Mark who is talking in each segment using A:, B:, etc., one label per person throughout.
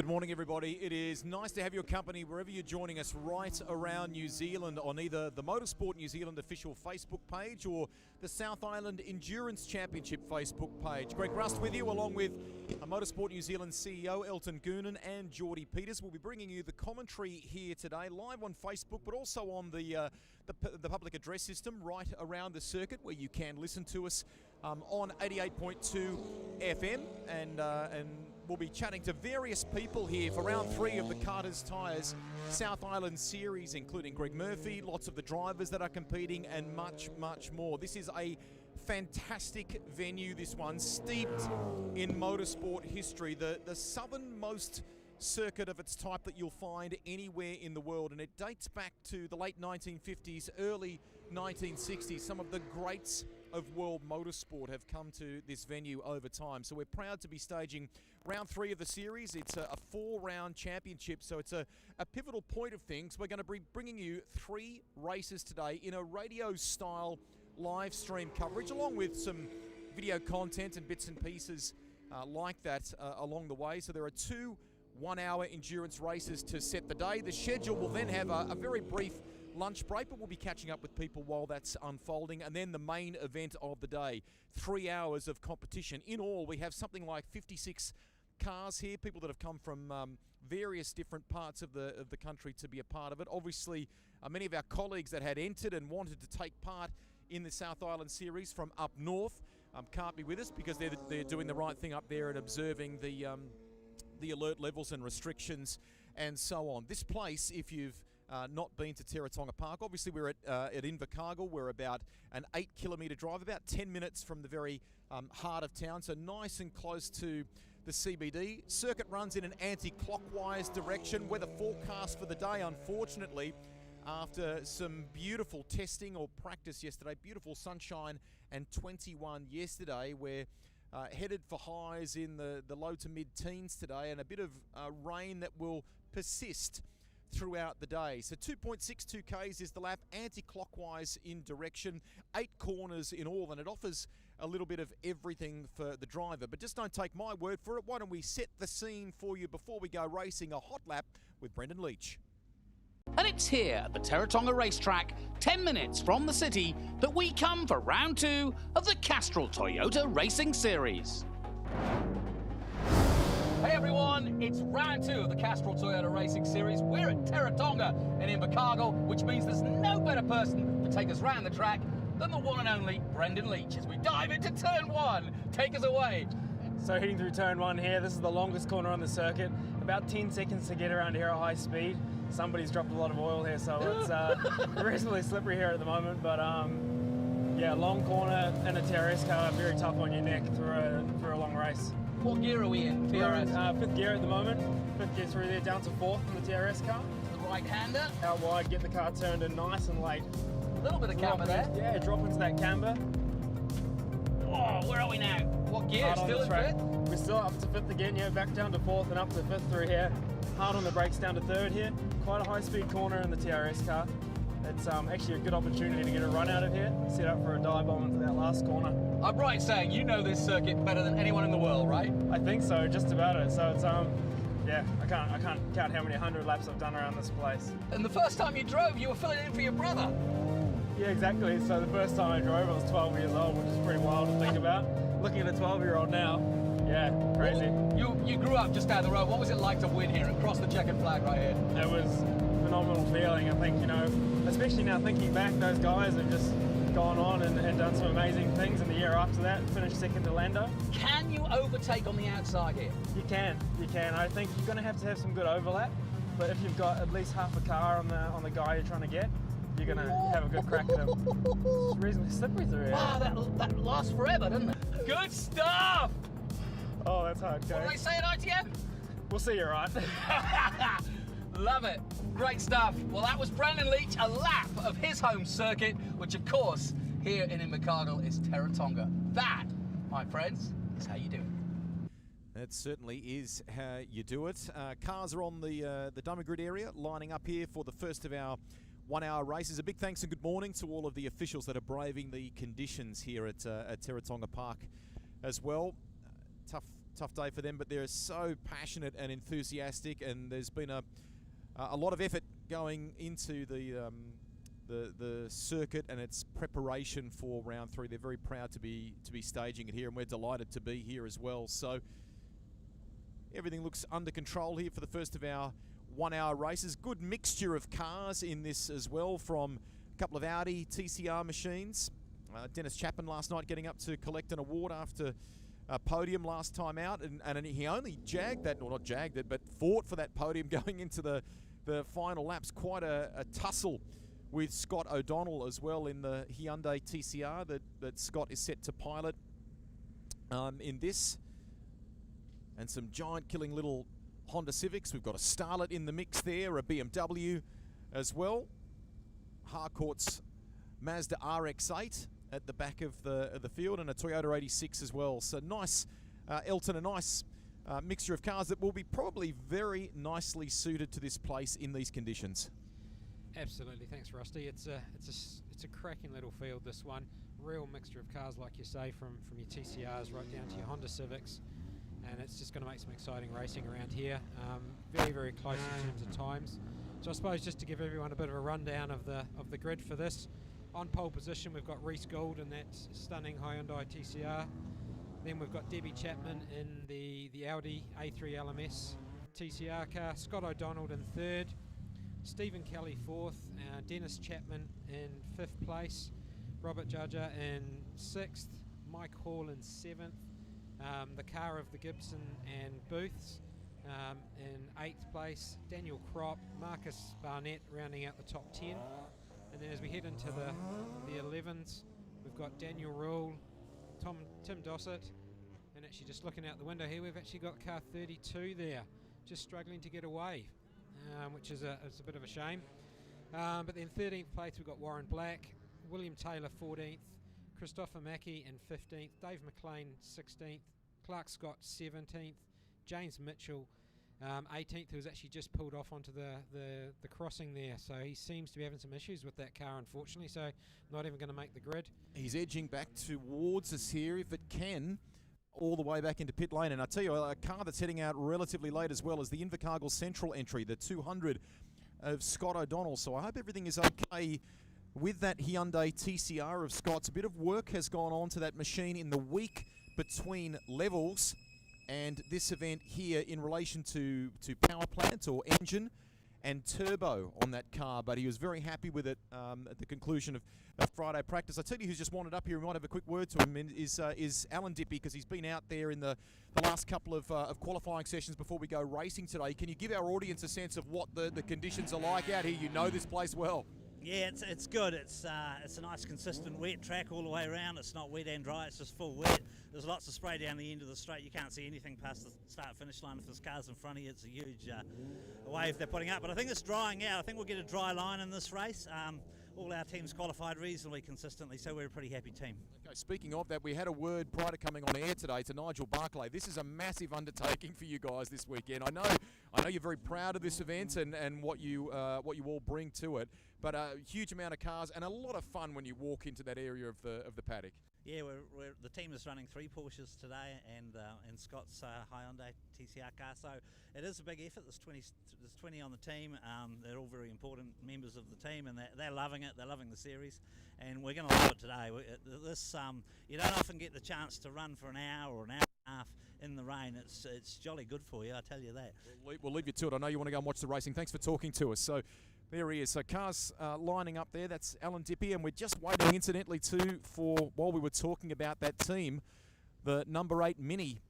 A: Good morning, everybody. It is nice to have your company wherever you're joining us right around New Zealand on either the Motorsport New Zealand official Facebook page or the South Island Endurance Championship Facebook page. Greg Rust with you, along with Motorsport New Zealand CEO Elton Goonan and Geordie Peters. We'll be bringing you the commentary here today, live on Facebook, but also on the public address system right around the circuit, where you can listen to us on 88.2 FM, and we'll be chatting to various people here for round 3 of the Carter's Tyres South Island Series, including Greg Murphy, lots of the drivers that are competing, and much, much more. This is a fantastic venue, this one, steeped in motorsport history, the southernmost circuit of its type that you'll find anywhere in the world, and it dates back to the late 1950s, early 1960s. Some of the greats of world motorsport have come to this venue over time, so we're proud to be staging round 3 of the series. It's a 4-round championship, so it's a pivotal point of things. We're going to be bringing you 3 races today in a radio style live stream coverage, along with some video content and bits and pieces like that along the way. So there are 2 one-hour endurance races to set the day. The schedule will then have a very brief lunch break, but we'll be catching up with people while that's unfolding, and then the main event of the day, 3 hours of competition. In all, we have something like 56 cars here, people that have come from various different parts of the country to be a part of it. Obviously, many of our colleagues that had entered and wanted to take part in the South Island Series from up north can't be with us because they're doing the right thing up there and observing the alert levels and restrictions and so on. This place, if you've not been to Teretonga Park, obviously we're at Invercargill. We're about an 8-kilometre drive, about 10 minutes from the very heart of town, so nice and close to the CBD. Circuit runs in an anti-clockwise direction. Weather forecast for the day, unfortunately, after some beautiful testing or practice yesterday, beautiful sunshine and 21 yesterday, we're headed for highs in the low to mid-teens today, and a bit of rain that will persist throughout the day. So 2.62 Ks is the lap, anti-clockwise in direction, 8 corners in all, and it offers a little bit of everything for the driver. But just don't take my word for it. Why don't we set the scene for you before we go racing? A hot lap with Brendan Leach.
B: And it's here at the Teretonga racetrack, 10 minutes from the city, that we come for round 2 of the Castrol Toyota Racing Series.
C: Hey everyone, it's round 2 of the Castrol Toyota Racing Series. We're at Teretonga in Invercargill, which means there's no better person to take us round the track than the one and only Brendan Leach as we dive into turn 1. Take us away.
D: So heading through turn 1 here, this is the longest corner on the circuit. About 10 seconds to get around here at high speed. Somebody's dropped a lot of oil here, so it's reasonably slippery here at the moment. But yeah, long corner and a TRS car, very tough on your neck through a long race.
C: What gear are we in, TRS?
D: We're 5th gear at the moment. 5th gear through there, down to 4th in the TRS car.
C: The right-hander.
D: Out wide, get the car turned in nice and late.
C: A little bit of camber there.
D: Yeah, drop into that camber.
C: Oh, where are we now? What gear? Still in 5th?
D: We're still up to 5th again, yeah, back down to 4th and up to 5th through here. Hard on the brakes down to 3rd here. Quite a high-speed corner in the TRS car. It's actually a good opportunity to get a run out of here, set up for a dive bomb into that last corner.
C: I'm right saying you know this circuit better than anyone in the world, right?
D: I think so, just about it. So it's yeah, I can't count how many 100 laps I've done around this place.
C: And the first time you drove, you were filling in for your brother.
D: Yeah, exactly. So the first time I drove, I was 12 years old, which is pretty wild to think about. Looking at a 12-year-old now, yeah, crazy.
C: Well, you grew up just down the road. What was it like to win here and cross the checkered flag right here?
D: It was a phenomenal feeling. I think, you know, especially now thinking back, those guys have just gone on and done some amazing things in the year after that, finished 2nd to Lando.
C: Can you overtake on the outside here?
D: You can. I think you're going to have some good overlap, but if you've got at least half a car on the guy you're trying to get, you're going to have a good crack at him. It's reasonably slippery through here.
C: Wow, that lasts forever, doesn't it? Good stuff!
D: Oh, that's hard, okay.
C: What do they say at ITM?
D: We'll see you right.
C: Love it. Great stuff. Well, that was Brendan Leach, a lap of his home circuit, which, of course, here in Invercargill is Teretonga. That, my friends, is how you do it.
A: That certainly is how you do it. Cars are on the Dummer Grid area, lining up here for the first of our 1-hour races. A big thanks and good morning to all of the officials that are braving the conditions here at Teretonga Park as well. Tough tough day for them, but they're so passionate and enthusiastic, and there's been a lot of effort going into the circuit and its preparation for round 3. They're very proud to be staging it here, and we're delighted to be here as well. So everything looks under control here for the first of our 1 hour races. Good mixture of cars in this as well, from a couple of Audi TCR machines. Dennis Chapman last night getting up to collect an award after a podium last time out, and he only jagged that, or not jagged it, but fought for that podium going into the final laps. Quite a tussle with Scott O'Donnell as well in the Hyundai TCR that Scott is set to pilot in this. And some giant killing little Honda Civics. We've got a Starlet in the mix there, a BMW as well. Harcourt's Mazda RX-8 at the back of the field, and a Toyota 86 as well. So nice, Elton, a nice mixture of cars that will be probably very nicely suited to this place in these conditions.
E: Absolutely, thanks Rusty. It's a cracking little field, this one. Real mixture of cars, like you say, from your TCRs right down to your Honda Civics, and it's just going to make some exciting racing around here. Very, very close in terms of times. So I suppose just to give everyone a bit of a rundown of the grid for this. On pole position we've got Reece Gould in that stunning Hyundai TCR. Then we've got Debbie Chapman in the Audi A3 LMS TCR car. Scott O'Donnell in 3rd. Stephen Kelly 4th. Dennis Chapman in 5th place. Robert Judger in 6th. Mike Hall in 7th. The car of the Gibson and Booths in 8th place. Daniel Kropp, Marcus Barnett rounding out the top 10. And then as we head into the 11s, we've got Daniel Rule, Tim Dossett, and actually just looking out the window here, we've actually got car 32 there, just struggling to get away, which is a bit of a shame. But then 13th place we've got Warren Black, William Taylor 14th, Christopher Mackey in 15th, Dave McLean 16th, Clark Scott 17th, James Mitchell 18th, who was actually just pulled off onto the crossing there, so he seems to be having some issues with that car, unfortunately, so not even going to make the grid. He's edging back towards us here, if it can, all the way back into pit lane. And I tell you, a car that's heading out relatively late as well is the Invercargill Central entry, the 200 of Scott O'Donnell. So I hope everything is okay with that Hyundai TCR of Scott's. A bit of work has gone on to that machine in the week between levels and this event here in relation to power plant or engine and turbo on that car, but he was very happy with it at the conclusion of Friday practice. I tell you who's just wandered up here, we might have a quick word to him, is Alan Dippy, because he's been out there in the last couple of qualifying sessions before we go racing today. Can you give our audience a sense of what the conditions are like out here? You know this place well.
F: Yeah, it's good. It's a nice consistent wet track all the way around. It's not wet and dry, it's just full wet. There's lots of spray down the end of the straight. You can't see anything past the start-finish line. If there's cars in front of you, it's a huge wave they're putting up. But I think it's drying out. I think we'll get a dry line in this race. All our teams qualified reasonably consistently, so we're a pretty happy team. Okay,
A: speaking of that, we had a word prior to coming on air today to Nigel Barclay. This is a massive undertaking for you guys this weekend. I know you're very proud of this event and what you all bring to it, but a huge amount of cars and a lot of fun when you walk into that area of the paddock.
F: Yeah, the team is running 3 Porsches today and Scott's Hyundai TCR car, so it is a big effort. There's 20 on the team. They're all very important members of the team, and they're loving it. They're loving the series, and we're going to love it today. You don't often get the chance to run for an hour or an hour and a half in the rain. It's jolly good for you, I tell you that.
A: We'll leave you to it. I know you want to go and watch the racing. Thanks for talking to us. So there he is. So cars lining up there. That's Alan Dippy, and we're just waiting, incidentally, while we were talking about that team, the number 8 Mini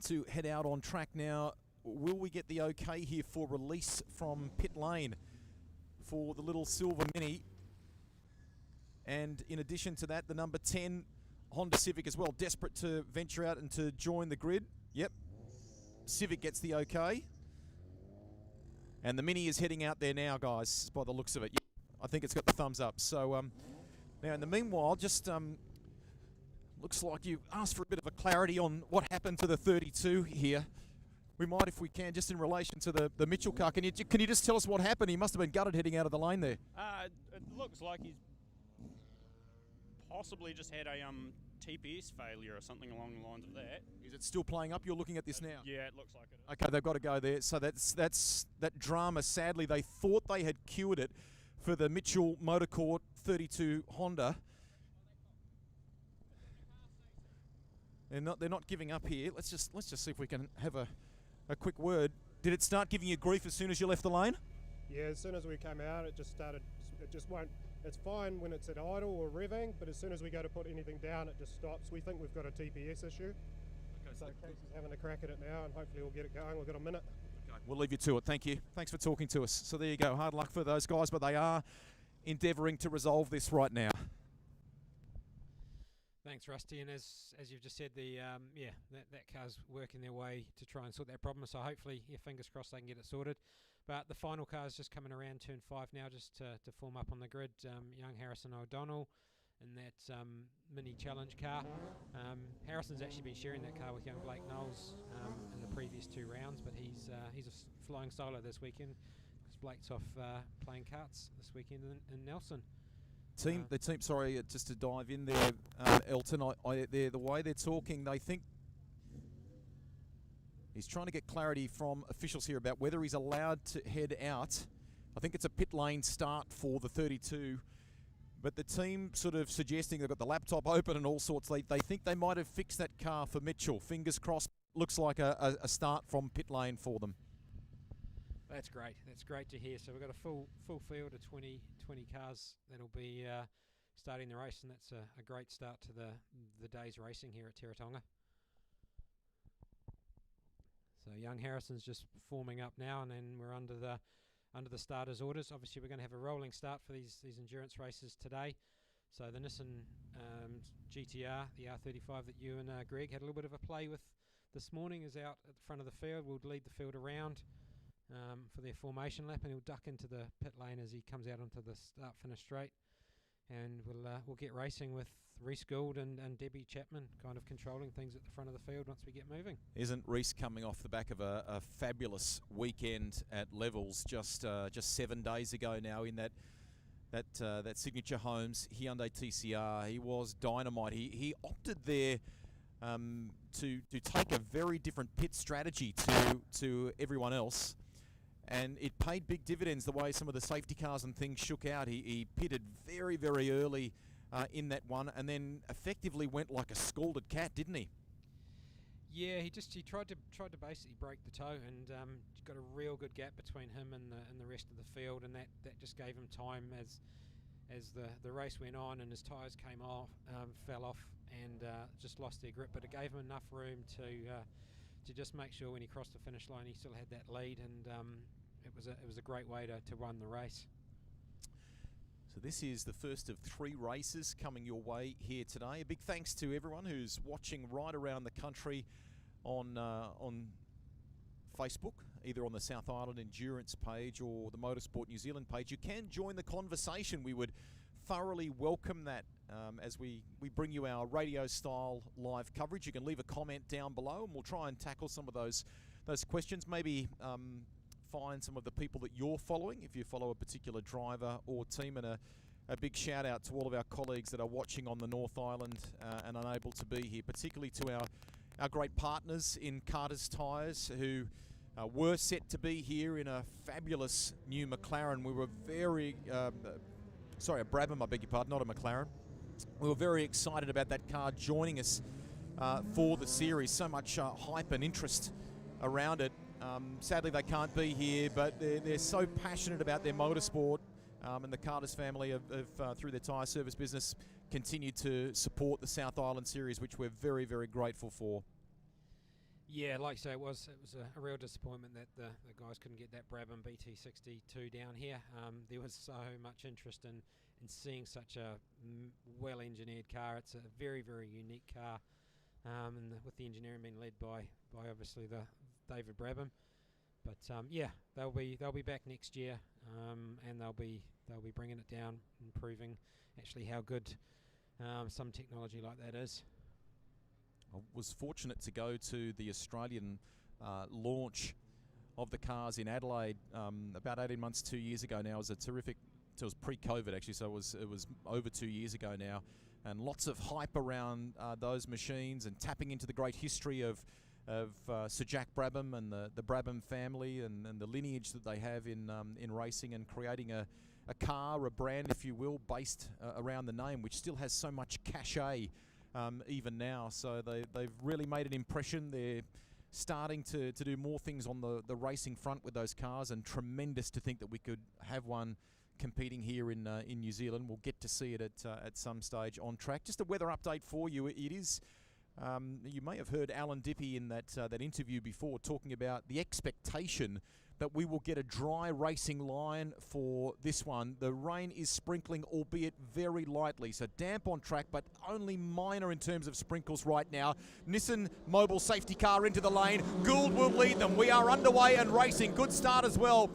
A: to head out on track now. Will we get the okay here for release from pit lane for the little silver Mini? And in addition to that, the number 10 Honda Civic as well, desperate to venture out and to join the grid. Yep, Civic gets the okay. And the Mini is heading out there now, guys, by the looks of it. Yep, I think it's got the thumbs up. So now, in the meanwhile, just looks like you asked for a bit of a clarity on what happened to the 32 here. We might, if we can, just in relation to the Mitchell car. Can you just tell us what happened? He must have been gutted heading out of the lane there.
G: It looks like he's possibly just had a TPS failure or something along the lines of that.
A: Is it still playing up? You're looking at this now.
G: Yeah, it looks like it is.
A: Okay, they've got to go there. So that's that drama. Sadly, they thought they had cured it for the Mitchell Motorcourt 32 Honda. They're not giving up here. Let's just see if we can have a quick word. Did it start giving you grief as soon as you left the lane?
H: Yeah, as soon as we came out, it just started. It just won't. It's fine when it's at idle or revving, but as soon as we go to put anything down, it just stops. We think we've got a TPS issue. Okay, so Casey's having a crack at it now, and hopefully we'll get it going. We've got a minute.
A: Okay, we'll leave you to it. Thank you. Thanks for talking to us. So there you go. Hard luck for those guys, but they are endeavouring to resolve this right now.
E: Thanks, Rusty. And as you've just said, that car's working their way to try and sort that problem. So hopefully, fingers crossed, they can get it sorted. But the final car is just coming around turn 5 now, just to form up on the grid. Young Harrison O'Donnell in that mini challenge car. Harrison's actually been sharing that car with young Blake Knowles in the previous 2 rounds, but he's a flying solo this weekend because Blake's off playing karts this weekend in Nelson.
A: The team. Sorry, just to dive in there, Elton. The way they're talking, they think he's trying to get clarity from officials here about whether he's allowed to head out. I think it's a pit lane start for the 32, but the team sort of suggesting they've got the laptop open and all sorts. They think they might have fixed that car for Mitchell. Fingers crossed. Looks like a start from pit lane for them.
E: That's great. That's great to hear. So we've got a full field of 20 cars that'll be starting the race, and that's a great start to the day's racing here at Teretonga. So young Harrison's just forming up now, and then we're under the starters' orders. Obviously, we're going to have a rolling start for these endurance races today. So the Nissan GTR, the R35 that you and Greg had a little bit of a play with this morning, is out at the front of the field. We'll lead the field around for their formation lap, and he'll duck into the pit lane as he comes out onto the start-finish straight. And we'll get racing with Reese Gould and Debbie Chapman kind of controlling things at the front of the field once we get moving.
A: Isn't Reese coming off the back of a fabulous weekend at Levels just 7 days ago now in that Signature Homes Hyundai TCR? He was dynamite. He opted there to take a very different pit strategy to everyone else. And it paid big dividends the way some of the safety cars and things shook out. He pitted very, very early in that one, and then effectively went like a scalded cat, didn't he?
E: Yeah, he tried to basically break the toe, and got a real good gap between him and the rest of the field, and that just gave him time as the race went on and his tyres came off, fell off, and just lost their grip. But it gave him enough room to just make sure when he crossed the finish line he still had that lead, and it was a great way to run the race.
A: So this is the first of 3 races coming your way here today. A big thanks to everyone who's watching right around the country on Facebook, either on the South Island Endurance page or the Motorsport New Zealand page. You can join the conversation. We would thoroughly welcome that as we bring you our radio-style live coverage. You can leave a comment down below, and we'll try and tackle some of those questions. Maybe find some of the people that you're following, if you follow a particular driver or team, and a big shout out to all of our colleagues that are watching on the North Island and unable to be here, particularly to our great partners in Carter's Tyres, who were set to be here in a fabulous new McLaren. We were very, a Brabham, I beg your pardon, not a McLaren. We were very excited about that car joining us for the series. So much hype and interest around it. Sadly, they can't be here, but they're so passionate about their motorsport, and the Carter's family have through their tyre service business, continued to support the South Island Series, which we're very, very grateful for.
E: Yeah, like you say, it was a real disappointment that the guys couldn't get that Brabham BT62 down here. There was so much interest in seeing such a well-engineered car. It's a very, very unique car, and with the engineering being led by obviously the David Brabham. But yeah, they'll be back next year, and they'll be bringing it down, improving actually how good some technology like that is.
A: I was fortunate to go to the Australian launch of the cars in Adelaide about 18 months, 2 years ago now. It was a terrific. It was pre-COVID actually, so it was over 2 years ago now. and lots of hype around those machines, and tapping into the great history of Sir Jack Brabham and the Brabham family, and the lineage that they have in racing, and creating a car, a brand, if you will, based around the name, which still has so much cachet even now. So they've really made an impression. They're starting to do more things on the racing front with those cars, and tremendous to think that we could have one competing here in New Zealand. We'll get to see it at some stage on track. Just a weather update for you. It is, you may have heard Alan Dippy in that interview before talking about the expectation that we will get a dry racing line for this one. The rain is sprinkling, albeit very lightly, so damp on track, but only minor in terms of sprinkles right now. Nissan Mobile safety car into the lane. Gould will lead them. We are underway and racing. Good start as well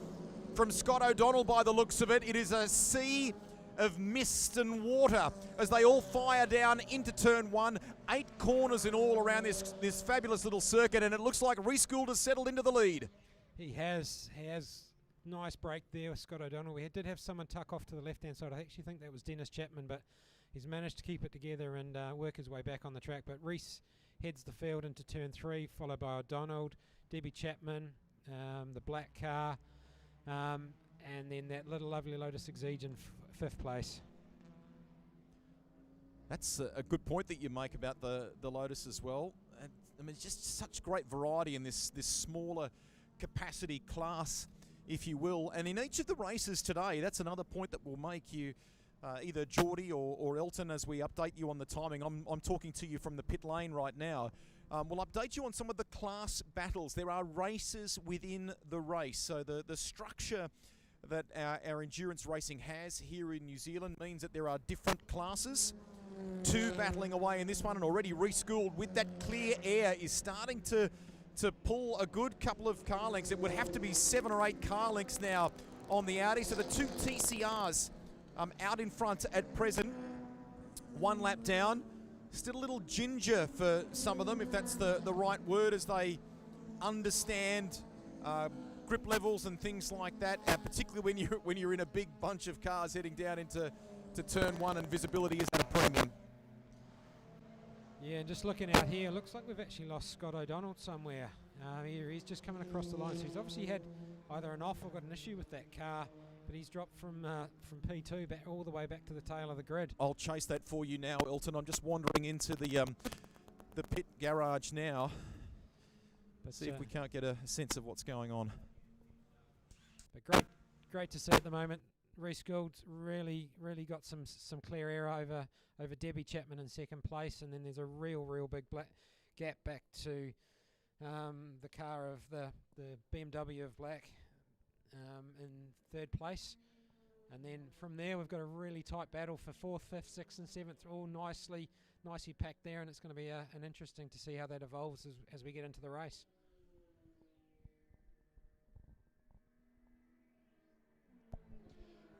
A: from Scott O'Donnell by the looks of it. It is a sea of mist and water as they all fire down into turn one. 8 corners in all around this fabulous little circuit, and it looks like Rhys Gould has settled into the lead.
E: He has nice break there with Scott O'Donnell. We did have someone tuck off to the left-hand side. I actually think that was Dennis Chapman, but he's managed to keep it together and work his way back on the track. But Rhys heads the field into turn 3, followed by O'Donnell, Debbie Chapman, the black car, and then that little lovely Lotus Exige in 5th place.
A: That's a good point that you make about the Lotus as well. And, I mean, just such great variety in this smaller capacity class, if you will. And in each of the races today, that's another point that will make you either Geordie or Elton, as we update you on the timing. I'm talking to you from the pit lane right now. We'll update you on some of the class battles. There are races within the race. So the structure that our endurance racing has here in New Zealand means that there are different classes, 2 battling away in this one, and already Rhys Gould with that clear air is starting to pull a good couple of car lengths. It would have to be 7 or 8 car lengths now on the Audi. So the 2 TCRs out in front at present, 1 lap down. Still a little ginger for some of them, if that's the right word, as they understand grip levels and things like that, particularly when you're in a big bunch of cars heading down into turn 1 and visibility is at a premium.
E: Yeah, and just looking out here, looks like we've actually lost Scott O'Donnell somewhere. He's just coming across the line, so he's obviously had either an off or got an issue with that car, but he's dropped from P2 back all the way back to the tail of the grid.
A: I'll chase that for you now, Elton. I'm just wandering into the pit garage now. But see if we can't get a sense of what's going on.
E: But great to see at the moment. Rhys Gould's really got some clear air over Debbie Chapman in 2nd place, and then there's a real big black gap back to the car of the BMW of black in 3rd place. And then from there we've got a really tight battle for 4th, 5th, 6th and 7th, all nicely packed there, and it's going to be an interesting to see how that evolves as we get into the race.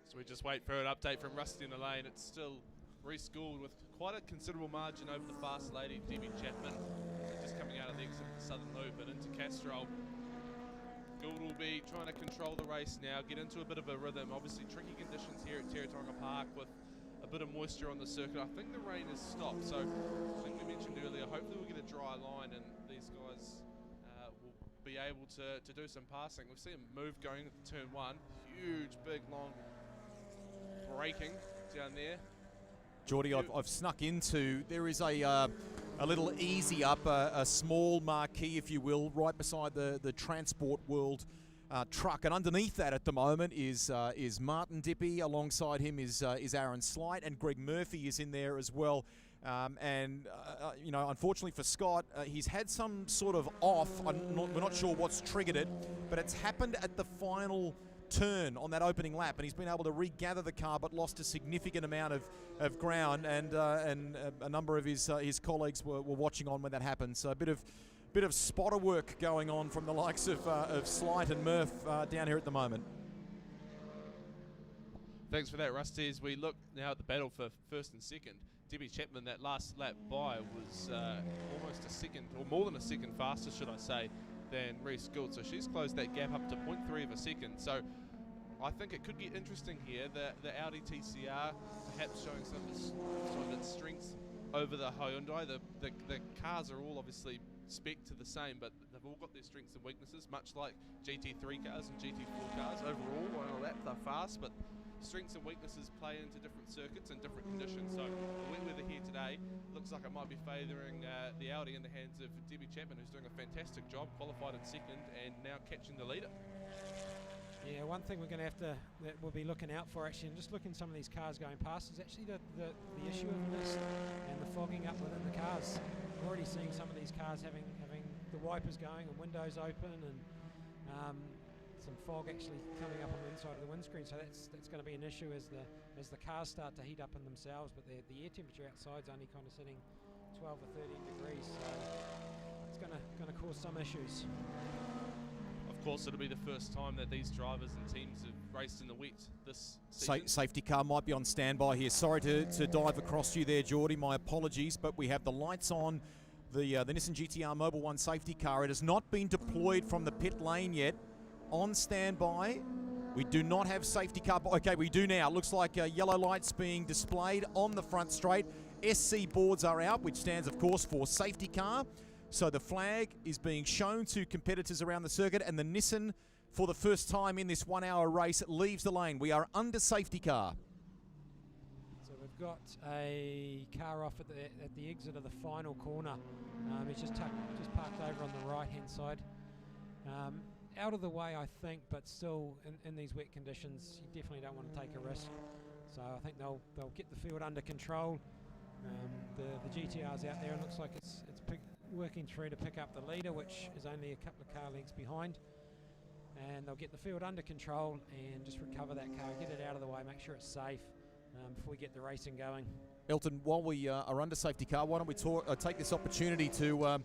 I: So we just wait for an update from Rusty in the lane. It's still Rhys Gould with quite a considerable margin over the fast lady, Debbie Chapman, just coming out of the exit of the Southern Loop and into Castrol. Gould will be trying to control the race now, get into a bit of a rhythm. Obviously tricky conditions here at Teretonga Park with a bit of moisture on the circuit. I think the rain has stopped, so I think we mentioned earlier, hopefully we'll get a dry line and these guys will be able to do some passing. We've seen a move going at turn 1, huge, big, long braking down there.
A: Geordie, I've snuck into, there is a little easy up, a small marquee, if you will, right beside the Transport World truck, and underneath that at the moment is Martin Dippy. Alongside him is Aaron Slight, and Greg Murphy is in there as well. You know, unfortunately for Scott, he's had some sort of off. We're not sure what's triggered it, but it's happened at the final turn on that opening lap, and he's been able to regather the car but lost a significant amount of ground, and a number of his colleagues were watching on when that happened. So a bit of spotter work going on from the likes of Slight and Murph down here at the moment.
I: Thanks for that, Rusty. As we look now at the battle for 1st and 2nd, Debbie Chapman, that last lap by, was almost a second, or more than a second faster, should I say, than Rhys Gould. So she's closed that gap up to 0.3 of a second. So I think it could get interesting here. The Audi TCR perhaps showing some of its strengths over the Hyundai. The cars are all obviously spec to the same, but they've all got their strengths and weaknesses, much like GT3 cars and GT4 cars. Overall, on a lap, they're fast, but strengths and weaknesses play into different circuits and different conditions. So the wet weather here today looks like it might be favouring the Audi in the hands of Debbie Chapman, who's doing a fantastic job, qualified in second and now catching the leader.
E: Yeah, one thing we're going to have to, that we'll be looking out for actually, and just looking at some of these cars going past, is actually the issue of mist and the fogging up within the cars. We're already seeing some of these cars having the wipers going and windows open, and some fog actually coming up on the inside of the windscreen. So that's going to be an issue as the cars start to heat up in themselves. But the air temperature outside's only kind of sitting 12 or 13 degrees, so it's going to cause some issues.
I: Of course, it'll be the first time that these drivers and teams have raced in the wet this season.
A: Safety car might be on standby here. Sorry to dive across you there, Geordie. My apologies, but we have the lights on the Nissan GT-R Mobil 1 safety car. It has not been deployed from the pit lane yet. On standby. We do not have safety car. Okay, we do now. Looks like yellow lights being displayed on the front straight. SC boards are out, which stands, of course, for safety car. So the flag is being shown to competitors around the circuit, and the Nissan, for the first time in this 1 hour race, leaves the lane. We are under safety car.
E: So we've got a car off at the exit of the final corner. He's just parked over on the right-hand side. Out of the way, I think, but still in these wet conditions, you definitely don't want to take a risk. So I think they'll get the field under control. The GTR's out there, and looks like it's working through to pick up the leader, which is only a couple of car lengths behind. And they'll get the field under control and just recover that car, get it out of the way, make sure it's safe before we get the racing going.
A: Elton, while we are under safety car, why don't we take this opportunity to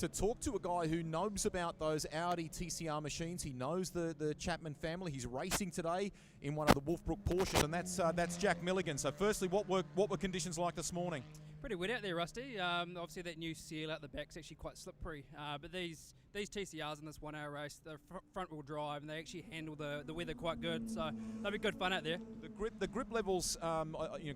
A: talk to a guy who knows about those Audi TCR machines. He knows the Chapman family. He's racing today in one of the Wolfbrook Porsches, and that's Jack Milligan. So firstly, what were conditions like this morning?
J: Pretty wet out there, Rusty. Obviously that new seal out the back's actually quite slippery, but these TCRs in this 1 hour race, they're front wheel drive and they actually handle the weather quite good, so they'll be good fun out there.
A: The grip levels,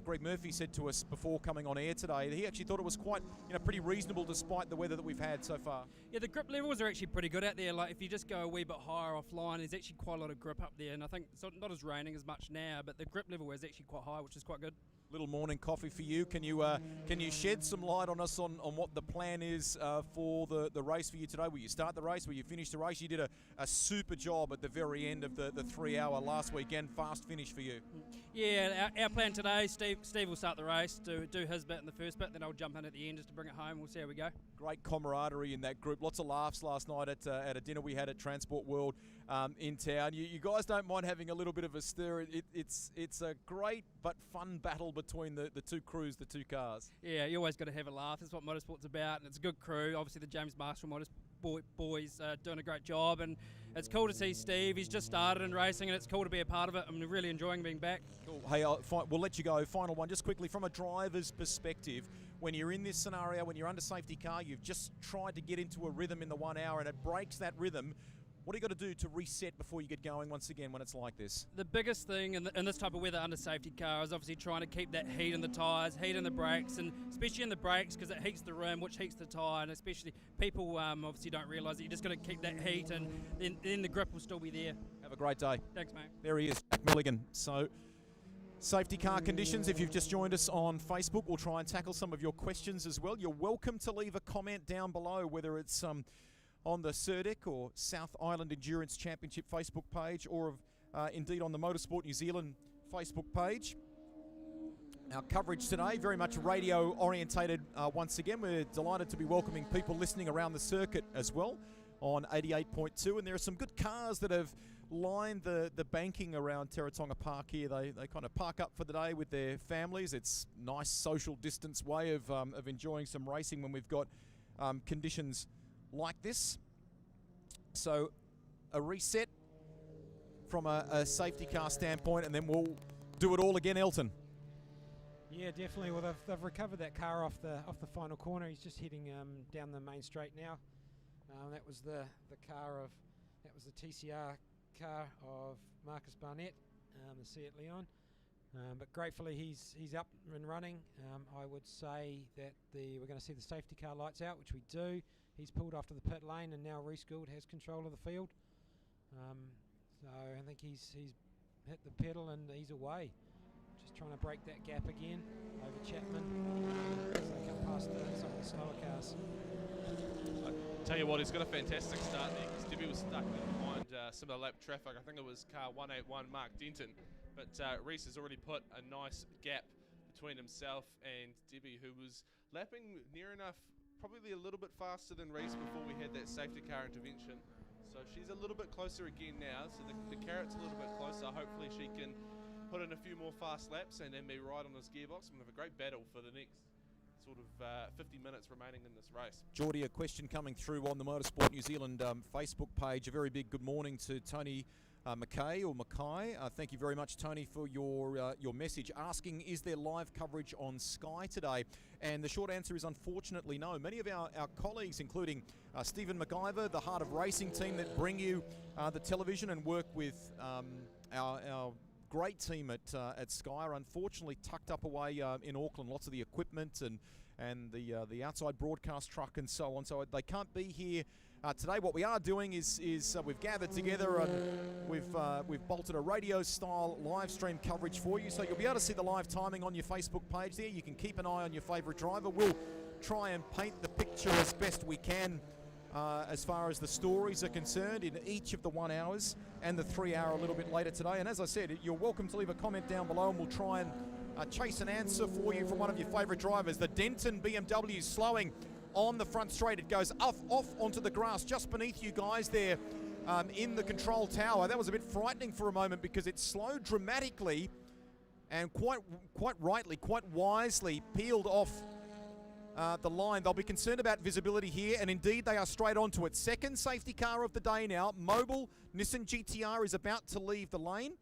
A: Greg Murphy said to us before coming on air today, he actually thought it was quite pretty reasonable despite the weather that we've had so far.
J: Yeah, the grip levels are actually pretty good out there. Like if you just go a wee bit higher offline, there's actually quite a lot of grip up there, and I think it's not as raining as much now, but the grip level is actually quite high, which is quite good.
A: Little morning coffee for you. Can you shed some light on us on what the plan is for the race for you today? Will you start the race? Will you finish the race? You did a super job at the very end of the 3 hour last weekend. Fast finish for you.
J: Yeah, our plan today, Steve will start the race, do his bit in the first bit, then I'll jump in at the end just to bring it home. We'll see how we go. Great
A: camaraderie in that group. Lots of laughs last night at a dinner we had at Transport World in town. You guys don't mind having a little bit of a stir. It's a great but fun battle between the two crews, the two cars.
J: Yeah, you always got to have a laugh. That's what motorsport's about, and it's a good crew. Obviously the James Marshall Motorsport boys doing a great job, and it's cool to see Steve. He's just started in racing, and it's cool to be a part of it. I'm really enjoying being back.
A: Cool. Hey, we'll let you go. Final one, just quickly, from a driver's perspective, when you're in this scenario, when you're under safety car, you've just tried to get into a rhythm in the 1 hour, and it breaks that rhythm. What do you got to do to reset before you get going once again when it's like this?
J: The biggest thing in this type of weather under safety car is obviously trying to keep that heat in the tyres, heat in the brakes, and especially in the brakes because it heats the rim, which heats the tyre, and especially people obviously don't realise that you're just going to keep that heat, and then the grip will still be there.
A: Have a great day.
J: Thanks, mate.
A: There he is, Jack Milligan. So, safety car conditions, if you've just joined us on Facebook, we'll try and tackle some of your questions as well. You're welcome to leave a comment down below, whether it's on the SERDEC or South Island Endurance Championship Facebook page, or indeed on the Motorsport New Zealand Facebook page. Our coverage today, very much radio orientated once again. We're delighted to be welcoming people listening around the circuit as well on 88.2, and there are some good cars that have lined the banking around Teretonga Park here. They kind of park up for the day with their families. It's a nice social distance way of enjoying some racing when we've got conditions like this. So a reset from a safety car standpoint, and then we'll do it all again, Elton.
E: Yeah, definitely. Well, they've recovered that car off the final corner. He's just heading down the main straight now. That was the TCR car of Marcus Barnett, the Seat Leon. But gratefully he's up and running. I would say that we're going to see the safety car lights out, which we do. He's pulled off to the pit lane and now reschooled, has control of the field. So I think he's hit the pedal and he's away. Just trying to break that gap again over Chapman as they come past some of the slower cars.
I: I tell you what, he's got a fantastic start there because Debbie was stuck behind some of the lap traffic. I think it was car 181, Mark Denton. But Reese has already put a nice gap between himself and Debbie, who was lapping near enough, probably a little bit faster than Reese before we had that safety car intervention. So she's a little bit closer again now, so the carrot's a little bit closer. Hopefully she can put in a few more fast laps and then be right on his gearbox. We'll have a great battle for the next sort of 50 minutes remaining in this race.
A: Geordie, a question coming through on the Motorsport New Zealand Facebook page. A very big good morning to Tony Mackay or Mackay. Thank you very much, Tony, for your message, asking, is there live coverage on Sky today? And the short answer is unfortunately no. Many of our colleagues, including Stephen MacGyver, the Heart of Racing team that bring you the television and work with our great team at Sky, are unfortunately tucked up away in Auckland. Lots of the equipment and the outside broadcast truck and so on, so they can't be here today. What we are doing is we've gathered together and we've bolted a radio style live stream coverage for you, so you'll be able to see the live timing on your Facebook page there. You can keep an eye on your favourite driver. We'll try and paint the picture as best we can as far as the stories are concerned in each of the 1 hours and the 3 hour a little bit later today. And as I said, you're welcome to leave a comment down below and we'll try and chase an answer for you from one of your favourite drivers. The Denton BMW slowing on the front straight. It goes off onto the grass just beneath you guys there in the control tower. That was a bit frightening for a moment because it slowed dramatically and quite rightly, quite wisely peeled off the line. They'll be concerned about visibility here, and indeed they are straight onto it. Second safety car of the day now. Mobile Nissan GTR is about to leave the lane.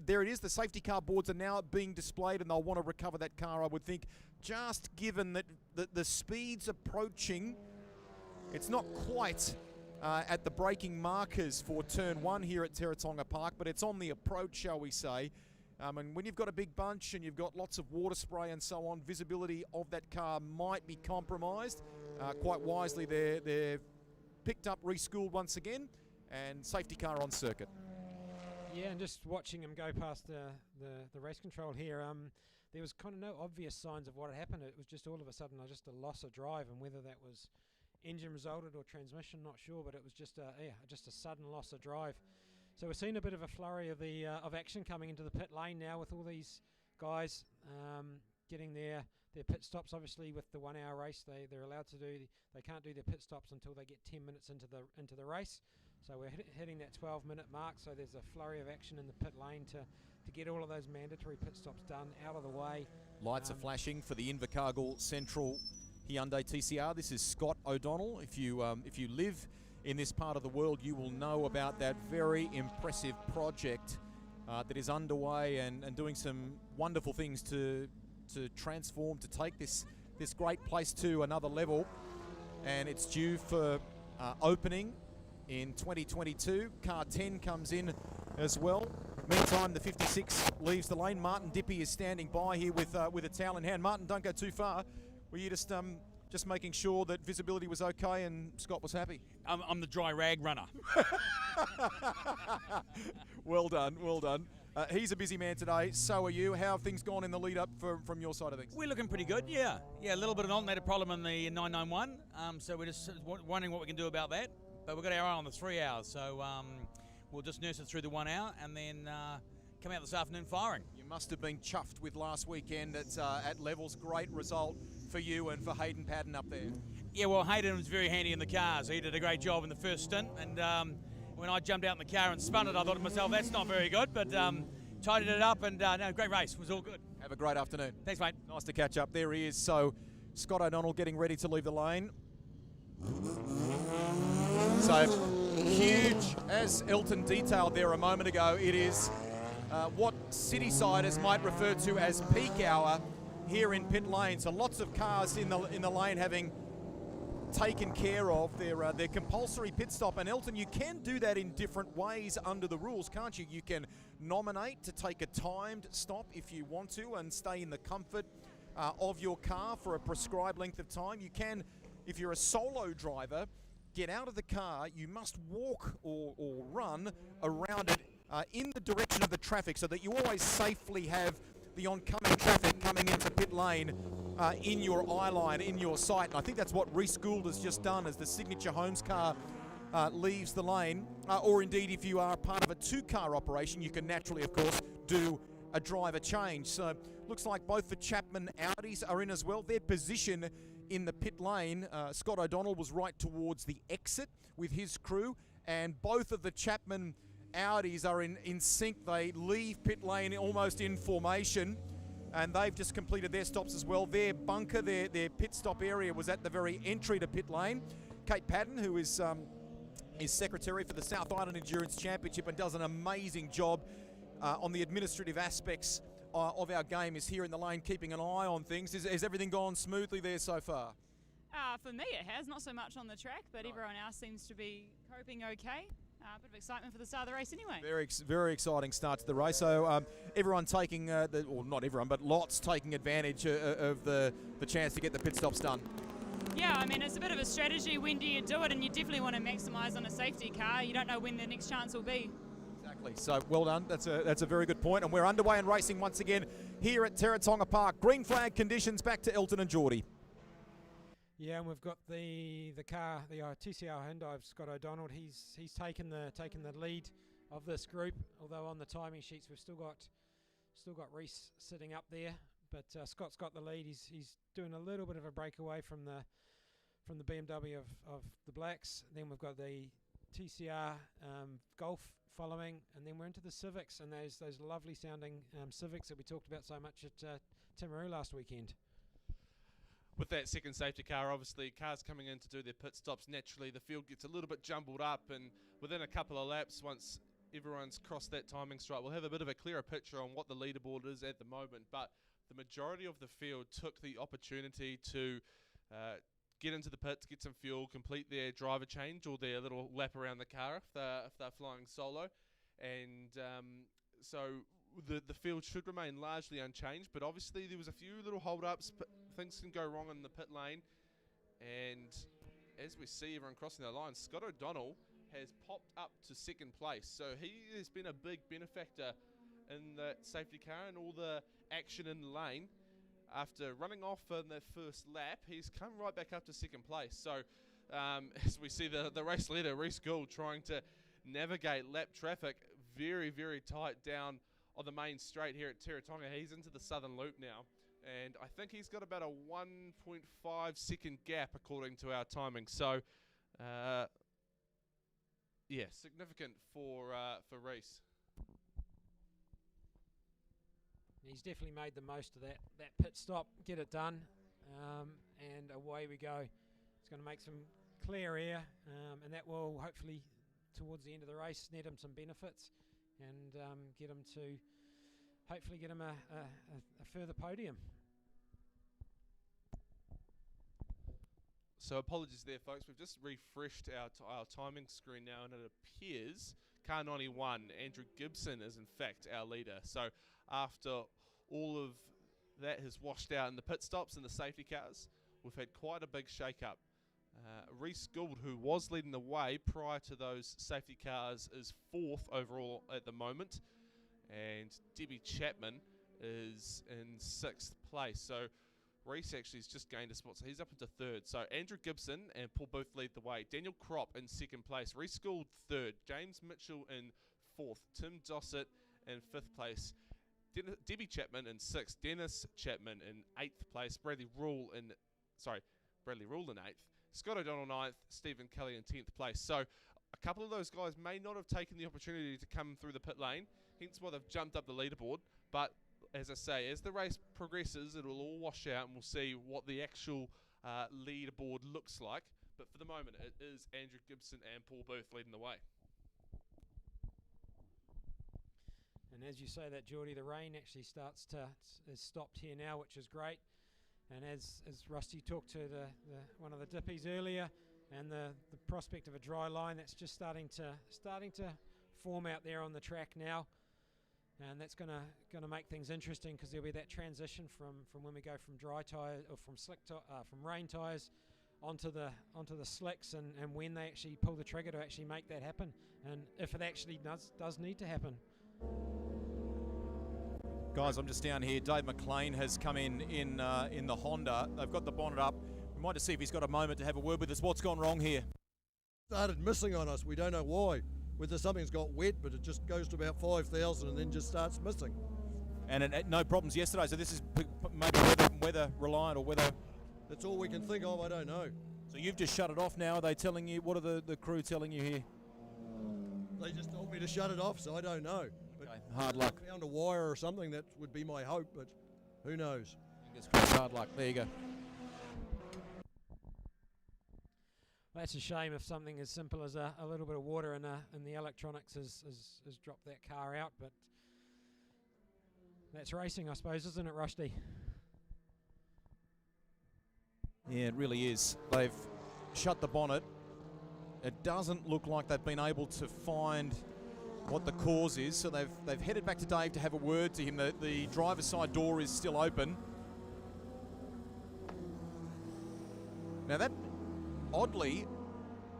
A: There it is, the safety car boards are now being displayed and they'll want to recover that car, I would think, just given that the speed's approaching. It's not quite at the braking markers for turn 1 here at Teretonga Park, but it's on the approach, shall we say. And when you've got a big bunch and you've got lots of water spray and so on, visibility of that car might be compromised. Quite wisely, they're picked up, reschooled once again, and safety car on circuit.
E: Yeah, and just watching him go past the race control here, there was kind of no obvious signs of what had happened. It was just all of a sudden just a loss of drive, and whether that was engine resulted or transmission, not sure, but it was just a sudden loss of drive. So we're seeing a bit of a flurry of action coming into the pit lane now with all these guys getting their pit stops. Obviously, with the 1 hour race, they're allowed to they can't do their pit stops until they get 10 minutes into the race. So we're hitting that 12-minute mark. So there's a flurry of action in the pit lane to get all of those mandatory pit stops done out of the way.
A: Lights are flashing for the Invercargill Central Hyundai TCR. This is Scott O'Donnell. If you live in this part of the world, you will know about that very impressive project that is underway and doing some wonderful things to transform, to take this great place to another level. And it's due for opening in 2022. Car 10 comes in as well. Meantime, the 56 leaves the lane. Martin Dippy is standing by here with a towel in hand. Martin, don't go too far. Were you just making sure that visibility was okay and Scott was happy?
K: I'm the dry rag runner.
A: Well done, well done. He's a busy man today, so are you. How have things gone in the lead up from your side of things?
K: We're looking pretty good, yeah. Yeah, a little bit of an alternator problem in the 991, so we're just wondering what we can do about that. But we've got our eye on the 3 hours, so we'll just nurse it through the 1 hour and then come out this afternoon firing.
A: You must have been chuffed with last weekend at Levels. Great result for you and for Hayden Padden up there.
K: Yeah, well, Hayden was very handy in the car, so he did a great job in the first stint. And when I jumped out in the car and spun it, I thought to myself, that's not very good, but tidied it up and no, great race. It was all good.
A: Have a great afternoon.
K: Thanks, mate.
A: Nice to catch up. There he is. So Scott O'Donnell getting ready to leave the lane. So huge, as Elton detailed there a moment ago, it is what city-siders might refer to as peak hour here in pit lane. So lots of cars in the lane having taken care of their compulsory pit stop. And Elton, you can do that in different ways under the rules, can't you? You can nominate to take a timed stop if you want to and stay in the comfort of your car for a prescribed length of time. You can, if you're a solo driver, get out of the car. You must walk or run around it in the direction of the traffic so that you always safely have the oncoming traffic coming into pit lane in your eye line, in your sight. And I think that's what Reece Gould has just done as the Signature Homes car leaves the lane. Or indeed, if you are part of a two-car operation, you can naturally, of course, do a driver change. So looks like both the Chapman Audis are in as well. Their position in the pit lane, Scott O'Donnell was right towards the exit with his crew, and both of the Chapman Audis are in sync. They leave pit lane almost in formation, and they've just completed their stops as well. Their bunker, their pit stop area was at the very entry to pit lane. Kate Padden, who is secretary for the South Island Endurance Championship and does an amazing job on the administrative aspects of our game, is here in the lane keeping an eye on things. Has everything gone smoothly there so far?
L: For me it has, not so much on the track, but everyone else seems to be coping okay. A bit of excitement for the start of the race anyway.
A: Very exciting start to the race. So everyone taking, well, not everyone, but lots taking advantage of the chance to get the pit stops done.
L: Yeah, I mean, it's a bit of a strategy. When do you do it? And you definitely want to maximise on a safety car. You don't know when the next chance will be.
A: Exactly. So well done. That's a very good point. And we're underway and racing once again here at Teretonga Park. Green flag conditions. Back to Elton and Geordie.
E: Yeah, and we've got the car, the TCR Hyundai of Scott O'Donnell. He's taken the lead of this group. Although on the timing sheets we've still got Reece sitting up there, but Scott's got the lead. He's doing a little bit of a breakaway from the BMW of the Blacks. Then we've got the TCR Golf following, and then we're into the Civics and those lovely sounding Civics that we talked about so much at Timaru last weekend.
I: With that second safety car, obviously cars coming in to do their pit stops, naturally the field gets a little bit jumbled up, and within a couple of laps, once everyone's crossed that timing stripe, we'll have a bit of a clearer picture on what the leaderboard is at the moment. But the majority of the field took the opportunity to get into the pits, get some fuel, complete their driver change or their little lap around the car if they're flying solo, and so the field should remain largely unchanged. But obviously there was a few little hold-ups. Things can go wrong in the pit lane, and as we see everyone crossing the line, Scott O'Donnell has popped up to second place. So he has been a big benefactor in the safety car and all the action in the lane. After running off in the first lap, he's come right back up to second place. So as we see the race leader, Reece Gould, trying to navigate lap traffic very, very tight down on the main straight here at Teretonga. He's into the southern loop now, and I think he's got about a 1.5 second gap according to our timing. So yeah, significant for Reece.
E: He's definitely made the most of that pit stop, get it done, and away we go. It's going to make some clear air, and that will hopefully, towards the end of the race, net him some benefits and get him to hopefully get him a further podium.
I: So apologies there, folks. We've just refreshed our timing screen now, and it appears car 91, Andrew Gibson, is in fact our leader. So after all of that has washed out in the pit stops and the safety cars, we've had quite a big shake-up. Reece Gould, who was leading the way prior to those safety cars, is fourth overall at the moment, and Debbie Chapman is in sixth place. So Reece actually has just gained a spot, so he's up into third. So Andrew Gibson and Paul Booth lead the way. Daniel Kropp in second place. Reece Gould third. James Mitchell in fourth. Tim Dossett in fifth place. Debbie Chapman in sixth. Dennis Chapman in eighth place. Bradley Rule in eighth. Scott O'Donnell ninth. Stephen Kelly in 10th place. So a couple of those guys may not have taken the opportunity to come through the pit lane, hence why they've jumped up the leaderboard. But as I say, as the race progresses, it will all wash out and we'll see what the actual leaderboard looks like. But for the moment, it is Andrew Gibson and Paul Booth leading the way.
E: And as you say that, Geordie, the rain actually has stopped here now, which is great. And as Rusty talked to one of the dippies earlier, and the prospect of a dry line, that's just starting to form out there on the track now, and that's going to make things interesting, because there'll be that transition from when we go from dry tyre or from rain tyres onto the slicks, and when they actually pull the trigger to actually make that happen, and if it actually does need to happen.
A: Guys, I'm just down here. Dave McLean has come in the Honda. They've got the bonnet up. We might just see if he's got a moment to have a word with us. What's gone wrong here?
M: Started missing on us. We don't know why. Whether something's got wet, but it just goes to about 5,000 and then just starts missing.
A: And no problems yesterday, so this is maybe weather reliant or weather.
M: That's all we can think of. I don't know.
A: So you've just shut it off now. Are they telling you? What are the crew telling you here?
M: They just told me to shut it off, so I don't know. But
A: okay. Hard luck.
M: Found a wire or something, that would be my hope, but who knows?
A: Fingers crossed. Hard luck. There you go.
E: Well, that's a shame if something as simple as a little bit of water in the electronics has dropped that car out, but that's racing, I suppose, isn't it, Rusty?
A: Yeah, it really is. They've shut the bonnet. It doesn't look like they've been able to find what the cause is, so they've headed back to Dave to have a word to him. The driver's side door is still open. Now that, oddly,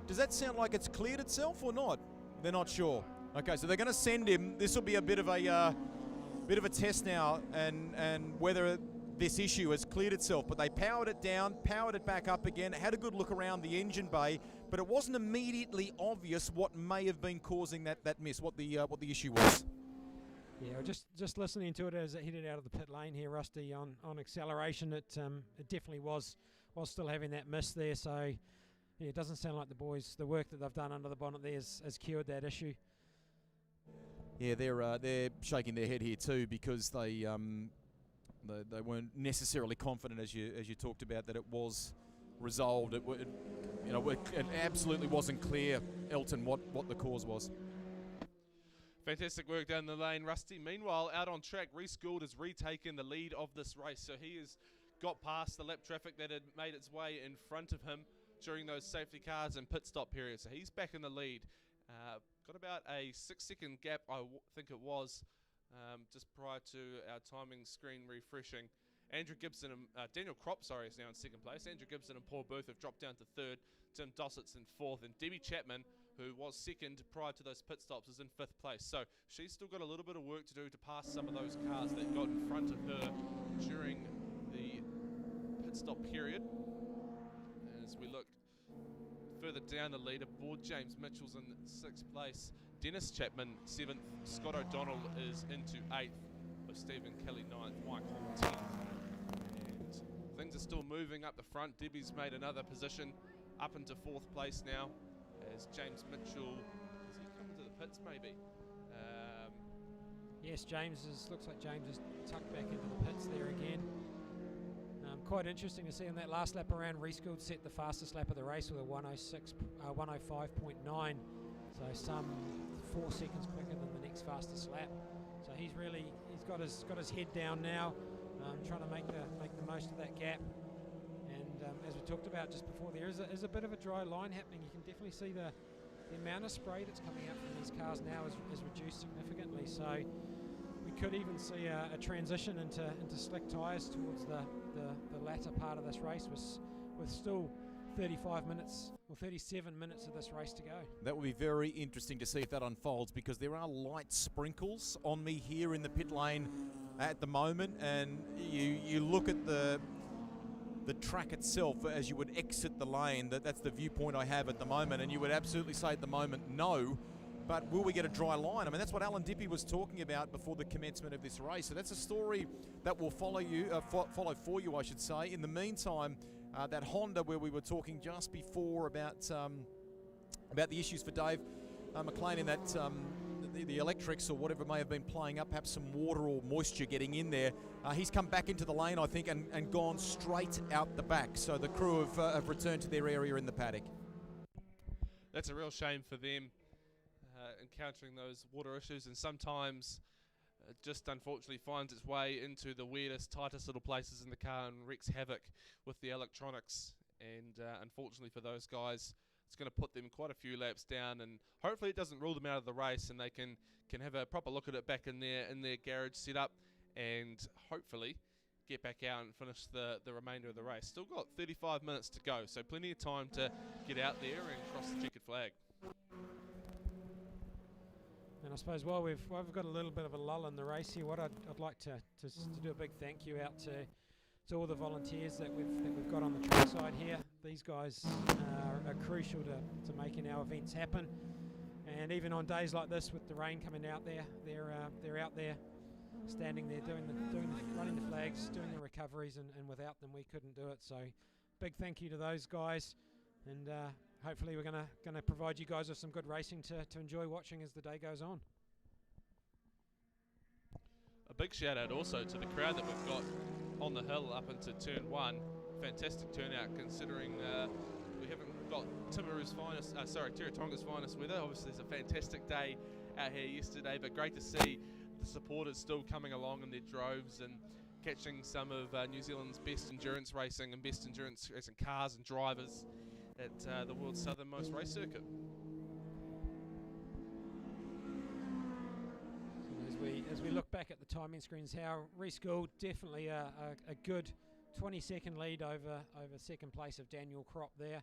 A: does that sound like it's cleared itself or not? They're not sure. Okay, so they're going to send him. This will be a bit of a test now, and whether this issue has cleared itself. But they powered it down, powered it back up again, had a good look around the engine bay, but it wasn't immediately obvious what may have been causing that miss, what the issue was.
E: Yeah, just listening to it as it headed out of the pit lane here, Rusty, on acceleration, it definitely was still having that miss there. So yeah, it doesn't sound like the boys, the work that they've done under the bonnet there has cured that issue.
A: Yeah, they're shaking their head here too, because they weren't necessarily confident, as you talked about, that it was resolved. It absolutely wasn't clear, Elton, what the cause was.
I: Fantastic work down the lane, Rusty. Meanwhile, out on track, Reece Gould has retaken the lead of this race. So he has got past the lap traffic that had made its way in front of him during those safety cars and pit stop periods. So he's back in the lead. Got about a 6-second gap, I think it was, just prior to our timing screen refreshing. Andrew Gibson and Daniel Kropp, is now in second place. Andrew Gibson and Paul Booth have dropped down to third. Tim Dossett's in fourth, and Debbie Chapman, who was second prior to those pit stops, is in fifth place. So she's still got a little bit of work to do to pass some of those cars that got in front of her during the pit stop period. As we look further down the leaderboard, James Mitchell's in sixth place. Dennis Chapman, 7th. Scott O'Donnell is into 8th, with Stephen Kelly 9th, Mike Hall 10th. And things are still moving up the front. Debbie's made another position up into 4th place now, as James Mitchell, has he come into the pits maybe?
E: Yes, looks like James is tucked back into the pits there again. Quite interesting to see in that last lap around, Reece Gould set the fastest lap of the race with a 105.9. So some 4 seconds quicker than the next fastest lap. So he's got his head down now, trying to make the most of that gap. And as we talked about just before, there is a bit of a dry line happening. You can definitely see the amount of spray that's coming out from these cars now is reduced significantly. So we could even see a transition into slick tyres towards the latter part of this race, with still 35 minutes or 37 minutes of this race to go.
A: That will be very interesting to see if that unfolds, because there are light sprinkles on me here in the pit lane at the moment, and you look at the track itself as you would exit the lane. That's the viewpoint I have at the moment, and you would absolutely say at the moment no. But will we get a dry line? I mean, that's what Alan Dippy was talking about before the commencement of this race. So that's a story that will follow for you, I should say. In the meantime, that Honda where we were talking just before about the issues for Dave McLean in that the electrics or whatever may have been playing up, perhaps some water or moisture getting in there. He's come back into the lane, I think, and gone straight out the back. So the crew have returned to their area in the paddock.
I: That's a real shame for them, encountering those water issues, and sometimes it just unfortunately finds its way into the weirdest, tightest little places in the car and wreaks havoc with the electronics. And unfortunately for those guys, it's going to put them quite a few laps down, and hopefully it doesn't rule them out of the race, and they can have a proper look at it back in their garage setup, and hopefully get back out and finish the remainder of the race. Still got 35 minutes to go, so plenty of time to get out there and cross the checkered flag.
E: And I suppose while we've got a little bit of a lull in the race here, what I'd like to do a big thank you out to all the volunteers that we've got on the trackside here. These guys are crucial to making our events happen. And even on days like this with the rain coming out there, they're out there, standing there running the flags, doing the recoveries, and without them we couldn't do it. So big thank you to those guys, and hopefully we're gonna provide you guys with some good racing to enjoy watching as the day goes on.
I: A big shout out also to the crowd that we've got on the hill up into turn 1. Fantastic turnout considering we haven't got Teretonga's finest weather. Obviously it's a fantastic day out here yesterday, but great to see the supporters still coming along in their droves and catching some of New Zealand's best endurance racing and best endurance racing cars and drivers at the world's southernmost race circuit.
E: As we look back at the timing screens, how Reece Gould definitely a good 20-second lead over second place of Daniel Kropp there,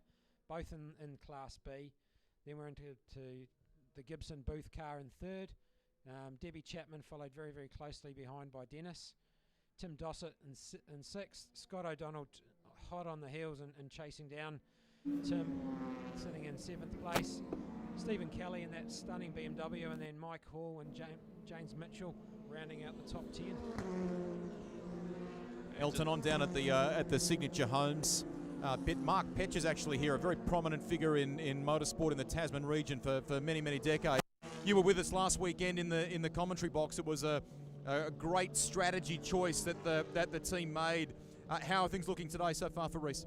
E: both in Class B. Then we're into the Gibson Booth car in third. Debbie Chapman followed very, very closely behind by Dennis. Tim Dossett in sixth. Scott O'Donnell hot on the heels and chasing down Tim, sitting in seventh place. Stephen Kelly in that stunning BMW, and then Mike Hall and James Mitchell rounding out the top 10.
A: Elton on down at the Signature Homes. Mark Petch is actually here, a very prominent figure in motorsport in the Tasman region for many, many decades. You were with us last weekend in the commentary box. It was a great strategy choice that the team made. How are things looking today so far for Reece?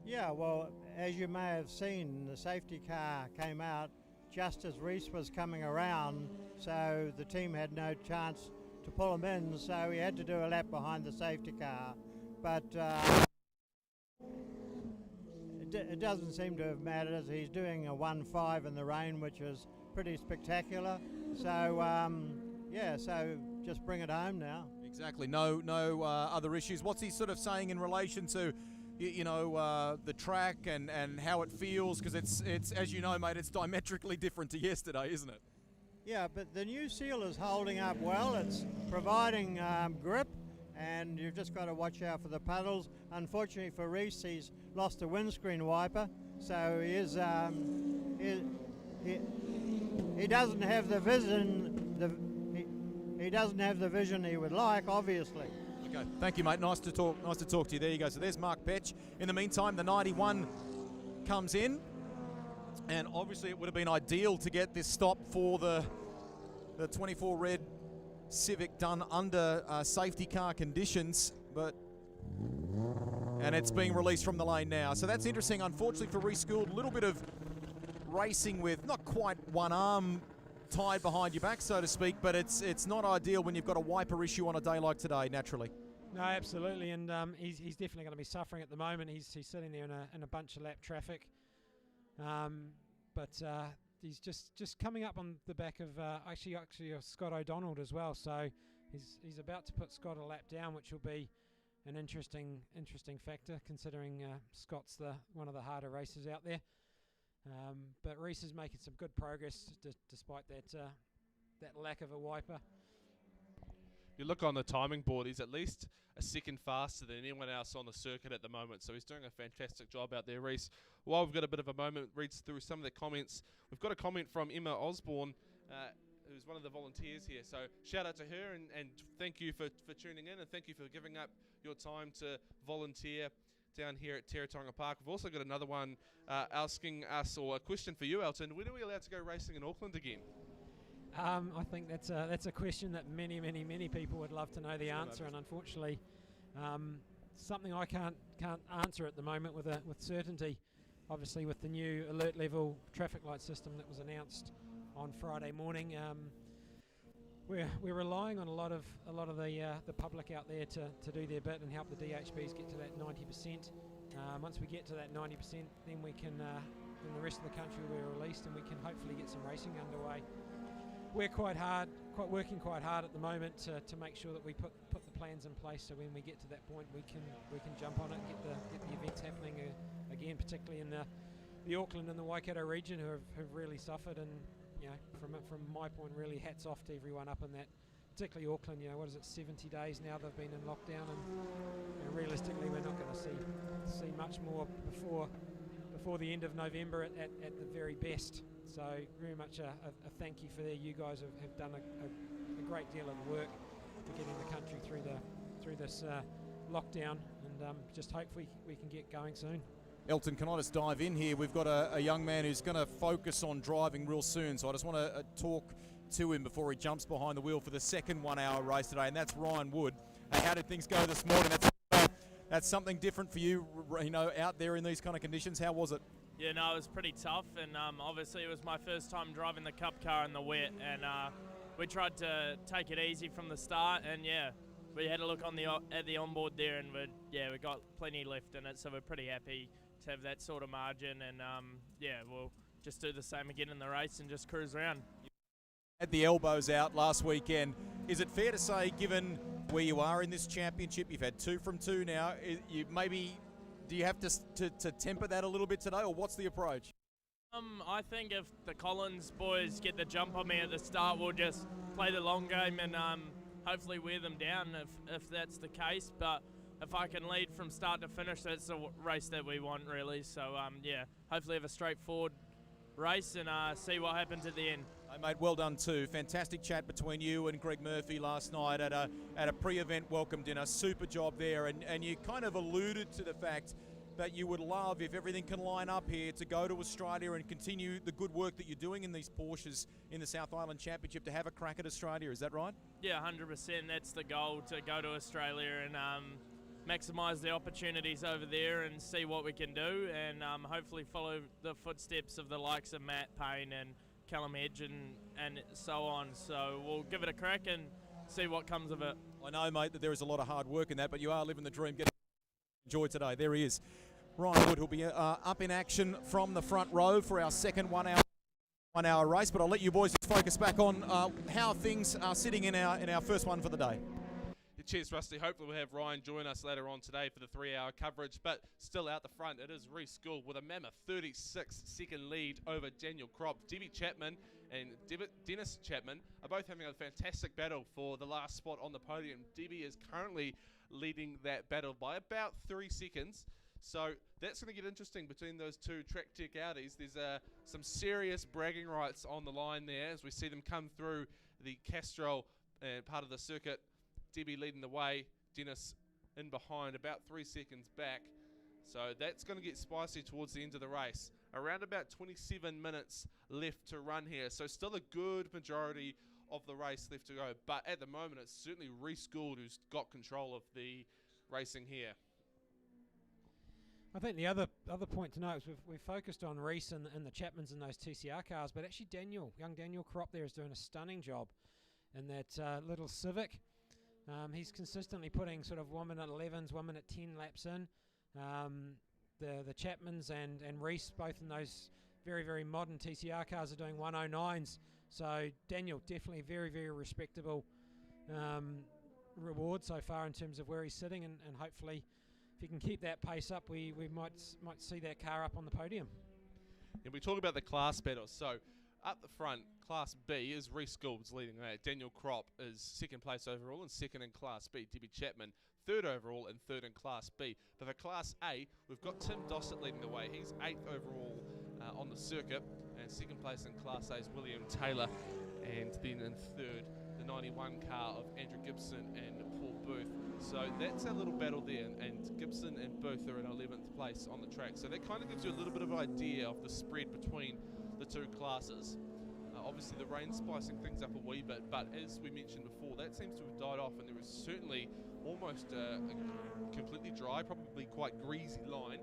N: Yeah, well, as you may have seen, the safety car came out just as Reece was coming around, so the team had no chance to pull him in, so he had to do a lap behind the safety car. But it doesn't seem to have mattered. He's doing a 1.5 in the rain, which is pretty spectacular. So yeah, so just bring it home now.
A: Exactly. No other issues. What's he sort of saying in relation to, the track and how it feels? Because it's as you know, mate, it's diametrically different to yesterday, isn't it?
N: Yeah, but the new seal is holding up well. It's providing grip, and you've just got to watch out for the puddles. Unfortunately for Reece, he's lost a windscreen wiper, so he is he doesn't have the vision. He doesn't have the vision he would like, obviously.
A: Okay, thank you, mate. Nice to talk to you. There you go. So there's Mark Petch. In the meantime, the 91 comes in, and obviously it would have been ideal to get this stop for the 24 red Civic done under safety car conditions, and it's being released from the lane now. So that's interesting. Unfortunately for Reece Gould, a little bit of racing with not quite one arm tied behind your back, so to speak, but it's not ideal when you've got a wiper issue on a day like today, naturally.
E: No, absolutely, and he's definitely going to be suffering at the moment. He's sitting there in a bunch of lap traffic, but he's just coming up on the back of actually Scott O'Donnell as well. So he's about to put Scott a lap down, which will be an interesting factor, considering Scott's one of the harder racers out there. But Reece is making some good progress despite that lack of a wiper.
I: You look on the timing board, he's at least a second faster than anyone else on the circuit at the moment, so he's doing a fantastic job out there, Reece. While we've got a bit of a moment, reads through some of the comments. We've got a comment from Emma Osborne, who's one of the volunteers here, so shout out to her and thank you for tuning in, and thank you for giving up your time to volunteer down here at Teretonga Park. We've also got another one asking us, or a question for you, Elton. When are we allowed to go racing in Auckland again?
E: I think that's a question that many people would love to know the answer, and unfortunately, something I can't answer at the moment with certainty. Obviously, with the new alert level traffic light system that was announced on Friday morning, we're relying on a lot of the public out there to do their bit and help the DHBs get to that 90%. Once we get to that 90%, then we can then the rest of the country will be released, and we can hopefully get some racing underway. We're working quite hard at the moment to make sure that we put the plans in place, so when we get to that point, we can jump on it and get the events happening again, particularly in the Auckland and the Waikato region, who have really suffered. And you know, from my point, really hats off to everyone up in that, particularly Auckland. You know, what is it, 70 days now they've been in lockdown, and you know, realistically we're not going to see much more before the end of November at the very best. So very much a thank you for that. You guys have done a great deal of work for getting the country through this lockdown, and just hope we can get going soon.
A: Elton, can I just dive in here? We've got a young man who's going to focus on driving real soon, so I just want to talk to him before he jumps behind the wheel for the second 1 hour race today, and that's Ryan Wood. How did things go this morning? That's something different for you, you know, out there in these kind of conditions. How was it?
O: Yeah, no, it was pretty tough, and obviously it was my first time driving the Cup car in the wet, and we tried to take it easy from the start, and yeah, we had a look at the onboard there, and we got plenty left in it, so we're pretty happy to have that sort of margin, and yeah, we'll just do the same again in the race and just cruise around.
A: Had the elbows out last weekend. Is it fair to say, given where you are in this championship, you've had 2 from 2 now, do you have to temper that a little bit today, or what's the approach?
O: I think if the Collins boys get the jump on me at the start, we'll just play the long game and hopefully wear them down if that's the case. But if I can lead from start to finish, that's the race that we want, really. So yeah, hopefully have a straightforward race and see what happens at the end.
A: Hey mate, well done too. Fantastic chat between you and Greg Murphy last night at a pre-event welcome dinner. Super job there, and you kind of alluded to the fact that you would love, if everything can line up here, to go to Australia and continue the good work that you're doing in these Porsches in the South Island Championship, to have a crack at Australia. Is that right?
O: Yeah, 100%. That's the goal, to go to Australia and maximise the opportunities over there and see what we can do, and hopefully follow the footsteps of the likes of Matt Payne and Callum Hedge and so on. So we'll give it a crack and see what comes of it.
A: I know, mate, that there is a lot of hard work in that, but you are living the dream. Enjoy today. There he is, Ryan Wood, who'll be up in action from the front row for our second 1 hour race. But I'll let you boys focus back on how things are sitting in our first one for the day.
I: Cheers, Rusty. Hopefully we'll have Ryan join us later on today for the 3 hour coverage, but still out the front, it is Reece Gould with a mammoth 36-second lead over Daniel Kropp. Debbie Chapman and Dennis Chapman are both having a fantastic battle for the last spot on the podium. Debbie is currently leading that battle by about 3 seconds. So that's going to get interesting between those two track tech Audis. There's some serious bragging rights on the line there as we see them come through the Castrol part of the circuit. Debbie leading the way, Dennis in behind, about 3 seconds back. So that's going to get spicy towards the end of the race. Around about 27 minutes left to run here. So still a good majority of the race left to go. But at the moment, it's certainly Reece Gould who's got control of the racing here.
E: I think the other point to note is we've focused on Reece and the Chapmans in those TCR cars, but actually young Daniel Kropp there is doing a stunning job in that little Civic. He's consistently putting sort of 1 minute 11s, 1 minute 10 laps in. The Chapmans and Reece, both in those very, very modern TCR cars, are doing 109s. So Daniel, definitely very, very respectable reward so far in terms of where he's sitting, and hopefully if he can keep that pace up, we might see that car up on the podium.
I: And we talk about the class battles. So up the front, Class B is Reece Gould's leading that. Daniel Kropp is second place overall and second in Class B. Debbie Chapman third overall and third in Class B. But for Class A, we've got Tim Dossett leading the way. He's 8th overall on the circuit, and second place in Class A is William Taylor, and then in third, the 91 car of Andrew Gibson and Paul Booth. So that's a little battle there, and Gibson and Booth are in 11th place on the track. So that kind of gives you a little bit of an idea of the spread between the two classes. Obviously the rain spicing things up a wee bit, but as we mentioned before, that seems to have died off, and there is certainly almost a completely dry, probably quite greasy line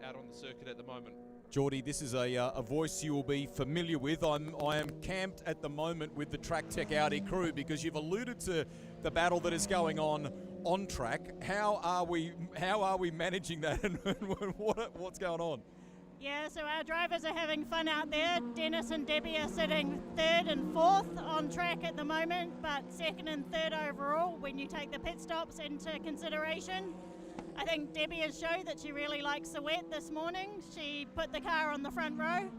I: out on the circuit at the moment.
A: Geordie, this is a voice you will be familiar with. I am camped at the moment with the Track Tech Audi crew because you've alluded to the battle that is going on track. How are we managing that, and what's going on?
P: Yeah, so our drivers are having fun out there. Dennis and Debbie are sitting 3rd and 4th on track at the moment, but 2nd and 3rd overall when you take the pit stops into consideration. I think Debbie has showed that she really likes the wet this morning. She put the car on the front row,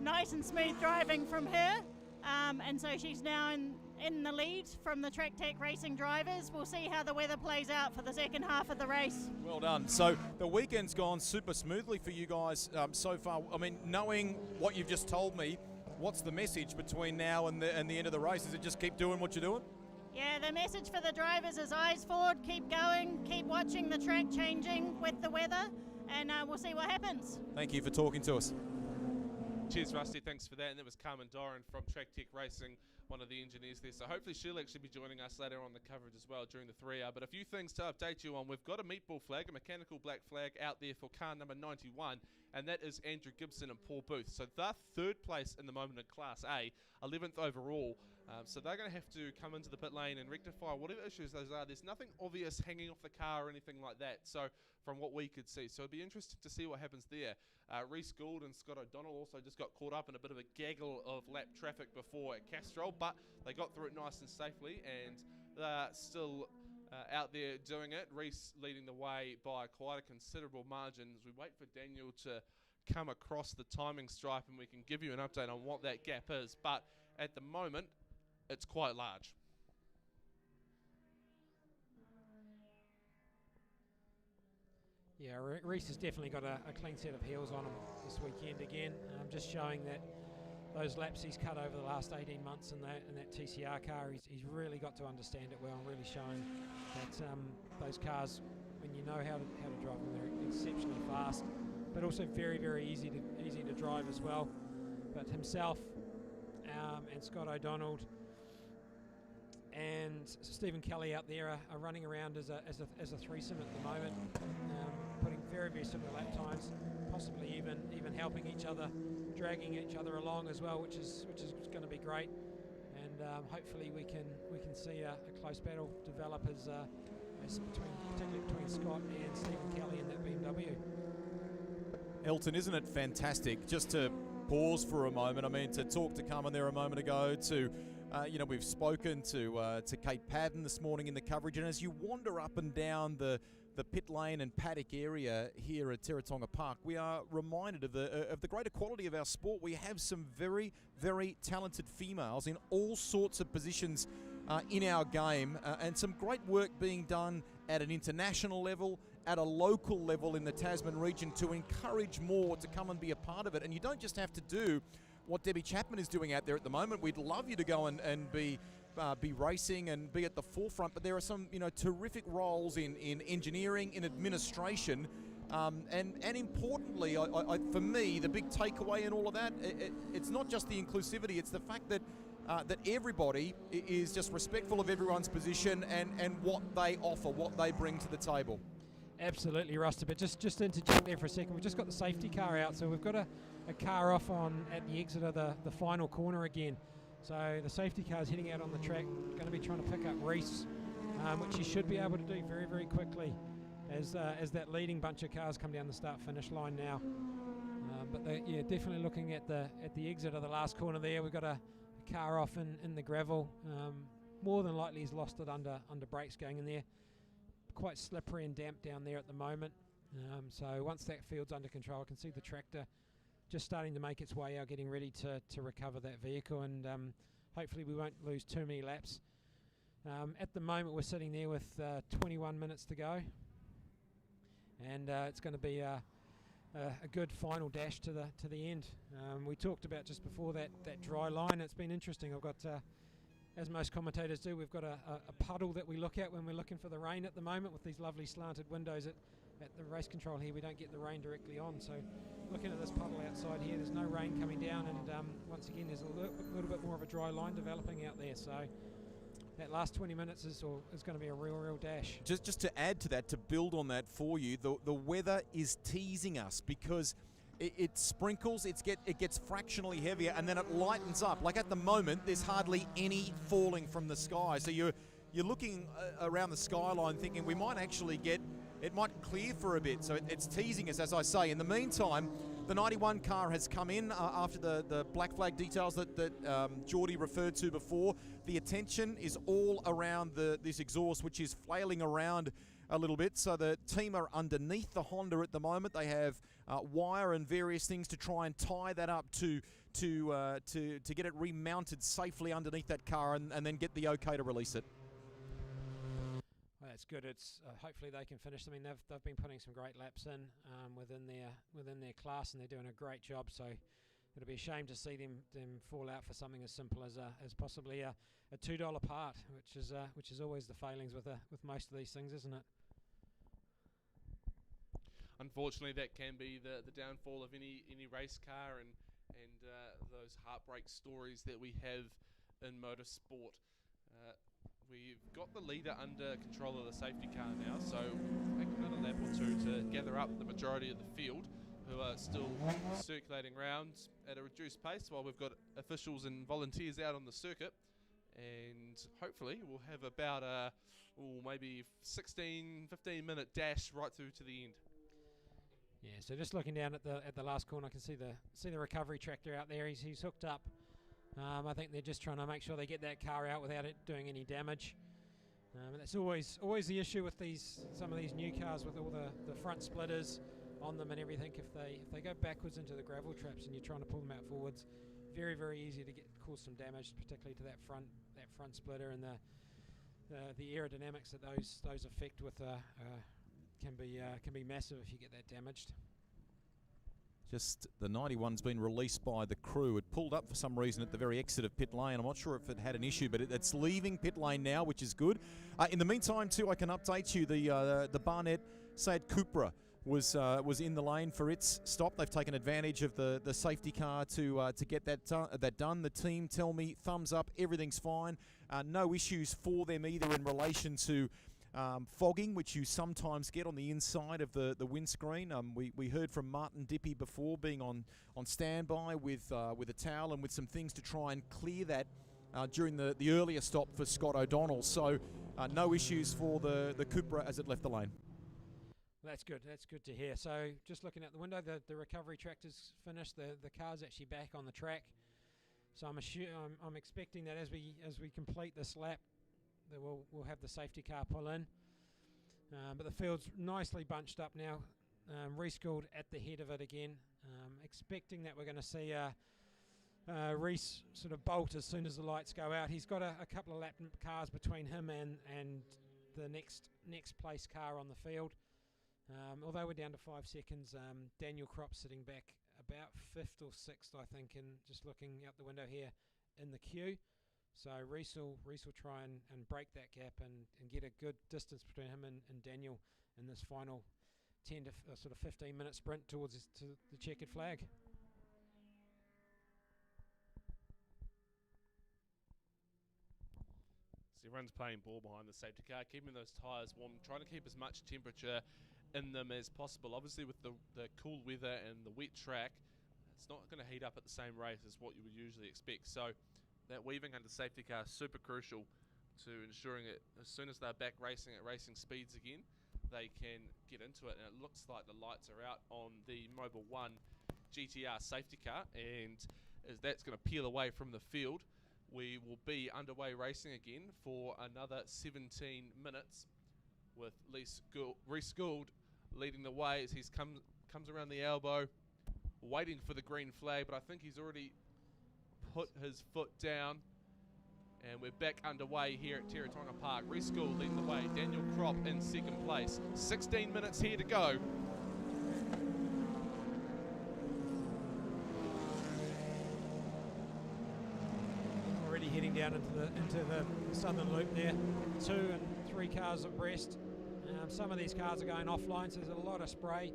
P: nice and smooth driving from her, and so she's now in the lead from the Track Tech Racing drivers. We'll see how the weather plays out for the second half of the race.
A: Well done. So the weekend's gone super smoothly for you guys so far. I mean, knowing what you've just told me, what's the message between now and the end of the race? Is it just keep doing what you're doing?
P: Yeah, the message for the drivers is eyes forward, keep going, keep watching the track changing with the weather, and we'll see what happens.
A: Thank you for talking to us.
I: Cheers, Rusty. Thanks for that. And that was Carmen Doran from Track Tech Racing, one of the engineers there. So hopefully she'll actually be joining us later on the coverage as well during the 3 hour. But a few things to update you on. We've got a meatball flag, a mechanical black flag out there for car number 91, and that is Andrew Gibson and Paul Booth. So they're 3rd place in the moment in Class A, 11th overall. So they're going to have to come into the pit lane and rectify whatever issues those are. There's nothing obvious hanging off the car or anything like that, so from what we could see. So it'd be interesting to see what happens there. Reece Gould and Scott O'Donnell also just got caught up in a bit of a gaggle of lap traffic before at Castrol, but they got through it nice and safely, and they're still out there doing it. Reece leading the way by quite a considerable margin as we wait for Daniel to come across the timing stripe, and we can give you an update on what that gap is. But at the moment, it's quite large.
E: Yeah, Reece has definitely got a clean set of heels on him this weekend again. Just showing that those laps he's cut over the last 18 months in that TCR car, he's really got to understand it well, and really showing that those cars, when you know how to drive them, they're exceptionally fast, but also very, very easy to drive as well. But himself and Scott O'Donnell and Stephen Kelly out there are running around as a threesome at the moment, putting very, very similar lap times, possibly even helping each other, dragging each other along as well, which is going to be great. And hopefully we can see a close battle develop particularly between Scott and Stephen Kelly in that BMW.
A: Elton, isn't it fantastic? Just to pause for a moment. I mean, to talk to Carmen there a moment ago, to we've spoken to Kate Padden this morning in the coverage, and as you wander up and down the pit lane and paddock area here at Teretonga Park, we are reminded of the greater quality of our sport. We have some very, very talented females in all sorts of positions in our game, and some great work being done at an international level, at a local level in the Tasman region, to encourage more to come and be a part of it. And you don't just have to do what Debbie Chapman is doing out there at the moment. We'd love you to go and be racing and be at the forefront, but there are some terrific roles in engineering, in administration, and importantly, for me, the big takeaway in all of that, it's not just the inclusivity, it's the fact that that everybody is just respectful of everyone's position and what they offer, what they bring to the table.
E: Absolutely, Rusty, but just to interject there for a second, we've just got the safety car out, so we've got a car off at the exit of the final corner again. So the safety car is heading out on the track, going to be trying to pick up Reece, which he should be able to do very, very quickly as that leading bunch of cars come down the start-finish line now. But definitely looking at the exit of the last corner there, we've got a car off in the gravel. More than likely he's lost it under brakes going in there. Quite slippery and damp down there at the moment. So once that field's under control, I can see the tractor just starting to make its way out, getting ready to recover that vehicle, and hopefully we won't lose too many laps. At the moment we're sitting there with 21 minutes to go, and it's going to be a good final dash to the end. We talked about just before that dry line. It's been interesting. I've got as most commentators do, we've got a puddle that we look at when we're looking for the rain at the moment with these lovely slanted windows at the race control here. We don't get the rain directly on, so looking at this puddle outside here, there's no rain coming down, and once again there's a little bit more of a dry line developing out there, so that last 20 minutes is going to be a real dash.
A: Just to add to that, to build on that for you, the weather is teasing us, because it sprinkles, it gets fractionally heavier, and then it lightens up. Like at the moment, there's hardly any falling from the sky. So you're looking around the skyline thinking we might actually it might clear for a bit. So it's teasing us, as I say. In the meantime, the 91 car has come in after the black flag details that Geordie referred to before. The attention is all around this exhaust, which is flailing around a little bit. So the team are underneath the Honda at the moment. They have wire and various things to try and tie that up to get it remounted safely underneath that car and then get the okay to release it.
E: Well, that's good. It's hopefully they can finish. I mean, they've been putting some great laps in within their class, and they're doing a great job. So it'll be a shame to see them fall out for something as simple as possibly a $2 part, which is always the failings with most of these things, isn't it?
I: Unfortunately, that can be the downfall of any race car and those heartbreak stories that we have in motorsport. We've got the leader under control of the safety car now, so take another lap or two to gather up the majority of the field who are still circulating around at a reduced pace while we've got officials and volunteers out on the circuit. And hopefully we'll have about maybe 15 minute dash right through to the end.
E: Yeah, so just looking down at the last corner, I can see the recovery tractor out there. He's hooked up. I think they're just trying to make sure they get that car out without it doing any damage. And that's always the issue with some of these new cars with all the front splitters on them and everything. If they go backwards into the gravel traps and you're trying to pull them out forwards, very easy to cause some damage, particularly to that front splitter, and the aerodynamics that those affect with can be massive if you get that damaged.
A: Just the 91's been released by the crew. It pulled up for some reason at the very exit of pit lane. I'm not sure if it had an issue, but it's leaving pit lane now, which is good. In the meantime, too, I can update you. The Barnett Seat Cupra was in the lane for its stop. They've taken advantage of the safety car to get that done. The team tell me thumbs up, everything's fine. No issues for them either in relation to fogging, which you sometimes get on the inside of the windscreen. We heard from Martin Dippy before, being on standby with a towel and with some things to try and clear that during the earlier stop for Scott O'Donnell. So no issues for the Cupra as it left the lane.
E: That's good. That's good to hear. So just looking at the window, the recovery tractor's finished. The car's actually back on the track. So I'm expecting that as we complete this lap, that we'll have the safety car pull in. But the field's nicely bunched up now. Reese Gould at the head of it again. Expecting that we're going to see Reese sort of bolt as soon as the lights go out. He's got a couple of lap cars between him and the next place car on the field. Although we're down to 5 seconds, Daniel Kropp sitting back about 5th or 6th, I think, and just looking out the window here in the queue. So Reese will try and break that gap and get a good distance between him and Daniel in this final 10 to sort of 15 minute sprint towards the checkered flag.
I: So everyone's playing ball behind the safety car, keeping those tyres warm, trying to keep as much temperature in them as possible. Obviously with the cool weather and the wet track, it's not going to heat up at the same rate as what you would usually expect. So that weaving under safety car is super crucial to ensuring that as soon as they're back racing at racing speeds again, they can get into it. And it looks like the lights are out on the Mobil 1 GTR safety car, and as that's going to peel away from the field, we will be underway racing again for another 17 minutes with Reese Gould leading the way as he comes around the elbow, waiting for the green flag, but I think he's already put his foot down, and we're back underway here at Teretonga Park. Reese Gould leading the way, Daniel Kropp in second place. 16 minutes here to go.
E: Already heading down into the southern loop there. 2 and 3 cars abreast. Some of these cars are going offline, so there's a lot of spray.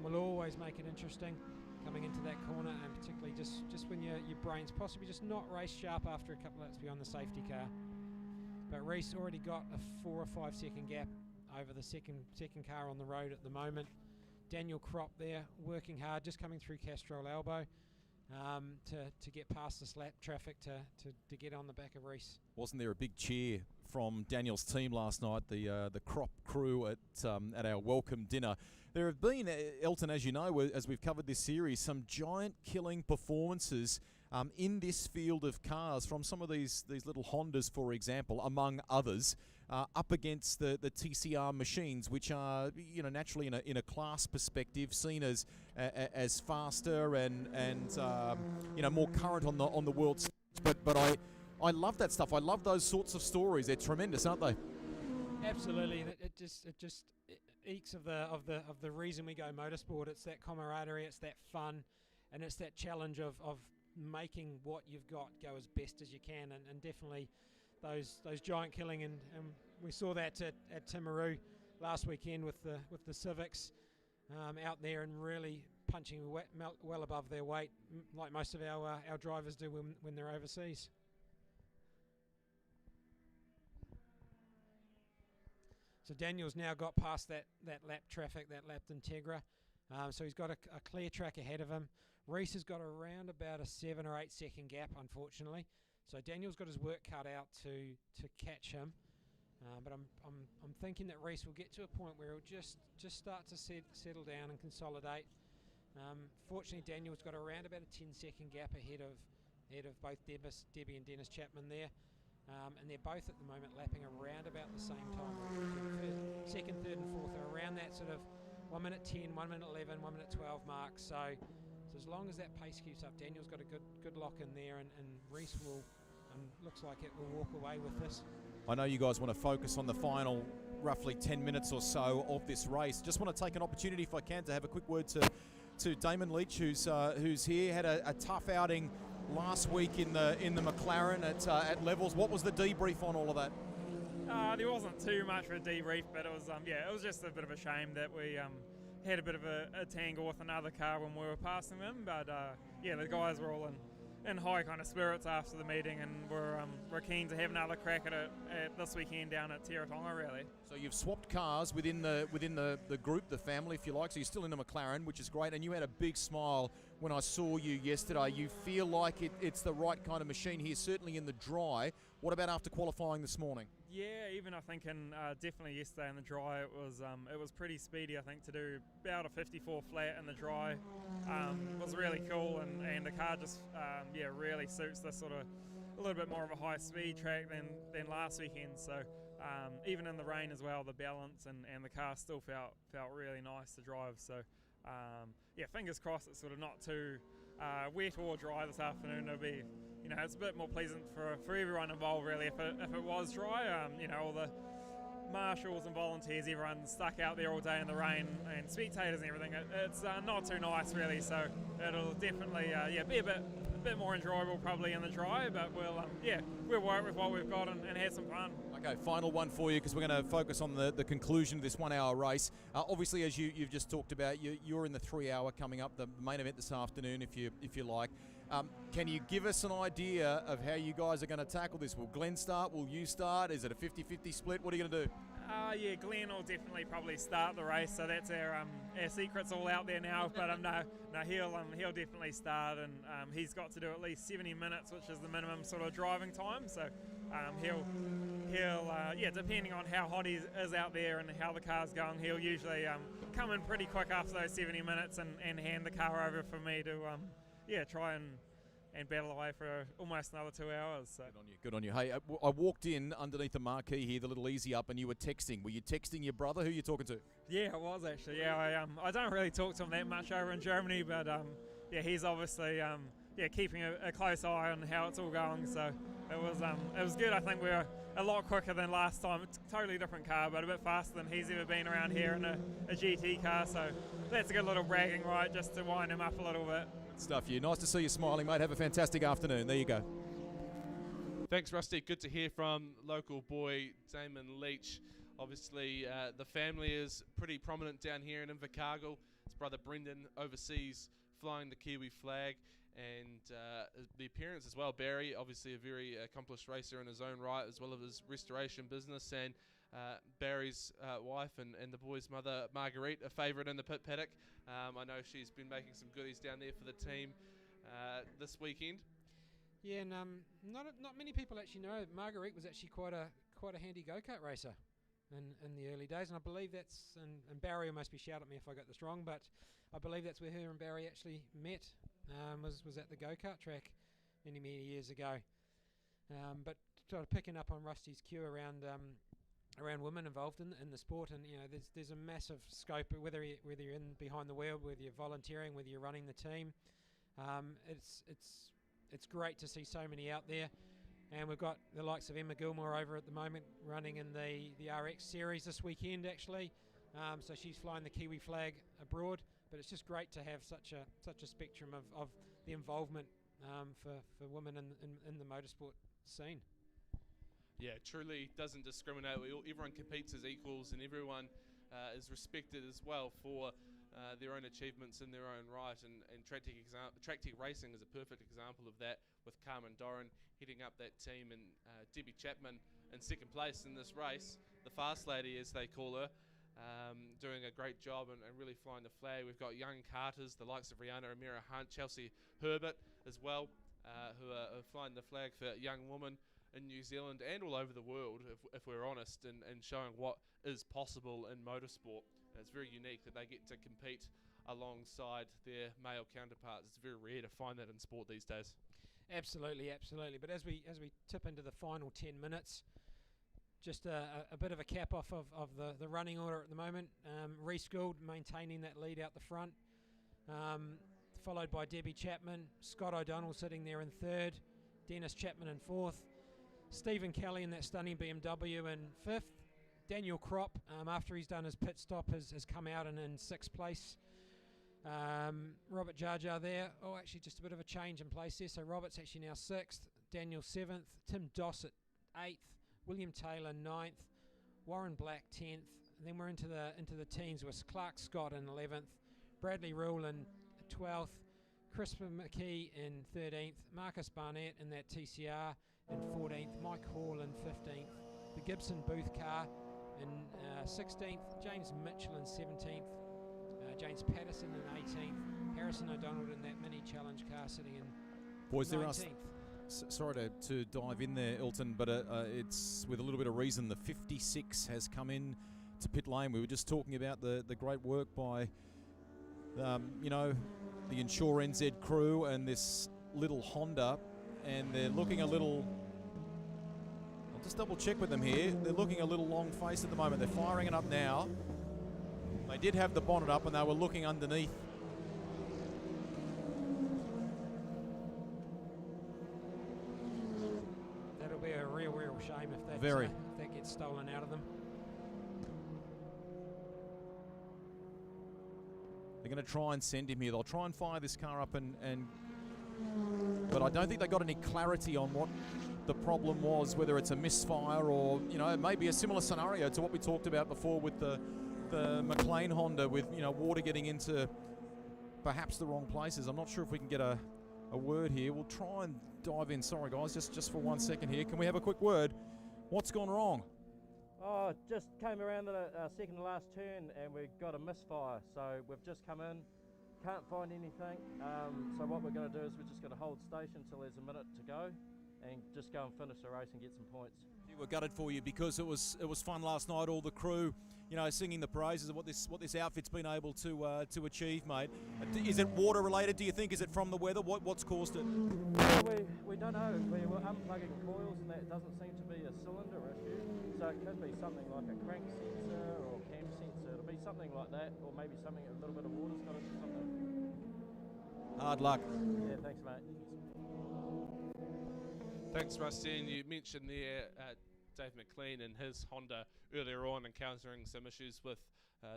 E: Will always make it interesting coming into that corner, and particularly just when your brain's possibly just not race sharp after a couple of laps beyond the safety car. But Reese already got a 4 or 5 second gap over the second car on the road at the moment. Daniel Crop there working hard, just coming through Castrol Elbow to get past this lap traffic to get on the back of Reese.
A: Wasn't there a big cheer from Daniel's team last night, the Crop crew at our welcome dinner? There have been, Elton, as you know, as we've covered this series, some giant killing performances in this field of cars from some of these little Hondas, for example, among others, up against the TCR machines, which are, you know, naturally in a class perspective seen as faster and you know, more current on the world stage. But I love that stuff. I love those sorts of stories. They're tremendous, aren't they?
E: Absolutely. It just ekes of the reason we go motorsport. It's that camaraderie, it's that fun, and it's that challenge of making what you've got go as best as you can, and definitely those giant killing, and we saw that at Timaru last weekend with the Civics out there and really punching well above their weight, like most of our drivers do when they're overseas. So Daniel's now got past that lap traffic, that lap Integra, so he's got a clear track ahead of him. Reese has got around about a 7 or 8 second gap, unfortunately. So Daniel's got his work cut out to catch him, but I'm thinking that Reese will get to a point where he'll just start to settle down and consolidate. Fortunately, Daniel's got around about a 10-second gap ahead of both Debbie and Dennis Chapman there. And they're both at the moment lapping around about the same time. Second, third and fourth are around that sort of 1 minute 10, 1 minute 11, 1 minute 12 mark. So as long as that pace keeps up, Daniel's got a good lock in there, and Reese will, looks like it will walk away with this.
A: I know you guys want to focus on the final roughly 10 minutes or so of this race. Just want to take an opportunity, if I can, to have a quick word to Damon Leach, who's here. Had a tough outing last week in the McLaren at Levels. What was the debrief on all of that?
D: There wasn't too much of a debrief, but it was just a bit of a shame that we had a bit of a tangle with another car when we were passing them. But the guys were all in high kind of spirits after the meeting, and we're keen to have another crack at it this weekend down at Teretonga, really.
A: So you've swapped cars within the group, the family, if you like. So you're still in a McLaren, which is great, and you had a big smile when I saw you yesterday. You feel like it's the right kind of machine here, certainly in the dry. What about after qualifying this morning?
D: Yeah, even I think definitely yesterday in the dry it was pretty speedy. I think to do about a 54 flat in the dry was really cool, and the car just really suits this sort of a little bit more of a high speed track than last weekend. So even in the rain as well, the balance and the car still felt really nice to drive. So fingers crossed it's sort of not too wet or dry this afternoon. It'll be, it's a bit more pleasant for everyone involved, really. If it was dry, all the marshals and volunteers, everyone stuck out there all day in the rain, and spectators and everything. It's not too nice, really. So it'll definitely be a bit more enjoyable probably in the dry. But we'll work with what we've got and have some fun.
A: Okay, final one for you, because we're going to focus on the conclusion of this 1 hour race. Obviously, as you've just talked about, you're in the 3 hour coming up, the main event this afternoon, if you like. Can you give us an idea of how you guys are going to tackle this? Will Glenn start? Will you start? Is it a 50-50 split? What are you going to do?
D: Glenn will definitely probably start the race, so that's our secret's all out there now. But he'll definitely start, and he's got to do at least 70 minutes, which is the minimum sort of driving time. So he'll depending on how hot he is out there and how the car's going, he'll usually come in pretty quick after those 70 minutes and hand the car over for me to try and battle away for almost another 2 hours. So.
A: Good on you. Hey, I walked in underneath the marquee here, the little easy up, and you were texting. Were you texting your brother? Who are you talking to?
D: Yeah, I was actually. Yeah, I don't really talk to him that much over in Germany, but he's obviously keeping a close eye on how it's all going. So it was good. I think we were a lot quicker than last time. It's a totally different car, but a bit faster than he's ever been around here in a GT car. So that's a good little bragging right, just to wind him up a little bit.
A: Stuff you. Nice to see you smiling, mate. Have a fantastic afternoon. There you go.
I: Thanks, Rusty. Good to hear from local boy Damon Leach. Obviously, the family is pretty prominent down here in Invercargill. His brother Brendan overseas flying the Kiwi flag, and the appearance as well. Barry, obviously a very accomplished racer in his own right, as well as his restoration business, and Barry's wife and the boys' mother, Marguerite, a favourite in the pit paddock. I know she's been making some goodies down there for the team this weekend.
E: Yeah, and not many people actually know Marguerite was actually quite a handy go-kart racer in the early days, and I believe that's and Barry will must be shout at me if I got this wrong, but I believe that's where her and Barry actually met. Was at the go-kart track many years ago. But sort of picking up on Rusty's cue around women involved in the sport, and there's a massive scope whether you're in behind the wheel, whether you're volunteering, whether you're running the team. It's great to see so many out there, and we've got the likes of Emma Gilmore over at the moment running in the RX series this weekend actually. So she's flying the Kiwi flag abroad, but it's just great to have such a spectrum of the involvement for women in the motorsport scene.
I: Yeah, truly doesn't discriminate. Everyone competes as equals, and everyone is respected as well for their own achievements in their own right. And track tech racing is a perfect example of that, with Carmen Doran heading up that team, and Debbie Chapman in second place in this race, the fast lady as they call her, doing a great job and really flying the flag. We've got young karters, the likes of Rihanna Amira Hunt, Chelsea Herbert as well, who are flying the flag for young women in New Zealand and all over the world, if we're honest, and showing what is possible in motorsport. And it's very unique that they get to compete alongside their male counterparts. It's very rare to find that in sport these days.
E: Absolutely. But as we tip into the final 10 minutes, just a bit of a cap off of the running order at the moment. Reese Gould maintaining that lead out the front, followed by Debbie Chapman, Scott O'Donnell sitting there in third, Dennis Chapman in fourth, Stephen Kelly in that stunning BMW in fifth, Daniel Kropp, after he's done his pit stop, has come out in sixth place. Robert Jar Jar there. Oh, actually just a bit of a change in place there. So Robert's actually now sixth, Daniel seventh, Tim Dossett eighth, William Taylor ninth, Warren Black 10th. And then we're into the teens with Clark Scott in 11th, Bradley Rule in 12th, Crispin McKee in 13th, Marcus Barnett in that TCR in 14th, Mike Hall in 15th, the Gibson Booth car in 16th, James Mitchell in 17th, James Patterson in 18th, Harrison O'Donnell in that mini challenge car sitting in
A: Boys,
E: 19th.
A: there are sorry to dive in there, Ilton, but it's with a little bit of reason. The 56 has come in to pit lane. We were just talking about the great work by the Insure NZ crew and this little Honda, and they're looking a little, I'll just double check with them here, they're looking a little long face at the moment. They're firing it up now. They did have the bonnet up and they were looking underneath.
E: That'll be a real shame if that,
A: Very.
E: If that gets stolen out of them.
A: They're going to try and send him here. They'll try and fire this car up but I don't think they got any clarity on what the problem was, whether it's a misfire or, it may be a similar scenario to what we talked about before with the McLean Honda, with, water getting into perhaps the wrong places. I'm not sure if we can get a word here. We'll try and dive in. Sorry, guys, just for 1 second here. Can we have a quick word? What's gone wrong?
Q: Oh, just came around the second to last turn and we got a misfire. So we've just come in, can't find anything. So what we're going to do is we're just going to hold station until there's a minute to go and just go and finish the race and get some points.
A: We're gutted for you because it was fun last night. All the crew, singing the praises of what this outfit's been able to achieve, mate. Is it water related? Do you think? Is it from the weather? What's caused it?
Q: We don't know. We were unplugging coils and that doesn't seem to be a cylinder issue. So it could be something like a crank sensor or cam sensor. It'll be something like that, or maybe something a little bit of water's got into something.
A: Hard luck.
Q: Yeah, thanks, mate.
I: Thanks, Rusty. And you mentioned there Dave McLean and his Honda earlier on encountering some issues with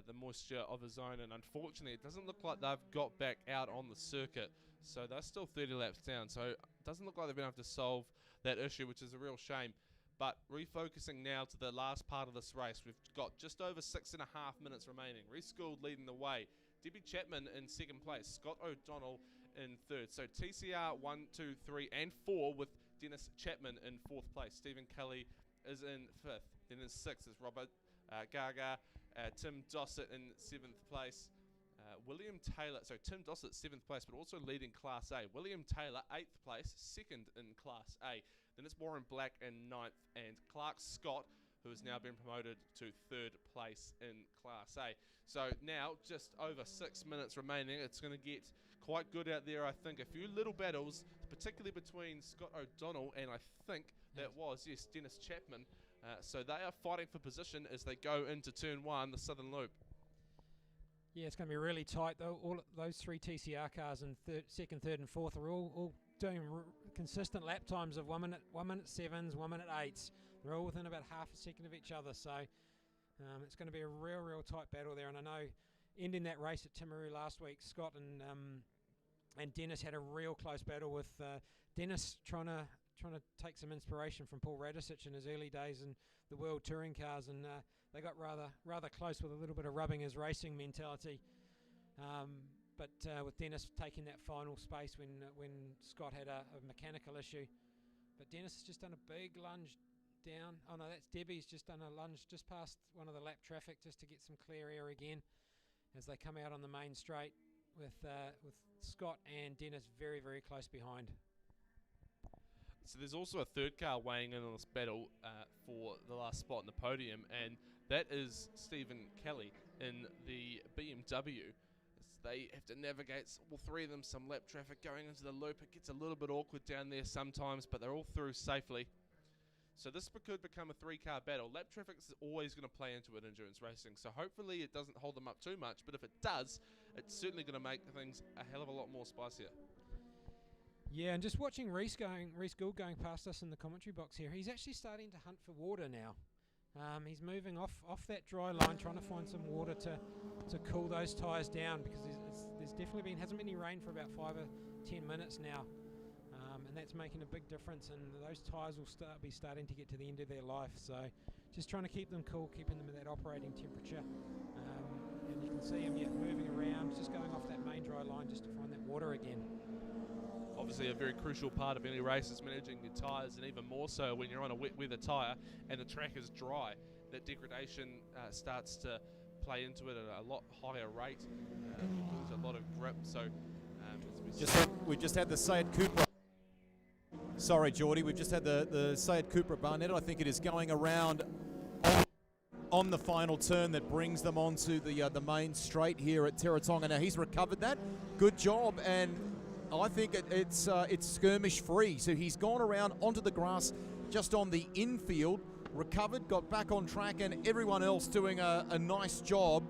I: the moisture of his own, and unfortunately it doesn't look like they've got back out on the circuit, so they're still 30 laps down, so it doesn't look like they've been able to solve that issue, which is a real shame. But refocusing now to the last part of this race, we've got just over 6.5 minutes remaining. Reese Gould leading the way, Debbie Chapman in second place, Scott O'Donnell in third, so TCR 1, 2, 3 and 4 with Dennis Chapman in fourth place. Stephen Kelly is in fifth. Then in 6th is Robert Gaga, Tim Dossett in 7th place. William Taylor, so Tim Dossett 7th place, but also leading Class A. William Taylor 8th place, 2nd in Class A. Then it's Warren Black in 9th, and Clark Scott, who has now been promoted to 3rd place in Class A. So now, just over 6 minutes remaining, it's going to get quite good out there, I think. A few little battles, particularly between Scott O'Donnell and I think that was, yes, Dennis Chapman. So they are fighting for position as they go into Turn 1, the Southern Loop.
E: Yeah, it's going to be really tight though. All those 3 TCR cars in 2nd, 3rd and 4th are all doing consistent lap times of 1 minute 7s, 1 minute 8s. They're all within about half a second of each other, so it's going to be a real tight battle there. And I know ending that race at Timaru last week, Scott and Dennis had a real close battle with Dennis trying to take some inspiration from Paul Radisich in his early days in the World Touring Cars, and they got rather close with a little bit of rubbing his racing mentality. But with Dennis taking that final space when Scott had a mechanical issue. But Dennis has just done a big lunge down. Oh no, that's Debbie's just done a lunge just past one of the lap traffic just to get some clear air again as they come out on the main straight with Scott and Dennis very close behind.
I: So there's also a 3rd car weighing in on this battle for the last spot in the podium, and that is Stephen Kelly in the BMW. They have to navigate, all 3 of them, some lap traffic going into the loop. It gets a little bit awkward down there sometimes, but they're all through safely. So this could become a 3-car battle. Lap traffic is always going to play into it in endurance racing, so hopefully it doesn't hold them up too much, but if it does, it's certainly going to make things a hell of a lot more spicier.
E: Yeah, and just watching Reese Gould going past us in the commentary box here, he's actually starting to hunt for water now. He's moving off that dry line, trying to find some water to cool those tyres down, because there's definitely hasn't been any rain for about 5 or 10 minutes now, and that's making a big difference. And those tyres will be starting to get to the end of their life. So just trying to keep them cool, keeping them at that operating temperature. And you can see him moving around, just going off that main dry line just to find that water again.
I: Obviously a very crucial part of any race is managing your tyres, and even more so when you're on a wet weather tyre and the track is dry. That degradation starts to play into it at a lot higher rate. Lose a lot of grip. So
A: we've just had the Sayed Cooper. Sorry, Geordie, we've just had the Sayed Cooper Barnett. I think it is going around on the final turn that brings them onto the main straight here at Teretonga. Now he's recovered that. Good job, and I think it's skirmish free. So he's gone around onto the grass just on the infield, recovered, got back on track, and everyone else doing a nice job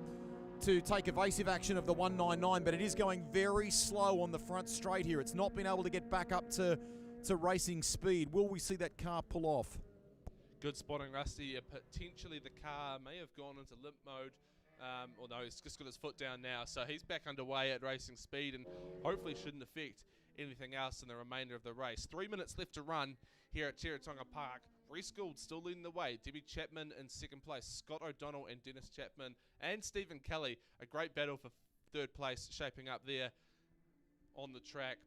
A: to take evasive action of the 199, but it is going very slow on the front straight here. It's not been able to get back up to racing speed. Will we see that car pull off?
I: Good spotting, Rusty. Potentially the car may have gone into limp mode. Or no, he's just got his foot down now. So he's back underway at racing speed and hopefully shouldn't affect anything else in the remainder of the race. 3 minutes left to run here at Teretonga Park. Reese Gould still leading the way. Debbie Chapman in 2nd place. Scott O'Donnell and Dennis Chapman and Stephen Kelly. A great battle for 3rd place shaping up there on the track.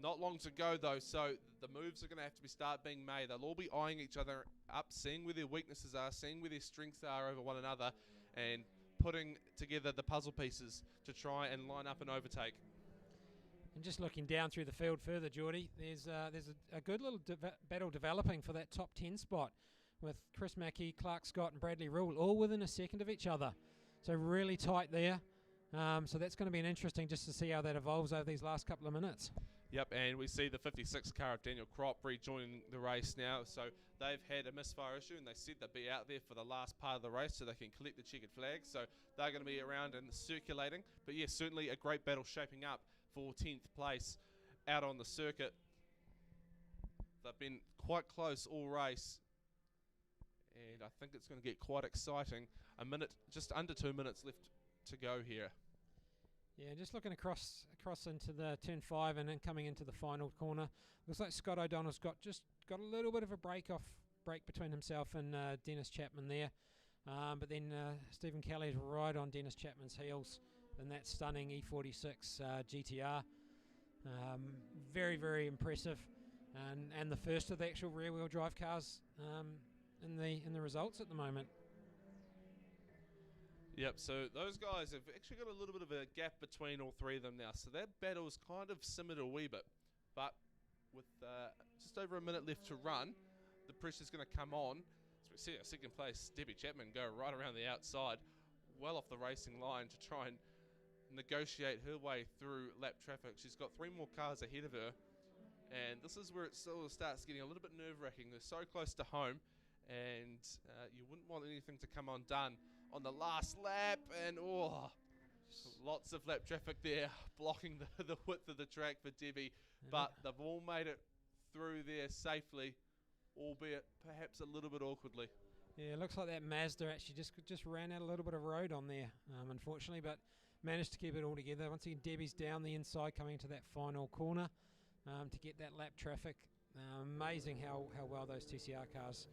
I: Not long to go though, so the moves are going to have to start being made. They'll all be eyeing each other up, seeing where their weaknesses are, seeing where their strengths are over one another, and putting together the puzzle pieces to try and line up an overtake.
E: And just looking down through the field further, Geordie, there's a good little battle developing for that top 10 spot with Chris Mackey, Clark Scott and Bradley Rule all within a second of each other. So really tight there. So that's going to be an interesting just to see how that evolves over these last couple of minutes.
I: Yep, and we see the 56 car of Daniel Kropp rejoining the race now. So they've had a misfire issue, and they said they'd be out there for the last part of the race so they can collect the checkered flags. So they're going to be around and circulating. But yes, certainly a great battle shaping up for 10th place out on the circuit. They've been quite close all race, and I think it's going to get quite exciting. Just under 2 minutes left to go here.
E: Yeah, just looking across into the turn 5 and then coming into the final corner. Looks like Scott O'Donnell's got a little bit of a break between himself and Dennis Chapman there. But then Stephen Kelly's right on Dennis Chapman's heels in that stunning E46 GTR. Very, very impressive. And the first of the actual rear-wheel drive cars in the results at the moment.
I: Yep, so those guys have actually got a little bit of a gap between all three of them now. So that battle is kind of simmered a wee bit. But with just over a minute left to run, the pressure's going to come on. So we see our second place, Debbie Chapman, go right around the outside, well off the racing line to try and negotiate her way through lap traffic. She's got 3 more cars ahead of her. And this is where it sort of starts getting a little bit nerve-wracking. They're so close to home, and you wouldn't want anything to come undone on the last lap. And lots of lap traffic there, blocking the width of the track for Debbie. But they've all made it through there safely, albeit perhaps a little bit awkwardly.
E: Yeah, it looks like that Mazda actually just ran out a little bit of road on there, unfortunately, but managed to keep it all together. Once again, Debbie's down the inside coming to that final corner to get that lap traffic. Amazing how well those TCR cars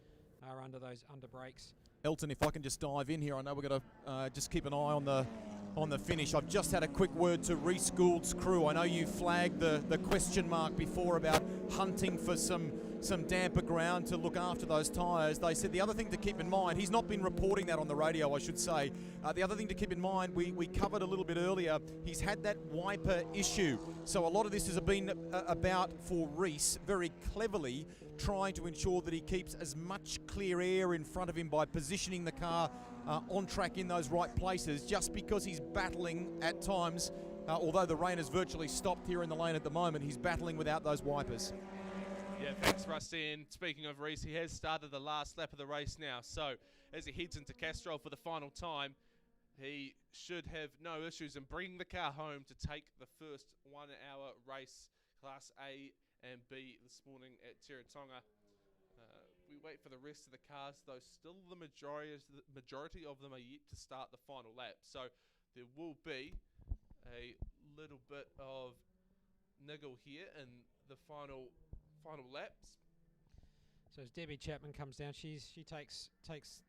E: are under brakes.
A: Elton, if I can just dive in here, I know we're going to just keep an eye on the finish. I've just had a quick word to Reese Gould's crew. I know you flagged the question mark before about hunting for some damper ground to look after those tyres. They said the other thing to keep in mind, he's not been reporting that on the radio, I should say. The other thing to keep in mind, we covered a little bit earlier, he's had that wiper issue. So a lot of this has been about, for Reese, very cleverly trying to ensure that he keeps as much clear air in front of him by positioning the car on track in those right places, just because he's battling at times, although the rain has virtually stopped here in the lane at the moment, he's battling without those wipers.
I: Yeah, thanks, Rusty. And speaking of Reese, he has started the last lap of the race now. So as he heads into Castrol for the final time, he should have no issues in bringing the car home to take the first 1 hour race, Class A and B, this morning at Teretonga. We wait for the rest of the cars, though still the majority of them are yet to start the final lap. So there will be a little bit of niggle here in the final laps.
E: So as Debbie Chapman comes down, she takes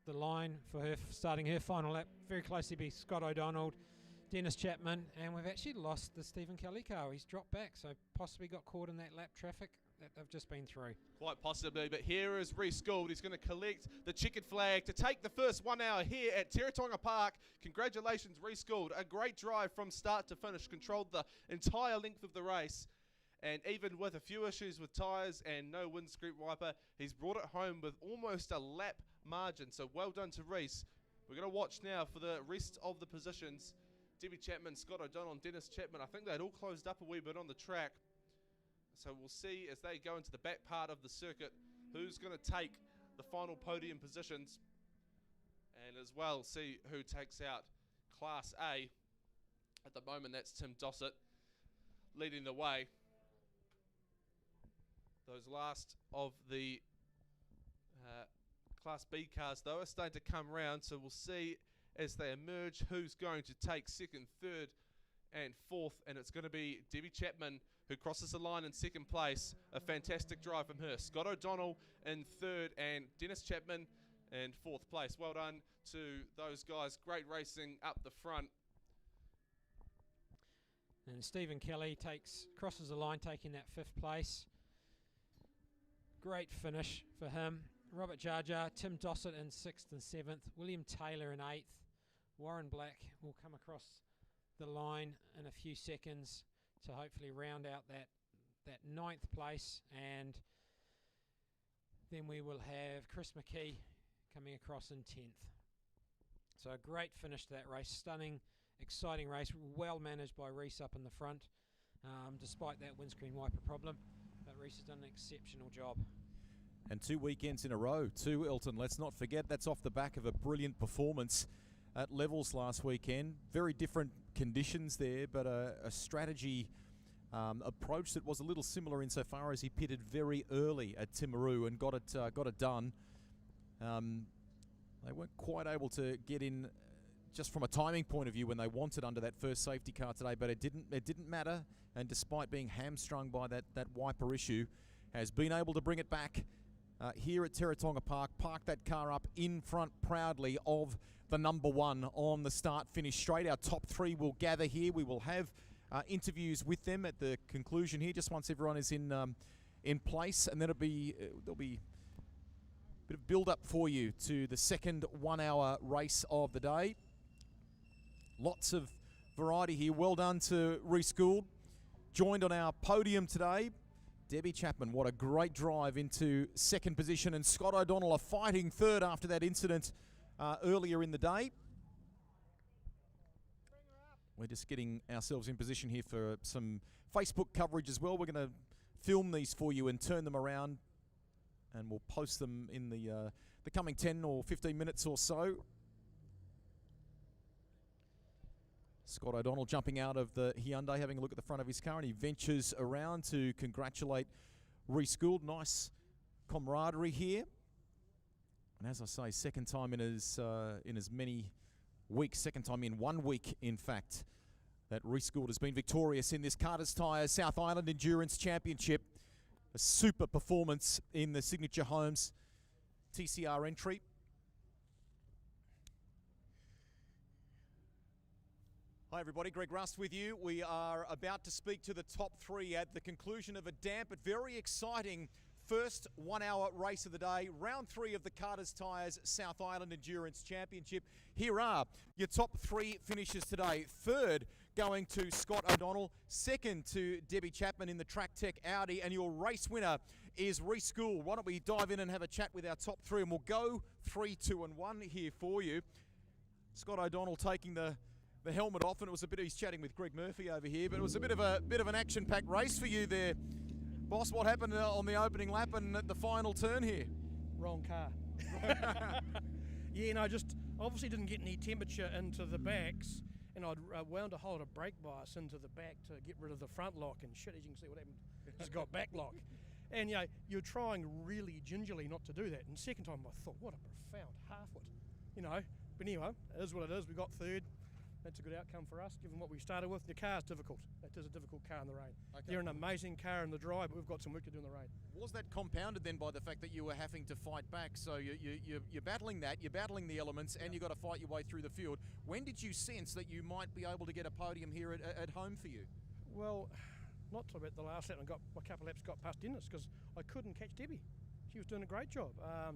E: the line for her starting her final lap. Very closely be Scott O'Donnell, Dennis Chapman, and we've actually lost the Stephen Kelly car. He's dropped back, so possibly got caught in that lap traffic that they've just been through.
I: Quite possibly, but here is Reese Gould. He's going to collect the checkered flag to take the first 1 hour here at Teretonga Park. Congratulations, Reese Gould. A great drive from start to finish. Controlled the entire length of the race. And even with a few issues with tyres and no windscreen wiper, he's brought it home with almost a lap margin. So well done to Reese. We're going to watch now for the rest of the positions. Debbie Chapman, Scott O'Donnell and Dennis Chapman. I think they'd all closed up a wee bit on the track. So we'll see as they go into the back part of the circuit who's going to take the final podium positions. And as well see who takes out Class A. At the moment that's Tim Dossett leading the way. Those last of the Class B cars, though, are starting to come round, so we'll see as they emerge who's going to take second, third, and fourth, and it's going to be Debbie Chapman who crosses the line in second place. A fantastic drive from her. Scott O'Donnell in third, and Dennis Chapman in fourth place. Well done to those guys. Great racing up the front.
E: And Stephen Kelly crosses the line, taking that fifth place. Great finish for him. Robert Jar Jar, Tim Dossett in 6th and 7th. William Taylor in 8th. Warren Black will come across the line in a few seconds to hopefully round out that 9th place. And then we will have Chris McKee coming across in 10th. So a great finish to that race. Stunning, exciting race. Well managed by Reese up in the front, despite that windscreen wiper problem. But Reese has done an exceptional job.
A: And 2 weekends in a row, too, Elton. Let's not forget that's off the back of a brilliant performance at Levels last weekend. Very different conditions there, but a strategy approach that was a little similar insofar as he pitted very early at Timaru and got it done. They weren't quite able to get in just from a timing point of view when they wanted under that first safety car today, but it didn't matter. And despite being hamstrung by that wiper issue, has been able to bring it back here at Teretonga Park, park that car up in front proudly of the number 1 on the start-finish straight. Our top 3 will gather here. We will have interviews with them at the conclusion here, just once everyone is in place, and then there'll be Bit of build-up for you to the second 1 hour race of the day. Lots of variety here. Well done to Reese Gould. Joined on our podium today, Debbie Chapman. What a great drive into second position. And Scott O'Donnell, a fighting third after that incident earlier in the day. We're just getting ourselves in position here for some Facebook coverage as well. We're going to film these for you and turn them around, and we'll post them in the coming 10 or 15 minutes or so. Scott O'Donnell jumping out of the Hyundai, having a look at the front of his car, and he ventures around to congratulate Reese Gould. Nice camaraderie here. And as I say, second time in as many weeks, second time in 1 week, in fact, that Reese Gould has been victorious in this Carter's Tyres South Island Endurance Championship. A super performance in the Signature Homes TCR entry. Hi everybody, Greg Rust with you. We are about to speak to the top three at the conclusion of a damp but very exciting first 1 hour race of the day, round 3 of the Carter's Tyres South Island Endurance Championship. Here are your top 3 finishes today. Third going to Scott O'Donnell, second to Debbie Chapman in the Track Tech Audi, and your race winner is Reese Gould. Why don't we dive in and have a chat with our top 3, and we'll go 3, 2 and 1 here for you. Scott O'Donnell taking the helmet off, and it was a bit, he's chatting with Greg Murphy over here, but it was a bit of an action-packed race for you there. Boss, what happened on the opening lap and at the final turn here?
R: Wrong car. Yeah, no, just obviously didn't get any temperature into the backs, and I'd wound a hold of brake bias into the back to get rid of the front lock, and shit, as you can see what happened, just got back lock. And you know, you're trying really gingerly not to do that. And second time I thought, what a profound halfwit, you know. But anyway, it is what it is. We got third. That's a good outcome for us, given what we started with. The car's difficult. It is a difficult car in the rain. Okay. They're an amazing car in the dry, but we've got some work to do in the rain.
A: Was that compounded then by the fact that you were having to fight back? So you're battling that, you're battling the elements, and you've got to fight your way through the field. When did you sense that you might be able to get a podium here at home for you?
R: Well, not till about the last lap. I got a couple of laps got past Dennis because I couldn't catch Debbie. She was doing a great job,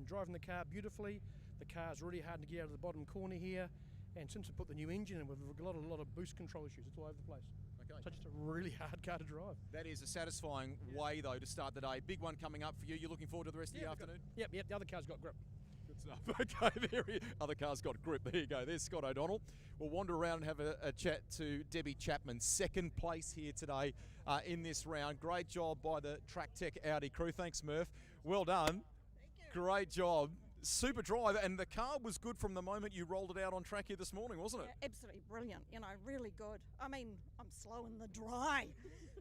R: driving the car beautifully. The car's really hard to get out of the bottom corner here. And since we put the new engine in, we've got a lot of boost control issues. It's all over the place. Okay. So just a really hard car to drive.
A: That is a satisfying way, though, to start the day. Big one coming up for you. You're looking forward to the rest of the afternoon?
R: Yep. The other car's got grip.
A: Good stuff. Okay, other car's got grip. There you go. There's Scott O'Donnell. We'll wander around and have a chat to Debbie Chapman. Second place here today in this round. Great job by the Track Tech Audi crew. Thanks, Murph. Well done. Thank you. Great job. Super drive, and the car was good from the moment you rolled it out on track here this morning, wasn't it?
S: Yeah, absolutely brilliant, you know, really good. I mean, I'm slow in the dry,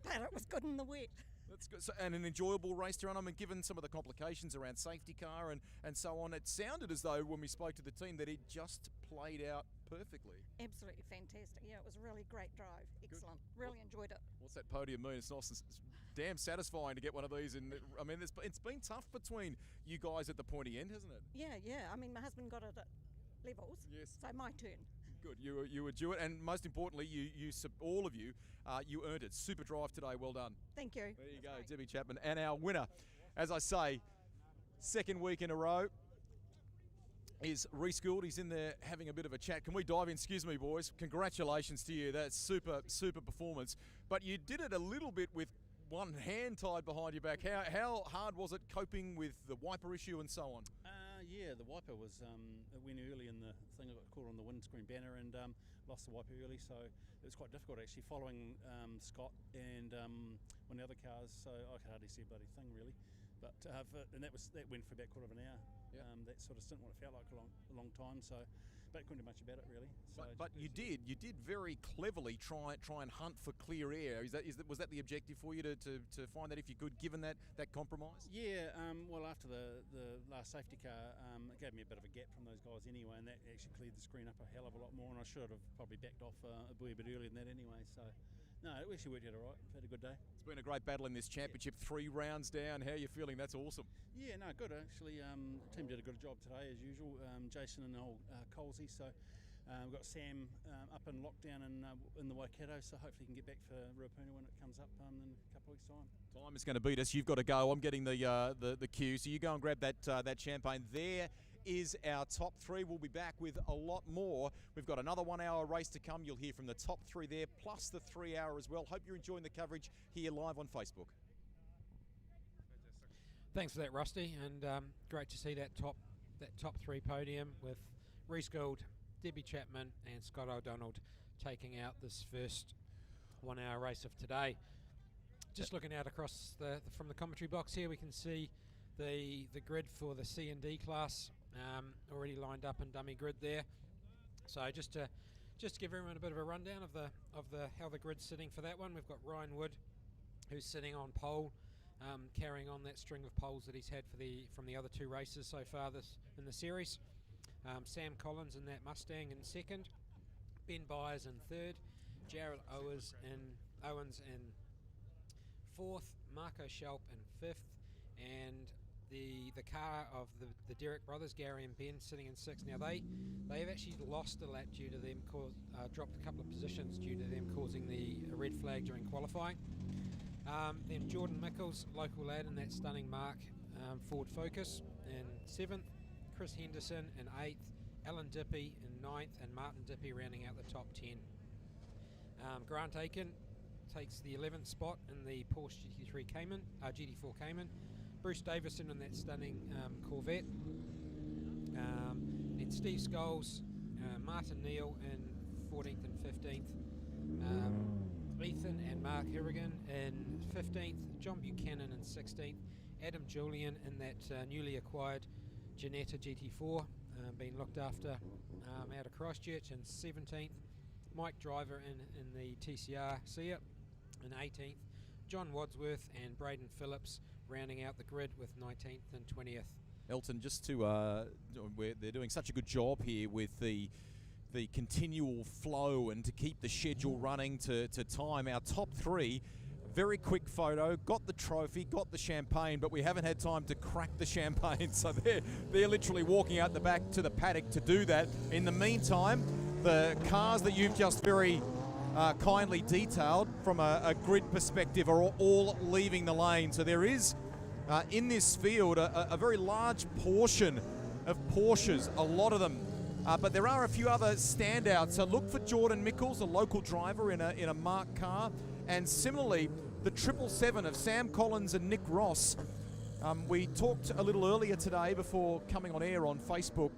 S: but it was good in the wet.
A: That's good. So, and an enjoyable race to run. I mean, given some of the complications around safety car and so on, it sounded as though when we spoke to the team that it just played out perfectly.
S: Absolutely fantastic. Yeah, it was a really great drive. Excellent. Good. Really enjoyed it.
A: What's that podium mean? It's nice. It's damn satisfying to get one of these. And I mean, it's been tough between you guys at the pointy end, hasn't it?
S: Yeah. I mean, my husband got it at levels. Yes. So my turn.
A: Good. You were due it, and most importantly, all of you, you earned it. Super drive today. Well done.
S: Thank you.
A: There you go, Debbie Chapman, and our winner, as I say, second week in a row, is Reese Gould. He's in there having a bit of a chat. Can we dive in? Excuse me, boys. Congratulations to you. That's super performance. But you did it a little bit with one hand tied behind your back. How hard was it coping with the wiper issue and so on?
T: Yeah, the wiper was, it went early in the thing. I got caught on the windscreen banner and lost the wiper early, so it was quite difficult actually following Scott and one of the other cars, so I could hardly see a bloody thing really. But and that went for about quarter of an hour. Yep. That sort of stint, what it felt like a long time. So, but couldn't do much about it really. So
A: but you did very cleverly try and hunt for clear air. Was that the objective for you to find that if you could, given that compromise?
T: Yeah. Well, after the last safety car, it gave me a bit of a gap from those guys anyway, and that actually cleared the screen up a hell of a lot more. And I should have probably backed off a wee bit earlier than that anyway. So. No, it actually worked out all right. Had a good day.
A: It's been a great battle in this championship. Yeah. 3 rounds down. How are you feeling? That's awesome.
T: Yeah, no, good actually. The team did a good job today as usual. Jason and old Colsey. So We've got Sam up in lockdown in the Waikato, so hopefully he can get back for Ruapuna when it comes up in a couple of weeks' time.
A: Time is going to beat us. You've got to go. I'm getting the cue, so you go and grab that champagne. There is our top three. We'll be back with a lot more. We've got another 1 hour race to come. You'll hear from the top three there, plus the 3 hour as well. Hope you're enjoying the coverage here live on Facebook.
E: Thanks for that, Rusty, and great to see that top three podium with Reece Gould, Debbie Chapman and Scott O'Donnell taking out this first 1 hour race of today. Just looking out across from the commentary box here, we can see the grid for the C and D class already lined up in dummy grid there. So just to give everyone a bit of a rundown of how the grid's sitting for that one, we've got Ryan Wood, who's sitting on pole, carrying on that string of poles that he's had from the other two races so far in the series. Sam Collins in that Mustang in second, Ben Byers in third, Jared Owens in fourth, Marco Schelp in fifth, and the car of the Derrick brothers, Gary and Ben, sitting in sixth. Now they've actually lost a lap due to them dropped a couple of positions due to them causing a red flag during qualifying. Then Jordan Mickles, local lad in that stunning Mark Ford Focus in seventh, Chris Henderson in eighth, Alan Dippy in ninth, and Martin Dippy rounding out the top 10. Grant Aiken takes the 11th spot in the Porsche GT4 Cayman. Bruce Davison in that stunning Corvette. Then Steve Scholes, Martin Neal in 14th and 15th. Ethan and Mark Harrigan in 15th. John Buchanan in 16th. Adam Julian in that newly acquired Janetta GT4, being looked after out of Christchurch in 17th. Mike Driver in the TCR Seat in 18th. John Wadsworth and Braden Phillips rounding out the grid with 19th and 20th.
A: Elton, just they're doing such a good job here with the continual flow and to keep the schedule running to time. Our top three, very quick photo, got the trophy, got the champagne, but we haven't had time to crack the champagne, so they're literally walking out the back to the paddock to do that. In the meantime, the cars that you've just very kindly detailed from a grid perspective are all leaving the lane. So there is, in this field, a very large portion of Porsches, a lot of them. But there are a few other standouts. So look for Jordan Mickles, a local driver in a Mark car. And similarly, the 777 of Sam Collins and Nick Ross. We talked a little earlier today before coming on air on Facebook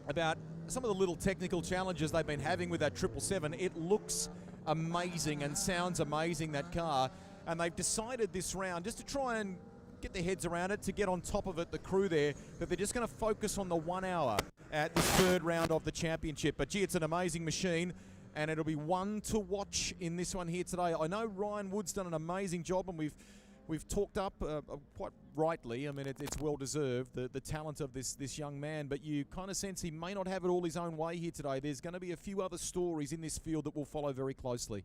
A: about some of the little technical challenges they've been having with that 777. It looks amazing and sounds amazing, that car. And they've decided this round, just to try and get their heads around it, to get on top of it, the crew there, that they're just going to focus on the 1 hour at the third round of the championship. But gee, it's an amazing machine, and it'll be one to watch in this one here today. I know Ryan Wood's done an amazing job, and we've talked up quite rightly. I mean, it's well deserved, the talent of this young man, but you kind of sense he may not have it all his own way here today. There's going to be a few other stories in this field that we'll follow very closely.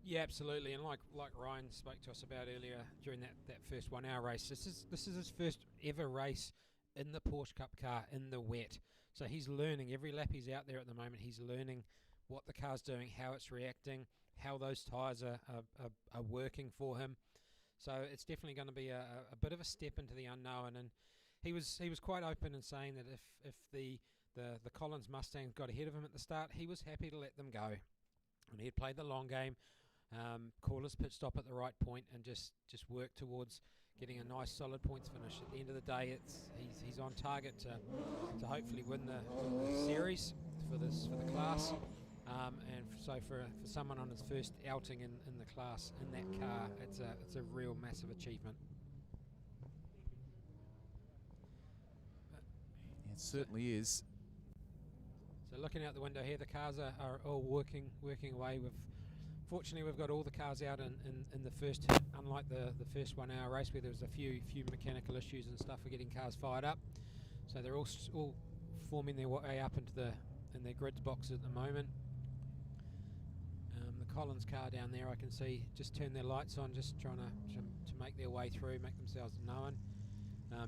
E: Yeah, absolutely, and like Ryan spoke to us about earlier during that first 1 hour race, this is his first ever race in the Porsche Cup car in the wet. So he's learning every lap he's out there at the moment. He's learning what the car's doing, how it's reacting, how those tyres are working for him. So it's definitely going to be a bit of a step into the unknown. And he was quite open in saying that if the Collins Mustang got ahead of him at the start, he was happy to let them go. And he'd played the long game, call his pit stop at the right point, and just work towards getting a nice solid points finish. At the end of the day, he's on target to hopefully win the series for the class. And so for someone on his first outing in the class in that car, it's a real massive achievement.
A: It certainly is.
E: So looking out the window here, the cars are all working away. Fortunately, we've got all the cars out in the first hit, unlike the first 1 hour race where there was a few mechanical issues and stuff for getting cars fired up. So they're all forming their way up in their grids boxes at the moment. The Collins car down there, I can see, just turn their lights on, just trying to make their way through, make themselves known.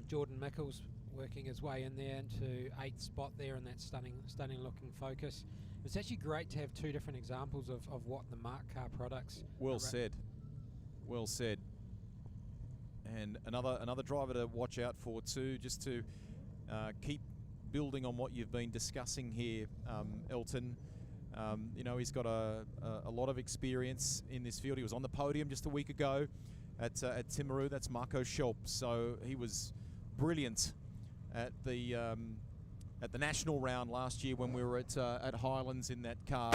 E: Jordan Mickles working his way in there into 8th spot there in that stunning looking Focus. It's actually great to have two different examples of what the Mark Car products.
A: Well said. Well said. And another driver to watch out for too, just to keep building on what you've been discussing here, Elton. You know, he's got a lot of experience in this field. He was on the podium just a week ago at Timaru. That's Marco Schelp. So he was brilliant at the national round last year when we were at Highlands in that car.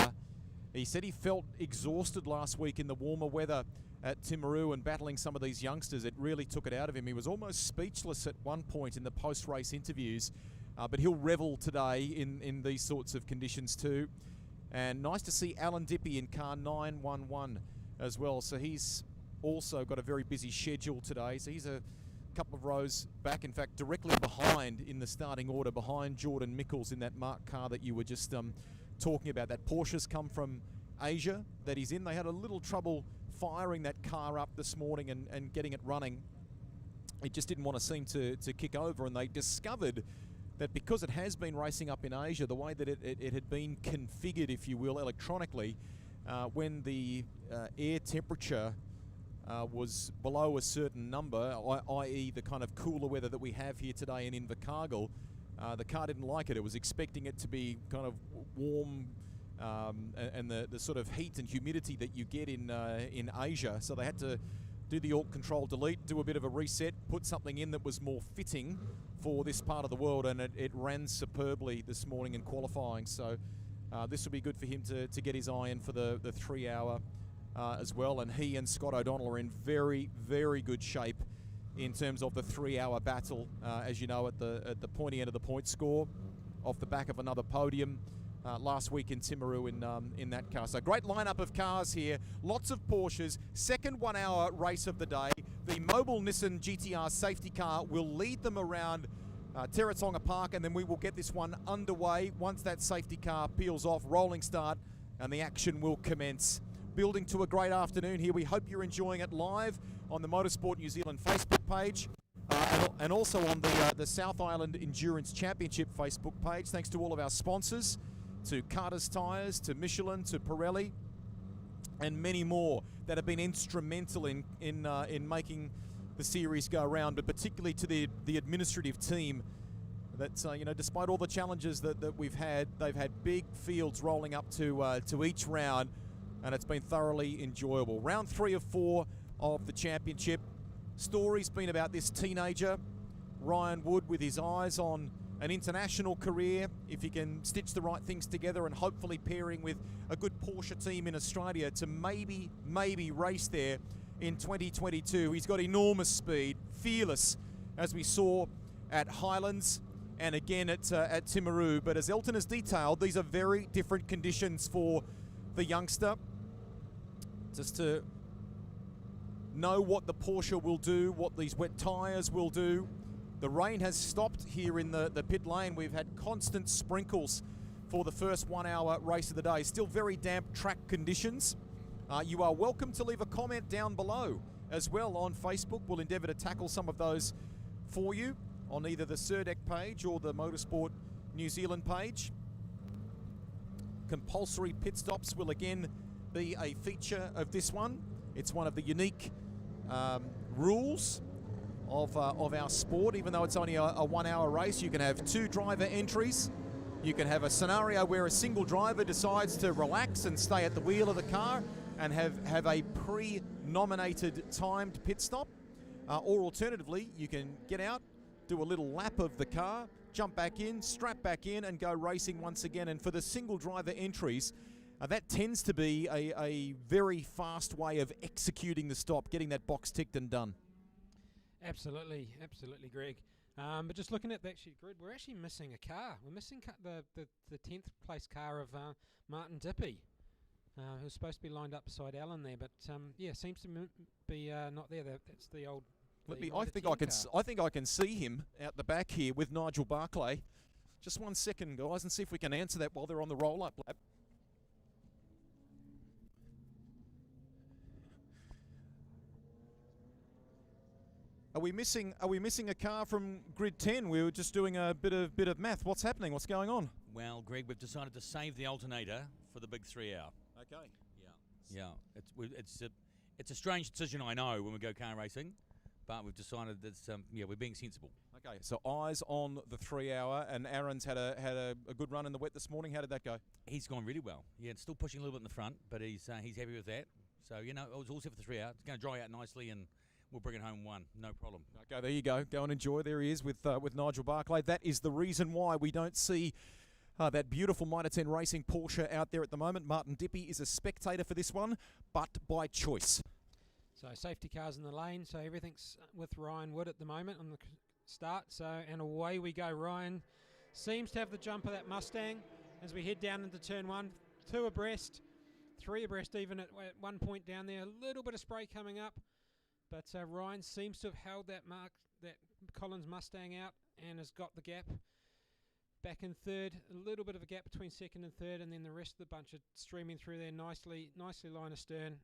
A: He said he felt exhausted last week in the warmer weather at Timaru and battling some of these youngsters. It really took it out of him. He was almost speechless at one point in the post-race interviews, but he'll revel today in these sorts of conditions too. And nice to see Alan Dippy in car 911 as well. So he's also got a very busy schedule today. So he's a couple of rows back, in fact directly behind in the starting order, behind Jordan Mickles in that Mark car that you were just talking about. That Porsche's come from Asia that he's in. They had a little trouble firing that car up this morning and getting it running. It just didn't want to seem to kick over, and they discovered that because it has been racing up in Asia, the way that it had been configured, if you will, electronically, when the air temperature was below a certain number, i.e. the kind of cooler weather that we have here today in Invercargill, the car didn't like it. It was expecting it to be kind of warm, and the sort of heat and humidity that you get in Asia. So they had to do the alt control delete, do a bit of a reset, put something in that was more fitting for this part of the world, and it ran superbly this morning in qualifying. So this will be good for him to get his eye in for the 3 hour as well. And he and Scott O'Donnell are in very, very good shape in terms of the 3 hour battle, as you know, at the pointy end of the point score, off the back of another podium last week in Timaru in that car. So great lineup of cars here, lots of Porsches. Second 1 hour race of the day. The mobile Nissan GTR safety car will lead them around Teretonga Park, and then we will get this one underway once that safety car peels off. Rolling start, and the action will commence. Building to a great afternoon here. We hope you're enjoying it live on the Motorsport New Zealand Facebook page, and also on the South Island Endurance Championship Facebook page. Thanks to all of our sponsors, to Carter's Tyres, to Michelin, to Pirelli, and many more that have been instrumental in making the series go around, but particularly to the administrative team that, you know, despite all the challenges that we've had, they've had big fields rolling up to each round, and it's been thoroughly enjoyable. Round 3 of 4 of the championship. Story's been about this teenager, Ryan Wood, with his eyes on an international career, if he can stitch the right things together, and hopefully pairing with a good Porsche team in Australia to maybe race there in 2022. He's got enormous speed, fearless, as we saw at Highlands and again at Timaru. But as Elton has detailed, these are very different conditions for the youngster. Just to know what the Porsche will do, what these wet tyres will do. The rain has stopped here in the pit lane. We've had constant sprinkles for the first 1 hour race of the day. Still very damp track conditions. You are welcome to leave a comment down below as well on Facebook. We'll endeavour to tackle some of those for you on either the Surdec page or the Motorsport New Zealand page. Compulsory pit stops will again be a feature of this one. It's one of the unique rules of our sport. Even though it's only a 1 hour race, you can have 2 driver entries. You can have a scenario where a single driver decides to relax and stay at the wheel of the car and have a pre-nominated timed pit stop. Or alternatively, you can get out, do a little lap of the car, jump back in, strap back in, and go racing once again. And for the single driver entries, that tends to be a very fast way of executing the stop, getting that box ticked and done.
E: Absolutely, Greg. But just looking at the grid, we're actually missing a car. We're missing the 10th place car of Martin Dippy, who's supposed to be lined up beside Alan there. But yeah, seems to be not there. That's the old.
A: I think I can see him out the back here with Nigel Barclay. Just 1 second, guys, and see if we can answer that while they're on the roll-up lap. Are we missing a car from grid 10? We were just doing a bit of math. What's happening? What's going on?
K: Well, Greg, we've decided to save the alternator for the big 3 hour.
A: Okay.
K: Yeah. It's a strange decision, I know, when we go car racing, but we've decided that we're being sensible.
A: Okay. So eyes on the 3 hour, and Aaron's had a good run in the wet this morning. How did that go?
K: He's gone really well. Yeah, it's still pushing a little bit in the front, but he's happy with that. So it was all set for the 3 hour. It's going to dry out nicely and we'll bring it home one, no problem.
A: Okay, there you go. Go and enjoy. There he is with Nigel Barclay. That is the reason why we don't see that beautiful Mitre 10 Racing Porsche out there at the moment. Martin Dippy is a spectator for this one, but by choice.
E: So safety cars in the lane. So everything's with Ryan Wood at the moment on the start. And away we go. Ryan seems to have the jump of that Mustang as we head down into turn 1. 2 abreast, 3 abreast even at one point down there. A little bit of spray coming up. But Ryan seems to have held that Collins Mustang out and has got the gap back in third. A little bit of a gap between second and third, and then the rest of the bunch are streaming through there nicely line astern.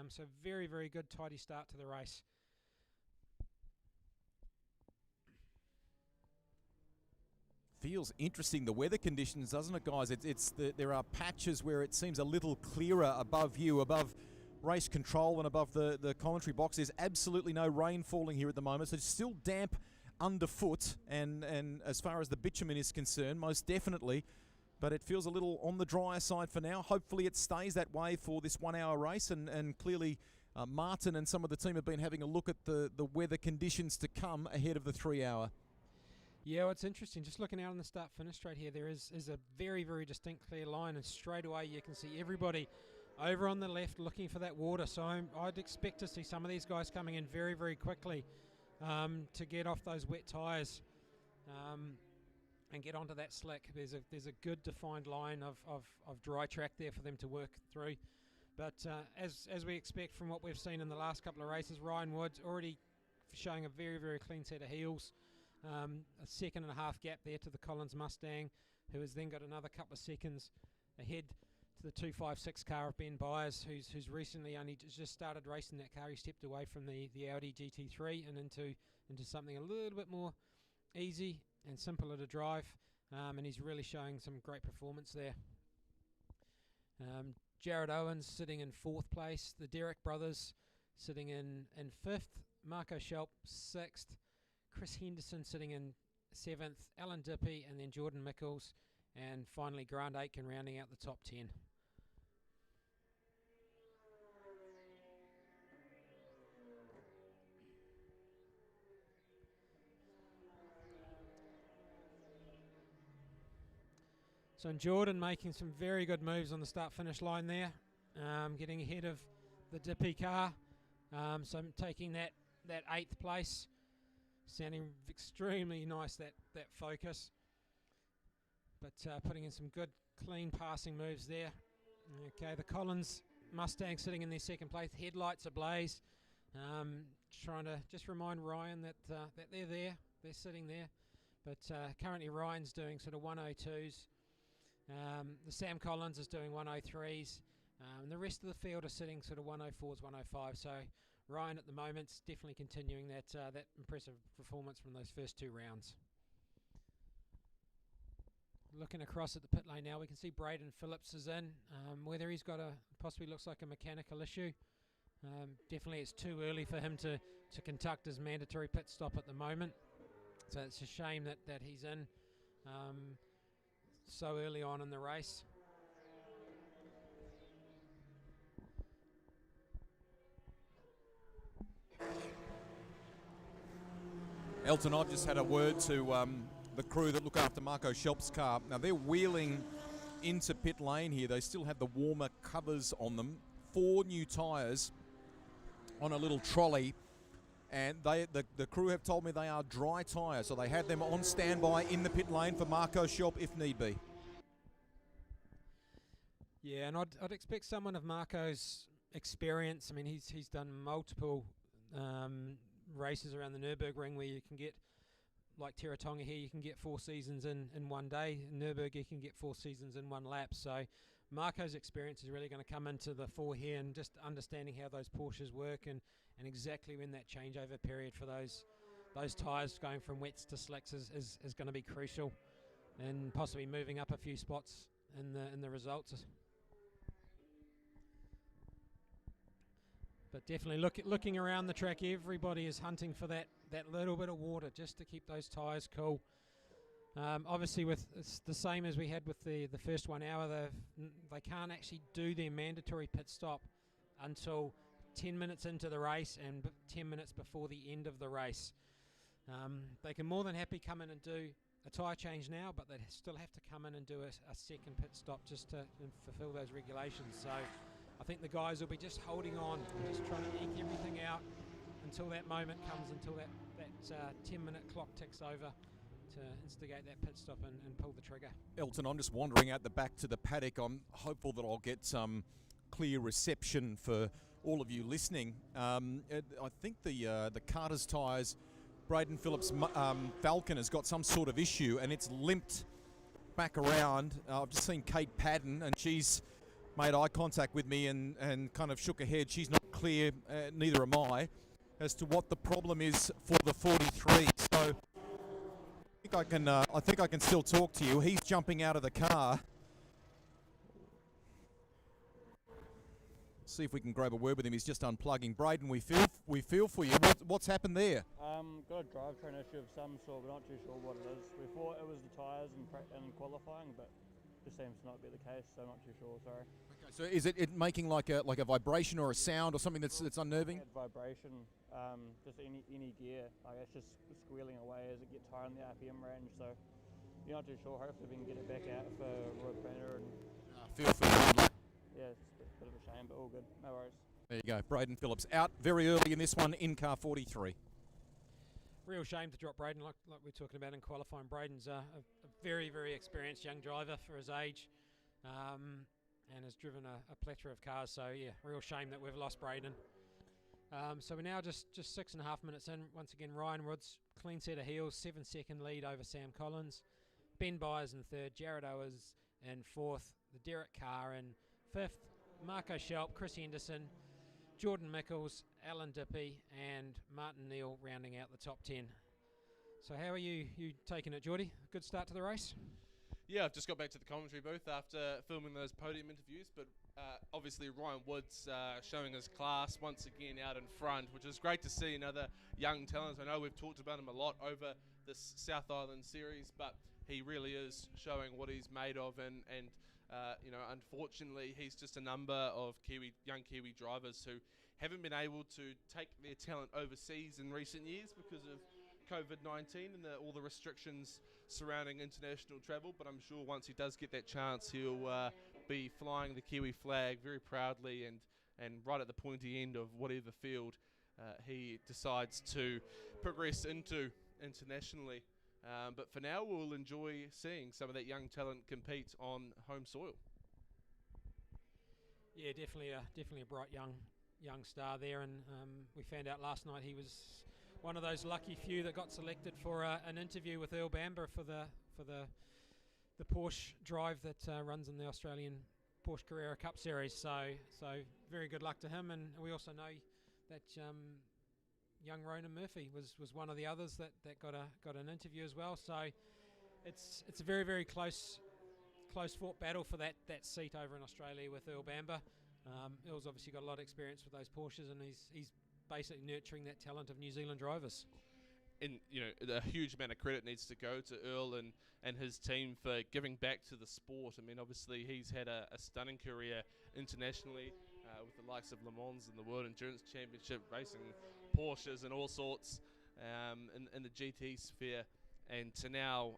E: So very, very good, tidy start to the race.
A: Feels interesting, the weather conditions, doesn't it, guys? There are patches where it seems a little clearer above you, above race control and above the commentary box. There's absolutely no rain falling here at the moment, so it's still damp underfoot, and as far as the bitumen is concerned, most definitely, but it feels a little on the drier side for now. Hopefully it stays that way for this 1 hour race, and clearly Martin and some of the team have been having a look at the weather conditions to come ahead of the 3 hour.
E: Yeah, well, it's interesting. Just looking out on the start-finish straight here, there is a very, very distinct clear line, and straight away you can see everybody over on the left looking for that water. So I'd expect to see some of these guys coming in very, very quickly to get off those wet tyres and get onto that slick. There's a good defined line of dry track there for them to work through. But as we expect from what we've seen in the last couple of races, Ryan Wood's already showing a very, very clean set of heels. A 1.5 second gap there to the Collins Mustang, who has then got another couple of seconds ahead to the 256 car of Ben Byers, who's recently only just started racing that car. He stepped away from the Audi GT3 and into something a little bit more easy and simpler to drive, and he's really showing some great performance there. Jared Owens sitting in 4th place, the Derrick brothers sitting in 5th, Marco Schelp 6th, Chris Henderson sitting in 7th, Alan Dippy, and then Jordan Mickles, and finally Grant Aitken rounding out the top 10. So Jordan making some very good moves on the start-finish line there, getting ahead of the Dippy car, so taking that 8th place, sounding extremely nice, that focus, but putting in some good clean passing moves there. Okay, the Collins Mustang sitting in their 2nd place, headlights ablaze, trying to just remind Ryan that they're there, they're sitting there, but currently Ryan's doing sort of 102s. The Sam Collins is doing 103s, and the rest of the field are sitting sort of 104s, 105. So Ryan at the moment's definitely continuing that impressive performance from those first 2 rounds. Looking across at the pit lane now, we can see Braden Phillips is in. Whether he's got possibly looks like a mechanical issue. Definitely it's too early for him to conduct his mandatory pit stop at the moment. So it's a shame that he's in so early on in the race.
A: Elton, I've just had a word to the crew that look after Marco Schelp's car. Now they're wheeling into pit lane here. They still have the warmer covers on them. 4 new tyres on a little trolley, and the crew have told me they are dry tyres, so they had them on standby in the pit lane for Marco Schelp if need be.
E: Yeah, and I'd expect someone of Marco's experience. I mean, he's done multiple races around the Nürburgring where you can get, like Teretonga here, you can get 4 seasons in one day. In Nürburg, you can get 4 seasons in one lap. So Marco's experience is really going to come into the fore here, and just understanding how those Porsches work and exactly when that changeover period for those those tyres going from wets to slicks is going to be crucial, and possibly moving up a few spots in the results. But definitely looking around the track, everybody is hunting for that little bit of water just to keep those tyres cool. Obviously, it's the same as we had with the first 1 hour. They can't actually do their mandatory pit stop until 10 minutes into the race and 10 minutes before the end of the race. They can more than happy come in and do a tyre change now, but they still have to come in and do a second pit stop just to fulfill those regulations. So I think the guys will be just holding on, just trying to eke everything out until that moment comes, until that 10-minute clock ticks over to instigate that pit stop and pull the trigger.
A: Elton, I'm just wandering out the back to the paddock. I'm hopeful that I'll get some clear reception for all of you listening. I think the Carter's tyres, Braden Phillips' Falcon has got some sort of issue and it's limped back around. I've just seen Kate Padden and she's made eye contact with me and kind of shook her head. She's not clear, neither am I, as to what the problem is for the 43. So I think I can still talk to you. He's jumping out of the car. See if we can grab a word with him. He's just unplugging. Braden, we feel for you. What's happened there?
U: Got a drivetrain issue of some sort, but not too sure what it is. We thought it was the tyres in qualifying, but just seems to not be the case, so I'm not too sure, sorry.
A: Okay, so is it making like a vibration or a sound or something that's unnerving?
U: Vibration, just any gear, like it's just squealing away as it gets higher in the RPM range, so you're not too sure. Hopefully we can get it back out for Roy Brenner and
A: feel for you.
U: yeah, it's a bit of a shame, but all good, no worries.
A: There you go, Braden Phillips out very early in this one in car 43.
E: Real shame to drop Braden, like we're talking about in qualifying. Braden's a very, very experienced young driver for his age, and has driven a plethora of cars. So yeah, real shame that we've lost Braden. So we're now just 6.5 minutes in. Once again, Ryan Woods, clean set of heels, 7-second lead over Sam Collins. Ben Byers in third, Jared Owers in fourth, the Derek Carr in fifth, Marco Schelp, Chris Henderson, Jordan Mickles, Alan Dippy and Martin Neal rounding out the top 10. So how are you taking it, Geordie? Good start to the race?
I: Yeah, I've just got back to the commentary booth after filming those podium interviews, but obviously Ryan Woods showing his class once again out in front, which is great to see another young talent. I know we've talked about him a lot over this South Island series, but he really is showing what he's made of, and you know, unfortunately, he's just a number of young Kiwi drivers who haven't been able to take their talent overseas in recent years because of COVID-19 and all the restrictions surrounding international travel. But I'm sure once he does get that chance, he'll be flying the Kiwi flag very proudly and right at the pointy end of whatever field he decides to progress into internationally. But for now, we'll enjoy seeing some of that young talent compete on home soil.
E: Yeah, definitely a bright young star there, and we found out last night he was one of those lucky few that got selected for an interview with Earl Bamber for the Porsche drive that runs in the Australian Porsche Carrera Cup Series. So very good luck to him, and we also know that young Ronan Murphy was one of the others that got an interview as well. So it's a very, very close fought battle for that seat over in Australia with Earl Bamber. Earl's obviously got a lot of experience with those Porsches, and he's basically nurturing that talent of New Zealand drivers.
I: And you know, a huge amount of credit needs to go to Earl and his team for giving back to the sport. I mean, obviously he's had a stunning career internationally with the likes of Le Mans and the World Endurance Championship, racing Porsches and all sorts in the GT sphere, and to now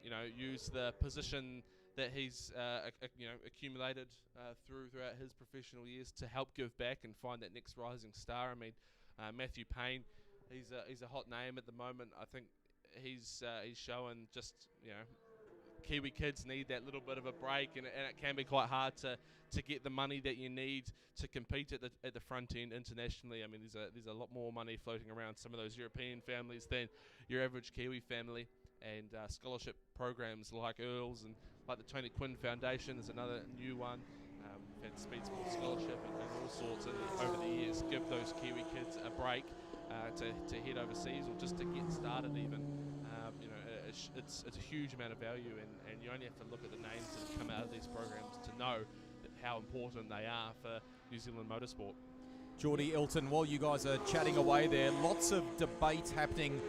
I: you know, use the position that he's you know, accumulated throughout his professional years to help give back and find that next rising star. I mean, Matthew Payne, he's a hot name at the moment. I think he's showing just, you know, Kiwi kids need that little bit of a break, and it can be quite hard to get the money that you need to compete at the front end internationally. I mean, there's a lot more money floating around some of those European families than your average Kiwi family, and scholarship programs like Earl's and like the Tony Quinn Foundation is another new one. We've had Speed Sport Scholarship and all sorts over the years. Give those Kiwi kids a break to head overseas or just to get started even. It's a huge amount of value, and you only have to look at the names that have come out of these programs to know how important they are for New Zealand motorsport.
A: Geordie, Elton, while you guys are chatting away there, lots of debate happening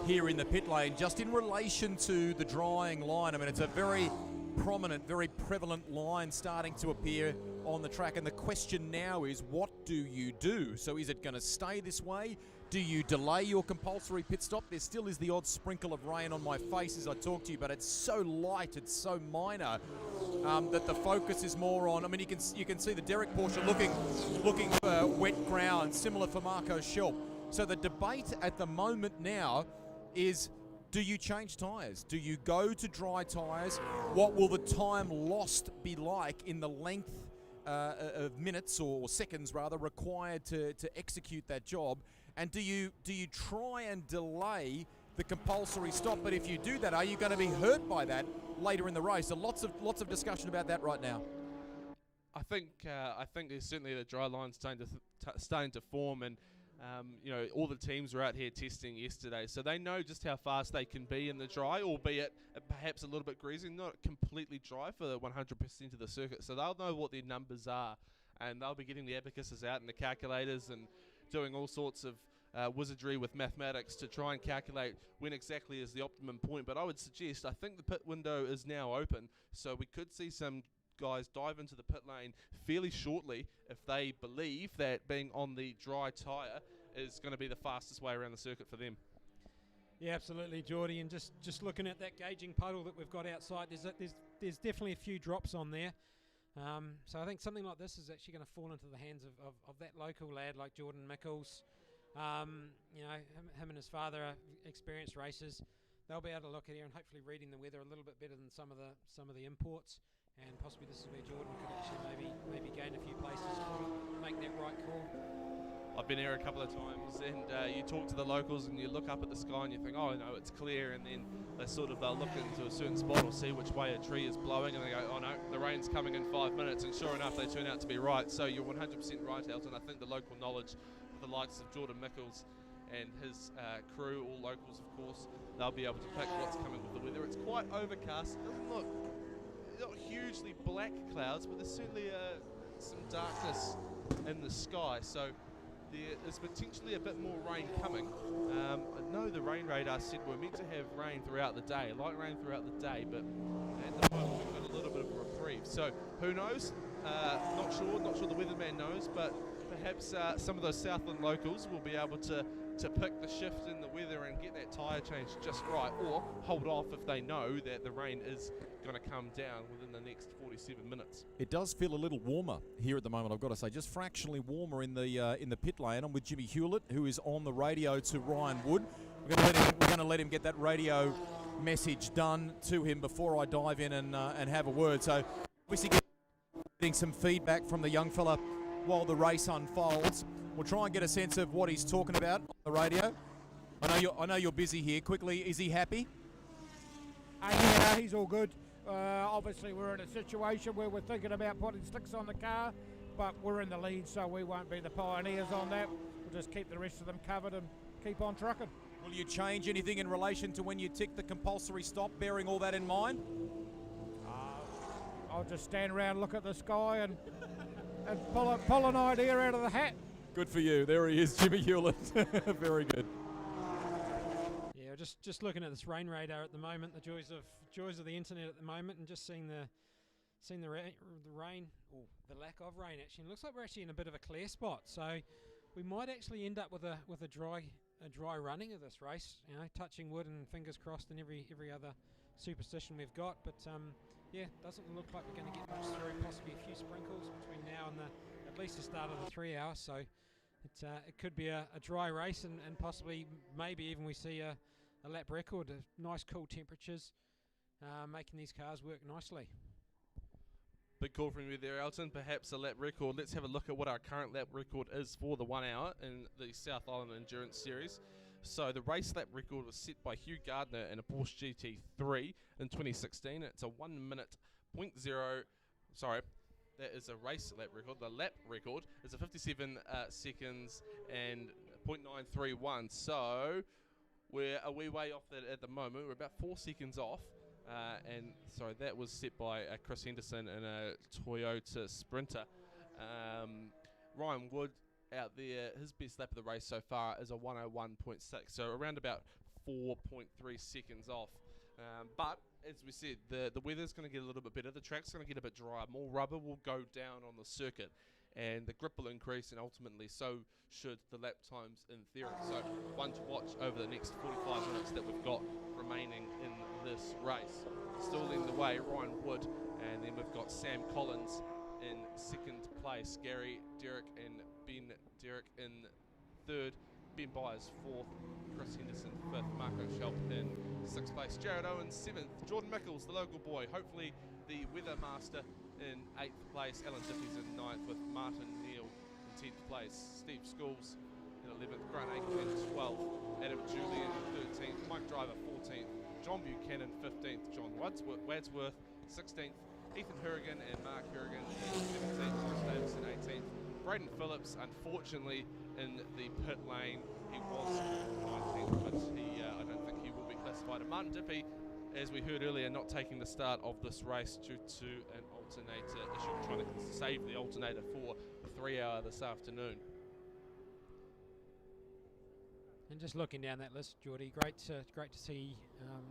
A: here in the pit lane just in relation to the drying line. I mean, it's a very prominent, very prevalent line starting to appear on the track, and the question now is, what do you do? So is it going to stay this way? Do you delay your compulsory pit stop? There still is the odd sprinkle of rain on my face as I talk to you, but it's so light, it's so minor, that the focus is more on. I mean, you can see the Derek Porsche looking for wet ground, similar for Marco Schelp. So the debate at the moment now is, do you change tyres? Do you go to dry tyres? What will the time lost be like in the length of minutes or seconds rather required to execute that job? And do you try and delay the compulsory stop? But if you do that, are you going to be hurt by that later in the race? So lots of discussion about that right now.
I: I think there's certainly the dry line starting to form, and all the teams were out here testing yesterday, so they know just how fast they can be in the dry, albeit perhaps a little bit greasy, not completely dry for the 100% of the circuit. So they'll know what their numbers are, and they'll be getting the abacuses out and the calculators and doing all sorts of wizardry with mathematics to try and calculate when exactly is the optimum point. But I would suggest, I think the pit window is now open, so we could see some guys dive into the pit lane fairly shortly if they believe that being on the dry tyre is going to be the fastest way around the circuit for them.
E: Yeah, absolutely, Geordie. And just looking at that gauging puddle that we've got outside, there's definitely a few drops on there. So I think something like this is actually going to fall into the hands of that local lad like Jordan Mickles. Him and his father are experienced racers. They'll be able to look at here and hopefully reading the weather a little bit better than some of the imports. And possibly this is where Jordan could actually maybe gain a few places to make that right call.
I: I've been here a couple of times, and you talk to the locals and you look up at the sky and you think, oh no, it's clear, and then they'll look into a certain spot or see which way a tree is blowing, and they go, oh no, the rain's coming in 5 minutes, and sure enough they turn out to be right. So you're 100% right, Elton. I think the local knowledge of the likes of Jordan Mickles and his crew, all locals of course, they'll be able to pick what's coming with the weather. It's quite overcast. It doesn't look not hugely black clouds, but there's certainly some darkness in the sky, so there is potentially a bit more rain coming. I know the rain radar said we're meant to have rain throughout the day, light rain throughout the day, but at the moment we've got a little bit of a reprieve, so who knows? Not sure the weatherman knows, but perhaps some of those Southland locals will be able to pick the shift in the weather and get that tyre change just right, or hold off if they know that the rain is going to come down within the next 47 minutes.
A: It does feel a little warmer here at the moment, I've got to say, just fractionally warmer in the pit lane. I'm with Jimmy Hewlett, who is on the radio to Ryan Wood. We're going to let him get that radio message done to him before I dive in and have a word. So obviously getting some feedback from the young fella while the race unfolds. We'll try and get a sense of what he's talking about on the radio. I know you're busy here. Quickly, is he happy?
B: Yeah, he's all good. Obviously, we're in a situation where we're thinking about putting sticks on the car, but we're in the lead, so we won't be the pioneers on that. We'll just keep the rest of them covered and keep on trucking.
A: Will you change anything in relation to when you tick the compulsory stop, bearing all that in mind?
B: I'll just stand around and look at the sky and pull an idea out of the hat.
A: Good for you. There he is, Jimmy Hewlett. Very good.
E: Yeah, just looking at this rain radar at the moment, the joys of the internet at the moment, and just seeing the rain, or the lack of rain actually. It looks like we're actually in a bit of a clear spot, so we might actually end up with a dry running of this race. You know, touching wood and fingers crossed and every other superstition we've got. But yeah, doesn't look like we're going to get much through. Possibly a few sprinkles between now and at least the start of the 3 hours. So it could be a dry race and possibly maybe even we see a lap record. Nice cool temperatures, making these cars work nicely.
I: Big call from you there, Elton. Perhaps a lap record. Let's have a look at what our current lap record is for the 1 hour in the South Island Endurance Series. So the race lap record was set by Hugh Gardner in a Porsche GT3 in 2016. It's a 1 minute that is a race lap record. The lap record is a 57 seconds and .931. So we're a wee way off that at the moment. We're about 4 seconds off. And sorry, that was set by Chris Henderson in a Toyota Sprinter. Ryan Wood out there, his best lap of the race so far is a 101.6, so around about 4.3 seconds off. But as we said, the weather's going to get a little bit better. The track's going to get a bit drier. More rubber will go down on the circuit, and the grip will increase, and ultimately so should the lap times in theory. So one to watch over the next 45 minutes that we've got remaining in this race. Still leading the way, Ryan Wood, and then we've got Sam Collins in second place, Gary Derrick and Ben Derrick in third, Ben Byers fourth, Chris Henderson fifth, Marco Schelp in sixth place, Jared Owens seventh, Jordan Mickles, the local boy, hopefully the weather master, in eighth place, Alan Diffie's in ninth with Martin Neal in 10th place, Steve Schools in 11th, Grant Aiken in 12th, Adam Julian 13th, Mike Driver 14th, John Buchanan 15th, John Wadsworth 16th, Ethan Hurrigan and Mark Hurrigan in 17th, Chris Davison 18th, Braden Phillips unfortunately in the pit lane, he was 19th, but I don't think he will be classified. And Martin Dippy, as we heard earlier, not taking the start of this race due to an alternator issue, trying to save the alternator for the 3 hour this afternoon.
E: And just looking down that list, Geordie, great to see.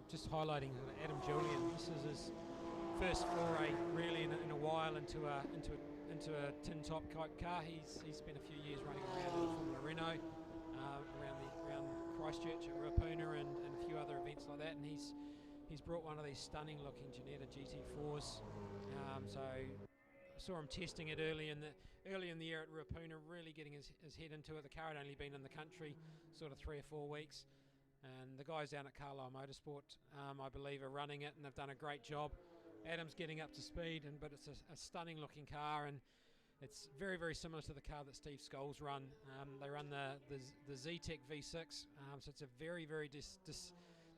E: Just highlighting Adam Julian. This is his first foray, really, in a while into a tin top type car. He's spent a few years running around in Formula Renault, around Christchurch at Ruapuna and a few other events like that. And he's brought one of these stunning looking Ginetta GT4s. So I saw him testing it early in the year at Ruapuna, really getting his head into it. The car had only been in the country sort of 3 or 4 weeks, and the guys down at Carlisle Motorsport, I believe, are running it, and they've done a great job. Adam's getting up to speed, but it's a stunning looking car, and it's very, very similar to the car that Steve Scholes run. They run the Z-Tech V6, so it's a very, very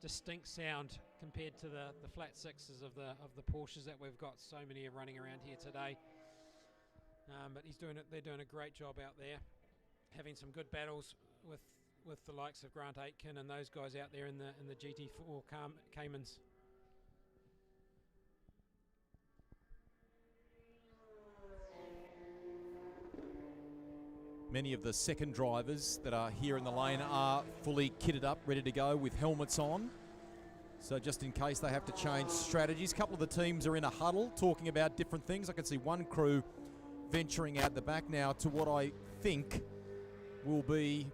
E: distinct sound compared to the flat sixes of the Porsches that we've got. So many are running around here today. But they're doing a great job out there, having some good battles with the likes of Grant Aitken and those guys out there in the GT4 Caymans.
A: Many of the second drivers that are here in the lane are fully kitted up, ready to go with helmets on. So just in case they have to change strategies, a couple of the teams are in a huddle talking about different things. I can see one crew venturing out the back now to what I think will be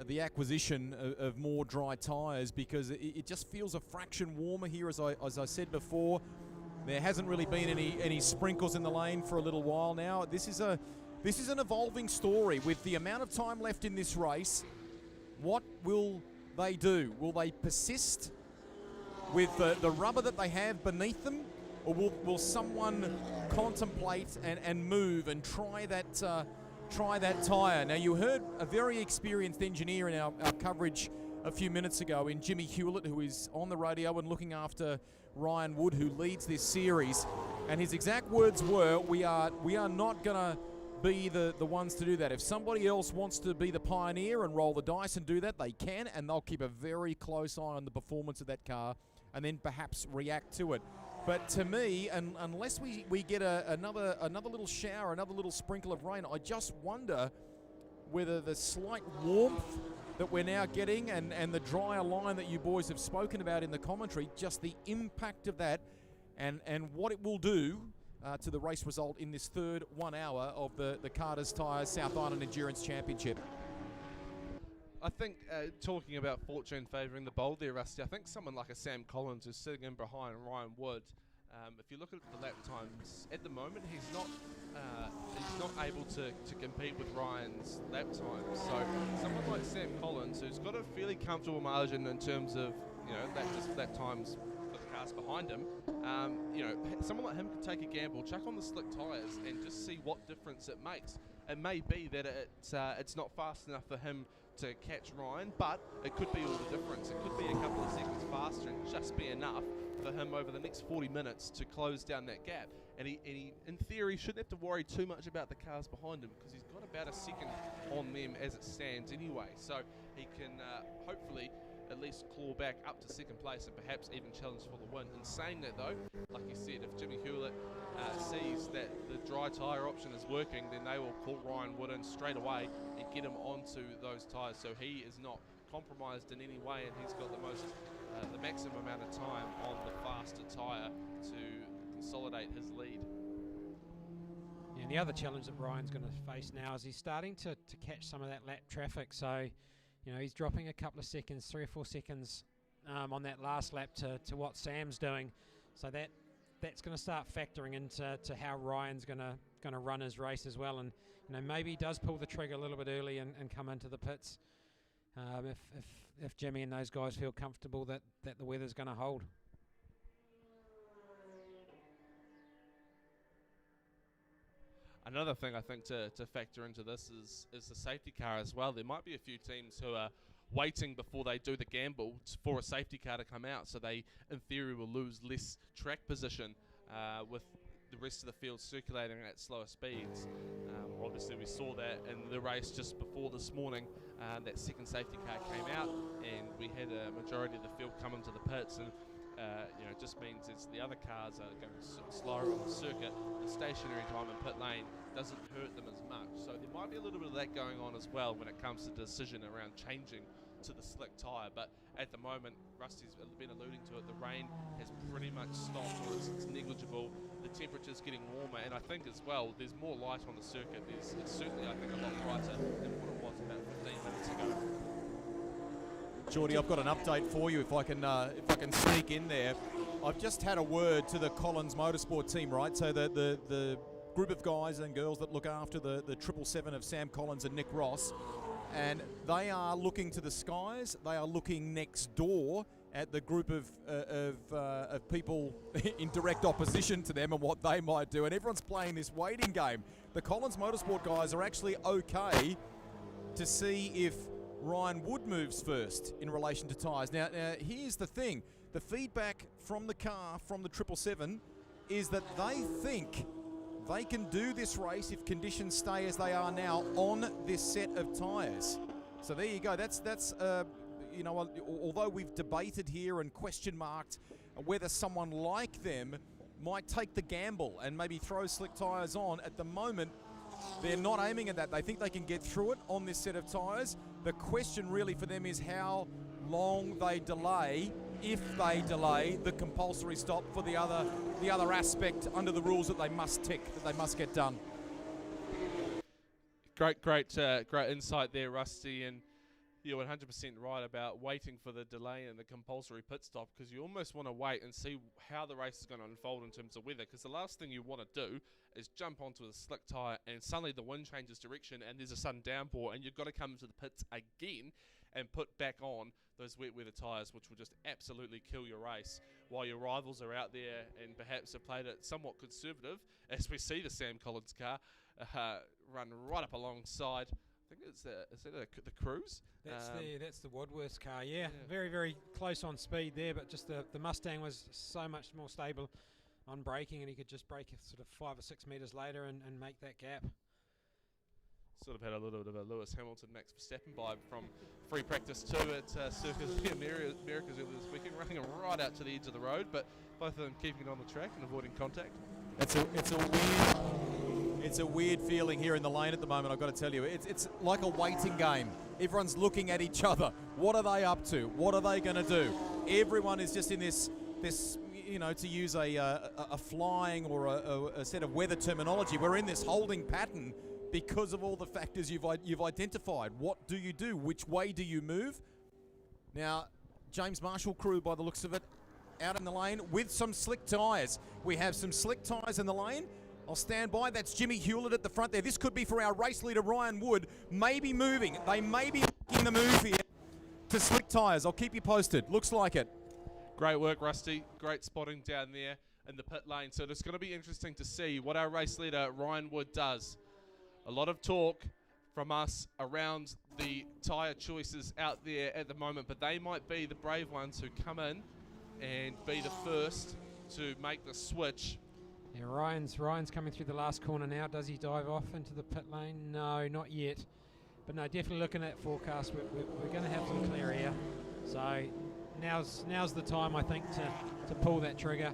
A: the acquisition of more dry tyres, because it just feels a fraction warmer here. As I said before, there hasn't really been any sprinkles in the lane for a little while now. This is an evolving story with the amount of time left in this race. What will they do? Will they persist with the rubber that they have beneath them, or will someone contemplate and move and try that tyre? Now, you heard a very experienced engineer in our coverage a few minutes ago in Jimmy Hewlett, who is on the radio and looking after Ryan Wood, who leads this series, and his exact words were, we are not going to be the ones to do that. If somebody else wants to be the pioneer and roll the dice and do that, they can, and they'll keep a very close eye on the performance of that car and then perhaps react to it. But to me, unless we get another little shower, another little sprinkle of rain, I just wonder whether the slight warmth that we're now getting and the drier line that you boys have spoken about in the commentary, just the impact of that and what it will do to the race result in this third 1 hour of the Carter's Tyres South Island Endurance Championship.
I: I think, talking about fortune favouring the bold there, Rusty, I think someone like a Sam Collins who's sitting in behind Ryan Wood, if you look at the lap times, at the moment he's not able to compete with Ryan's lap times. So someone like Sam Collins, who's got a fairly comfortable margin in terms of lap times for the cars behind him, someone like him could take a gamble, chuck on the slick tyres and just see what difference it makes. It may be that it's not fast enough for him to catch Ryan, but it could be all the difference. It could be a couple of seconds faster and just be enough for him over the next 40 minutes to close down that gap. and he in theory shouldn't have to worry too much about the cars behind him because he's got about a second on them as it stands anyway. So he can hopefully at least claw back up to second place and perhaps even challenge for the win. In saying that though, like you said, if Jimmy Hewlett sees that the dry tyre option is working, then they will call Ryan Wood in straight away and get him onto those tyres, so he is not compromised in any way, and he's got the maximum amount of time on the faster tyre to consolidate his lead.
E: Yeah, and the other challenge that Ryan's going to face now is he's starting to catch some of that lap traffic. So, you know, he's dropping a couple of seconds, 3 or 4 seconds on that last lap to what Sam's doing. So that's going to start factoring into how Ryan's going to run his race as well. And you know, maybe he does pull the trigger a little bit early and come into the pits if Jimmy and those guys feel comfortable that the weather's going to hold.
I: Another thing I think to factor into this is the safety car as well. There might be a few teams who are waiting before they do the gamble for a safety car to come out, so they in theory will lose less track position with the rest of the field circulating at slower speeds. Obviously we saw that in the race just before this morning. That second safety car came out and we had a majority of the field come into the pits, and you know, it just means as the other cars are going slower on the circuit, the stationary time in pit lane doesn't hurt them as much. So there might be a little bit of that going on as well when it comes to the decision around changing to the slick tyre. But at the moment, Rusty's been alluding to it, the rain has pretty much stopped, or it's negligible. The temperature's getting warmer, and I think as well there's more light on the circuit. It's certainly, I think, a lot brighter than what it was about 15 minutes ago.
A: Geordie, I've got an update for you if I can sneak in there. I've just had a word to the Collins Motorsport team, right? So the group of guys and girls that look after the 777 of Sam Collins and Nick Ross, and they are looking to the skies. They are looking next door at the group of people in direct opposition to them and what they might do, and everyone's playing this waiting game. The Collins Motorsport guys are actually okay to see if Ryan Wood moves first in relation to tyres. Now, here's the thing. The feedback from the car, from the 777, is that they think they can do this race if conditions stay as they are now on this set of tyres. So there you go. That's you know, although we've debated here and question marked whether someone like them might take the gamble and maybe throw slick tyres on, at the moment they're not aiming at that. They think they can get through it on this set of tyres. The question really for them is how long they delay, if they delay, the compulsory stop for the other aspect under the rules that they must tick, that they must get done.
I: Great insight there, Rusty, and you're 100% right about waiting for the delay and the compulsory pit stop, because you almost want to wait and see how the race is going to unfold in terms of weather, because the last thing you want to do is jump onto a slick tyre and suddenly the wind changes direction and there's a sudden downpour and you've got to come into the pits again and put back on those wet weather tyres, which will just absolutely kill your race, while your rivals are out there and perhaps have played it somewhat conservative, as we see the Sam Collins car run right up alongside. I think is that the Cruise?
E: That's the Wadworth car, yeah. Very, very close on speed there, but just the Mustang was so much more stable on braking, and he could just brake sort of 5 or 6 metres later and make that gap.
I: Sort of had a little bit of a Lewis Hamilton, Max Verstappen vibe from free practice 2 at Circus Americas earlier this weekend, running them right out to the edge of the road, but both of them keeping it on the track and avoiding contact.
A: It's a weird feeling here in the lane at the moment, I've got to tell you. It's like a waiting game. Everyone's looking at each other. What are they up to? What are they going to do? Everyone is just in this you know, to use a flying or a set of weather terminology, we're in this holding pattern because of all the factors you've identified. What do you do? Which way do you move? Now, James Marshall crew, by the looks of it, out in the lane with some slick tyres. We have some slick tyres in the lane. I'll stand by. That's Jimmy Hewlett at the front there. This could be for our race leader, Ryan Wood. Maybe moving. They may be making the move here to slick tyres. I'll keep you posted. Looks like it.
I: Great work, Rusty. Great spotting down there in the pit lane. So it's going to be interesting to see what our race leader, Ryan Wood, does. A lot of talk from us around the tyre choices out there at the moment, but they might be the brave ones who come in and be the first to make the switch
E: Yeah, Ryan's coming through the last corner now. Does he dive off into the pit lane? No, not yet. But no, definitely looking at forecast, we're going to have some clear air. So now's the time, I think, to pull that trigger,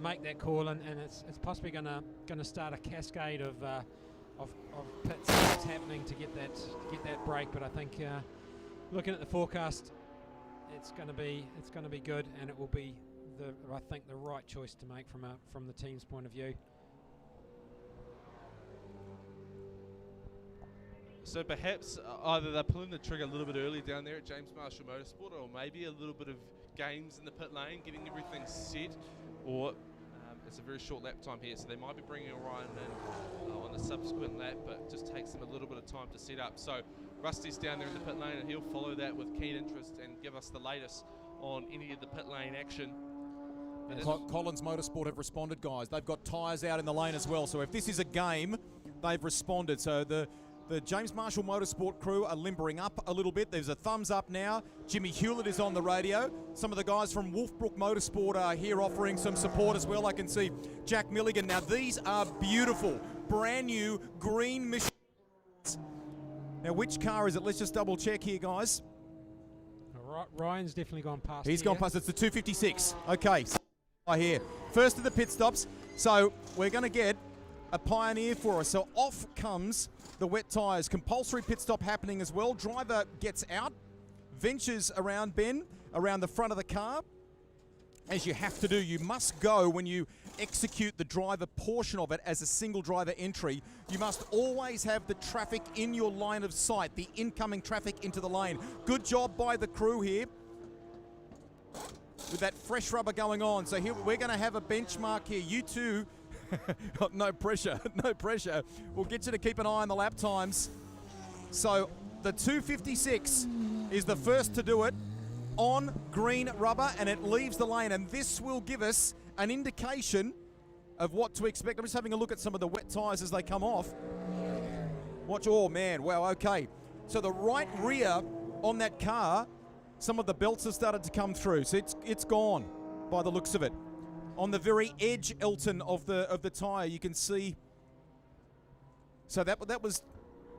E: make that call, and it's possibly going to start a cascade of pit stops happening to get that break. But I think looking at the forecast, it's going to be good, and it will be I think the right choice to make from the team's point of view.
I: So perhaps either they're pulling the trigger a little bit early down there at James Marshall Motorsport, or maybe a little bit of games in the pit lane, getting everything set, or it's a very short lap time here, so they might be bringing Orion in on a subsequent lap, but it just takes them a little bit of time to set up. So Rusty's down there in the pit lane, and he'll follow that with keen interest and give us the latest on any of the pit lane action.
A: Collins Motorsport have responded, guys. They've got tyres out in the lane as well, so if this is a game, they've responded. So the James Marshall Motorsport crew are limbering up a little bit. There's a thumbs up now. Jimmy Hewlett is on the radio. Some of the guys from Wolfbrook Motorsport are here offering some support as well. I can see Jack Milligan. Now, these are beautiful, brand new green Michelin. Now, which car is it? Let's just double check here, guys.
E: Ryan's definitely gone past.
A: He's gone past. It's the 256. Okay, here. First of the pit stops. So we're going to get a pioneer for us. So off comes the wet tyres. Compulsory pit stop happening as well. Driver gets out, ventures around Ben, around the front of the car. As you have to do, you must go when you execute the driver portion of it as a single driver entry. You must always have the traffic in your line of sight, the incoming traffic into the lane. Good job by the crew here with that fresh rubber going on. So here we're going to have a benchmark here. You two, no pressure, no pressure. We'll get you to keep an eye on the lap times. So the 256 is the first to do it on green rubber, and it leaves the lane, and this will give us an indication of what to expect. I'm just having a look at some of the wet tyres as they come off. Watch, oh man, wow, okay. So the right rear on that car, some of the belts have started to come through, so it's gone by the looks of it. On the very edge, Elton, of the tyre, you can see. So that was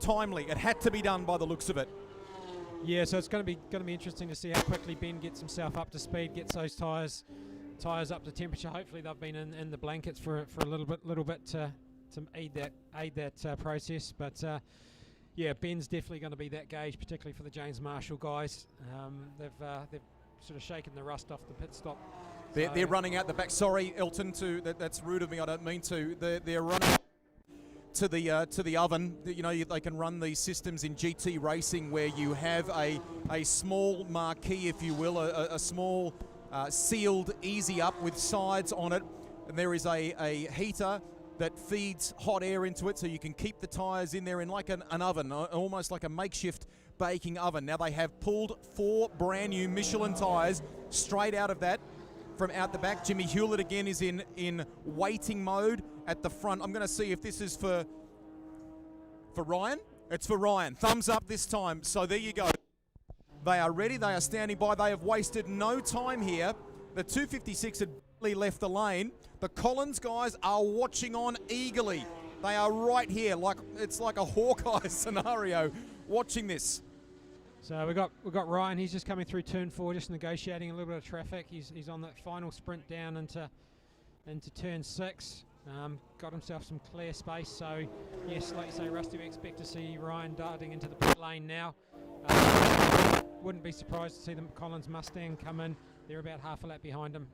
A: timely. It had to be done by the looks of it.
E: Yeah, so it's going to be interesting to see how quickly Ben gets himself up to speed, gets those tyres up to temperature. Hopefully they've been in the blankets for a little bit to aid that process. But yeah, Ben's definitely going to be that gauge, particularly for the James Marshall guys. They've sort of shaken the rust off the pit stop.
A: They're running out the back. Sorry, Elton, that's rude of me. I don't mean to. They're running to the oven. You know, they can run these systems in GT racing where you have a small marquee, if you will, a small sealed easy up with sides on it, and there is a heater that feeds hot air into it, so you can keep the tyres in there in like an oven, almost like a makeshift baking oven. Now they have pulled 4 brand new Michelin tyres straight out of that from out the back. Jimmy Hewlett again is in waiting mode at the front. I'm going to see if this is for Ryan. It's for Ryan. Thumbs up this time. So there you go. They are ready. They are standing by. They have wasted no time here. The 256 had barely left the lane. The Collins guys are watching on eagerly. They are right here, like it's like a Hawkeye scenario, watching this.
E: So we've got Ryan. He's just coming through turn 4, just negotiating a little bit of traffic. He's on that final sprint down into turn 6. Got himself some clear space. So yes, like you say, Rusty, we expect to see Ryan darting into the pit lane now. Wouldn't be surprised to see the Collins Mustang come in. They're about half a lap behind him,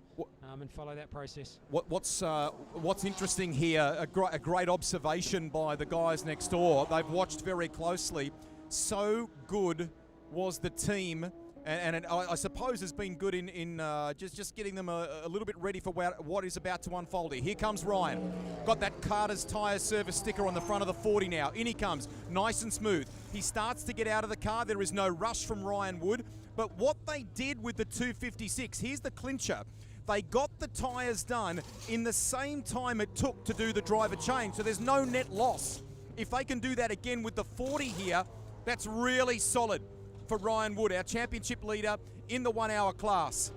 E: and follow that process.
A: What's interesting here? A great observation by the guys next door. They've watched very closely. So good was the team, and I suppose has been good in just getting them a little bit ready for what is about to unfold here. Here comes Ryan. Got that Carter's Tyre Service sticker on the front of the 40 now. In he comes, nice and smooth. He starts to get out of the car. There is no rush from Ryan Wood. But what they did with the 256, here's the clincher. They got the tyres done in the same time it took to do the driver change, so there's no net loss. If they can do that again with the 40 here, that's really solid for Ryan Wood, our championship leader in the 1 hour class.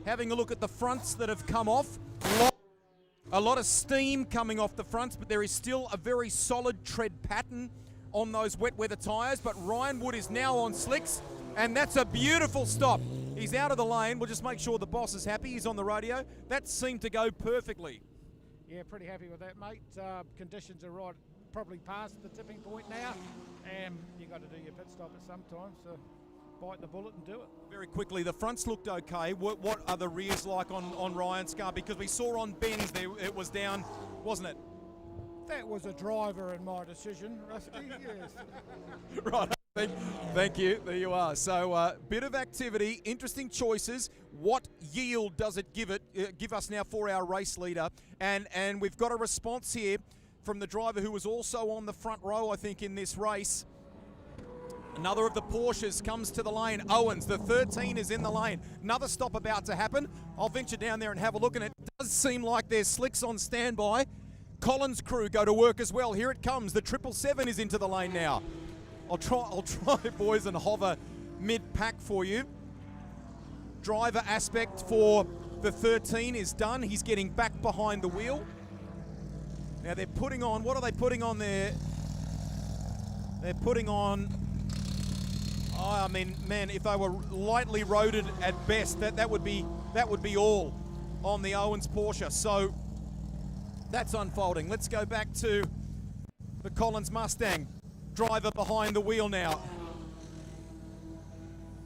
A: Having a look at the fronts that have come off. A lot of steam coming off the fronts, but there is still a very solid tread pattern on those wet weather tyres. But Ryan Wood is now on slicks, and that's a beautiful stop. He's out of the lane. We'll just make sure the boss is happy. He's on the radio. That seemed to go perfectly.
B: Yeah, pretty happy with that, mate. Conditions are right, probably past the tipping point now, and you got to do your pit stop at some time, so bite the bullet and do it.
A: Very quickly, the fronts looked okay. What are the rears like on Ryan's car? Because we saw on Ben's there it was down, wasn't it?
B: That was a driver in my decision, Rusty, yes.
A: Right, thank you. There you are. So, bit of activity, interesting choices. What yield does it give us now for our race leader? And we've got a response here from the driver who was also on the front row, I think, in this race. Another of the Porsches comes to the lane. Owens, the 13 is in the lane. Another stop about to happen. I'll venture down there and have a look, and it does seem like there's slicks on standby. Collins' crew go to work as well. Here it comes. The 777 is into the lane now. I'll try, boys, and hover mid-pack for you. Driver aspect for the 13 is done. He's getting back behind the wheel. Now they're putting on, what are they putting on there? They're putting on, I mean, man, if they were lightly roaded at best, that would be all on the Owens Porsche. So that's unfolding. Let's go back to the Collins Mustang. Driver behind the wheel now.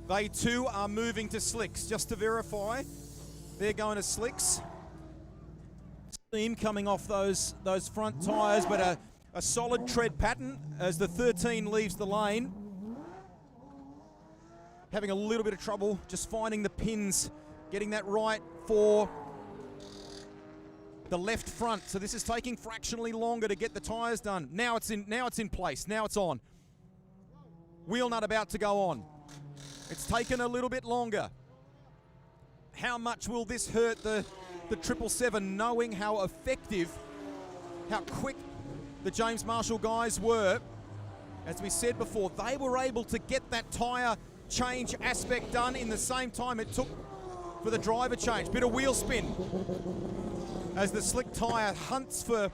A: They too are moving to slicks. Just to verify, they're going to slicks. Steam coming off those front tyres, but a solid tread pattern as the 13 leaves the lane. Having a little bit of trouble just finding the pins, getting that right for the left front. So this is taking fractionally longer to get the tyres done. Now it's in place. Now it's on. Wheel nut about to go on. It's taken a little bit longer. How much will this hurt the 777, knowing how effective, how quick the James Marshall guys were? As we said before, they were able to get that tyre change aspect done in the same time it took for the driver change. Bit of wheel spin as the slick tyre hunts for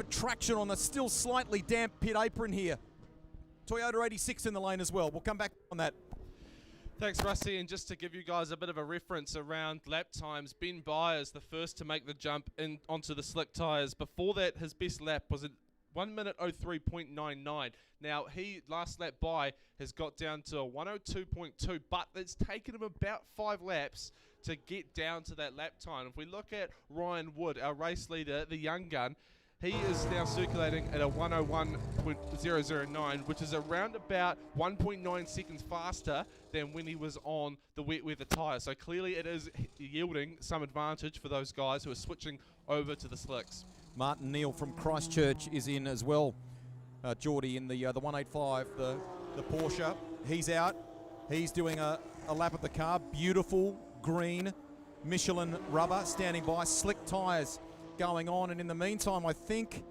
A: traction on the still slightly damp pit apron here. Toyota 86 in the lane as well. We'll come back on that.
I: Thanks, Rusty. And just to give you guys a bit of a reference around lap times, Ben Byers, the first to make the jump in onto the slick tyres. Before that, his best lap was at 1 minute 03.99. Now, he last lap by has got down to a 102.2, but it's taken him about 5 laps to get down to that lap time. If we look at Ryan Wood, our race leader, the young gun, he is now circulating at a 101.009, which is around about 1.9 seconds faster than when he was on the wet weather tyre. So clearly it is yielding some advantage for those guys who are switching over to the slicks.
A: Martin Neal from Christchurch is in as well. Geordie in the 185, the Porsche. He's out. He's doing a lap of the car. Beautiful green Michelin rubber standing by. Slick tyres going on, and in the meantime, I think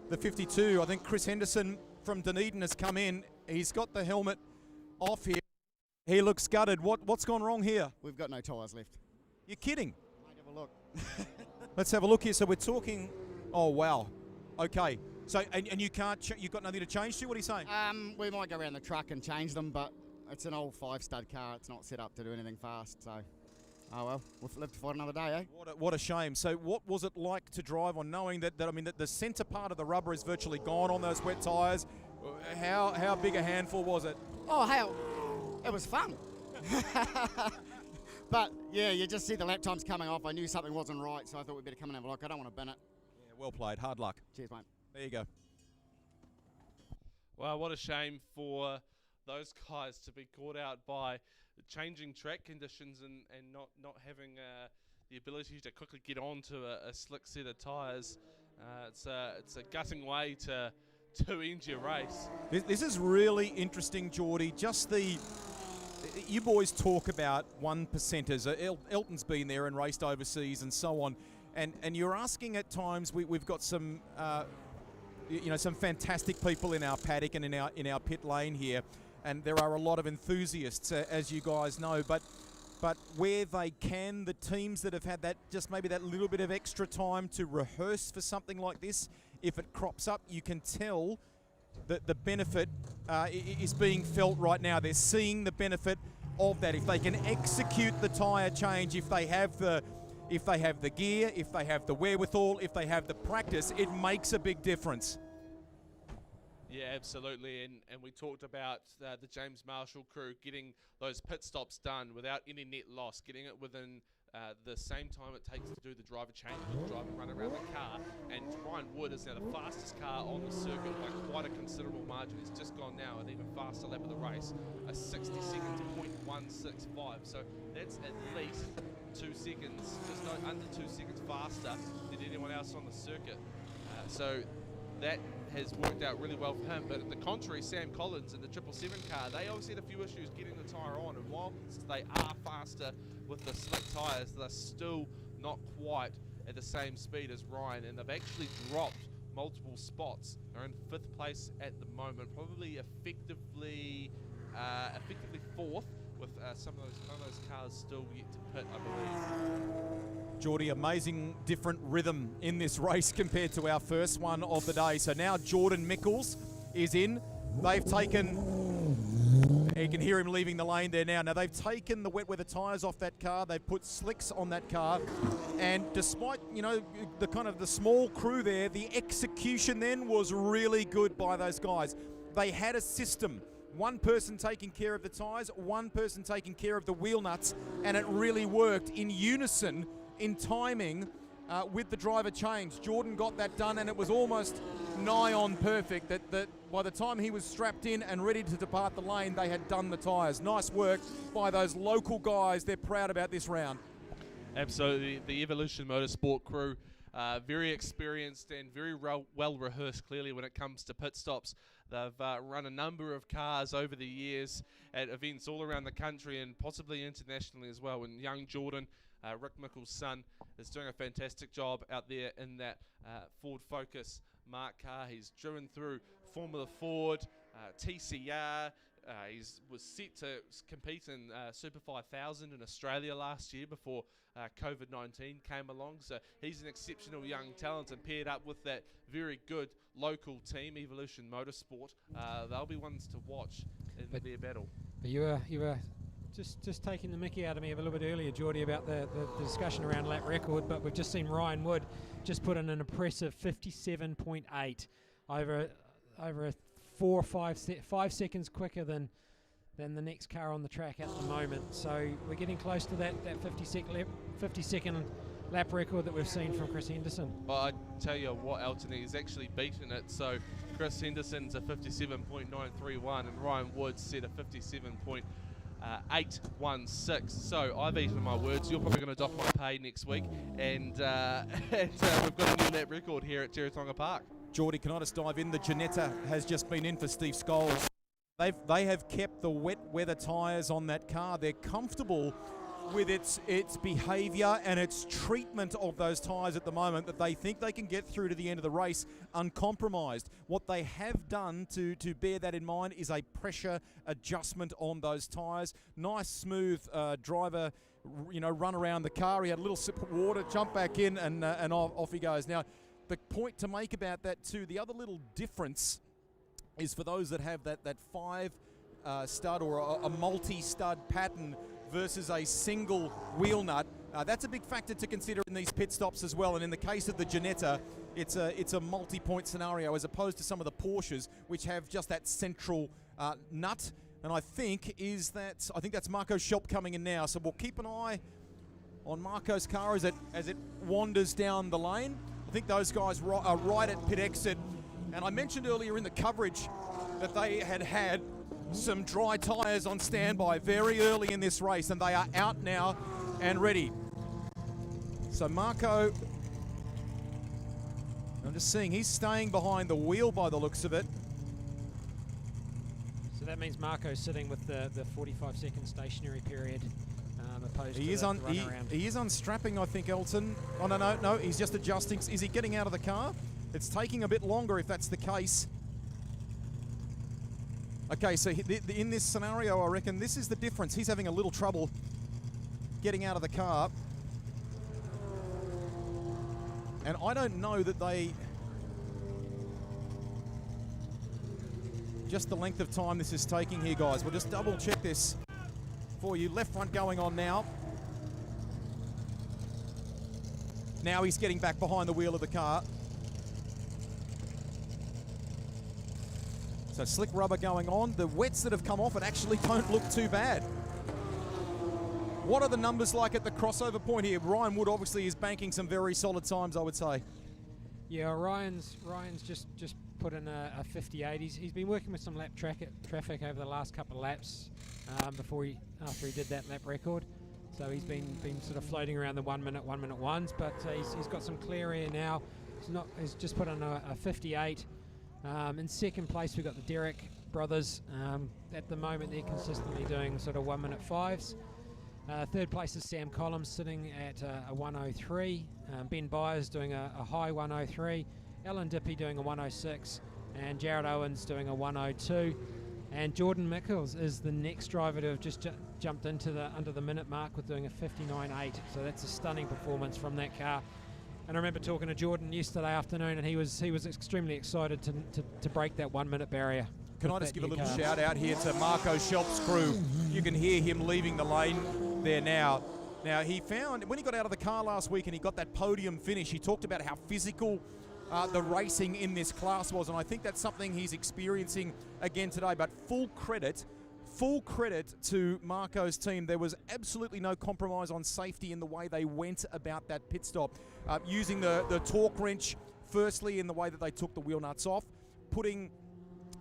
A: the 52, I think Chris Henderson from Dunedin has come in. He's got the helmet off here. He looks gutted. What's gone wrong here?
C: We've got no tyres left.
A: You're kidding?
C: Mate, have a look.
A: Let's have a look here. So we're talking. Oh wow. Okay. So and you can't. You've got nothing to change to. What are you saying?
C: We might go around the truck and change them, but it's an old 5-stud car. It's not set up to do anything fast. So, oh well, we'll live to fight another day, eh?
A: What a shame. So what was it like to drive on, knowing that I mean that the centre part of the rubber is virtually gone on those wet tyres? How big a handful was it?
C: Oh hell, it was fun. But yeah, you just see the lap times coming off. I knew something wasn't right, so I thought we'd better come and have a look. I don't want to bin it.
A: Yeah, well played. Hard luck.
C: Cheers, mate.
A: There you go.
I: Well, what a shame for those guys to be caught out by changing track conditions and not having the ability to quickly get onto a slick set of tyres. It's a gutting way to end your race.
A: This is really interesting, Geordie. Just you boys talk about 1%ers. Elton's been there and raced overseas and so on, and you're asking at times. We've got some some fantastic people in our paddock and in our pit lane here, and there are a lot of enthusiasts, as you guys know. But but where they can, the teams that have had that, just maybe that little bit of extra time to rehearse for something like this, if it crops up, you can tell that the benefit is being felt right now. They're seeing the benefit of that. If they can execute the tyre change, if they have the gear, if they have the wherewithal, if they have the practice, it makes a big difference.
I: Yeah, absolutely, and we talked about the James Marshall crew getting those pit stops done without any net loss, getting it within the same time it takes to do the driver change, the driver run around the car, and Ryan Wood is now the fastest car on the circuit by quite a considerable margin. He's just gone now an even faster lap of the race, a 60 seconds .165, so that's at least 2 seconds, just under 2 seconds faster than anyone else on the circuit. So that has worked out really well for him. But on the contrary, Sam Collins in the 777 car, they obviously had a few issues getting the tyre on, and whilst they are faster with the slick tyres, they're still not quite at the same speed as Ryan, and they've actually dropped multiple spots. They're in 5th place at the moment, probably effectively fourth, with some of those cars still yet to pit, I believe.
A: Geordie, amazing different rhythm in this race compared to our first one of the day. So now Jordan Mickles is in. They've taken, you can hear him leaving the lane there now. Now they've taken the wet weather tyres off that car. They've put slicks on that car. And despite, you know, the kind of the small crew there, the execution then was really good by those guys. They had a system. One person taking care of the tyres, one person taking care of the wheel nuts, and it really worked in unison, in timing with the driver change. Jordan got that done, and it was almost nigh on perfect that by the time he was strapped in and ready to depart the lane, they had done the tyres. Nice work by those local guys. They're proud about this round.
I: Absolutely. The Evolution Motorsport crew, very experienced and very well rehearsed, clearly, when it comes to pit stops. They've run a number of cars over the years at events all around the country and possibly internationally as well. And young Jordan, Rick Mickles' son, is doing a fantastic job out there in that Ford Focus Mark car. He's driven through Formula Ford, TCR. He was set to compete in Super 5000 in Australia last year before COVID-19 came along. So he's an exceptional young talent, and paired up with that very good local team, Evolution Motorsport, they'll be ones to watch in their battle.
E: But you were just taking the mickey out of me a little bit earlier, Geordie, about the discussion around lap record, but we've just seen Ryan Wood just put in an impressive 57.8 over a 4 or 5 seconds quicker than the next car on the track at the moment. So we're getting close to that 50-second lap record that we've seen from Chris Henderson.
I: Well, I tell you what, Elton, he's actually beaten it. So Chris Henderson's a 57.931 and Ryan Wood set a 57.816. So I've eaten my words. You're probably going to dock my pay next week, and we've got a new lap record here at Teretonga Park.
A: Geordie, can I just dive in? The Ginetta has just been in for Steve Scholes. They have kept the wet weather tyres on that car. They're comfortable with its behaviour and its treatment of those tyres at the moment, that they think they can get through to the end of the race uncompromised. What they have done to bear that in mind is a pressure adjustment on those tyres. Nice smooth driver, run around the car. He had a little sip of water, jump back in, and off he goes. Now, the point to make about that too, the other little difference is for those that have that 5 stud or a multi-stud pattern versus a single wheel nut. That's a big factor to consider in these pit stops as well. And in the case of the Ginetta, it's a multi-point scenario as opposed to some of the Porsches, which have just that central nut. And I think that's Marco Schelp coming in now. So we'll keep an eye on Marco's car as it wanders down the lane. I think those guys are right at pit exit. And I mentioned earlier in the coverage that they had some dry tyres on standby very early in this race, and they are out now and ready. So Marco, I'm just seeing he's staying behind the wheel by the looks of it.
E: So that means Marco's sitting with the 45-second stationary period. Opposed to the runaround.
A: He is unstrapping, I think, Elton. Oh, no, he's just adjusting. Is he getting out of the car? It's taking a bit longer if that's the case. Okay, so in this scenario, I reckon this is the difference. He's having a little trouble getting out of the car. And I don't know that they... Just the length of time this is taking here, guys. We'll just double check this for you. Left front going on now. Now he's getting back behind the wheel of the car. So slick rubber going on. The wets that have come off it actually don't look too bad. What are the numbers like at the crossover point here? Ryan Wood obviously is banking some very solid times, I would say.
E: Yeah, Ryan's just put in a 58. He's been working with some lap traffic over the last couple of laps after he did that lap record. So he's been sort of floating around the 1 minute ones, but he's got some clear air now. He's just put on a 58. In second place we've got the Derrick brothers. At the moment they're consistently doing sort of 1 minute 5s. Third place is Sam Collins sitting at a 103. Ben Byers doing a high 103. Alan Dippy doing a 106. And Jared Owens doing a 102. And Jordan Mickles is the next driver to have just jumped into under the minute mark with doing a 59.8. So that's a stunning performance from that car. And I remember talking to Jordan yesterday afternoon, and he was extremely excited to break that 1 minute barrier.
A: Can I just give a little shout out here to Marco Schelp's crew? You can hear him leaving the lane there now. Now he found, when he got out of the car last week and he got that podium finish, he talked about how physical the racing in this class was, and I think that's something he's experiencing again today. But full credit to Marco's team. There was absolutely no compromise on safety in the way they went about that pit stop, using the torque wrench firstly in the way that they took the wheel nuts off, putting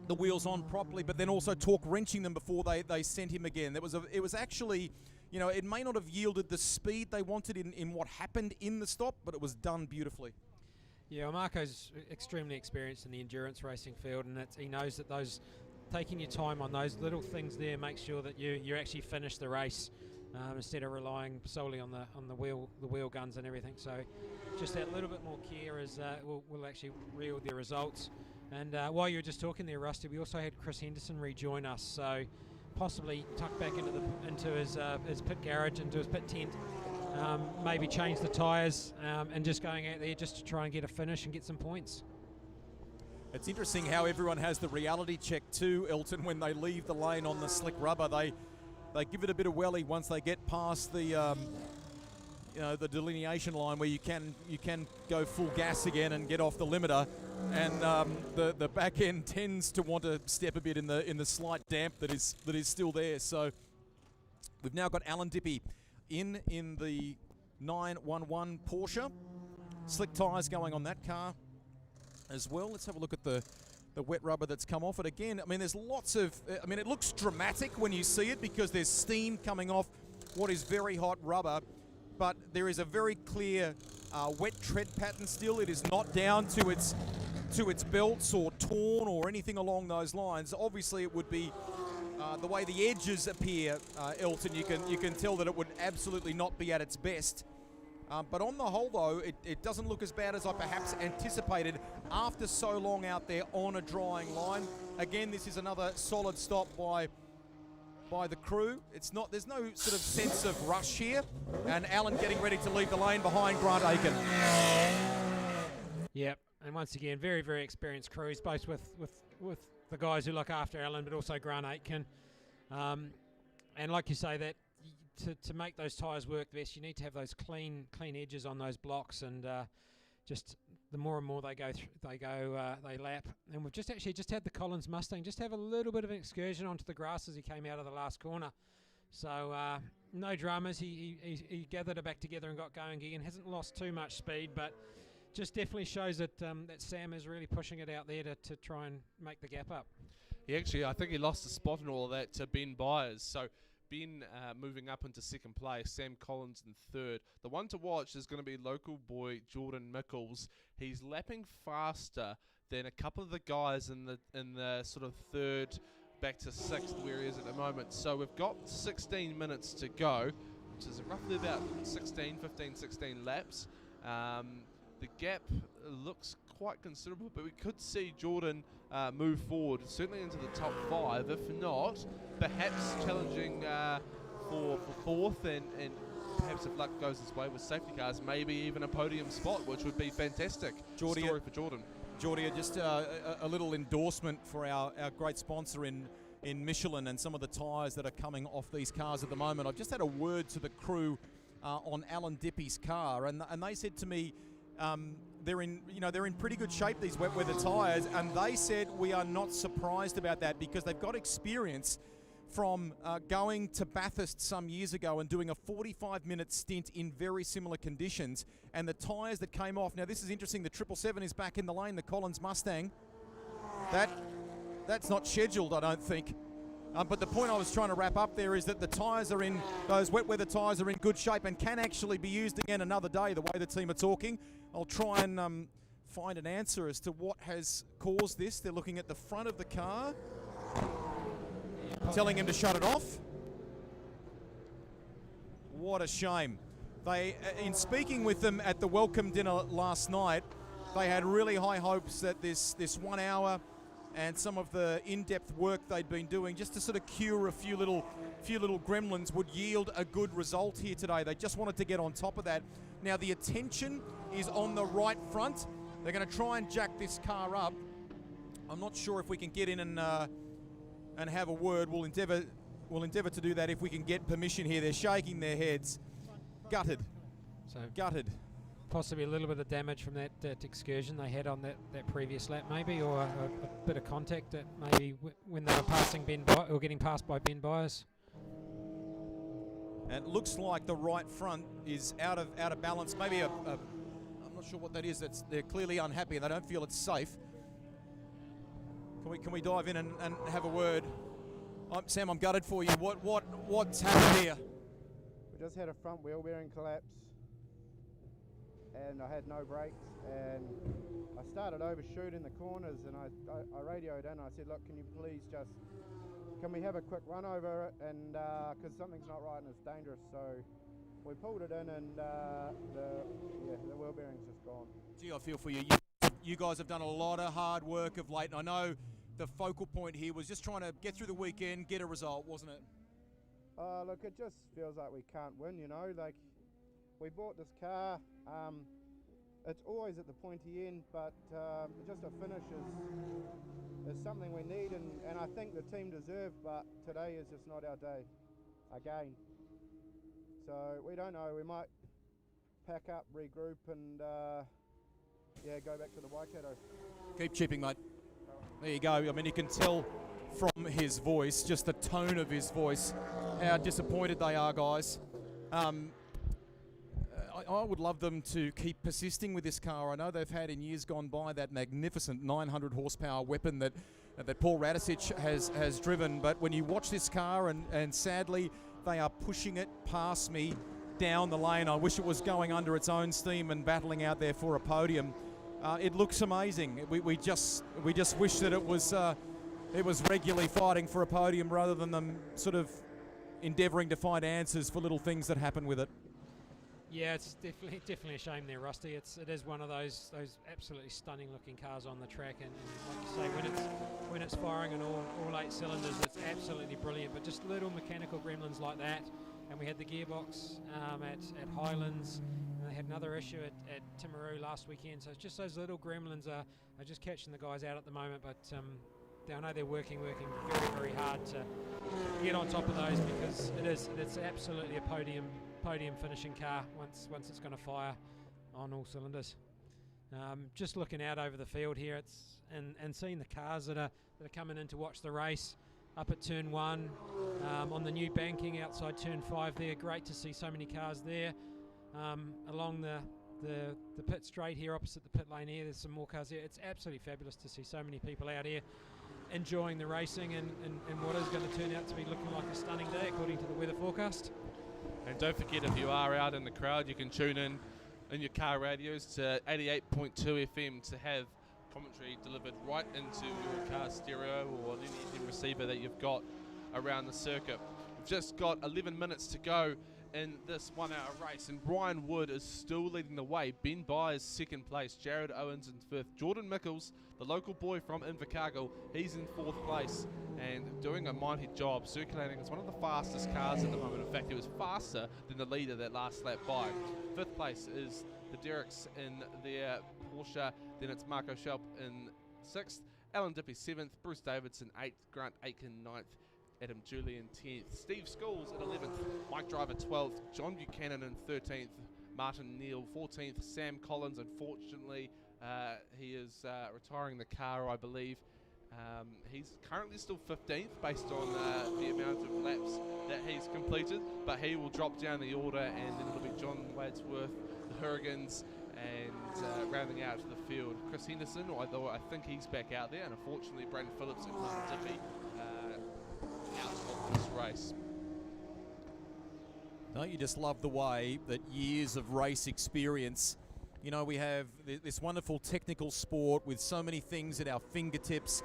A: the wheels on properly, but then also torque wrenching them before they sent him again. It was actually, you know, it may not have yielded the speed they wanted in what happened in the stop, but it was done beautifully.
E: Yeah, well, Marco's extremely experienced in the endurance racing field, and he knows that taking your time on those little things there makes sure that you actually finish the race instead of relying solely on the wheel guns and everything. So just that little bit more care will actually yield their results. And while you were just talking there, Rusty, we also had Chris Henderson rejoin us. So possibly tuck back into his pit garage, into his pit tent. Maybe change the tyres and just going out there just to try and get a finish and get some points.
A: It's interesting how everyone has the reality check too, Elton, when they leave the lane on the slick rubber. They give it a bit of welly once they get past the the delineation line where you can go full gas again and get off the limiter, and the back end tends to want to step a bit in the slight damp that is still there. So we've now got Alan Dippy in the 911 Porsche. Slick tyres going on that car as well. Let's have a look at the wet rubber that's come off it again. I mean, there's lots of, it looks dramatic when you see it because there's steam coming off what is very hot rubber, but there is a very clear wet tread pattern still. It is not down to its belts or torn or anything along those lines. Obviously it would be the way the edges appear, Elton, you can tell that it would absolutely not be at its best. But on the whole, though, it doesn't look as bad as I perhaps anticipated after so long out there on a drying line. Again, this is another solid stop by the crew. There's no sort of sense of rush here. And Alan getting ready to leave the lane behind Grant Aiken.
E: Yep, and once again, very, very experienced crews, both with the guys who look after Alan, but also Grant Aitken. And like you say, that to make those tyres work best, you need to have those clean edges on those blocks, and just the more and more they lap. And we've just had the Collins Mustang just have a little bit of an excursion onto the grass as he came out of the last corner. So no dramas. He gathered it back together and got going again. Hasn't lost too much speed, but just definitely shows that Sam is really pushing it out there to try and make the gap up.
I: I think he lost the spot and all of that to Ben Byers. So Ben moving up into second place, Sam Collins in third. The one to watch is going to be local boy Jordan Mickles. He's lapping faster than a couple of the guys in the sort of third back to sixth where he is at the moment. So we've got 16 minutes to go, which is roughly about 15, 16 laps. The gap looks quite considerable, but we could see Jordan move forward, certainly into the top 5. If not, perhaps challenging for fourth and perhaps if luck goes his way with safety cars, maybe even a podium spot, which would be fantastic. Story for Jordan.
A: Geordie, just a little endorsement for our great sponsor in Michelin and some of the tyres that are coming off these cars at the moment. I've just had a word to the crew on Alan Dippy's car, and they said to me they're in pretty good shape, these wet weather tyres, and they said we are not surprised about that because they've got experience from going to Bathurst some years ago and doing a 45-minute stint in very similar conditions, and the tyres that came off. Now this is interesting, the 777 is back in the lane, the Collins Mustang. That's not scheduled, I don't think. But the point I was trying to wrap up there is that the tyres are in, those wet weather tyres are in good shape and can actually be used again another day, the way the team are talking. I'll try and find an answer as to what has caused this. They're looking at the front of the car, telling him to shut it off. What a shame. They, in speaking with them at the welcome dinner last night, they had really high hopes that this 1 hour and some of the in-depth work they'd been doing just to sort of cure a few little gremlins would yield a good result here today. They just wanted to get on top of that. Now the attention is on the right front. They're going to try and jack this car up. I'm not sure if we can get in and have a word. We'll endeavour to do that if we can get permission here. They're shaking their heads. Gutted.
E: So
A: gutted.
E: Possibly a little bit of damage from that excursion they had on that previous lap, maybe, or a bit of contact that maybe when they were passing Ben Byers, or getting passed by Ben Byers.
A: And it looks like the right front is out of balance. Maybe I'm not sure what that is. They're clearly unhappy and they don't feel it's safe. Can we dive in and have a word? Sam, I'm gutted for you. What's happened here?
F: We just had a front wheel bearing collapse, and I had no brakes, and I started overshooting the corners, and I radioed in. I said, look, can we have a quick run over it, and because something's not right and it's dangerous. So we pulled it in, and the wheel bearing's just gone.
A: Gee, I feel for you. You guys have done a lot of hard work of late, and I know the focal point here was just trying to get through the weekend, get a result, wasn't it?
F: Look, it just feels like we can't win, you know. Like, we bought this car, it's always at the pointy end, but just a finish is something we need, and I think the team deserve, but today is just not our day, again. So we don't know, we might pack up, regroup, and go back to the Waikato.
A: Keep chipping, mate. There you go. I mean, you can tell from his voice, just the tone of his voice, how disappointed they are, guys. I would love them to keep persisting with this car. I know they've had in years gone by that magnificent 900 horsepower weapon that Paul Radicic has driven, but when you watch this car and sadly they are pushing it past me down the lane. I wish it was going under its own steam and battling out there for a podium. It looks amazing. We just wish that it was regularly fighting for a podium rather than them sort of endeavouring to find answers for little things that happen with it.
E: Yeah, it's definitely a shame there, Rusty. It is one of those absolutely stunning looking cars on the track, and like you say, when it's firing on all 8 cylinders, it's absolutely brilliant. But just little mechanical gremlins like that, and we had the gearbox at Highlands. And they had another issue at Timaru last weekend. So it's just those little gremlins are just catching the guys out at the moment. But I know they're working very, very hard to get on top of those, because it's absolutely a podium finishing car once it's going to fire on all cylinders. Just looking out over the field here, and seeing the cars that are coming in to watch the race up at turn 1, on the new banking outside turn 5 there. Great to see so many cars there. Along the pit straight here opposite the pit lane here, there's some more cars here. It's absolutely fabulous to see so many people out here enjoying the racing and what is going to turn out to be looking like a stunning day according to the weather forecast.
I: And don't forget, if you are out in the crowd, you can tune in your car radios to 88.2 FM to have commentary delivered right into your car stereo or any receiver that you've got around the circuit. We've just got 11 minutes to go in this 1 hour race, and Brian Wood is still leading the way. Ben Byers second place, Jared Owens in fifth, Jordan Mickles, the local boy from Invercargill, he's in fourth place and doing a mighty job circulating. It's one of the fastest cars at the moment. In fact, it was faster than the leader that last lap by. Fifth place is the Derricks in their Porsche, then it's Marco Schelp in sixth, Alan Dippy 7th, Bruce Davidson 8th, Grant Aitken 9th, Adam Julian 10th, Steve Scholes at 11th, Mike Driver 12th, John Buchanan in 13th, Martin Neal 14th, Sam Collins, unfortunately, he is retiring the car, I believe. He's currently still 15th based on the amount of laps that he's completed, but he will drop down the order, and then it'll be John Wadsworth, the Hurricanes, and rounding out to the field, Chris Henderson, although I think he's back out there, and unfortunately Braden Phillips and Gordon Dippy out of this race.
A: Don't you just love the way that years of race experience, you know, we have this wonderful technical sport with so many things at our fingertips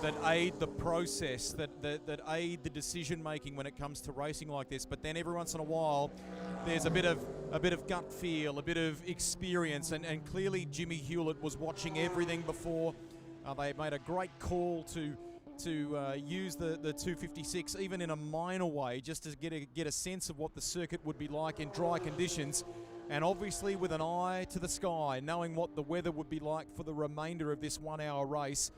A: that aid the process, that aid the decision making when it comes to racing like this. But then every once in a while, there's a bit of gut feel, a bit of experience, and clearly Jimmy Hewlett was watching everything before. They made a great call to use the 256, even in a minor way, just to get a sense of what the circuit would be like in dry conditions. And obviously with an eye to the sky, knowing what the weather would be like for the remainder of this 1 hour race.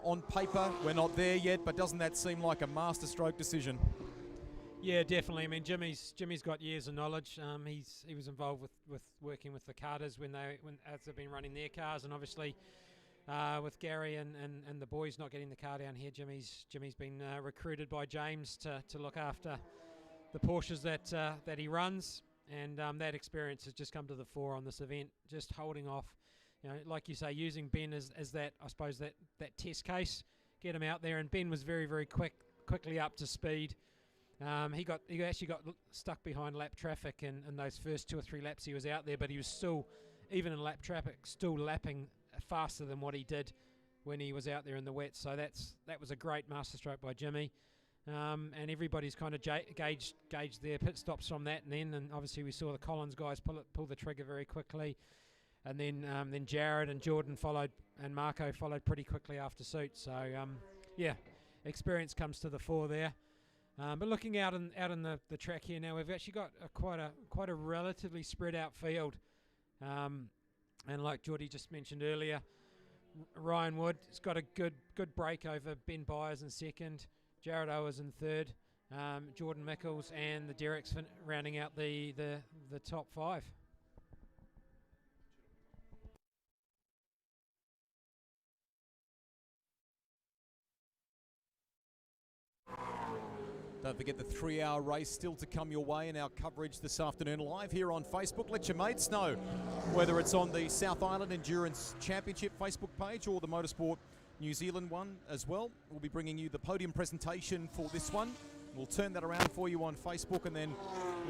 A: On paper, we're not there yet, but doesn't that seem like a masterstroke decision?
E: Yeah, definitely. I mean, Jimmy's got years of knowledge. He was involved with working with the Carters as they've been running their cars, and obviously with Gary and the boys not getting the car down here, Jimmy's been recruited by James to look after the Porsches that he runs. And that experience has just come to the fore on this event, just holding off, you know, like you say, using Ben as that, I suppose, that test case, get him out there. And Ben was very, very quickly up to speed. He actually got stuck behind lap traffic in those first 2 or 3 laps he was out there, but he was still, even in lap traffic, still lapping faster than what he did when he was out there in the wet. So that was a great masterstroke by Jimmy. And everybody's kind of gauged their pit stops from that, and obviously we saw the Collins guys pull the trigger very quickly, and then Jared and Jordan followed, and Marco followed pretty quickly after suit. So yeah, experience comes to the fore there. But looking out in the track here now, we've actually got quite a relatively spread out field, and like Geordie just mentioned earlier, Ryan Wood has got a good break over Ben Byers in second, Jared Owens in third, Jordan Mickles and the Derricks rounding out the top 5.
A: Don't forget the 3 hour race still to come your way in our coverage this afternoon live here on Facebook. Let your mates know whether it's on the South Island Endurance Championship Facebook page or the Motorsport New Zealand one as well. We'll be bringing you the podium presentation for this one. We'll turn that around for you on Facebook, and then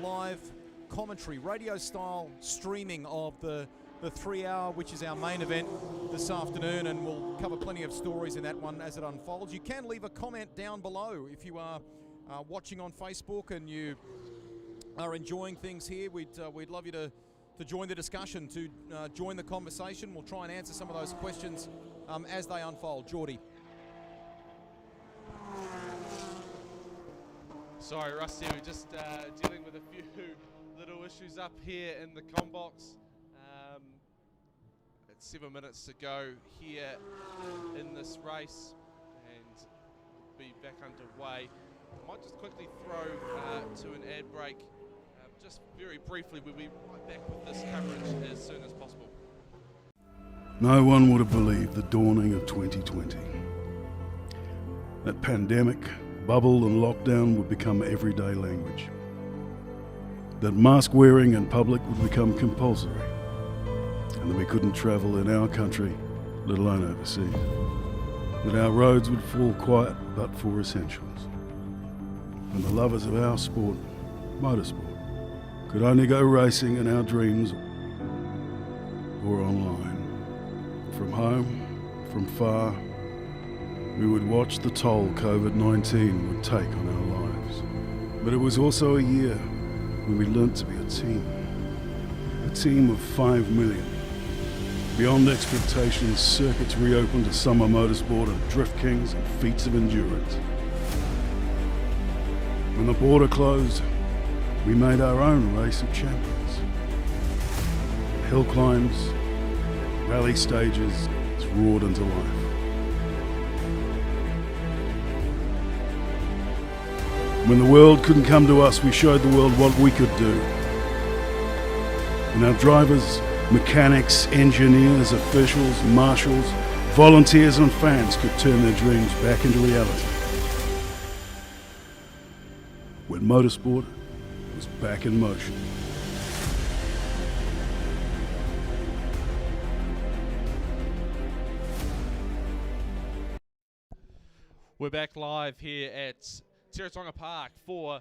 A: live commentary, radio style streaming of the 3 hour, which is our main event this afternoon, and we'll cover plenty of stories in that one as it unfolds. You can leave a comment down below if you are watching on Facebook and you are enjoying things here. We'd love you to join the discussion, to join the conversation. We'll try and answer some of those questions as they unfold. Geordie.
I: Sorry, Rusty, we're just dealing with a few little issues up here in the combox. It's 7 minutes to go here in this race, and we'll be back underway. I might just quickly throw to an ad break. Just very briefly, we'll be right back with this coverage as soon as possible.
G: No one would have believed the dawning of 2020. That pandemic, bubble and lockdown would become everyday language. That mask wearing in public would become compulsory. And that we couldn't travel in our country, let alone overseas. That our roads would fall quiet but for essentials. And the lovers of our sport, motorsport, could only go racing in our dreams or online. From home, from far, we would watch the toll COVID-19 would take on our lives. But it was also a year when we learnt to be a team of 5 million. Beyond expectations, circuits reopened to summer motorsport and drift kings and feats of endurance. When the border closed, we made our own race of champions. Hill climbs, rally stages, it's roared into life. When the world couldn't come to us, we showed the world what we could do. And our drivers, mechanics, engineers, officials, marshals, volunteers and fans could turn their dreams back into reality. When motorsport was back in motion.
I: We're back live here at Teretonga Park for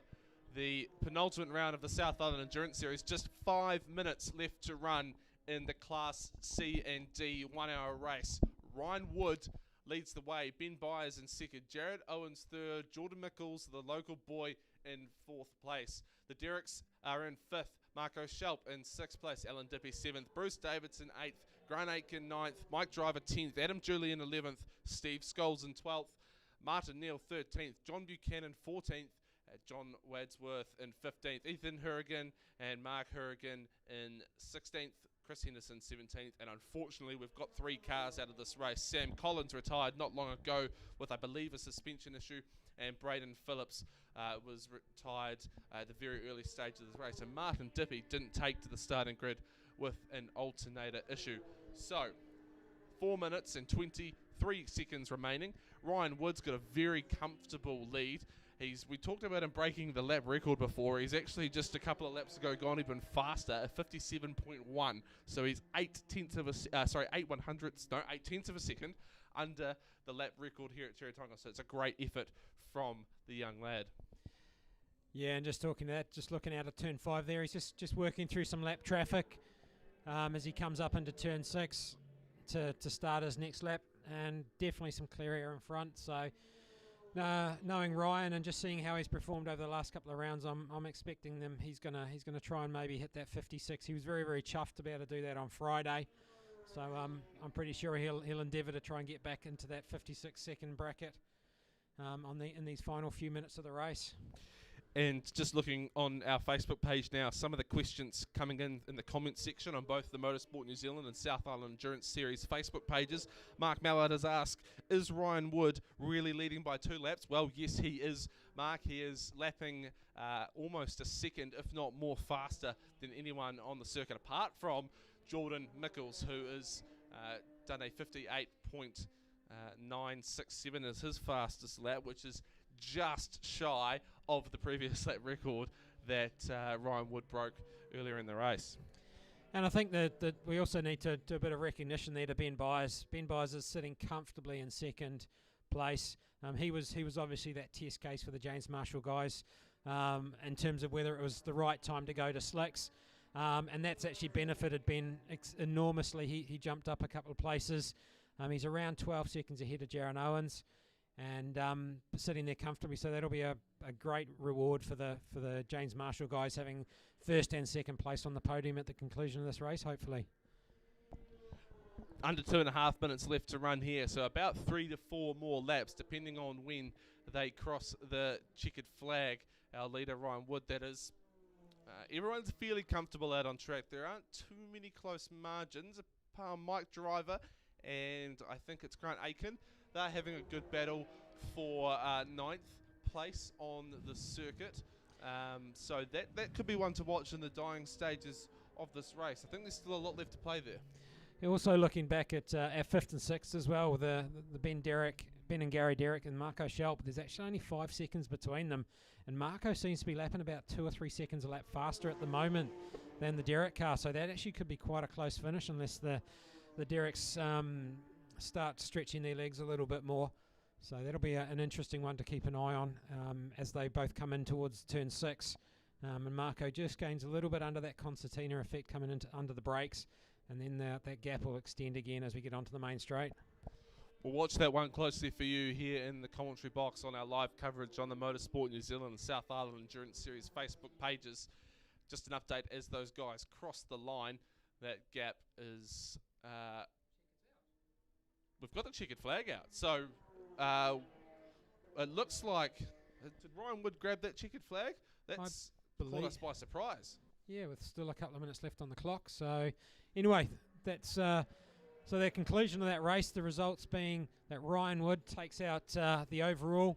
I: the penultimate round of the South Island Endurance Series. Just 5 minutes left to run in the Class C and D 1 hour race. Ryan Wood leads the way. Ben Byers in second. Jared Owens third. Jordan Mickles, the local boy, in fourth place. The Derricks are in fifth. Marco Schelp in sixth place. Alan Dippy seventh. Bruce Davidson eighth. Grant Aitken ninth. Mike Driver 10th. Adam Julian 11th. Steve Scholes in 12th. Martin Neal 13th. John Buchanan 14th. John Wadsworth in 15th. Ethan Hurrigan and Mark Hurrigan in 16th. Chris Henderson 17th. And unfortunately, we've got 3 cars out of this race. Sam Collins retired not long ago with, I believe, a suspension issue. And Braden Phillips was retired at the very early stage of this race. And Martin Dippy didn't take to the starting grid with an alternator issue. So, 4 minutes and 23 seconds remaining. Ryan Wood's got a very comfortable lead. We talked about him breaking the lap record before. He's actually just a couple of laps ago gone even faster at 57.1. So he's 8 tenths of a second under the lap record here at Teretonga. So it's a great effort from the young lad.
E: Yeah, and just looking out of turn 5 there, he's just working through some lap traffic as he comes up into turn 6 to start his next lap, and definitely some clear air in front. So knowing Ryan and just seeing how he's performed over the last couple of rounds, I'm expecting he's gonna try and maybe hit that 56. He was very, very chuffed to be able to do that on Friday. So I'm pretty sure he'll endeavour to try and get back into that 56 second bracket in these final few minutes of the race.
I: And just looking on our Facebook page now, some of the questions coming in the comments section on both the Motorsport New Zealand and South Island Endurance Series Facebook pages. Mark Mallard has asked, is Ryan Wood really leading by 2 laps? Well, yes, he is, Mark. He is lapping almost a second, if not more, faster than anyone on the circuit, apart from Jordan Mickles, who has done a 58.967 as his fastest lap, which is just shy of the previous lap record that Ryan Wood broke earlier in the race.
E: And I think that we also need to do a bit of recognition there to Ben Byers. Ben Byers is sitting comfortably in second place. He was obviously that test case for the James Marshall guys in terms of whether it was the right time to go to slicks. And that's actually benefited Ben enormously. He jumped up a couple of places. He's around 12 seconds ahead of Jaron Owens, and sitting there comfortably. So that'll be a great reward for the James Marshall guys, having first and second place on the podium at the conclusion of this race, hopefully.
I: Under 2.5 minutes left to run here, so about 3 to 4 more laps, depending on when they cross the checkered flag. Our leader, Ryan Wood, that is. Everyone's fairly comfortable out on track. There aren't too many close margins. Mike Driver and I think it's Grant Aitken. They're having a good battle for 9th place on the circuit. So that could be one to watch in the dying stages of this race. I think there's still a lot left to play there.
E: You're also looking back at 5th and 6th as well, with the Ben and Gary Derrick and Marco Schelp. There's actually only 5 seconds between them, and Marco seems to be lapping about 2 or 3 seconds a lap faster at the moment than the Derrick car. So that actually could be quite a close finish unless the Derricks start stretching their legs a little bit more. So that'll be an interesting one to keep an eye on as they both come in towards turn 6. And Marco just gains a little bit under that concertina effect coming into under the brakes, and then that gap will extend again as we get onto the main straight.
I: We'll watch that one closely for you here in the commentary box on our live coverage on the Motorsport New Zealand and South Island Endurance Series Facebook pages. just an update as those guys cross the line. That gap is... we've got the checkered flag out. So it looks like... Did Ryan Wood grab that checkered flag? That's caught us by surprise.
E: Yeah, with still a couple of minutes left on the clock. So anyway, that's so the conclusion of that race, the results being that Ryan Wood takes out the overall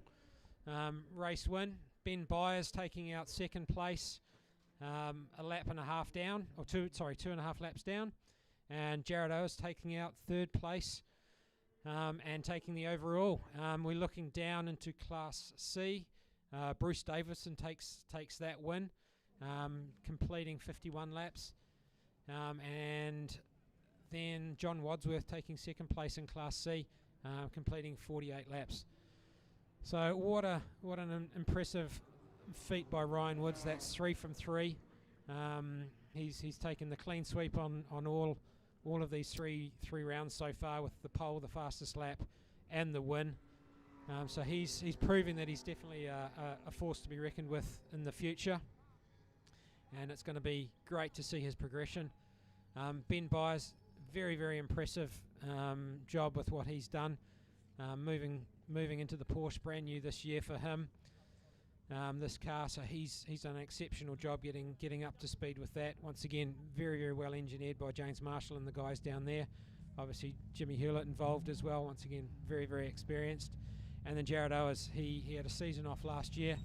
E: race win. Ben Byers taking out second place, a lap and a half down, or 2.5 laps down. And Jared Owers taking out third place and taking the overall. We're looking down into Class C. Bruce Davison takes that win, completing 51 laps. And then John Wadsworth taking second place in Class C, completing 48 laps. So what an impressive feat by Ryan Woods. That's 3 from 3. He's taken the clean sweep on all of these three rounds so far, with the pole, the fastest lap, and the win. So he's proving that he's definitely a force to be reckoned with in the future, and it's going to be great to see his progression. Ben Byers, very, very impressive job with what he's done, moving into the Porsche, brand new this year for him, this car. So he's done an exceptional job getting up to speed with that. Once again, very, very well engineered by James Marshall and the guys down there. Obviously Jimmy Hewlett involved as well, once again very, very experienced. And then Jared Owers, he had a season off last year,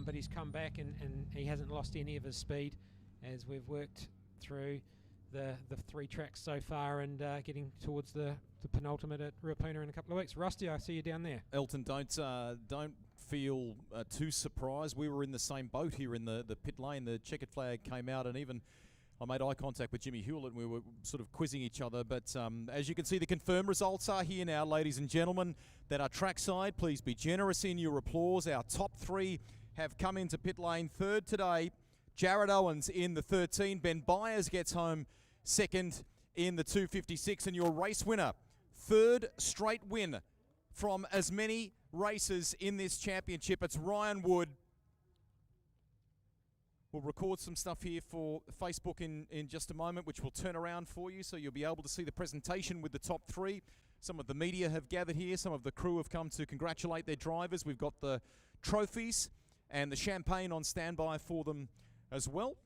E: but he's come back and he hasn't lost any of his speed as we've worked through the 3 tracks so far, and getting towards the penultimate at Ruapuna in a couple of weeks. Rusty, I see you down there.
A: Elton, don't feel too surprised. We were in the same boat here in the pit lane. The checkered flag came out, and even I made eye contact with Jimmy Hewlett, and we were sort of quizzing each other. But as you can see, the confirmed results are here now, ladies and gentlemen, that are trackside. Please be generous in your applause. Our top 3 have come into pit lane. Third today, Jared Owens in the 13. Ben Byers gets home second in the 256. And your race winner, third straight win from as many races in this championship. It's Ryan Wood. We'll record some stuff here for Facebook in just a moment, which we'll turn around for you, so you'll be able to see the presentation with the top 3. Some of the media have gathered here. Some of the crew have come to congratulate their drivers. We've got the trophies and the champagne on standby for them as well.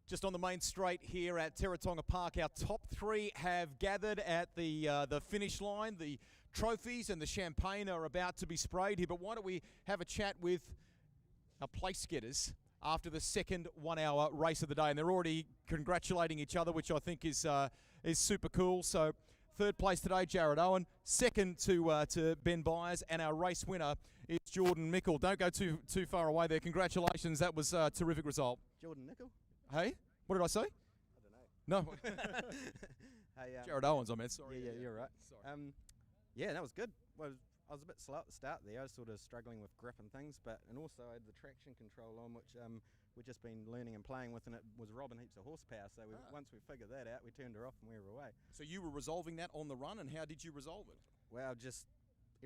A: Just on the main straight here at Teretonga Park, our top 3 have gathered at the finish line. The trophies and the champagne are about to be sprayed here, but why don't we have a chat with our place getters after the second 1 hour race of the day, and they're already congratulating each other, which I think is super cool. So third place today, Jared Owen. Second to Ben Byers, and our race winner is Jordan Mickle. Don't go too far away there. Congratulations, that was a terrific result.
H: Jordan Mickle?
A: Hey, what did I say?
H: I don't know.
A: No.
H: Hey,
A: Jared Owens, I meant. Sorry.
H: Yeah, you're right.
A: Sorry.
H: Yeah, that was good. Well, I was a bit slow at the start there. I was sort of struggling with grip and things, and also I had the traction control on, which we've just been learning and playing with, and it was robbing heaps of horsepower. So once we figured that out, we turned her off and we were away.
A: So you were resolving that on the run, and how did you resolve it?
H: Well, just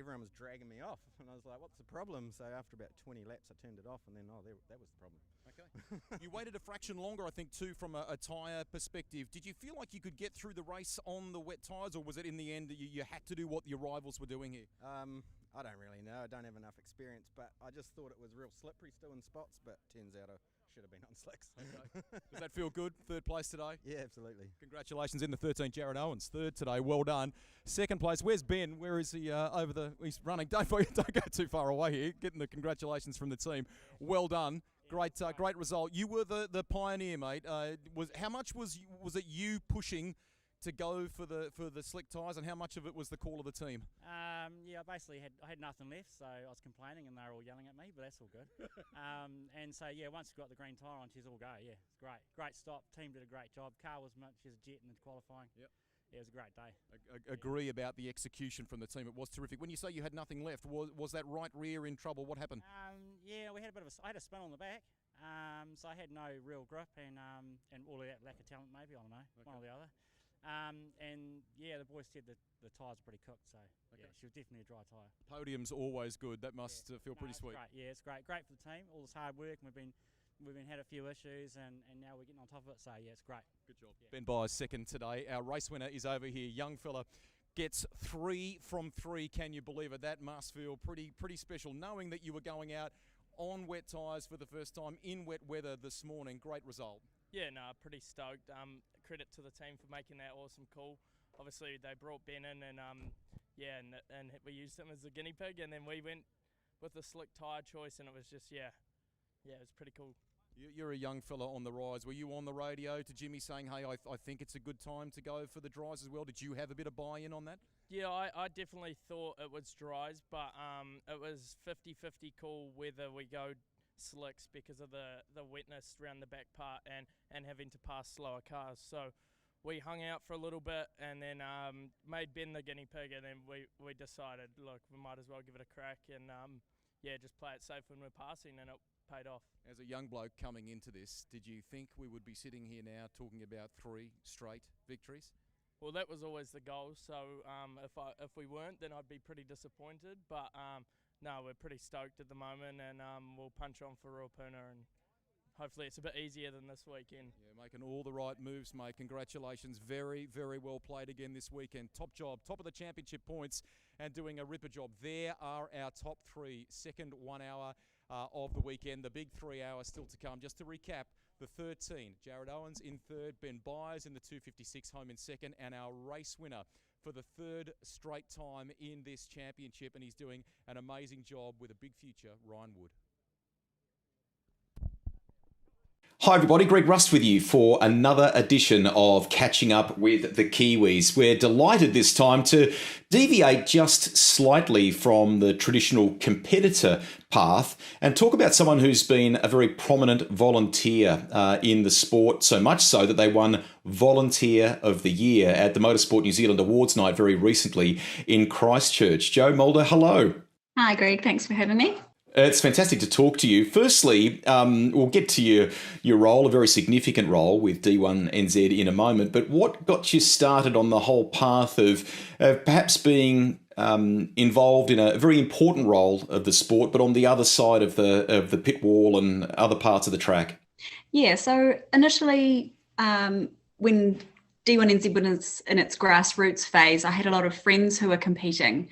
H: everyone was dragging me off, and I was like, what's the problem? So after about 20 laps, I turned it off, and then, that was the problem.
A: Okay. You waited a fraction longer, I think, too, from a tyre perspective. Did you feel like you could get through the race on the wet tyres, or was it in the end that you had to do what your rivals were doing here?
H: I don't really know. I don't have enough experience, but I just thought it was real slippery still in spots, but turns out I should have been on slicks.
A: Okay. Does that feel good? Third place today?
H: Yeah, absolutely.
A: Congratulations in the 13, Jared Owens. Third today, well done. Second place, where's Ben? Where is he he's running. Don't go too far away here. Getting the congratulations from the team. Well done. Great result. You were the pioneer, mate. How much was it you pushing to go for the slick tyres, and how much of it was the call of the team?
V: Yeah, I had nothing left, so I was complaining, and they were all yelling at me, but that's all good. And so yeah, once you got the green tyre on, she's all go. Yeah, it's great stop. Team did a great job. Car was much as a jet in the qualifying. Yep. Yeah, it was a great day.
A: Agree about the execution from the team. It was terrific. When you say you had nothing left, was that right rear in trouble? What happened?
V: Yeah, we had I had a spin on the back, so I had no real grip, and all of that lack of talent, maybe, I don't know, one or the other. And yeah, the boys said that the tyres are pretty cooked, so yeah, she was definitely a dry tyre.
A: Podium's always good. That must feel pretty
V: It's
A: sweet.
V: great. Yeah, it's great. Great for the team. All this hard work. We've been had a few issues, and now we're getting on top of it. So yeah, it's great.
A: Good job. Ben Byers second today. Our race winner is over here. Young fella gets 3 from 3. Can you believe it? That must feel pretty special, knowing that you were going out on wet tyres for the first time in wet weather this morning. Great result.
O: Yeah, no, pretty stoked. Credit to the team for making that awesome call. Obviously, they brought Ben in, and and we used him as a guinea pig, and then we went with the slick tyre choice, and it was just it was pretty cool.
A: You're a young fella on the rise. Were you on the radio to Jimmy saying, hey, I think it's a good time to go for the dries as well? Did you have a bit of buy-in on that?
O: Yeah, I definitely thought it was dries, but it was 50-50 call whether we go slicks because of the wetness around the back part and having to pass slower cars. So we hung out for a little bit and then made Ben the guinea pig, and then we decided, look, we might as well give it a crack and just play it safe when we're passing, and it paid off.
A: As a young bloke coming into this, did you think we would be sitting here now talking about 3 straight victories?
O: Well, that was always the goal. So if we weren't, then I'd be pretty disappointed. But no, we're pretty stoked at the moment, and we'll punch on for Ruapuna, and hopefully it's a bit easier than this weekend.
A: Yeah, making all the right moves, mate. Congratulations. Very, very well played again this weekend. Top job, top of the championship points, and doing a ripper job. There are our top 3, second 1 hour of the weekend. The big 3 hours still to come. Just to recap, the 13, Jared Owens in third, Ben Byers in the 256 home in second, and our race winner for the 3rd straight time in this championship, and he's doing an amazing job with a big future, Ryan Wood.
J: Hi everybody, Greg Rust with you for another edition of Catching Up with the Kiwis. We're delighted this time to deviate just slightly from the traditional competitor path and talk about someone who's been a very prominent volunteer in the sport, so much so that they won Volunteer of the Year at the Motorsport New Zealand Awards night very recently in Christchurch. Jo Mulder, hello.
L: Hi Greg, thanks for having me.
J: It's fantastic to talk to you. Firstly, we'll get to your role, a very significant role with D1NZ in a moment, but what got you started on the whole path of perhaps being involved in a very important role of the sport, but on the other side of the pit wall and other parts of the track?
L: Yeah, so initially when D1NZ was in its grassroots phase, I had a lot of friends who were competing.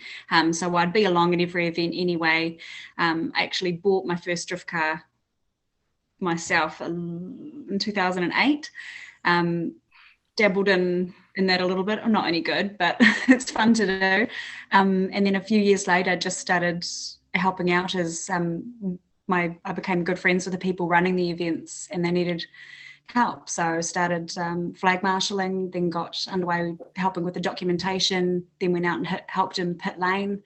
L: So I'd be along at every event anyway. I actually bought my first drift car myself in 2008. Dabbled in that a little bit. I'm not any good, but it's fun to do. And then a few years later, I just started helping out as I became good friends with the people running the events, and they needed help. So I started flag marshalling, then got underway helping with the documentation, then went out and helped in pit lane,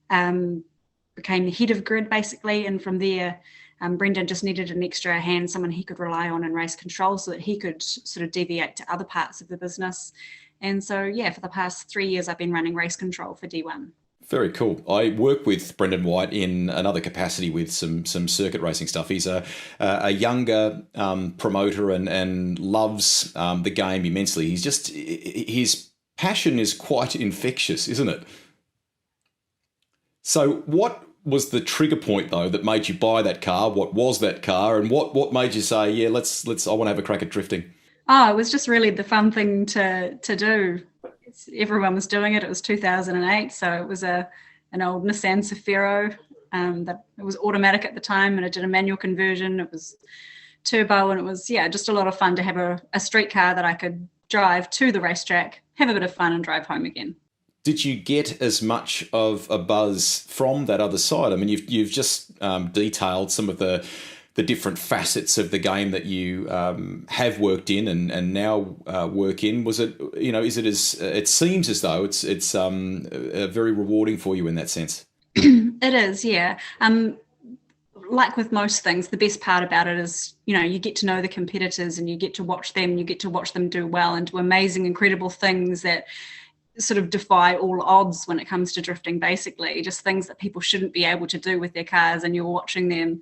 L: became the head of grid basically, and from there Brendan just needed an extra hand, someone he could rely on in race control so that he could sort of deviate to other parts of the business. And so yeah, for the past 3 years I've been running race control for D1.
J: Very cool. I work with Brendan White in another capacity with some circuit racing stuff. He's a younger promoter and loves the game immensely. His passion is quite infectious, isn't it? So what was the trigger point though that made you buy that car? What was that car, and what made you say, yeah, let's I want to have a crack at drifting?
L: Oh, it was just really the fun thing to do. Everyone was doing it. It was 2008, so it was an old Nissan Safiro. It was automatic at the time, and it did a manual conversion. It was turbo, and it was just a lot of fun to have a street car that I could drive to the racetrack, have a bit of fun, and drive home again.
J: Did you get as much of a buzz from that other side? I mean, you've just detailed some of the different facets of the game that you have worked in and now work in. Was it, is it it seems as though it's very rewarding for you in that sense?
L: It is, yeah. Like with most things, the best part about it is, you get to know the competitors and you get to watch them, do well and do amazing, incredible things that sort of defy all odds when it comes to drifting, basically. Just things that people shouldn't be able to do with their cars, and you're watching them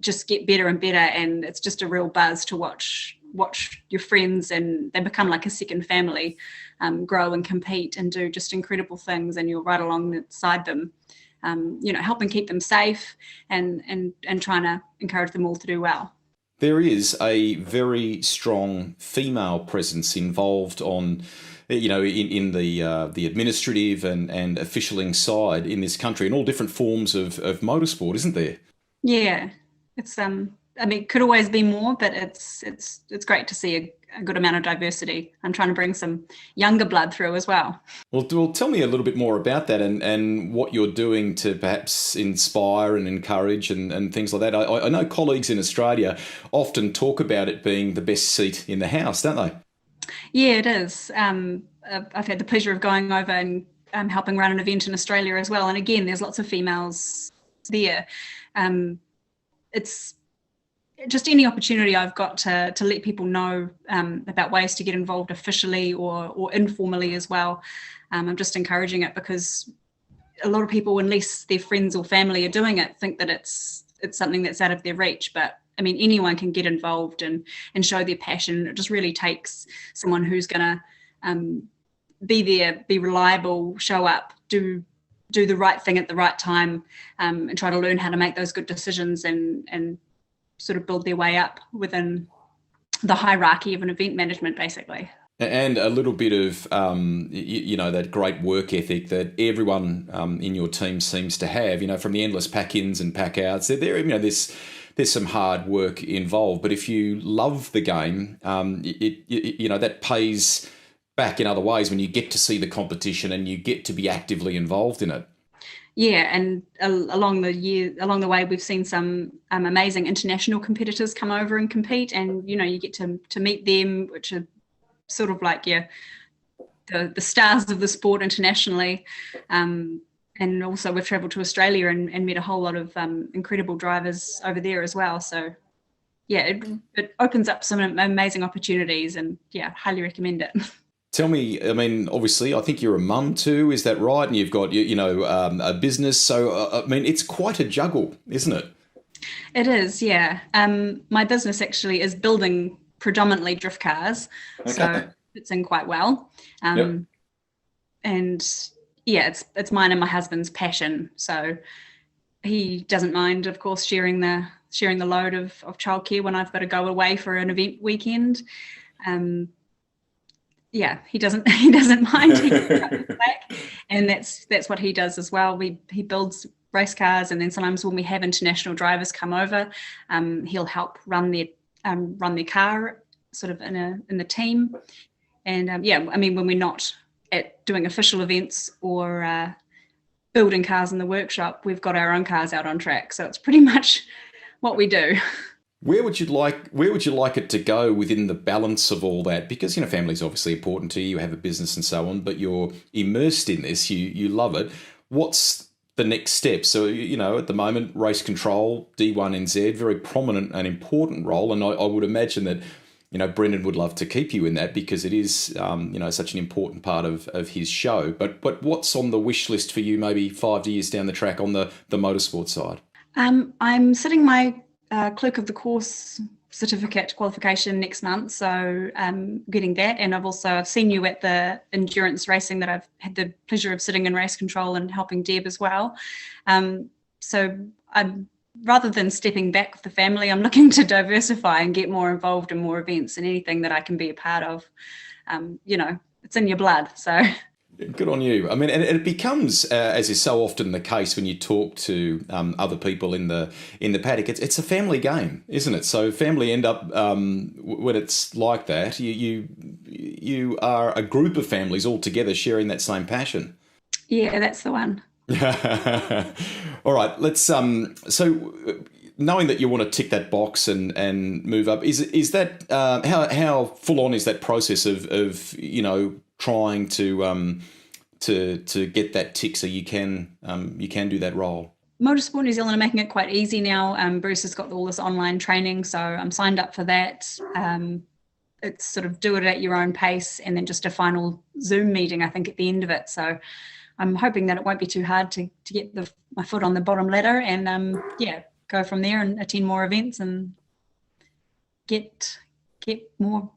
L: just get better and better, and it's just a real buzz to watch watch your friends, and they become like a second family, grow and compete and do just incredible things, and you're right alongside them, helping keep them safe and trying to encourage them all to do well.
J: There is a very strong female presence involved on, in the administrative and officialing side in this country, in all different forms of motorsport, isn't there?
L: Yeah, it's it could always be more, but it's great to see a good amount of diversity. I'm trying to bring some younger blood through as well.
J: Well, tell me a little bit more about that and what you're doing to perhaps inspire and encourage and things like that. I know colleagues in Australia often talk about it being the best seat in the house, don't they?
L: Yeah, it is. I've had the pleasure of going over and helping run an event in Australia as well. And again, there's lots of females there. It's just any opportunity I've got to let people know about ways to get involved officially or informally as well. I'm just encouraging it, because a lot of people, unless their friends or family are doing it, think that it's something that's out of their reach. But I mean, anyone can get involved and show their passion. It just really takes someone who's going to be there, be reliable, show up, do the right thing at the right time, and try to learn how to make those good decisions and sort of build their way up within the hierarchy of an event management, basically.
J: And a little bit of, that great work ethic that everyone in your team seems to have, from the endless pack-ins and pack-outs. There's some hard work involved, but if you love the game, that pays back in other ways when you get to see the competition and you get to be actively involved in it.
L: Yeah, and along the way, we've seen some amazing international competitors come over and compete, and you get to meet them, which are sort of like the stars of the sport internationally. And also we've travelled to Australia and met a whole lot of incredible drivers over there as well. So yeah, it opens up some amazing opportunities, and yeah, highly recommend it.
J: Tell me, I mean, obviously, I think you're a mum too, is that right? And you've got, a business. So, it's quite a juggle, isn't it?
L: It is, yeah. My business actually is building predominantly drift cars. Okay. So it fits in quite well.
J: Yep.
L: And yeah, it's mine and my husband's passion. So he doesn't mind, of course, sharing the load of childcare when I've got to go away for an event weekend. Yeah, he doesn't mind. He comes back, and that's what he does as well. He builds race cars, and then sometimes when we have international drivers come over, he'll help run their car sort of in the team. And when we're not at doing official events or building cars in the workshop, we've got our own cars out on track. So it's pretty much what we do.
J: Where would you like it to go within the balance of all that? Because family's obviously important to you. You have a business and so on, but you're immersed in this. You love it. What's the next step? So at the moment, race control, D1NZ, very prominent and important role, and I would imagine that Brendan would love to keep you in that because it is such an important part of his show. But what's on the wish list for you? Maybe 5 years down the track on the motorsport side.
L: I'm sitting my clerk of the course certificate qualification next month, so getting that. And I've seen you at the endurance racing that I've had the pleasure of sitting in race control and helping Deb as well. So I'm, rather than stepping back with the family, I'm looking to diversify and get more involved in more events and anything that I can be a part of. It's in your blood, so.
J: Good on you. I mean, and it becomes, as is so often the case when you talk to other people in the paddock, it's a family game, isn't it? So family end up when it's like that, you are a group of families all together sharing that same passion.
L: Yeah, that's the one.
J: All right, let's so knowing that you want to tick that box and move up, is that how full on is that process of trying to get that tick so you can do that role?
L: Motorsport New Zealand are making it quite easy now. Bruce has got all this online training, so I'm signed up for that. It's sort of do it at your own pace, and then just a final Zoom meeting, I think, at the end of it. So I'm hoping that it won't be too hard to get my foot on the bottom ladder and go from there and attend more events and get get more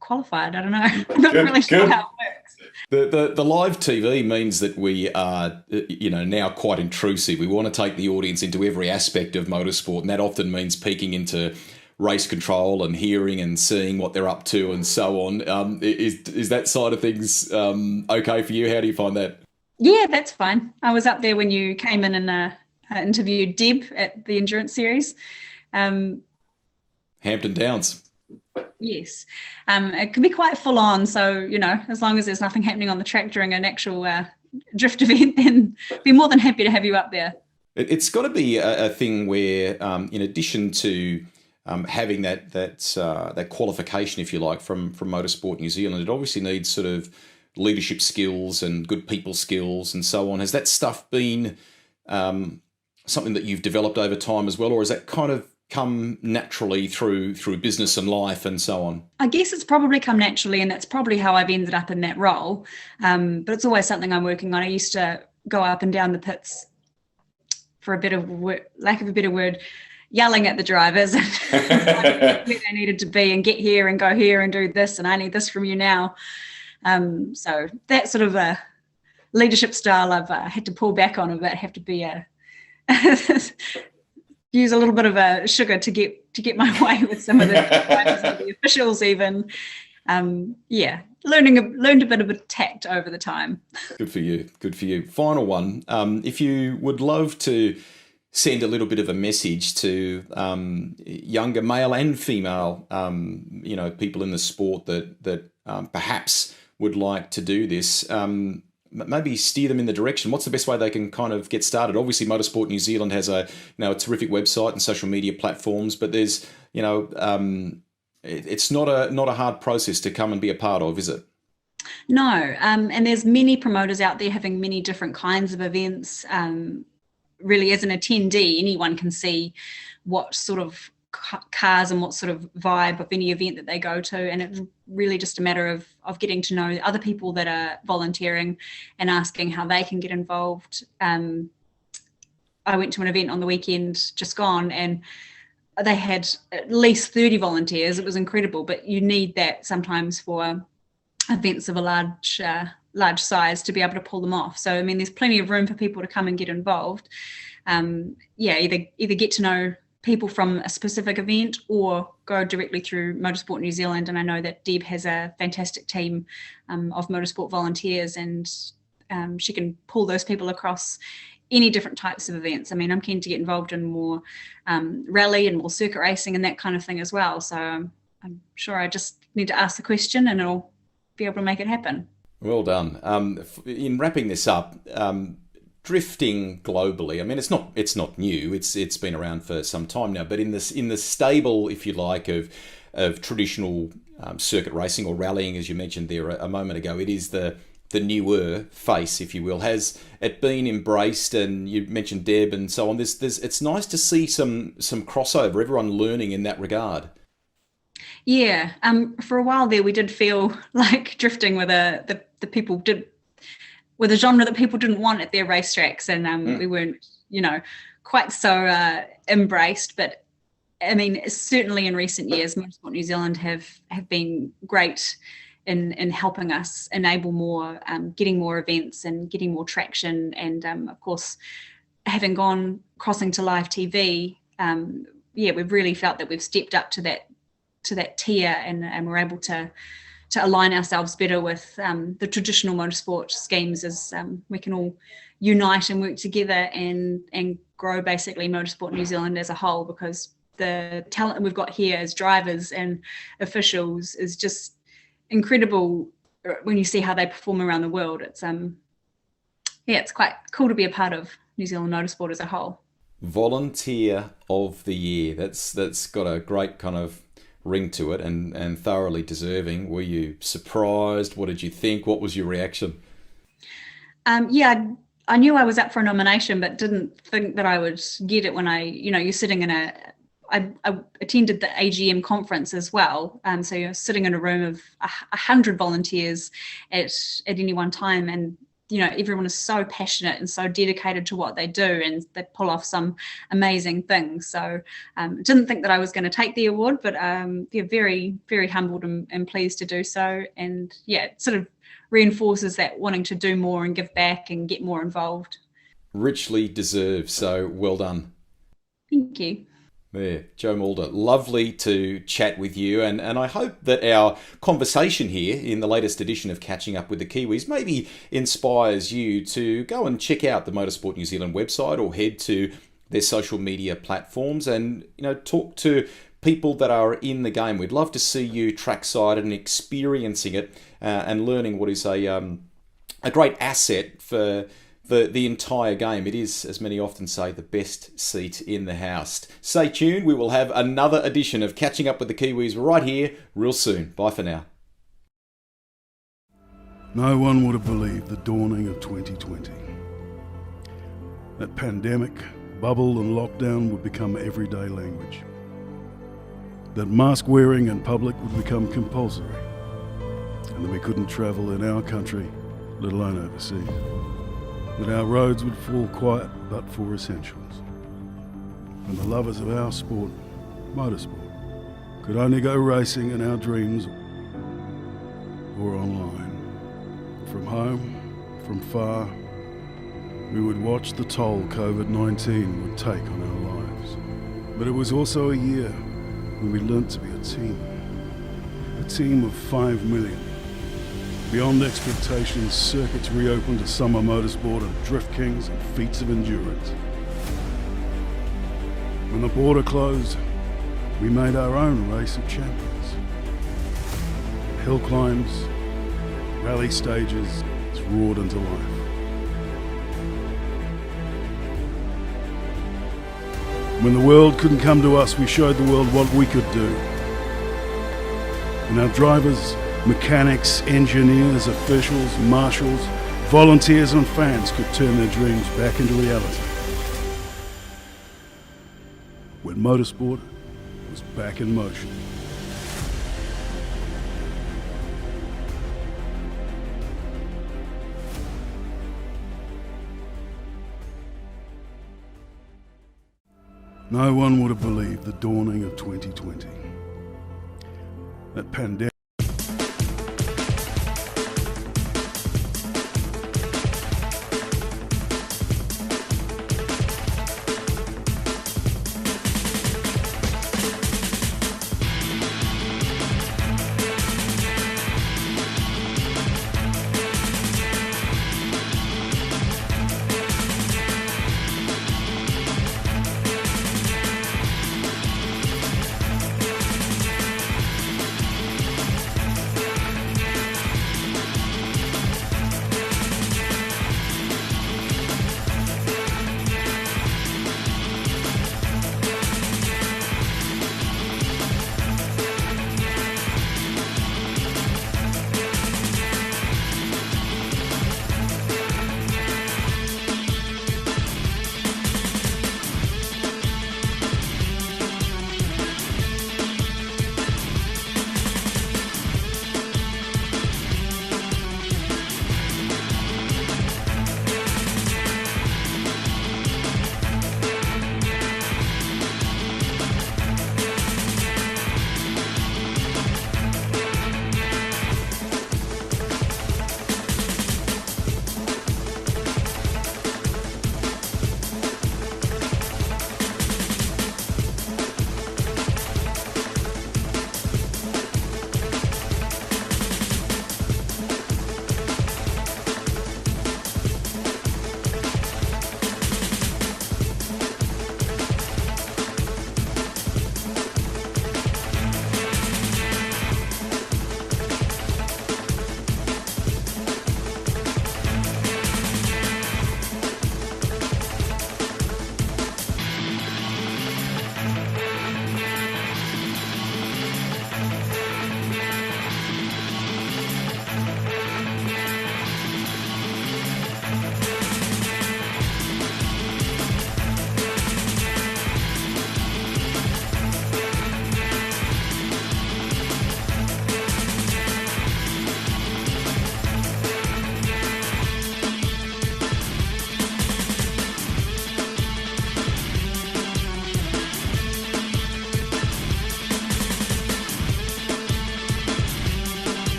L: qualified. I don't know. I'm not really sure how it
J: The
L: works.
J: live TV means that we are, now quite intrusive. We want to take the audience into every aspect of motorsport, and that often means peeking into race control and hearing and seeing what they're up to and so on. Is that side of things okay for you? How do you find that?
L: Yeah, that's fine. I was up there when you came in and interviewed Deb at the Endurance Series.
J: Hampton Downs.
L: Yes. It can be quite full on. So, as long as there's nothing happening on the track during an actual drift event, then I'd be more than happy to have you up there.
J: It's got to be a thing where, in addition to having that qualification, if you like, from Motorsport New Zealand, it obviously needs sort of leadership skills and good people skills and so on. Has that stuff been something that you've developed over time as well, or has that kind of come naturally through business and life and so on?
L: I guess it's probably come naturally, and that's probably how I've ended up in that role. But it's always something I'm working on. I used to go up and down the pits, for lack of a better word, yelling at the drivers where they needed to be and get here and go here and do this, and I need this from you now. So that sort of a leadership style I've had to pull back on a bit, have to be use a little bit of a sugar to get my way with some of the drivers and the officials even. Learned a bit of tact over the time.
J: Good for you. Final one. If you would love to send a little bit of a message to younger male and female, people in the sport that perhaps would like to do this, maybe steer them in the direction. What's the best way they can kind of get started? Obviously, Motorsport New Zealand has a terrific website and social media platforms, but there's it's not a hard process to come and be a part of, is it?
L: No, and there's many promoters out there having many different kinds of events. Really, as an attendee, anyone can see what sort of cars and what sort of vibe of any event that they go to, and it's really just a matter of getting to know other people that are volunteering and asking how they can get involved. I went to an event on the weekend just gone, and they had at least 30 volunteers. It was incredible, but you need that sometimes for events of a large size to be able to pull them off. So, I mean, there's plenty of room for people to come and get involved. Either get to know people from a specific event or go directly through Motorsport New Zealand. And I know that Deb has a fantastic team of motorsport volunteers, and she can pull those people across any different types of events. I mean, I'm keen to get involved in more rally and more circuit racing and that kind of thing as well. So I'm sure I just need to ask the question and it'll be able to make it happen.
J: Well done. In wrapping this up, drifting globally, I mean, it's not new. It's been around for some time now. But in the stable, if you like, of traditional circuit racing or rallying, as you mentioned there a moment ago, it is the newer face, if you will. Has it been embraced? And you mentioned Deb and so on. It's nice to see some crossover. Everyone learning in that regard.
L: Yeah. For a while there, we did feel like drifting with the people did. With a genre that people didn't want at their racetracks, and we weren't, quite so embraced. But I mean, certainly in recent years, Motorsport New Zealand have been great in helping us enable more, getting more events and getting more traction. And of course, having crossing to live TV, we've really felt that we've stepped up to that tier, and we're able to align ourselves better with the traditional motorsport schemes, as we can all unite and work together and grow basically Motorsport New Zealand as a whole, because the talent that we've got here as drivers and officials is just incredible when you see how they perform around the world. It's quite cool to be a part of New Zealand motorsport as a whole.
J: Volunteer of the Year. That's got a great kind of ring to it, and thoroughly deserving. Were you surprised? What did you think? What was your reaction?
L: I knew I was up for a nomination, but didn't think that I would get it when you're sitting in I attended the AGM conference as well. So you're sitting in a room of 100 volunteers at any one time, and everyone is so passionate and so dedicated to what they do, and they pull off some amazing things. So didn't think that I was going to take the award, but very, very humbled and pleased to do so. And yeah, it sort of reinforces that wanting to do more and give back and get more involved.
J: Richly deserved, so well done.
L: Thank you.
J: There, Joe Mulder, lovely to chat with you, and I hope that our conversation here in the latest edition of Catching Up with the Kiwis maybe inspires you to go and check out the Motorsport New Zealand website or head to their social media platforms and talk to people that are in the game. We'd love to see you trackside and experiencing it and learning what is a great asset for the entire game. It is, as many often say, the best seat in the house. Stay tuned. We will have another edition of Catching Up with the Kiwis right here real soon. Bye for now.
G: No one would have believed the dawning of 2020. That pandemic, bubble and lockdown would become everyday language. That mask wearing in public would become compulsory. And that we couldn't travel in our country, let alone overseas. That our roads would fall quiet but for essentials. And the lovers of our sport, motorsport, could only go racing in our dreams or online. From home, from far, we would watch the toll COVID-19 would take on our lives. But it was also a year when we learnt to be a team of 5 million. Beyond expectations, circuits reopened to summer motorsport and drift kings and feats of endurance. When the border closed, we made our own race of champions. Hill climbs, rally stages, roared into life. When the world couldn't come to us, we showed the world what we could do. And our drivers, mechanics, engineers, officials, marshals, volunteers and fans could turn their dreams back into reality. When motorsport was back in motion. No one would have believed the dawning of 2020. That pandemic.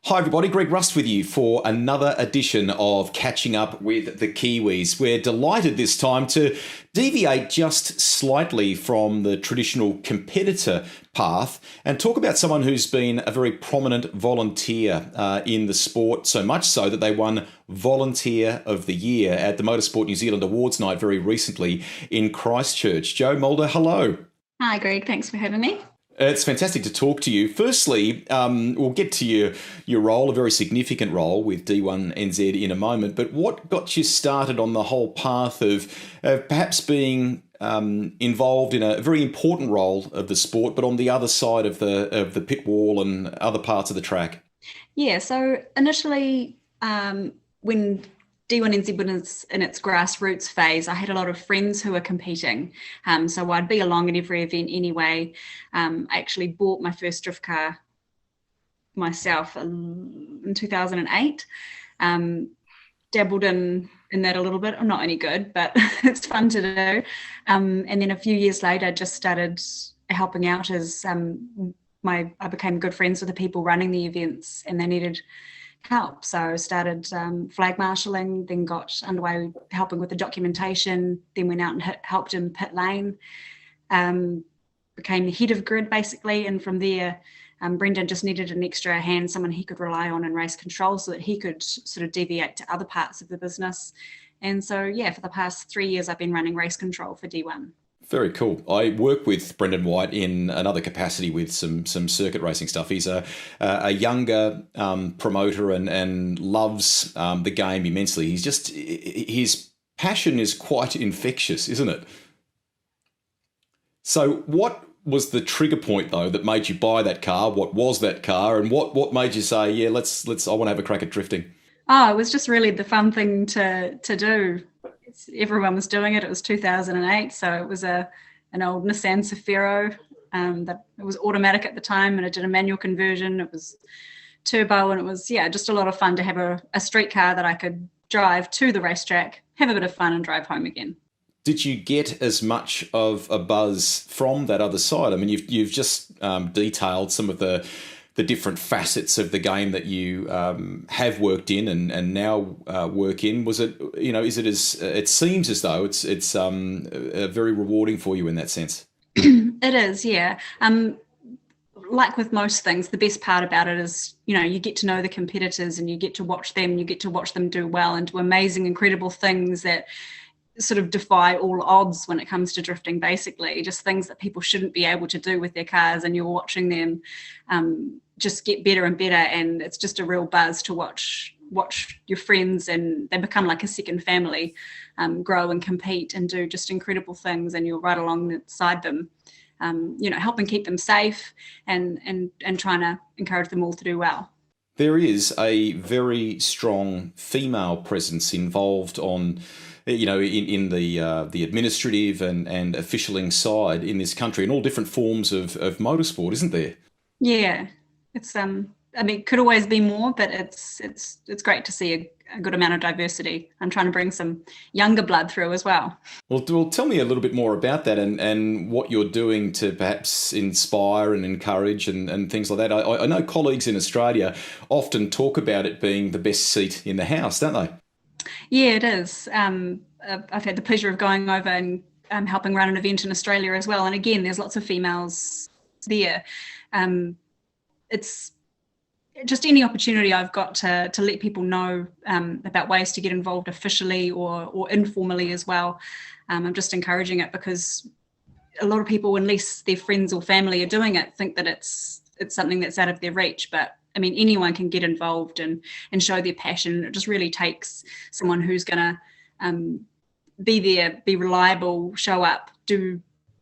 J: Hi everybody, Greg Rust with you for another edition of Catching Up with the Kiwis. We're delighted this time to deviate just slightly from the traditional competitor path and talk about someone who's been a very prominent volunteer in the sport, so much so that they won Volunteer of the Year at the Motorsport New Zealand Awards night very recently in Christchurch. Jo Mulder, hello.
L: Hi Greg, thanks for having me.
J: It's fantastic to talk to you. Firstly, we'll get to your role, a very significant role with D1NZ in a moment, but what got you started on the whole path of perhaps being involved in a very important role of the sport, but on the other side of the pit wall and other parts of the track?
L: Yeah, so initially when D1NZ was in its grassroots phase, I had a lot of friends who were competing. So I'd be along at every event anyway. I actually bought my first drift car myself in 2008. Dabbled in that a little bit. I'm not any good, but it's fun to do. And then a few years later, I just started helping out as I became good friends with the people running the events, and they needed help. So I started flag marshalling, then got underway helping with the documentation, then went out and helped in pit lane, became the head of grid basically, and from there Brendan just needed an extra hand, someone he could rely on in race control so that he could sort of deviate to other parts of the business. And so yeah, for the past 3 years I've been running race control for D1.
J: Very cool. I work with Brendan White in another capacity with some circuit racing stuff. He's a younger promoter and loves the game immensely. His passion is quite infectious, isn't it? So what was the trigger point though that made you buy that car? What was that car, and what made you say, yeah, let's I want to have a crack at drifting?
L: Oh, it was just really the fun thing to do. Everyone was doing it. It was 2008, so it was an old Nissan Safiro. It was automatic at the time, and it did a manual conversion. It was turbo, and it was just a lot of fun to have a street car that I could drive to the racetrack, have a bit of fun, and drive home again.
J: Did you get as much of a buzz from that other side? I mean, you've just detailed some of the different facets of the game that you have worked in and now work in. Was it, is it it seems as though it's very rewarding for you in that sense?
L: It is, yeah. Like with most things, the best part about it is, you get to know the competitors and you get to watch them, do well and do amazing, incredible things that sort of defy all odds when it comes to drifting, basically. Just things that people shouldn't be able to do with their cars, and you're watching them just get better and better, and it's just a real buzz to watch your friends, and they become like a second family, grow and compete and do just incredible things, and you're right alongside them, helping keep them safe and trying to encourage them all to do well.
J: There is a very strong female presence involved on, in the administrative and officialing side in this country, in all different forms of motorsport, isn't there? Yeah,
L: it's it could always be more, but it's great to see a good amount of diversity. I'm trying to bring some younger blood through as well.
J: Well, tell me a little bit more about that and what you're doing to perhaps inspire and encourage and things like that. I know colleagues in Australia often talk about it being the best seat in the house, don't they?
L: Yeah, it is. I've had the pleasure of going over and helping run an event in Australia as well. And again, there's lots of females there. It's just any opportunity I've got to let people know about ways to get involved officially or informally as well. I'm just encouraging it, because a lot of people, unless their friends or family are doing it, think that it's something that's out of their reach. But I mean, anyone can get involved and show their passion. It just really takes someone who's going to be there, be reliable, show up, do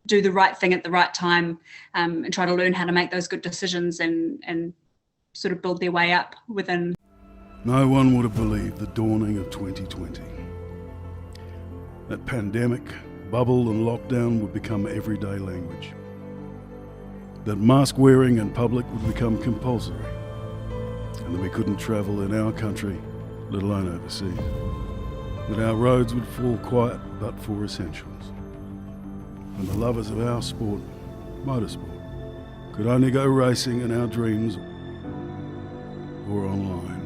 L: the right thing at the right time, and try to learn how to make those good decisions and sort of build their way up within.
G: No one would have believed the dawning of 2020. That pandemic, bubble and lockdown would become everyday language. That mask wearing in public would become compulsory. And that we couldn't travel in our country, let alone overseas. That our roads would fall quiet but for essentials. And the lovers of our sport, motorsport, could only go racing in our dreams or online.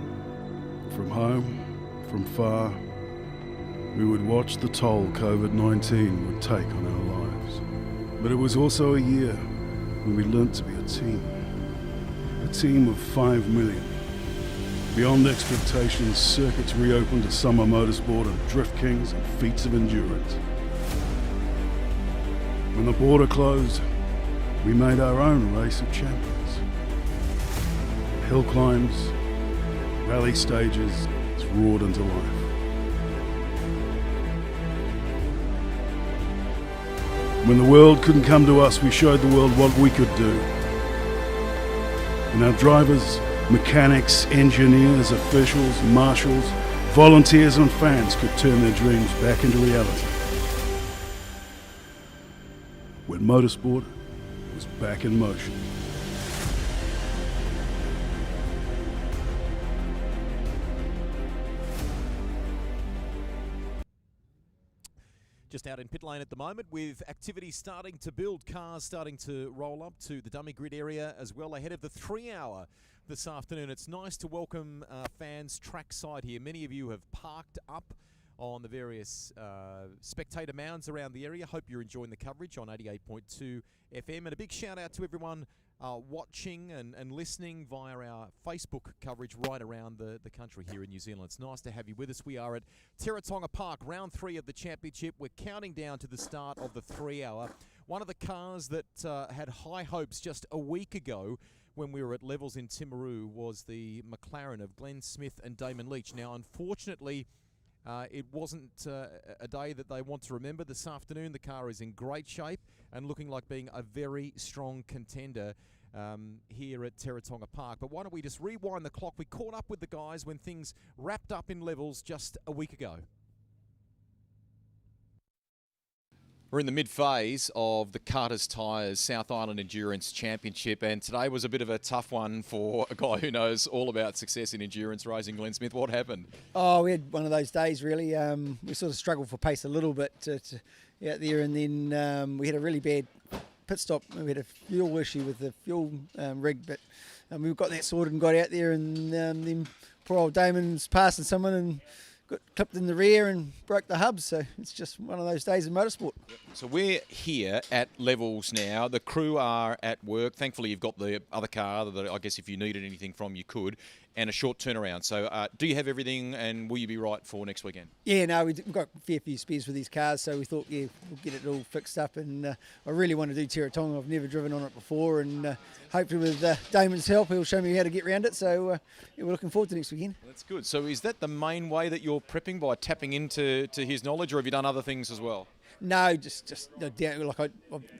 G: From home, from far, we would watch the toll COVID-19 would take on our lives. But it was also a year when we learnt to be a team of 5 million. Beyond expectations, circuits reopened to summer motorsport and drift kings and feats of endurance. When the border closed, we made our own race of champions. Hill climbs, rally stages, roared into life. When the world couldn't come to us, we showed the world what we could do. And our drivers, mechanics, engineers, officials, marshals, volunteers and fans could turn their dreams back into reality. When motorsport was back in motion.
A: Just out in pit lane at the moment with activity starting to build, cars starting to roll up to the dummy grid area as well ahead of the 3 hour this afternoon. It's nice to welcome fans trackside here. Many of you have parked up on the various spectator mounds around the area. Hope you're enjoying the coverage on 88.2 FM. And a big shout out to everyone watching and listening via our Facebook coverage right around the country here in New Zealand. It's nice to have you with us. We are at Teretonga Park, round 3 of the championship. We're counting down to the start of the 3 hour. One of the cars that had high hopes just a week ago when we were at levels in Timaru was the McLaren of Glenn Smith and Damon Leach. Now, unfortunately, it wasn't a day that they want to remember. This afternoon, the car is in great shape and looking like being a very strong contender here at Teretonga Park. But why don't we just rewind the clock? We caught up with the guys when things wrapped up in levels just a week ago. We're in the mid-phase of the Carter's Tyres South Island Endurance Championship, and today was a bit of a tough one for a guy who knows all about success in endurance racing, Glenn Smith. What happened?
M: Oh, we had one of those days, really. We sort of struggled for pace a little bit out there, and then we had a really bad pit stop. We had a fuel issue with the fuel rig, but we got that sorted and got out there, and then poor old Damon's passing someone and got clipped in the rear and broke the hub. So it's just one of those days in motorsport.
A: So we're here at levels now. The crew are at work. Thankfully, you've got the other car that I guess if you needed anything from, you could, and a short turnaround. So do you have everything, and will you be right for next weekend?
M: Yeah, no, we've got a fair few spares for these cars, so we thought, yeah, we'll get it all fixed up. And I really want to do Teretonga. I've never driven on it before, and hopefully with Damon's help, he'll show me how to get around it. So yeah, we're looking forward to next weekend.
A: That's good. So is that the main way that you're prepping, by tapping into his knowledge, or have you done other things as well?
M: No, just down, like I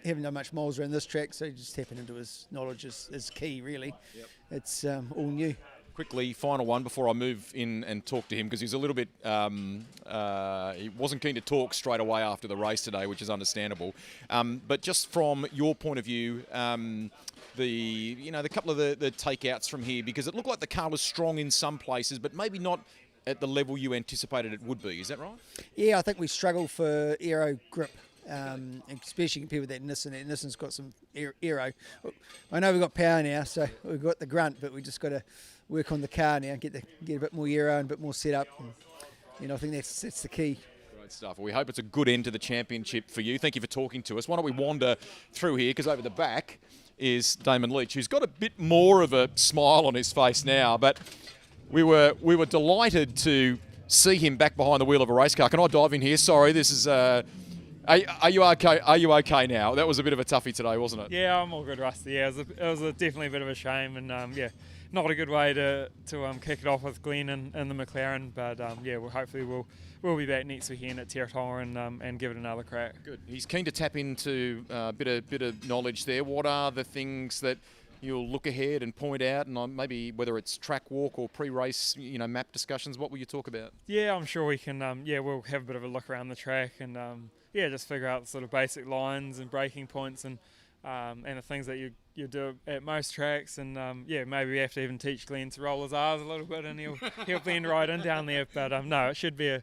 M: haven't done much miles around this track, so just tapping into his knowledge is key, really. Yep. It's all new.
A: Quickly, final one before I move in and talk to him, because he's a little bit, he wasn't keen to talk straight away after the race today, which is understandable. But just from your point of view, the couple of the takeouts from here, because it looked like the car was strong in some places, but maybe not at the level you anticipated it would be. Is that right?
M: Yeah, I think we struggle for aero grip, especially compared with that Nissan. That Nissan's got some aero. I know we've got power now, so we've got the grunt, but we just got to work on the car now, get a bit more aero and a bit more setup. And, I think that's the key.
A: Great stuff. Well, we hope it's a good end to the championship for you. Thank you for talking to us. Why don't we wander through here, because over the back is Damon Leach, who's got a bit more of a smile on his face now, but we were delighted to see him back behind the wheel of a race car. Can I dive in here? Sorry, this is. Are you okay? Are you okay now? That was a bit of a toughie today, wasn't it?
D: Yeah, I'm all good, Rusty. Yeah, it was definitely a bit of a shame, and yeah, not a good way to kick it off with Glenn and the McLaren. But yeah, hopefully we'll be back next weekend at Teretonga and give it another crack.
A: Good. He's keen to tap into a bit of knowledge there. What are the things that you'll look ahead and point out, and maybe whether it's track walk or pre-race, map discussions? What will you talk about?
D: Yeah, I'm sure we can. We'll have a bit of a look around the track and just figure out the sort of basic lines and braking points and the things that you do at most tracks, and maybe we have to even teach Glenn to roll his R's a little bit, and he'll blend right in down there. But no, it should be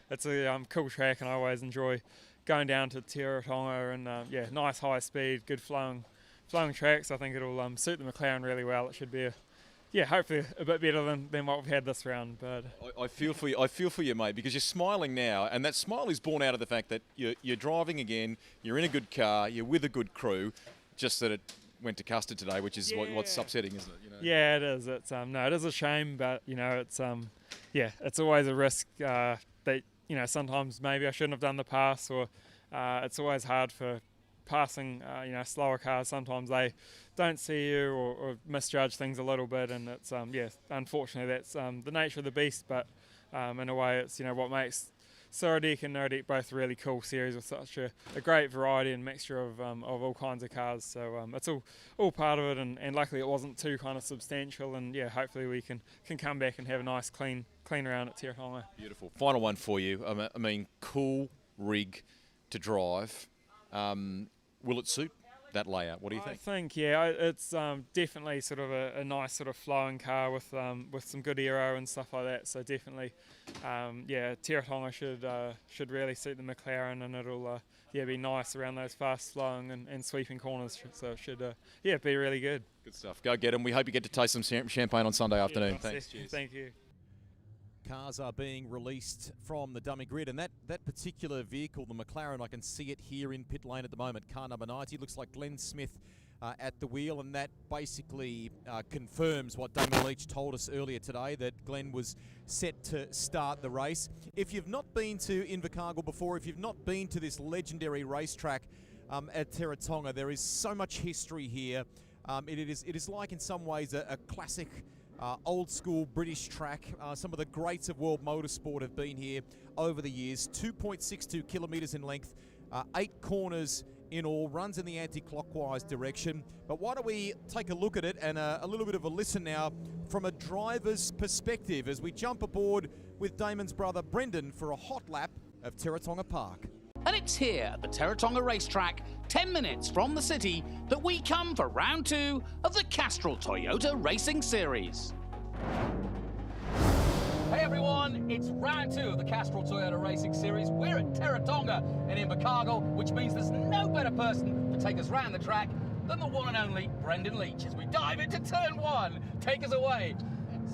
D: it's a cool track, and I always enjoy going down to Teretonga, and nice high speed, good flowing tracks. I think it'll suit the McLaren really well. It should be yeah, hopefully a bit better than what we've had this round. But
A: I feel for you. I feel for you, mate, because you're smiling now, and that smile is born out of the fact that you're driving again. You're in a good car. You're with a good crew. Just that it went to custard today, which is what's upsetting, isn't it? You know?
D: Yeah, it is. It's no, it is a shame, but it's yeah, it's always a risk that sometimes maybe I shouldn't have done the pass, or it's always hard for passing slower cars. Sometimes they don't see you or misjudge things a little bit, and it's unfortunately that's the nature of the beast. But in a way, it's what makes Sorodic and No-Deck both really cool series with such a great variety and mixture of all kinds of cars. So it's all part of it, and luckily it wasn't too kind of substantial. And yeah, hopefully we can come back and have a nice clean round at Teretonga.
A: Beautiful. Final one for you. I mean, cool rig to drive. Will it suit that layout? What do you think?
D: I think it's definitely sort of a nice sort of flowing car with some good aero and stuff like that. So definitely, Teretonga should really suit the McLaren, and it'll be nice around those fast flowing and sweeping corners. So it should be really good.
A: Good stuff. Go get them. We hope you get to taste some champagne on Sunday afternoon. Thanks.
D: Cheers. Thank you.
A: Cars are being released from the dummy grid, and that particular vehicle, the McLaren, I can see it here in pit lane at the moment. Car number 90 looks like Glenn Smith at the wheel, and that basically confirms what Damon Leach told us earlier today, that Glenn was set to start the race. If you've not been to Invercargill before, if you've not been to this legendary racetrack at Teretonga, there is so much history here. It is like in some ways a classic old school British track. Some of the greats of world motorsport have been here over the years. 2.62 kilometres in length, 8 corners in all, runs in the anti-clockwise direction. But why don't we take a look at it and a little bit of a listen now from a driver's perspective as we jump aboard with Damon's brother Brendan for a hot lap of Teretonga Park.
N: And it's here at the Teretonga racetrack, 10 minutes from the city, that we come for round 2 of the Castrol Toyota Racing Series.
P: Hey everyone, it's round 2 of the Castrol Toyota Racing Series. We're at Teretonga in Invercargill, which means there's no better person to take us round the track than the one and only Brendan Leach as we dive into turn 1. Take us away.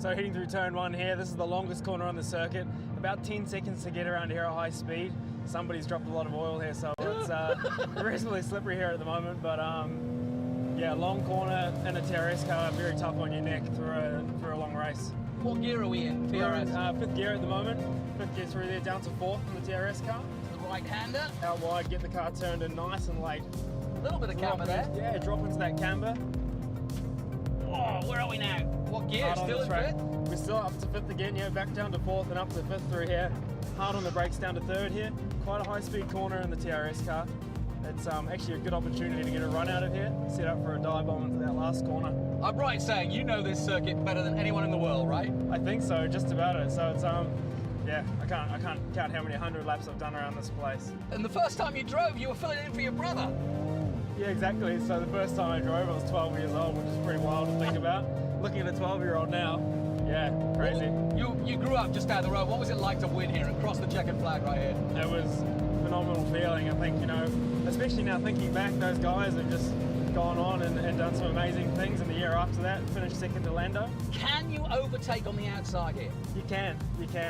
D: So heading through turn 1 here, this is the longest corner on the circuit. About 10 seconds to get around here at high speed. Somebody's dropped a lot of oil here, so it's reasonably slippery here at the moment. But long corner in a TRS car, very tough on your neck through a long race.
P: What gear are we in?
D: We're in 5th gear at the moment. 5th gear through there, down to 4th in the TRS car.
P: The right-hander.
D: Out wide, get the car turned in nice and late.
P: A little bit of camber there.
D: Yeah, drop into that camber.
P: Oh, where are we now? What gear? Still in 5th?
D: We're still up to 5th again, back down to 4th and up to 5th through here. Hard on the brakes down to 3rd here. Quite a high-speed corner in the TRS car. It's actually a good opportunity to get a run out of here. Set up for a dive bomb into that last corner.
P: I'm right saying you know this circuit better than anyone in the world, right?
D: I think so, just about it. So it's I can't count how many 100 laps I've done around this place.
P: And the first time you drove, you were filling in for your brother.
D: Yeah, exactly. So the first time I drove, I was 12 years old, which is pretty wild to think about. Looking at a 12-year-old now, yeah, crazy.
P: Well, you grew up just down the road. What was it like to win here and cross the checkered flag right here?
D: It was a phenomenal feeling. I think, especially now thinking back, those guys have just gone on and done some amazing things in the year after that, finished 2nd to Lando.
P: Can you overtake on the outside here?
D: You can.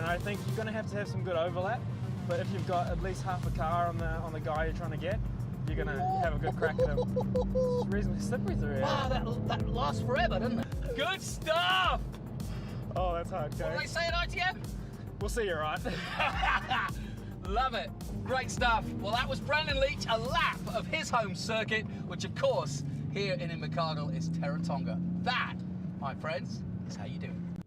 D: I think you're going to have some good overlap, but if you've got at least half a car on the guy you're trying to get, you're going to have a good crack at him. It's reasonably slippery through here.
P: Wow, that lasts forever, doesn't it? Good stuff!
D: Oh, that's hard, Coach.
P: What do they say at ITM?
D: We'll see you right.
P: Love it. Great stuff. Well, that was Brendan Leach, a lap of his home circuit, which, of course, here in Invercargill is Teretonga. That, my friends, is how you do it.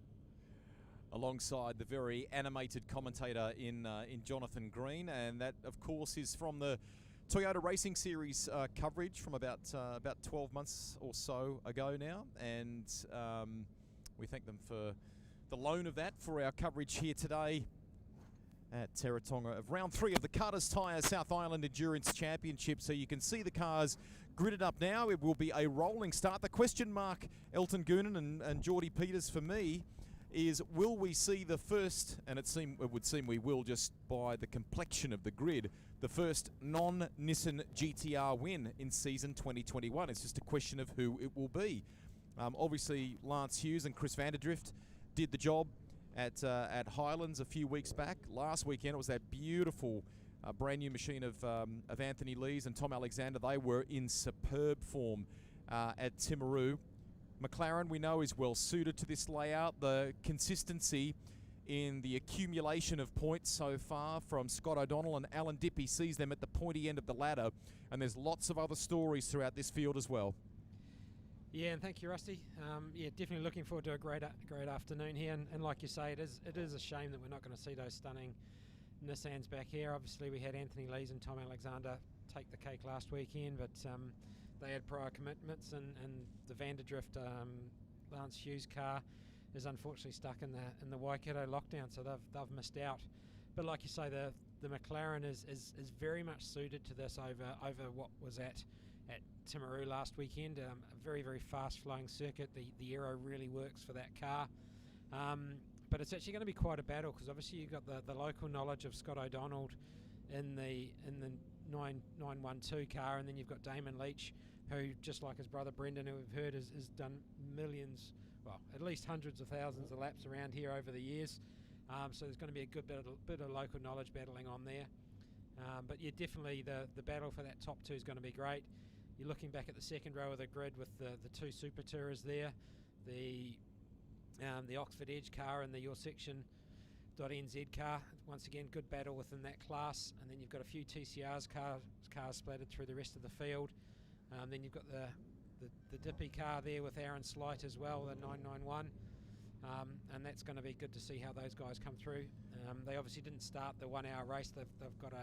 A: Alongside the very animated commentator in Jonathan Green, and that, of course, is from the Toyota Racing Series coverage from about 12 months or so ago now, and we thank them for the loan of that for our coverage here today at Teretonga of round 3 of the Carter's Tyre South Island Endurance Championship. So you can see the cars gridded up now. It will be a rolling start. The question mark, Elton Goonan and Geordie Peters, for me, is will we see the first, and it would seem we will just by the complexion of the grid, the first non-Nissan GTR win in season 2021. It's just a question of who it will be. Obviously, Lance Hughes and Chris Vanderdrift did the job at Highlands a few weeks back. Last weekend, it was that beautiful brand new machine of Anthony Lee's and Tom Alexander. They were in superb form at Timaru. McLaren, we know, is well suited to this layout. The consistency in the accumulation of points so far from Scott O'Donnell and Alan Dippy sees them at the pointy end of the ladder, and there's lots of other stories throughout this field as well.
E: Yeah, and thank you, Rusty. Yeah, definitely looking forward to a great afternoon here, and like you say, it is a shame that we're not going to see those stunning Nissans back here. Obviously, we had Anthony Lees and Tom Alexander take the cake last weekend, but they had prior commitments, and the Vanderdrift Lance Hughes car is unfortunately stuck in the Waikato lockdown, so they've missed out. But like you say, the McLaren is very much suited to this over what was at Timaru last weekend. A very, very fast flowing circuit. The aero really works for that car. But it's actually going to be quite a battle, because obviously you've got the local knowledge of Scott O'Donnell in the 912 car, and then you've got Damon Leach, who, just like his brother Brendan, who we've heard has done millions, well, at least hundreds of thousands of laps around here over the years. So there's going to be a good bit of local knowledge battling on there. But yeah, definitely the battle for that top two is going to be great. You're looking back at the second row of the grid with the two Super Tourers there, the Oxford Edge car and the Your Section.NZ car. Once again, good battle within that class. And then you've got a few TCR's cars splattered through the rest of the field. Then you've got the Dippy car there with Aaron Slight as well, the 991. And that's going to be good to see how those guys come through. They obviously didn't start the 1 hour race. They've got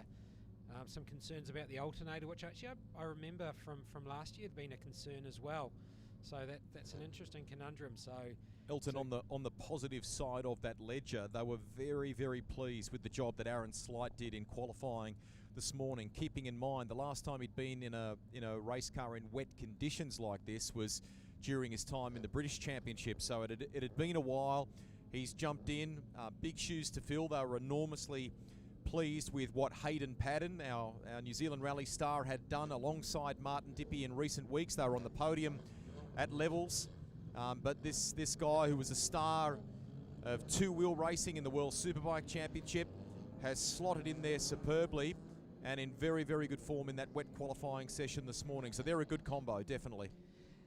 E: some concerns about the alternator, which actually I remember from last year had been a concern as well. So that's an interesting conundrum. So
A: Elton, on the positive side of that ledger, they were very, very pleased with the job that Aaron Slight did in qualifying this morning, keeping in mind the last time he'd been in a race car in wet conditions like this was during his time in the British Championship. So it had been a while. He's jumped in, big shoes to fill. They were enormously pleased with what Hayden Padden, our New Zealand rally star, had done alongside Martin Dippy in recent weeks. They were on the podium at levels. But this guy, who was a star of two-wheel racing in the World Superbike Championship, has slotted in there superbly and in very, very good form in that wet qualifying session this morning. So they're a good combo, definitely.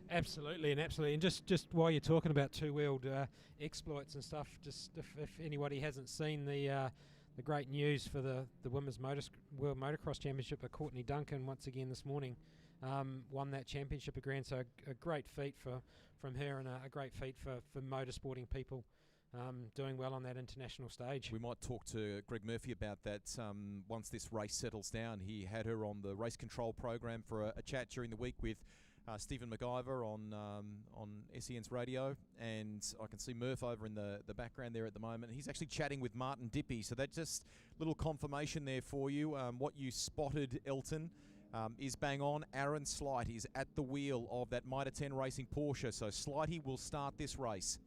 E: Absolutely. And just while you're talking about two-wheeled exploits and stuff, just if anybody hasn't seen the great news for the Women's World Motocross Championship, Courtney Duncan once again this morning won that championship again. So a great feat from her, and a great feat for motorsporting people doing well on that international stage.
A: We might talk to Greg Murphy about that once this race settles down. He had her on the race control program for a chat during the week with Stephen McIver on SEN's radio, and I can see Murph over in the background there at the moment. He's actually chatting with Martin Dippy, so that's just a little confirmation there for you. What you spotted, Elton, is bang on. Aaron Slight is at the wheel of that Mitre 10 Racing Porsche, so Slighty will start this race.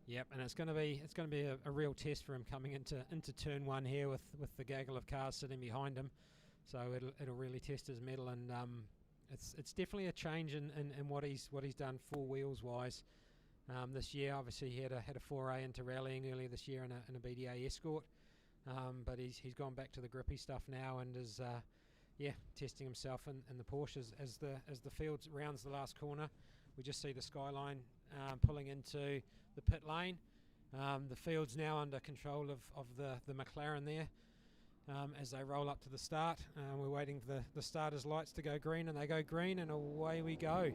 E: Yep, and it's going to be a real test for him coming into turn one here with the gaggle of cars sitting behind him. So it'll really test his mettle, and it's definitely a change in what he's done four wheels wise this year. Obviously he had a foray into rallying earlier this year in a BDA Escort, but he's gone back to the grippy stuff now and is testing himself in the Porsches as the field rounds the last corner. We just see the Skyline pulling into the pit lane. The field's now under control of the McLaren there. As they roll up to the start, we're waiting for the starters' lights to go green, and they go green, and away we go.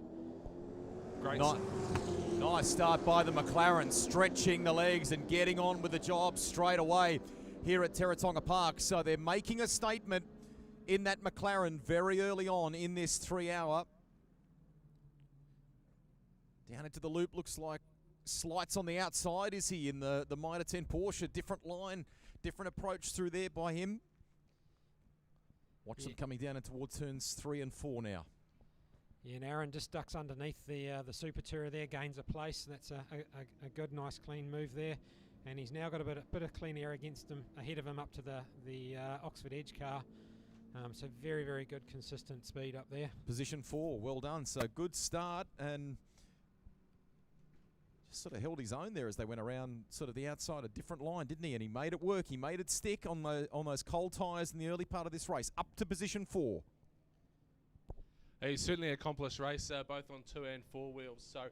A: Great. Nice start by the McLaren, stretching the legs and getting on with the job straight away here at Teretonga Park. So they're making a statement in that McLaren very early on in this 3 hour. Down into the loop, looks like Slights on the outside, is he, in the Mitre 10 Porsche? Different line, different approach through there by him. Watch them coming down and towards turns 3 and 4 now.
E: Yeah, and Aaron just ducks underneath the Super Tourer there, gains a place. That's a good, nice, clean move there. And he's now got a bit of clean air against him, ahead of him up to the Oxford Edge car. So very, very good, consistent speed up there.
A: Position 4, well done. So good start, and sort of held his own there as they went around sort of the outside, a different line, didn't he? And he made it work. He made it stick on those cold tyres in the early part of this race, up to position 4.
I: He's certainly an accomplished racer, both on 2 and 4 wheels. So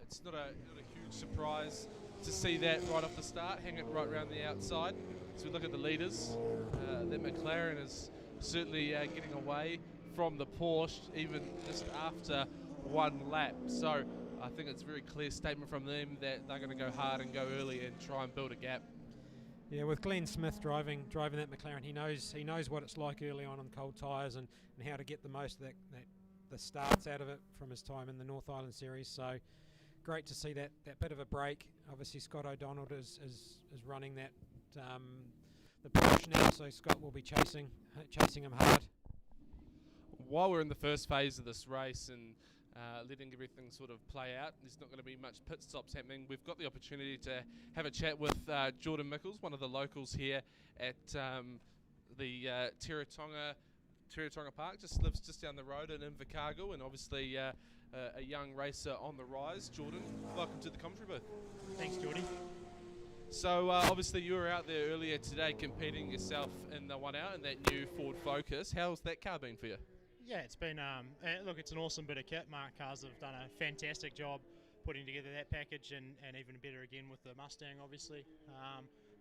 I: it's not a huge surprise to see that right off the start, hang it right around the outside. As we look at the leaders, that McLaren is certainly getting away from the Porsche, even just after one lap. So I think it's a very clear statement from them that they're going to go hard and go early and try and build a gap.
E: Yeah, with Glenn Smith driving that McLaren, he knows what it's like early on cold tyres and how to get the most of the starts out of it from his time in the North Island Series. So great to see that bit of a break. Obviously Scott O'Donnell is running that the Porsche now, so Scott will be chasing him hard.
I: While we're in the first phase of this race and letting everything sort of play out, there's not going to be much pit stops happening. We've got the opportunity to have a chat with Jordan Mickles, one of the locals here at the Teretonga Park, lives just down the road in Invercargill, and obviously a young racer on the rise. Jordan, welcome to the commentary booth.
Q: Thanks, Geordie.
I: So obviously you were out there earlier today competing yourself in the 1 hour in that new Ford Focus. How's that car been for you?
Q: Yeah, it's been, look, it's an awesome bit of kit. Mark Cars have done a fantastic job putting together that package and even better again with the Mustang, obviously.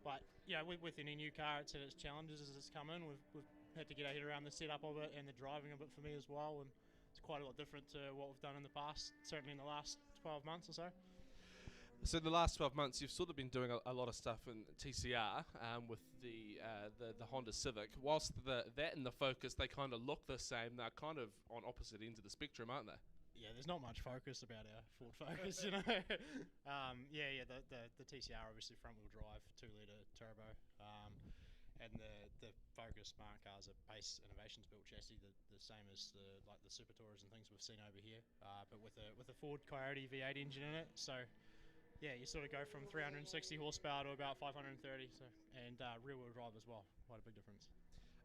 Q: But, you know, with any new car, it's had its challenges as it's come in. We've had to get our head around the setup of it and the driving of it for me as well. And it's quite a lot different to what we've done in the past, certainly in the last 12 months or so.
I: So in the last 12 months, you've sort of been doing a lot of stuff in TCR with the Honda Civic. Whilst that and the Focus, they kind of look the same. They're kind of on opposite ends of the spectrum, aren't they?
Q: Yeah, there's not much Focus about our Ford Focus, you know. The TCR obviously front-wheel drive, 2-litre turbo, and the Focus Smart Cars are base innovations built chassis, the same as the Super Tourers and things we've seen over here, but with a Ford Coyote V8 engine in it. So. Yeah, you sort of go from 360 horsepower to about 530, and rear-wheel drive as well. Quite a big difference.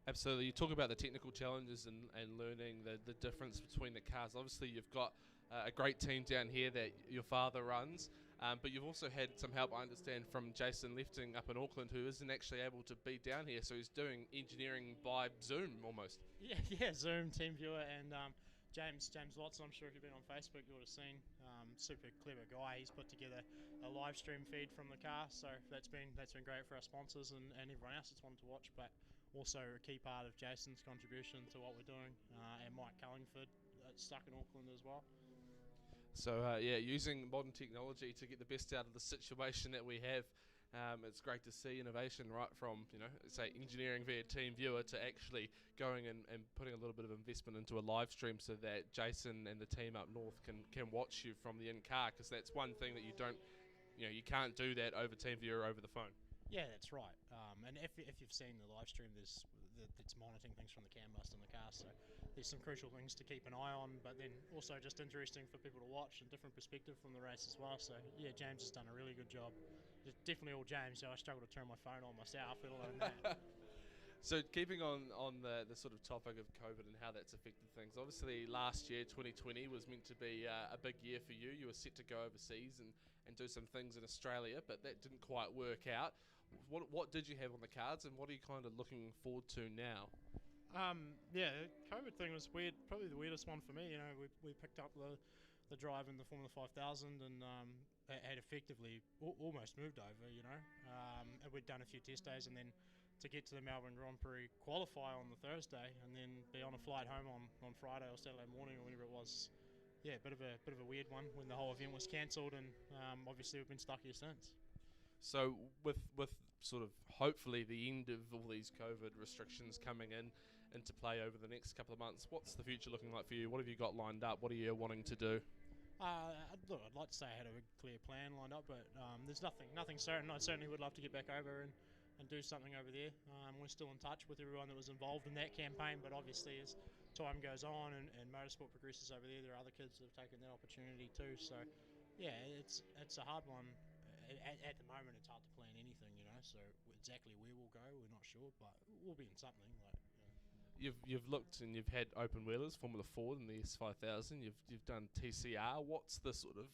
I: Absolutely. You talk about the technical challenges and learning the difference between the cars. Obviously, you've got a great team down here that your father runs, but you've also had some help, I understand, from Jason Lifting up in Auckland, who isn't actually able to be down here, so he's doing engineering by Zoom almost.
Q: Yeah, Zoom, TeamViewer, and James Watson, I'm sure if you've been on Facebook, you would have seen. Super clever guy. He's put together a live stream feed from the car, so that's been great for our sponsors and everyone else that's wanted to watch. But also a key part of Jason's contribution to what we're doing, and Mike Cullingford stuck in Auckland as well.
I: So using modern technology to get the best out of the situation that we have. It's great to see innovation right from, say engineering via TeamViewer to actually going and putting a little bit of investment into a live stream so that Jason and the team up north can watch you from the in-car, because that's one thing that you can't do that over TeamViewer over the phone.
Q: Yeah, that's right. And if you've seen the live stream, it's monitoring things from the CAN bus in the car, so there's some crucial things to keep an eye on, but then also just interesting for people to watch and different perspective from the race as well. So yeah, James has done a really good job. It's definitely all James, so I struggle to turn my phone on myself, let alone that.
I: So keeping on the sort of topic of COVID and how that's affected things, obviously last year, 2020, was meant to be a big year for you. You were set to go overseas and do some things in Australia, but that didn't quite work out. What did you have on the cards, and what are you kind of looking forward to now?
Q: Yeah, the COVID thing was weird, probably the weirdest one for me. We picked up the drive in the Formula 5000 and had effectively almost moved over, and we'd done a few test days, and then to get to the Melbourne Grand Prix qualify on the Thursday and then be on a flight home on Friday or Saturday morning or whenever it was. Yeah, bit of a weird one when the whole event was cancelled, and obviously we've been stuck here since.
I: So with sort of hopefully the end of all these COVID restrictions coming into play over the next couple of months, what's the future looking like for you? What have you got lined up? What are you wanting to do?
Q: Look, I'd like to say I had a clear plan lined up, but there's nothing certain. I certainly would love to get back over and do something over there. We're still in touch with everyone that was involved in that campaign, but obviously as time goes on and motorsport progresses over there are other kids that have taken that opportunity too. So yeah, it's a hard one. At the moment it's hard to plan anything, so exactly where we'll go we're not sure, but we'll be in something.
I: You've looked and you've had open wheelers, Formula Ford and the S5000. You've done TCR. What's the sort of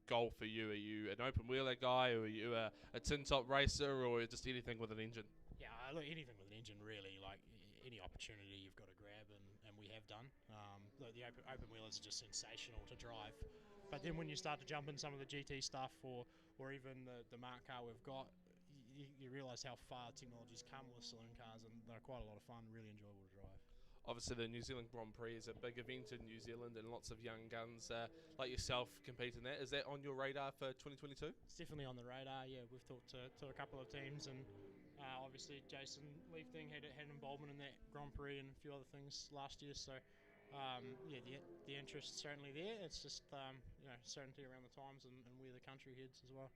I: goal for you? Are you an open wheeler guy, or are you a tin top racer, or just anything with an engine?
Q: Yeah, look, anything with an engine really. Like any opportunity you've got to grab, and we have done. The open wheelers are just sensational to drive. But then when you start to jump in some of the GT stuff, or even the Mark car we've got, you realise how far technology's come with saloon cars, and they're quite a lot of fun, really enjoyable to drive.
I: Obviously, the New Zealand Grand Prix is a big event in New Zealand, and lots of young guns like yourself compete in that. Is that on your radar for 2022?
Q: It's definitely on the radar. Yeah, we've talked to a couple of teams, and obviously Jason Leifting had an involvement in that Grand Prix and a few other things last year. So yeah, the interest's certainly there. It's just certainty around the times and where the country heads as well.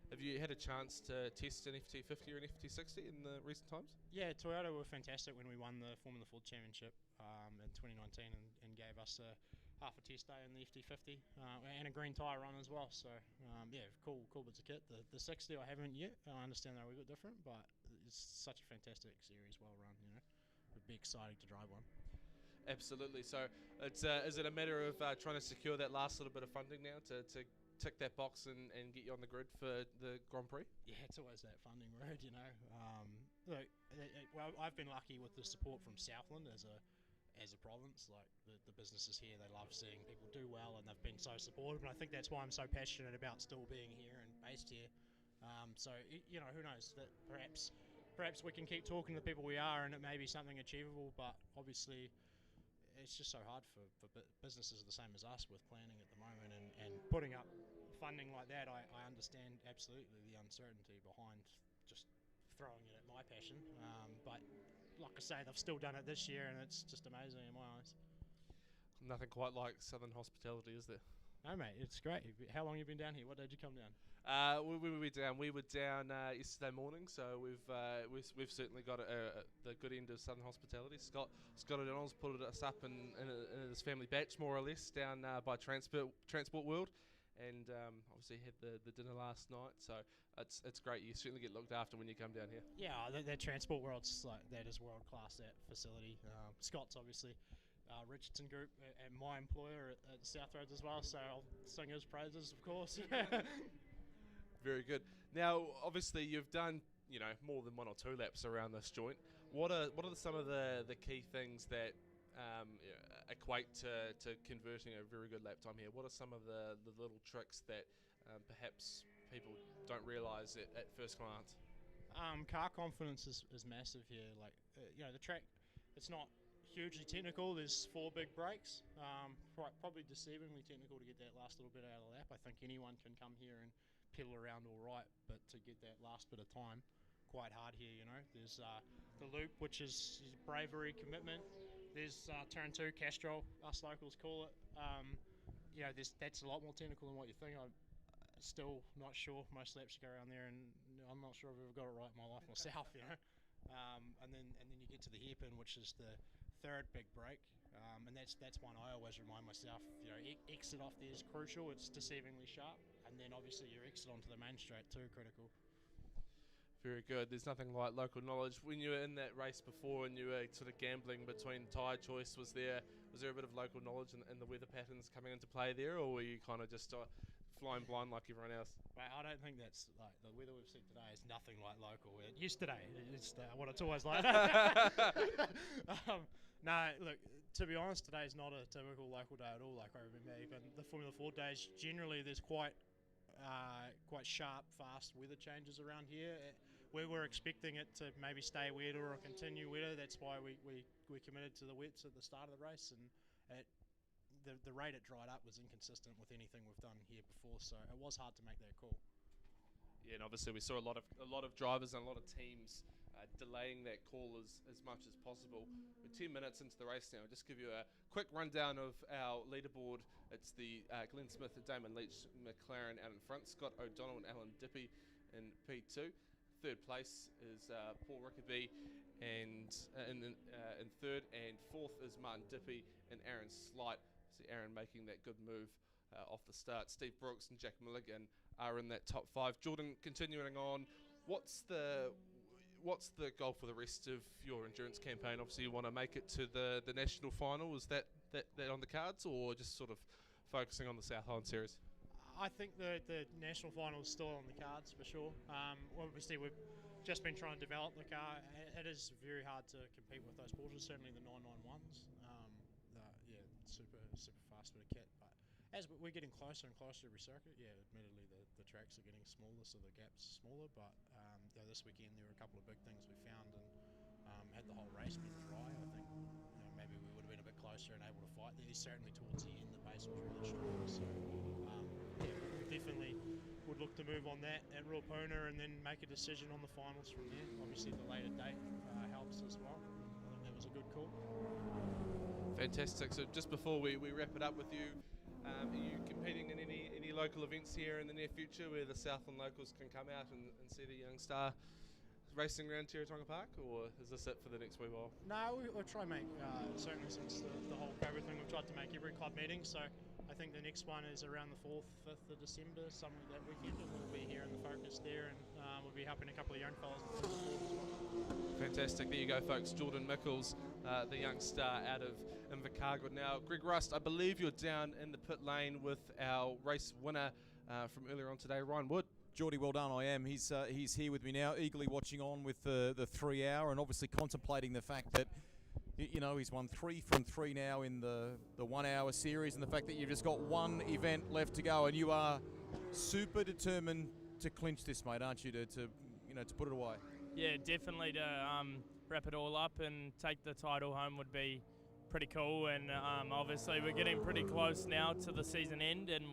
I: Have you had a chance to test an FT50 or an FT60 in the recent times?
Q: Yeah, Toyota were fantastic when we won the Formula Ford Championship in 2019 and gave us half a test day in the FT50 and a green tyre run as well. So yeah, cool bits of kit. The 60 I haven't yet. I understand they're a wee bit different, but it's such a fantastic series, well run. It'd be exciting to drive one.
I: Absolutely. So is it a matter of trying to secure that last little bit of funding now to tick that box and get you on the grid for the Grand Prix?
Q: Yeah, it's always that funding road, Look, well, I've been lucky with the support from Southland as a province. Like the businesses here, they love seeing people do well, and they've been so supportive. And I think that's why I'm so passionate about still being here and based here. So who knows? That perhaps we can keep talking to the people we are, and it may be something achievable. But obviously, it's just so hard for businesses the same as us with planning at the moment and putting up funding like that. I understand absolutely the uncertainty behind just throwing it at my passion. But like I say, they've still done it this year, and it's just amazing in my eyes.
I: Nothing quite like Southern hospitality, is there?
Q: No, mate, it's great. How long have you been down here? What day did you come down?
I: We were down yesterday morning, so we've certainly got the good end of Southern hospitality. Scott O'Donnell's put us up in his family batch, more or less, down by Transport World, and obviously had the dinner last night. So it's great. You certainly get looked after when you come down here.
Q: Yeah, that Transport World's that is world class. That facility. Scott's obviously Richardson Group and my employer at South Roads as well. So I'll sing his praises, of course.
I: Very good. Now, obviously, you've done more than one or two laps around this joint. What are some of the key things that equate to converting a very good lap time here? What are some of the little tricks that perhaps people don't realise at first glance?
Q: Car confidence is massive here. Like the track, it's not hugely technical. There's 4 big brakes. Probably deceivingly technical to get that last little bit out of the lap. I think anyone can come here and pedal around all right, but to get that last bit of time, quite hard here. There's the loop, which is bravery, commitment. There's turn 2, Castrol, us locals call it. That's a lot more technical than what you think. I'm still not sure. Most laps you go around there, and I'm not sure I've ever got it right in my life myself. And then you get to the hairpin, which is the 3rd big brake. And that's one I always remind myself, exit off there is crucial. It's deceivingly sharp. And then obviously your exit onto the main straight too, critical.
I: Very good. There's nothing like local knowledge. When you were in that race before and you were sort of gambling between tyre choice, was there a bit of local knowledge and the weather patterns coming into play there, or were you kind of just flying blind like everyone else?
Q: Mate, I don't think that's like the weather we've seen today is nothing like local. Yesterday, it's what it's always like. No, look, to be honest, today's not a typical local day at all. Like I remember even the Formula Ford days, generally there's quite sharp, fast weather changes around here. We were expecting it to maybe stay wetter or continue wetter. That's why we committed to the wets at the start of the race, and the rate it dried up was inconsistent with anything we've done here before, so it was hard to make that call.
I: Yeah, and obviously we saw a lot of drivers and a lot of teams delaying that call as much as possible. We're 10 minutes into the race now. I'll just give you a quick rundown of our leaderboard. It's the Glenn Smith, Damon Leach, McLaren out in front, Scott O'Donnell and Alan Dippy in P2. 3rd place is Paul Rickaby and in 3rd, and 4th is Martin Dippy and Aaron Slight. See Aaron making that good move off the start. Steve Brooks and Jack Milligan are in that top 5. Jordan, continuing on, what's the goal for the rest of your endurance campaign? Obviously you want to make it to the national final. Is that on the cards, or just sort of focusing on the South Island series?
Q: I think the national final is still on the cards for sure. Obviously, we've just been trying to develop the car. It is very hard to compete with those Porsches, certainly the 991s. Super fast bit of kit. But as we're getting closer and closer to every circuit, admittedly the tracks are getting smaller, so the gap's smaller. But this weekend there were a couple of big things we found, and had the whole race been dry, I think maybe we would have been a bit closer and able to fight there. Certainly towards the end, the pace was really strong. So we definitely would look to move on that at Ruapuna and then make a decision on the finals from there. Obviously the later date helps as well. I think that was a good call.
I: Fantastic. So just before we wrap it up with you, are you competing in any local events here in the near future where the Southland locals can come out and see the young star racing around Teretonga Park, or is this it for the next wee while?
Q: No, we'll try and make, certainly since the whole COVID thing, we've tried to make every club meeting, so I think the next one is around the 4th, 5th of December, something that weekend, and we'll be here in the Focus there, and we'll be helping a couple of young fellas with the sport as well.
I: Fantastic. There you go, folks. Jordan Mickles, the young star out of Invercargill. Now, Greg Rust, I believe you're down in the pit lane with our race winner from earlier on today, Ryan Wood.
A: Geordie, well done. I am. He's here with me now, eagerly watching on with the 3 hour, and obviously contemplating the fact that he's won 3 from 3 now in the 1 hour series, and the fact that you've just got one event left to go, and you are super determined to clinch this, mate, aren't you? To put it away.
O: Yeah, definitely to wrap it all up and take the title home would be pretty cool. And obviously we're getting pretty close now to the season end, and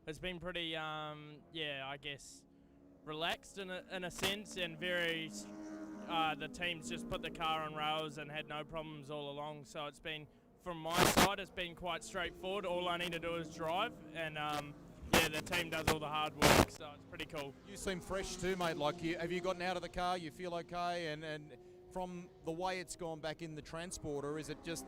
O: it's been pretty, I guess, relaxed in a sense, and very. The team's just put the car on rails and had no problems all along. So it's been, from my side, it's been quite straightforward. All I need to do is drive, and the team does all the hard work, so it's pretty cool.
A: You seem fresh too, mate. Have you gotten out of the car? You feel okay? And from the way it's gone back in the transporter, is it just,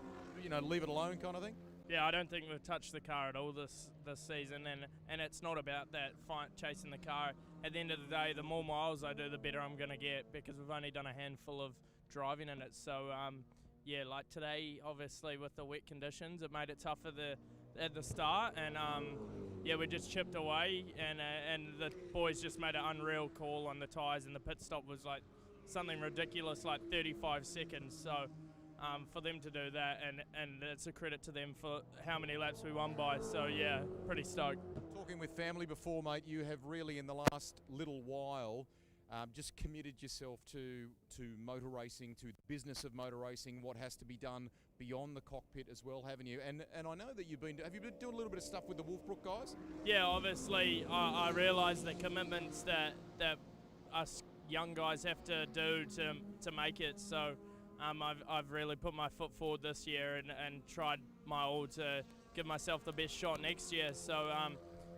A: leave it alone kind of thing?
O: Yeah, I don't think we've touched the car at all this season, and it's not about that fight chasing the car. At the end of the day, the more miles I do, the better I'm going to get, because we've only done a handful of driving in it. So, like today, obviously with the wet conditions, it made it tough at the start, and we just chipped away, and the boys just made an unreal call on the tyres, and the pit stop was like something ridiculous, like 35 seconds. So. For them to do that, and it's a credit to them for how many laps we won by. So yeah, pretty stoked.
A: Talking with family before, mate, you have really in the last little while just committed yourself to motor racing, to the business of motor racing, what has to be done beyond the cockpit as well, haven't you? And I know that have you been doing a little bit of stuff with the Wolfbrook guys?
O: Yeah, obviously I realise the commitments that us young guys have to do to make it. So. I've really put my foot forward this year and tried my all to give myself the best shot next year. So,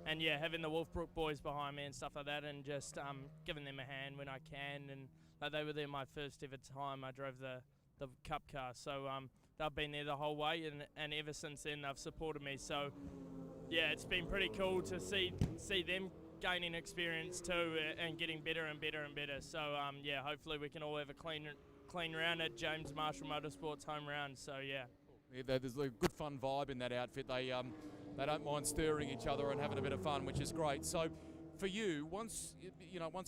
O: having the Wolfbrook boys behind me and stuff like that, and just giving them a hand when I can. And they were there my first ever time I drove the Cup car. So they've been there the whole way, and ever since then they've supported me. So, yeah, it's been pretty cool to see them gaining experience too, and getting better and better and better. So, hopefully we can all have a clean round at James Marshall Motorsport's home round. So yeah,
A: there's a good fun vibe in that outfit. They don't mind stirring each other and having a bit of fun, which is great. So for you, once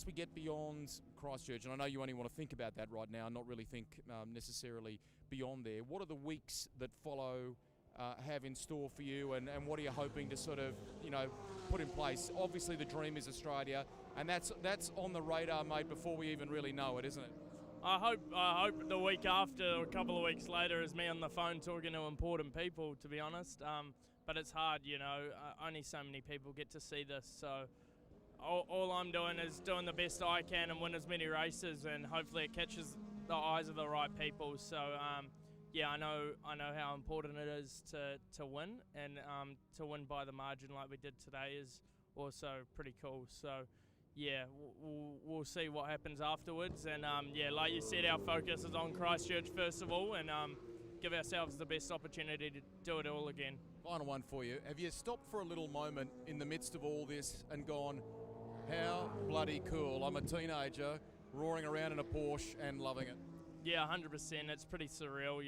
A: we get beyond Christchurch, and I know you only want to think about that right now, not really think necessarily beyond there, what are the weeks that follow have in store for you, and what are you hoping to sort of put in place? Obviously the dream is Australia, and that's on the radar, mate, before we even really know it, isn't it?
O: I hope the week after, or a couple of weeks later, is me on the phone talking to important people, to be honest. But it's hard, only so many people get to see this. So all I'm doing is doing the best I can and win as many races, and hopefully it catches the eyes of the right people. So I know how important it is to win, and to win by the margin like we did today is also pretty cool. So. Yeah, we'll see what happens afterwards, and like you said, our focus is on Christchurch first of all, and give ourselves the best opportunity to do it all again.
A: Final one for you. Have you stopped for a little moment in the midst of all this and gone, how bloody cool, I'm a teenager roaring around in a Porsche and loving it?
O: Yeah, 100%. It's pretty surreal,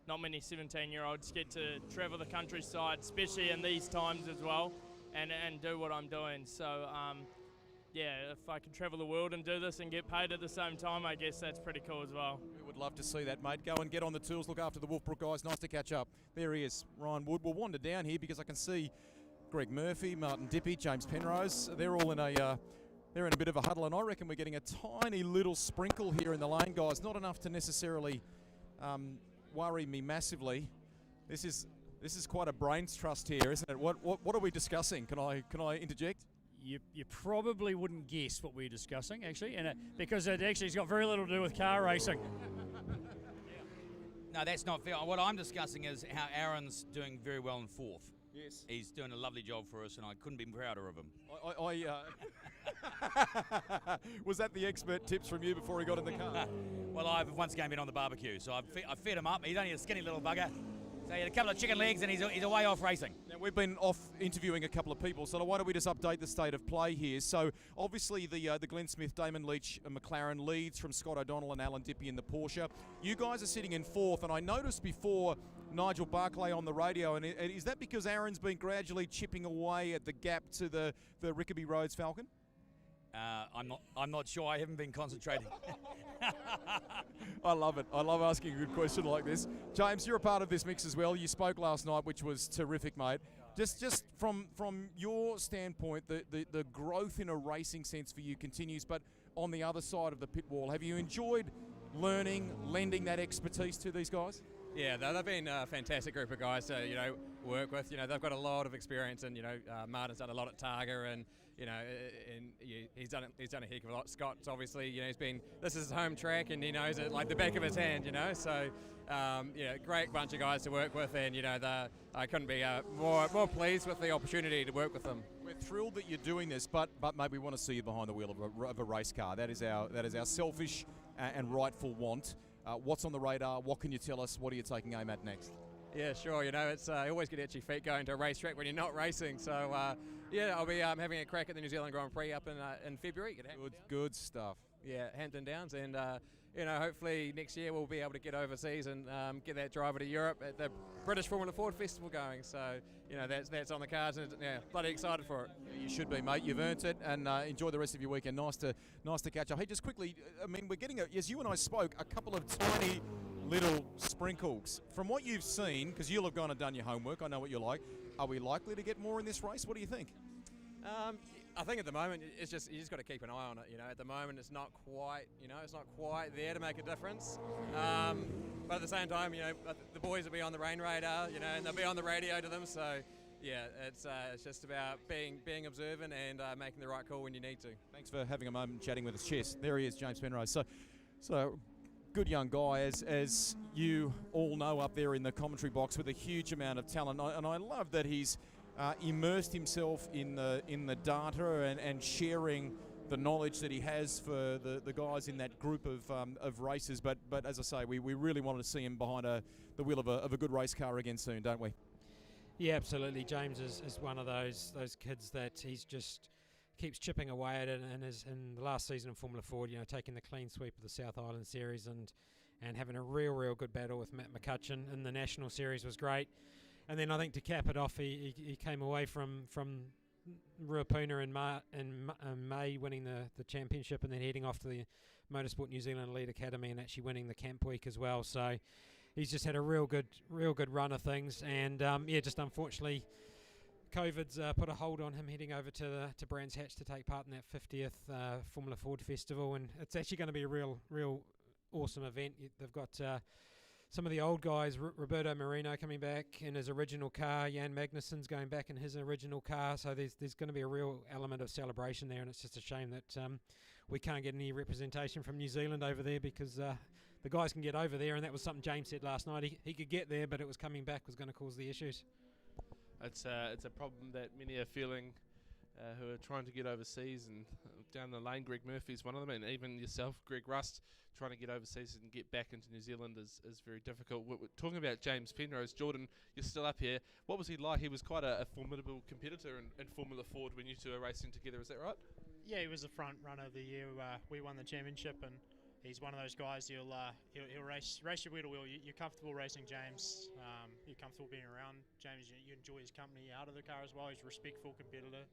O: Not many 17-year-olds get to travel the countryside, especially in these times as well. and do what I'm doing. So yeah, if I can travel the world and do this and get paid at the same time, I guess that's pretty cool as well.
A: We would love to see that, mate. Go and get on the tools. Look after the Wolfbrook guys. Nice to catch up. There he is, Ryan Wood. We'll wander down here because I can see Greg Murphy, Martin Dippy, James Penrose. They're all in a bit of a huddle, and I reckon we're getting a tiny little sprinkle here in the lane, guys. Not enough to necessarily worry me massively. This is quite a brains trust here, isn't it? What are we discussing? Can I interject?
R: You probably wouldn't guess what we're discussing, actually, and because it actually has got very little to do with car racing.
K: No, that's not fair. What I'm discussing is how Aaron's doing very well in fourth.
A: Yes.
K: He's doing a lovely job for us, and I couldn't be prouder of him.
A: Was that the expert tips from you before he got in the car?
K: Well, I've once again been on the barbecue, so I've fed him up. He's only a skinny little bugger. So he had a couple of chicken legs and he's away off racing.
A: Now, we've been off interviewing a couple of people, so why don't we just update the state of play here? So obviously the Glenn Smith, Damon Leach and McLaren leads from Scott O'Donnell and Alan Dippy in the Porsche. You guys are sitting in fourth, and I noticed before Nigel Barclay on the radio, and is that because Aaron's been gradually chipping away at the gap to the Rickaby Roads Falcon?
K: I'm not sure. I haven't been concentrating.
A: I love it. I love asking a good question like this. James, you're a part of this mix as well. You spoke last night, which was terrific, mate. Just from your standpoint, the growth in a racing sense for you continues, but on the other side of the pit wall, have you enjoyed learning, lending that expertise to these guys?
S: Yeah, they've been a fantastic group of guys to work with. They've got a lot of experience, and Martin's done a lot at Targa, and he's done a heck of a lot. Scott's obviously this is his home track, and he knows it like the back of his hand. So great bunch of guys to work with, and I couldn't be more pleased with the opportunity to work with them.
A: We're thrilled that you're doing this, but mate, we want to see you behind the wheel of a race car. That is our selfish and rightful want. What's on the radar? What can you tell us? What are you taking aim at next?
S: Yeah, sure. It's you always get itchy feet going to a racetrack when you're not racing. So I'll be having a crack at the New Zealand Grand Prix up in February.
A: Good stuff.
S: Yeah, Hampton Downs, and hopefully next year we'll be able to get overseas and get that driver to Europe at the British Formula Ford Festival going. So that's on the cards, and bloody excited for it.
A: You should be, mate. You've earned it, and enjoy the rest of your weekend. Nice to catch up. Hey, just quickly, we're getting as you and I spoke, a couple of tiny little sprinkles. From what you've seen, because you'll have gone and done your homework, I know what you're like. Are we likely to get more in this race? What do you think?
S: I think at the moment you just got to keep an eye on it. At the moment it's not quite there to make a difference. But at the same time, the boys will be on the rain radar, and they'll be on the radio to them. So yeah, it's just about being observant and making the right call when you need to.
A: Thanks for having a moment and chatting with us. Cheers. There he is, James Penrose. So good young guy, as you all know, up there in the commentary box with a huge amount of talent, and I love that he's immersed himself in the data and sharing the knowledge that he has for the guys in that group of racers. But as I say, we really wanted to see him behind the wheel of a good race car again soon, don't we?
E: Yeah, absolutely. James is one of those kids that he's just keeps chipping away at it, and is in the last season of Formula Ford, taking the clean sweep of the South Island Series and having a real good battle with Matt McCutcheon in the National Series was great. And then I think to cap it off, he came away from Ruapuna in May winning the championship, and then heading off to the Motorsport New Zealand Elite Academy and actually winning the Camp Week as well. So he's just had a real good run of things, and just unfortunately COVID's put a hold on him heading over to Brands Hatch to take part in that 50th Formula Ford Festival, and it's actually going to be a real awesome event. They've got some of the old guys, Roberto Marino coming back in his original car, Jan Magnussen's going back in his original car, so there's going to be a real element of celebration there, and it's just a shame that we can't get any representation from New Zealand over there, because the guys can get over there, and that was something James said last night. He could get there, but it was coming back was going to cause the issues.
I: It's a problem that many are feeling who are trying to get overseas, and down the lane Greg Murphy's one of them, and even yourself, Greg Rust, trying to get overseas and get back into New Zealand is very difficult. We're talking about James Penrose. Jordan, you're still up here. What was he like? He was quite a formidable competitor in Formula Ford when you two are racing together, is that right?
Q: Yeah, he was the front runner of the year. We won the championship, and he's one of those guys he'll race your wheel to wheel. You're comfortable racing James. You're comfortable being around James. You enjoy his company out of the car as well. He's a respectful competitor.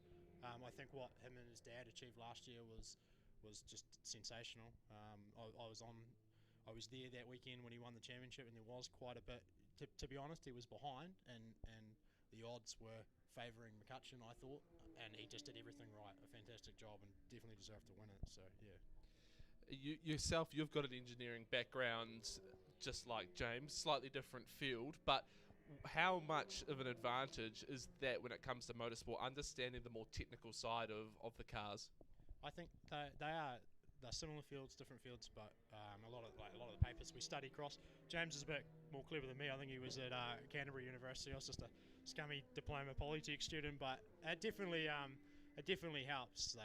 Q: I think what him and his dad achieved last year was just sensational. I was there that weekend when he won the championship, and there was quite a bit. To be honest, he was behind, and the odds were favouring McCutcheon, I thought, and he just did everything right. A fantastic job, and definitely deserved to win it. So yeah.
I: Yourself, you've got an engineering background, just like James, slightly different field, but how much of an advantage is that when it comes to motorsport, understanding the more technical side of the cars?
Q: I think they're similar fields, different fields, but a lot of the papers we study cross. James is a bit more clever than me. I think he was at Canterbury University. I was just a scummy diploma Polytech student, but it definitely helps.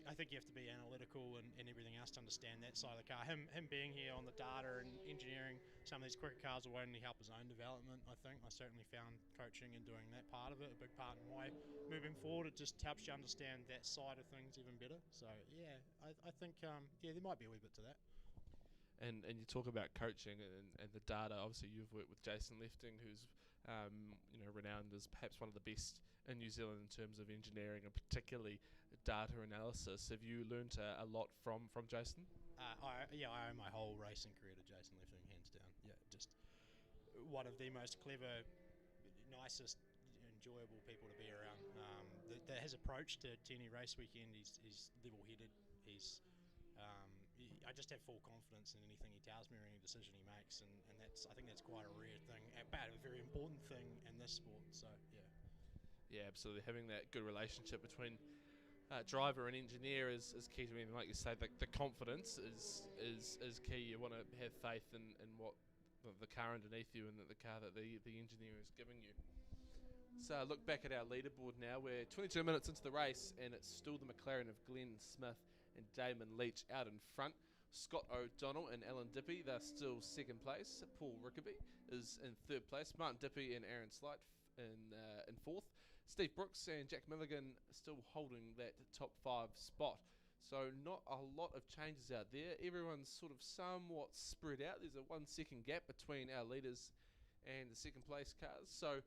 Q: I think you have to be analytical and everything else to understand that side of the car. Him being here on the data and engineering some of these quicker cars will only help his own development, I think. I certainly found coaching and doing that part of it a big part in why moving forward. It just helps you understand that side of things even better. So yeah, I think there might be a wee bit to that.
I: And you talk about coaching and the data. Obviously, you've worked with Jason Lefting, who's renowned as perhaps one of the best in New Zealand in terms of engineering and particularly data analysis. Have you learned a lot from Jason?
Q: I owe my whole racing career to Jason Lefting, hands down. Yeah, just one of the most clever, nicest, enjoyable people to be around. His approach to any race weekend, he's level-headed. I just have full confidence in anything he tells me or any decision he makes, and I think that's quite a rare thing, but a very important thing in this sport. So yeah.
I: Yeah, absolutely. Having that good relationship between driver and engineer is key to me. And like you say, the confidence is key. You want to have faith in what the car underneath you and the car that the engineer is giving you. So look back at our leaderboard now. We're 22 minutes into the race, and it's still the McLaren of Glenn Smith and Damon Leach out in front. Scott O'Donnell and Alan Dippy, they're still second place. Paul Rickaby is in third place. Martin Dippy and Aaron Slight in fourth. Steve Brooks and Jack Milligan still holding that top 5 spot. So not a lot of changes out there. Everyone's sort of somewhat spread out. There's a 1 second gap between our leaders and the second place cars. So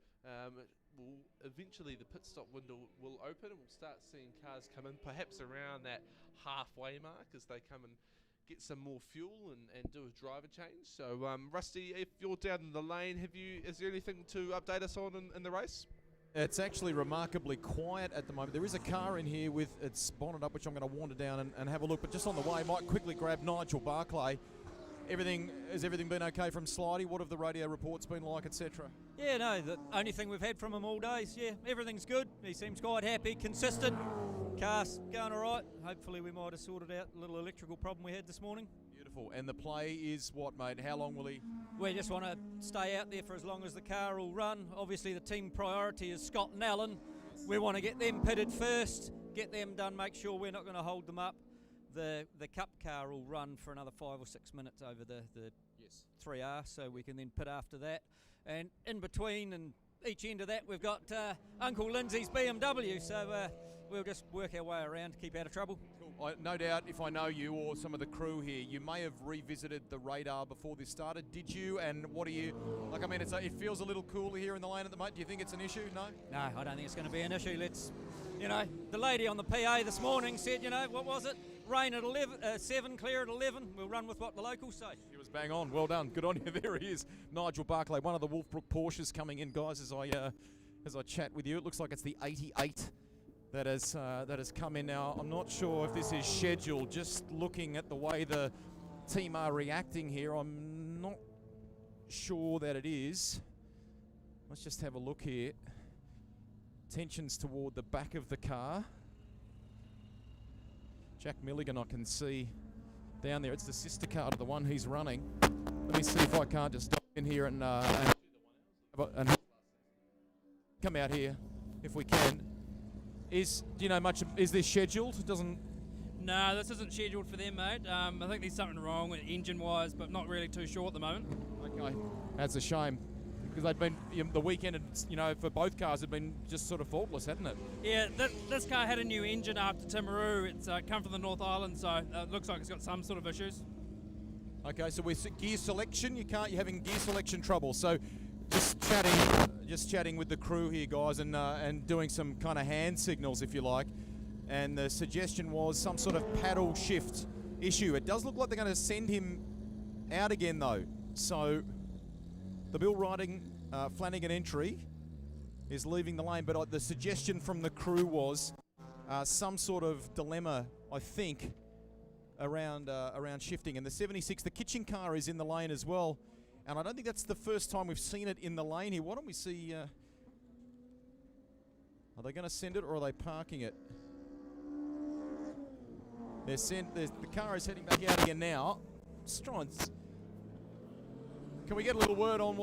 I: eventually the pit stop window will open and we'll start seeing cars come in perhaps around that halfway mark as they come and get some more fuel and do a driver change. So Rusty, if you're down in the lane, is there anything to update us on in the race?
A: It's actually remarkably quiet at the moment. There is a car in here with its bonnet up, which I'm going to wander down and have a look. But just on the way, might quickly grab Nigel Barclay. Has everything been okay from Slidey? What have the radio reports been like, etc.?
T: Yeah, no, the only thing we've had from him all day is, everything's good. He seems quite happy, consistent. Car's going all right. Hopefully we might have sorted out a little electrical problem we had this morning.
A: Beautiful. And the play is what, mate? How long will he?
T: We just want to stay out there for as long as the car will run. Obviously the team priority is Scott and Alan. We want to get them pitted first, get them done, make sure we're not going to hold them up. The Cup car will run for another 5 or 6 minutes over the 3R, so we can then pit after that. And in between and each end of that, we've got Uncle Lindsay's BMW, so we'll just work our way around to keep out of trouble.
A: Cool. No doubt, if I know you or some of the crew here, you may have revisited the radar before this started. Did you? And what are you like? I mean, it feels a little cooler here in the lane at the moment. Do you think it's an issue? No.
T: No, I don't think it's going to be an issue. The lady on the PA this morning said, what was it? Rain at 7, clear at 11. We'll run with what the locals say.
A: He was bang on. Well done. Good on you. There he is, Nigel Barclay, one of the Wolfbrook Porsches coming in, guys. As I chat with you, it looks like it's the 88 that has come in now. I'm not sure if this is scheduled. Just looking at the way the team are reacting here, I'm not sure that it is. Let's just have a look here. Tensions toward the back of the car. Jack Milligan, I can see down there. It's the sister car to the one he's running. Let me see if I can't just stop in here and come out here if we can. Do you know much? Is this scheduled?
U: No, this isn't scheduled for them, mate. I think there's something wrong with engine-wise, but not really too sure at the moment.
A: Okay, that's a shame. because they've been the weekend, for both cars had been just sort of faultless, hadn't it?
U: Yeah, this car had a new engine after Timaru. It's come from the North Island, so it looks like it's got some sort of issues.
A: Okay, so with gear selection, you're having gear selection trouble. So just chatting with the crew here, guys, and doing some kind of hand signals, if you like. And the suggestion was some sort of paddle shift issue. It does look like they're going to send him out again, though. So the Bill Riding Flanagan entry is leaving the lane, but the suggestion from the crew was some sort of dilemma, I think, around shifting. And the 76, the kitchen car, is in the lane as well. And I don't think that's the first time we've seen it in the lane here. Why don't we see... are they going to send it, or are they parking it? The car is heading back out again now. Can we get a little word on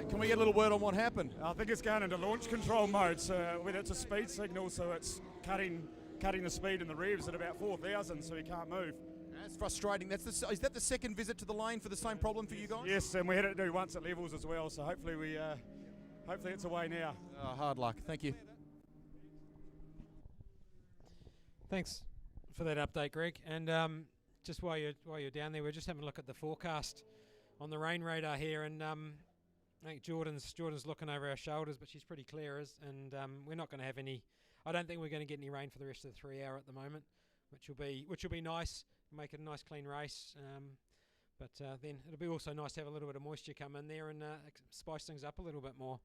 A: Can we get a little word on what happened?
B: I think it's going into launch control mode. So whether it's a speed signal, so it's cutting the speed in the revs at about 4,000, so he can't move.
A: That's frustrating. Is that the second visit to the lane for the same problem for you guys?
B: Yes, and we had it do once at levels as well. So hopefully it's away now.
A: Hard luck. Thank you.
E: Thanks for that update, Greg. And just while you're down there, we're just having a look at the forecast on the rain radar here, and I think Jordan's looking over our shoulders, but she's pretty clear, and we're not going to have any. I don't think we're going to get any rain for the rest of the 3 hour at the moment, which will be nice, make it a nice clean race. But then it'll be also nice to have a little bit of moisture come in there and spice things up a little bit more.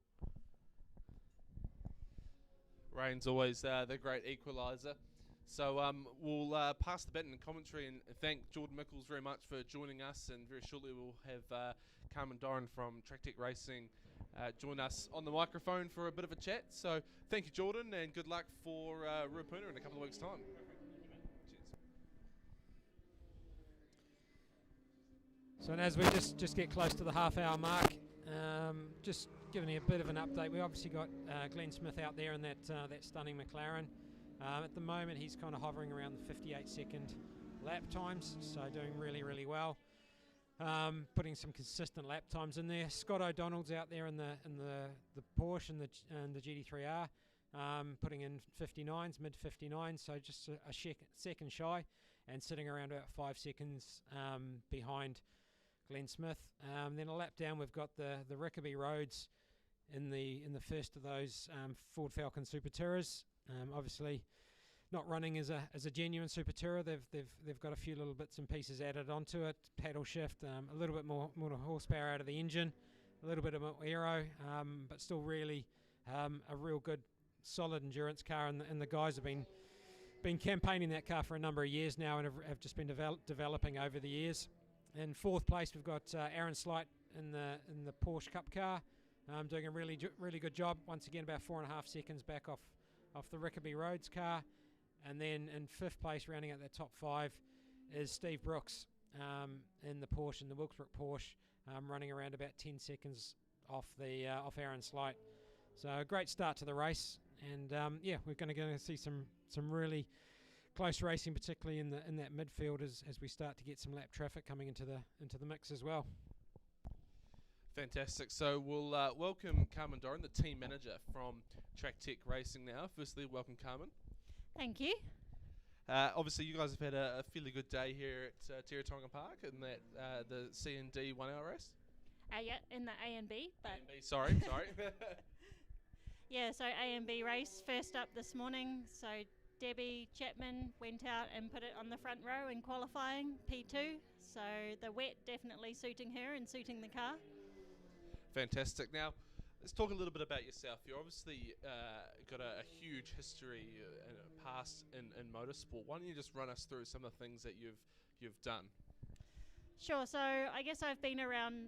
I: Rain's always the great equaliser. So we'll pass the baton in commentary and thank Jordan Mickles very much for joining us, and very shortly we'll have Carmen Doran from Track Tech Racing join us on the microphone for a bit of a chat. So thank you, Jordan, and good luck for Ruapuna in a couple of weeks' time.
E: So as we just get close to the half-hour mark, just giving you a bit of an update. We obviously got Glenn Smith out there in that stunning McLaren. At the moment, he's kind of hovering around the 58-second lap times, so doing really, really well. Putting some consistent lap times in there. Scott O'Donnell's out there in the Porsche and the GT3R, putting in 59s, mid 59s, so just a second shy, and sitting around about 5 seconds behind Glenn Smith. Then a lap down, we've got the Rickaby Roads in the first of those Ford Falcon Super Touras. Obviously not running as a genuine Super Tourer. They've got a few little bits and pieces added onto it, paddle shift, a little bit more horsepower out of the engine, a little bit of more aero, but still really a real good solid endurance car, and the guys have been campaigning that car for a number of years now, and have just been developing over the years. In fourth place, we've got Aaron Slight in the Porsche Cup car, doing a really good job. Once again, about 4.5 seconds back off the Rickaby Roads car. And then in fifth place, rounding out that top 5, is Steve Brooks in the Porsche, in the Wilkesbrook Porsche, running around about 10 seconds off Aaron Slight. So a great start to the race, and we're going to see some really close racing, particularly in that midfield as we start to get some lap traffic coming into the mix as well.
I: Fantastic. So we'll welcome Carmen Doran, the team manager from Track Tech Racing now. Firstly, welcome, Carmen.
C: Thank you.
I: Obviously, you guys have had a fairly good day here at Teretonga Park in that the C&D 1 hour race.
C: Yeah, in the A and B. But
I: A&B, sorry.
C: Yeah, so A and B race first up this morning. So Debbie Chapman went out and put it on the front row in qualifying, P2. So the wet definitely suiting her and suiting the car.
I: Fantastic. Now, let's talk a little bit about yourself. You're obviously got a huge history and a past in motorsport. Why don't you just run us through some of the things that you've done?
C: Sure. So I guess I've been around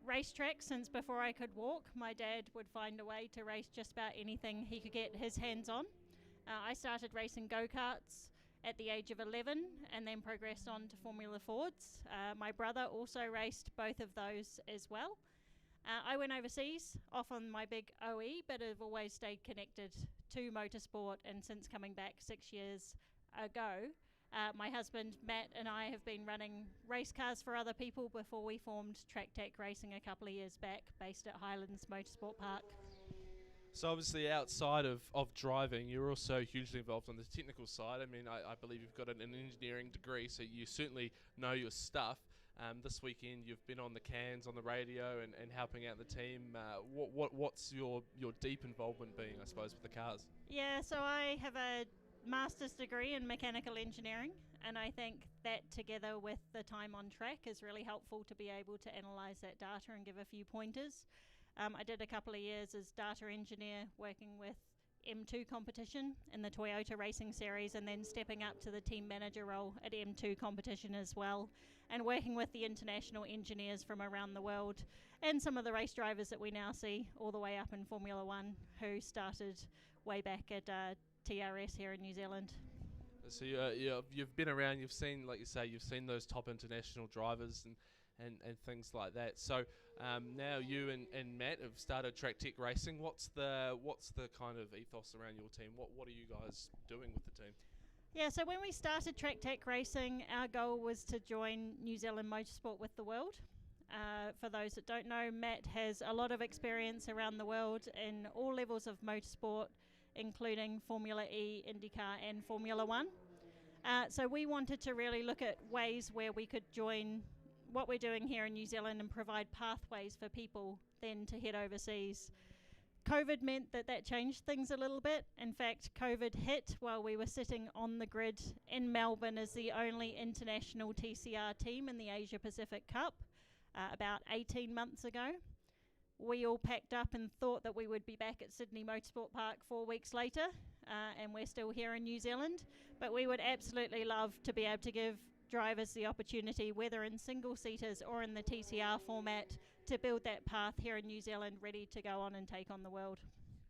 C: racetracks since before I could walk. My dad would find a way to race just about anything he could get his hands on. I started racing go-karts at the age of 11 and then progressed on to Formula Fords. My brother also raced both of those as well. I went overseas off on my big OE, but have always stayed connected to motorsport, and since coming back 6 years ago, My husband Matt and I have been running race cars for other people before we formed Track Tech Racing a couple of years back, based at Highlands Motorsport Park.
I: So obviously outside of driving, you're also hugely involved on the technical side. I mean, I believe you've got an engineering degree, so you certainly know your stuff. This weekend you've been on the cans, on the radio, and helping out the team. What's your deep involvement being, I suppose, with the cars?
C: Yeah, so I have a master's degree in mechanical engineering, and I think that together with the time on track is really helpful to be able to analyse that data and give a few pointers. I did a couple of years as data engineer working with M2 competition in the Toyota Racing Series, and then stepping up to the team manager role at M2 competition as well, and working with the international engineers from around the world and some of the race drivers that we now see all the way up in Formula One, who started way back at TRS here in New Zealand.
I: So you've been around, you've seen, like you say, you've seen those top international drivers and things like that. So now you and Matt have started Track Tech Racing. What's the kind of ethos around your team? What are you guys doing with the team?
C: Yeah, so when we started Track Tech Racing, our goal was to join New Zealand motorsport with the world. For those that don't know, Matt has a lot of experience around the world in all levels of motorsport, including Formula E, IndyCar and Formula One. So we wanted to really look at ways where we could join what we're doing here in New Zealand and provide pathways for people then to head overseas. COVID meant that changed things a little bit. In fact, COVID hit while we were sitting on the grid in Melbourne as the only international TCR team in the Asia Pacific Cup about 18 months ago. We all packed up and thought that we would be back at Sydney Motorsport Park 4 weeks later, and we're still here in New Zealand. But we would absolutely love to be able to give drivers the opportunity, whether in single-seaters or in the TCR format, to build that path here in New Zealand ready to go on and take on the world.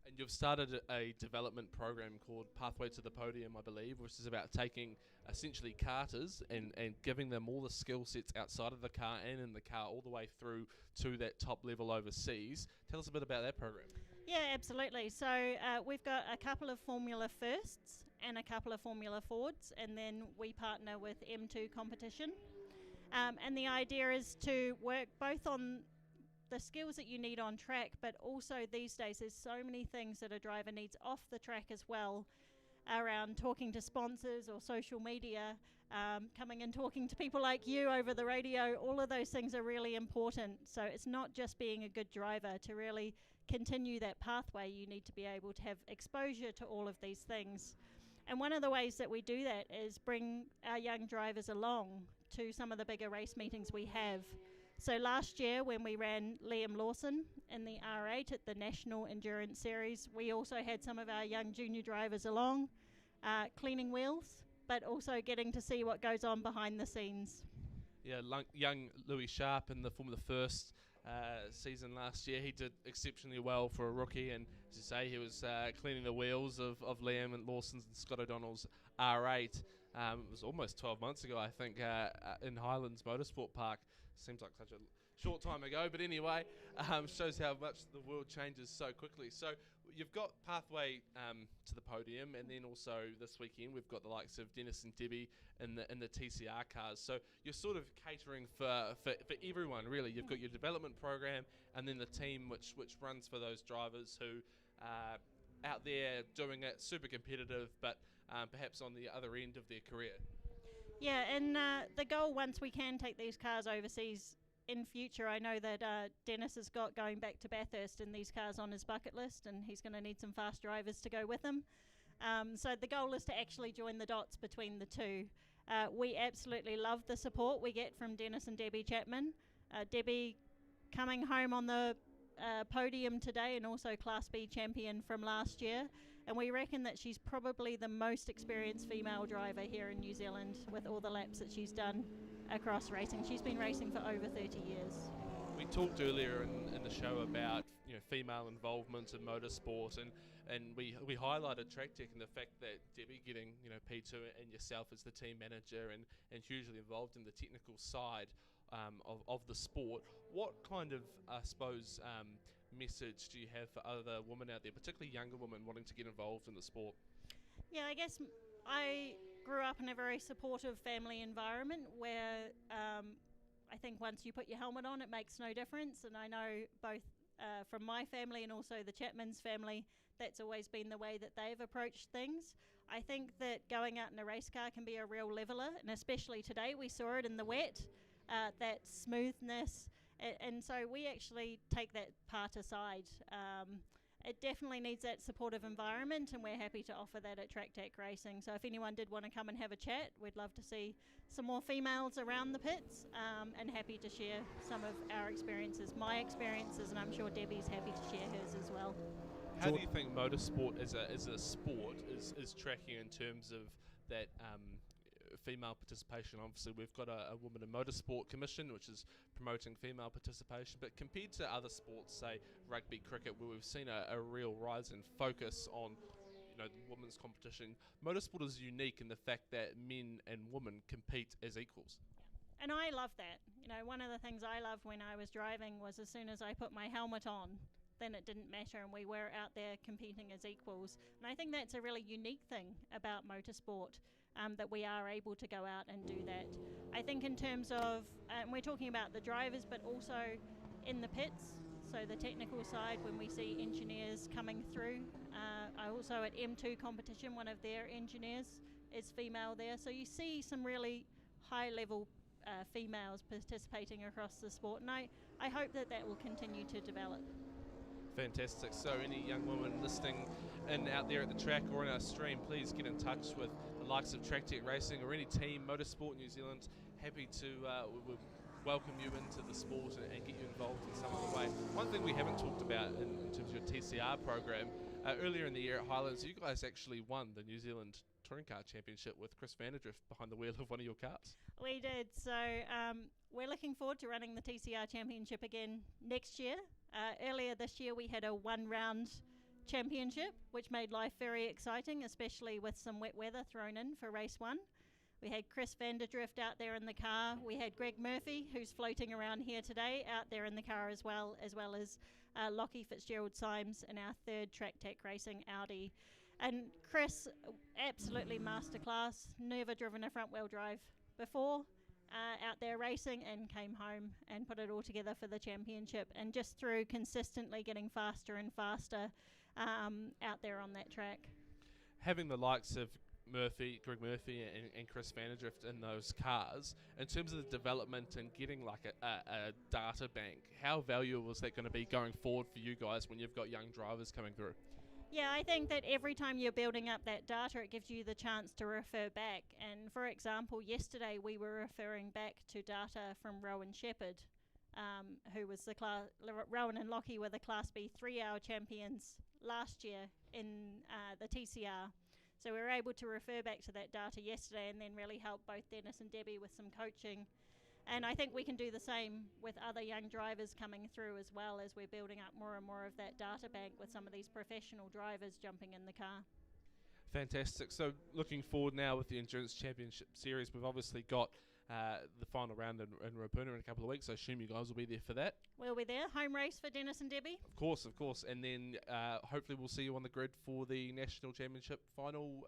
I: And you've started a development program called Pathway to the Podium, I believe, which is about taking essentially karters and giving them all the skill sets outside of the car and in the car all the way through to that top level overseas. Tell us a bit about that program.
C: Yeah, absolutely. So we've got a couple of Formula Firsts and a couple of Formula Fords, and then we partner with M2 competition. And the idea is to work both on the skills that you need on track, but also these days there's so many things that a driver needs off the track as well, around talking to sponsors or social media, coming and talking to people like you over the radio. All of those things are really important. So it's not just being a good driver. To really continue that pathway, you need to be able to have exposure to all of these things. And one of the ways that we do that is bring our young drivers along to some of the bigger race meetings we have. So last year when we ran Liam Lawson in the R8 at the National Endurance Series, we also had some of our young junior drivers along, cleaning wheels, but also getting to see what goes on behind the scenes.
I: Yeah, young Louis Sharp in the Formula First season last year, he did exceptionally well for a rookie, and as you say, he was cleaning the wheels of Liam and Lawson's and Scott O'Donnell's R8. It was almost 12 months ago, I think, in Highlands Motorsport Park. Seems like such a short time ago, but anyway, shows how much the world changes so quickly. So you've got Pathway to the Podium, and then also this weekend we've got the likes of Dennis and Debbie in the TCR cars. So you're sort of catering for everyone, really. You've got your development program, and then the team which runs for those drivers who are out there doing it, super competitive, but perhaps on the other end of their career.
C: Yeah, and the goal, once we can take these cars overseas in future, I know that Dennis has got going back to Bathurst in these cars on his bucket list, and he's going to need some fast drivers to go with him. So the goal is to actually join the dots between the two. We absolutely love the support we get from Dennis and Debbie Chapman. Debbie coming home on the podium today, and also Class B champion from last year. And we reckon that she's probably the most experienced female driver here in New Zealand with all the laps that she's done across racing. She's been racing for over 30 years.
I: We talked earlier in the show about female involvement in motorsport, and we highlighted Track Tech and the fact that Debbie getting P2 and yourself as the team manager and hugely involved in the technical side of the sport. What kind of, I suppose, message do you have for other women out there, particularly younger women wanting to get involved in the sport?
C: Yeah, I guess I grew up in a very supportive family environment where I think once you put your helmet on, it makes no difference. And I know both from my family and also the Chapman's family, that's always been the way that they've approached things. I think that going out in a race car can be a real leveler, and especially today we saw it in the wet, that smoothness, and so we actually take that part aside. It definitely needs that supportive environment, and we're happy to offer that at Track Tech Racing. So if anyone did want to come and have a chat, we'd love to see some more females around the pits, and happy to share some of our experiences, my experiences, and I'm sure Debbie's happy to share hers as well.
I: How do you think motorsport as a sport is tracking in terms of that female participation? Obviously, we've got a Women in Motorsport Commission, which is promoting female participation, but compared to other sports, say rugby, cricket, where we've seen a real rise in focus on the women's competition, motorsport is unique in the fact that men and women compete as equals.
C: And I love that. One of the things I loved when I was driving was as soon as I put my helmet on, then it didn't matter, and we were out there competing as equals. And I think that's a really unique thing about motorsport, that we are able to go out and do that. I think in terms of, and we're talking about the drivers, but also in the pits, so the technical side, when we see engineers coming through. I also at M2 competition, one of their engineers is female there. So you see some really high level females participating across the sport, and I hope that will continue to develop.
I: Fantastic. So any young woman listening in out there at the track or in our stream, please get in touch with the likes of Track Tech Racing or any team, Motorsport New Zealand. Happy to we'll welcome you into the sport and get you involved in some other way. One thing we haven't talked about in terms of your TCR program, earlier in the year at Highlands, you guys actually won the New Zealand Touring Car Championship with Chris Vanderdrift behind the wheel of one of your cars.
C: We did. So we're looking forward to running the TCR Championship again next year. Earlier this year we had a one-round championship, which made life very exciting, especially with some wet weather thrown in for race 1. We had Chris Vanderdrift out there in the car. We had Greg Murphy, who's floating around here today, out there in the car as well as Lockie Fitzgerald-Symes in our third Track Tech Racing Audi. And Chris, absolutely masterclass, never driven a front-wheel drive before. Out there racing, and came home and put it all together for the championship, and just through consistently getting faster and faster out there on that track.
I: Having the likes of Greg Murphy and Chris Vanderdrift in those cars, in terms of the development and getting like a data bank, how valuable is that going to be going forward for you guys when you've got young drivers coming through?
C: Yeah, I think that every time you're building up that data, it gives you the chance to refer back. And for example, yesterday we were referring back to data from Rowan Shepherd, who was Rowan and Lockie were the Class B 3-hour champions last year in the TCR. So we were able to refer back to that data yesterday and then really help both Dennis and Debbie with some coaching. And I think we can do the same with other young drivers coming through as well, as we're building up more and more of that data bank with some of these professional drivers jumping in the car.
I: Fantastic. So looking forward now with the Endurance Championship Series, we've obviously got the final round in Rapuna in a couple of weeks. I assume you guys will be there for that.
C: We'll be there. Home race for Dennis and Debbie.
I: Of course. And then hopefully we'll see you on the grid for the National Championship final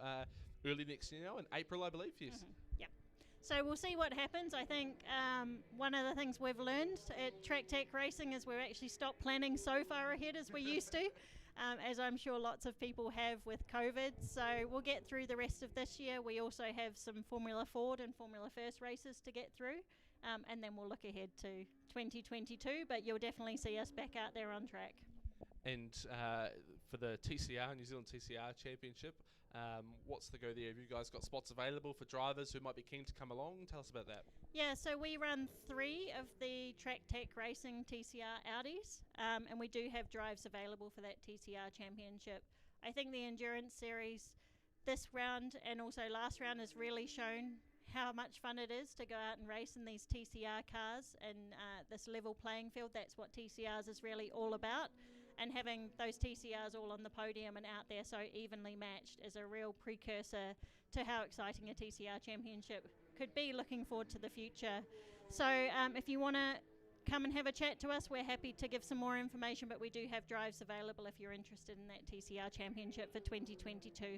I: early next year now, in April, I believe. Yes.
C: Mm-hmm. Yep. So we'll see what happens. I think one of the things we've learned at Track Tech Racing is we've actually stopped planning so far ahead as we used to, as I'm sure lots of people have with COVID. So we'll get through the rest of this year. We also have some Formula Ford and Formula First races to get through, and then we'll look ahead to 2022, but you'll definitely see us back out there on track.
I: And for the TCR, New Zealand TCR Championship, what's the go there? Have you guys got spots available for drivers who might be keen to come along? Tell us about that.
C: Yeah, so we run 3 of the Track Tech Racing TCR Audis, and we do have drives available for that TCR Championship. I think the Endurance Series this round and also last round has really shown how much fun it is to go out and race in these TCR cars and this level playing field. That's what TCRs is really all about. And having those TCRs all on the podium and out there so evenly matched is a real precursor to how exciting a TCR championship could be looking forward to the future. So if you want to come and have a chat to us, we're happy to give some more information, but we do have drives available if you're interested in that TCR championship for 2022.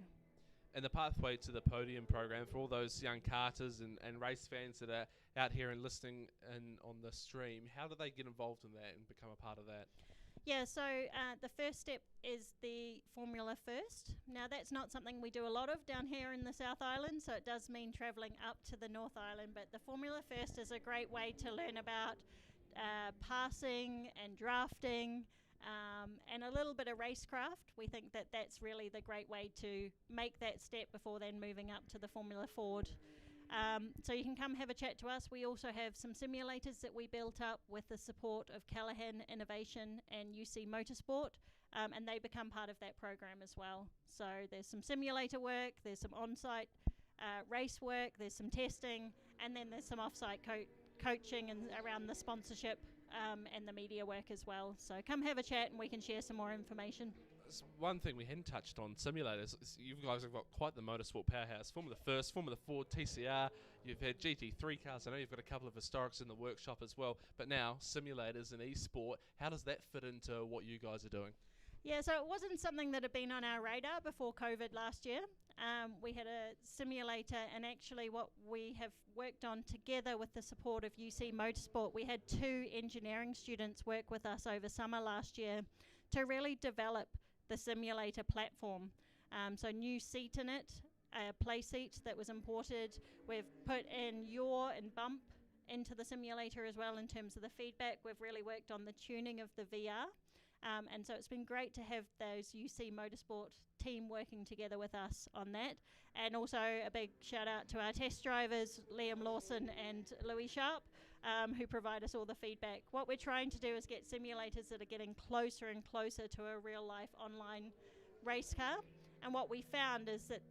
I: and the pathway to the podium program for all those young karters and race fans that are out here and listening in on the stream, how do they get involved in that and become a part of that?
C: Yeah, so the first step is the Formula First. Now, that's not something we do a lot of down here in the South Island, so it does mean travelling up to the North Island, but the Formula First is a great way to learn about passing and drafting and a little bit of racecraft. We think that that's really the great way to make that step before then moving up to the Formula Ford. So you can come have a chat to us. We also have some simulators that we built up with the support of Callaghan Innovation and UC Motorsport, and they become part of that program as well. So there's some simulator work, there's some on-site race work, there's some testing, and then there's some off-site coaching and around the sponsorship and the media work as well. So come have a chat and we can share some more information.
I: One thing we hadn't touched on, simulators. You guys have got quite the motorsport powerhouse. Formula First, Formula Ford, TCR. You've had GT3 cars. I know you've got a couple of historics in the workshop as well. But now, simulators and e-sport, how does that fit into what you guys are doing?
C: Yeah, so it wasn't something that had been on our radar before COVID last year. We had a simulator, and actually what we have worked on together with the support of UC Motorsport, we had 2 engineering students work with us over summer last year to really develop the simulator platform. So new seat in it, a play seat that was imported. We've put in yaw and bump into the simulator as well in terms of the feedback. We've really worked on the tuning of the VR. And so it's been great to have those UC Motorsport team working together with us on that. And also a big shout out to our test drivers, Liam Lawson and Louis Sharp, who provide us all the feedback. What we're trying to do is get simulators that are getting closer and closer to a real life online race car. And what we found is that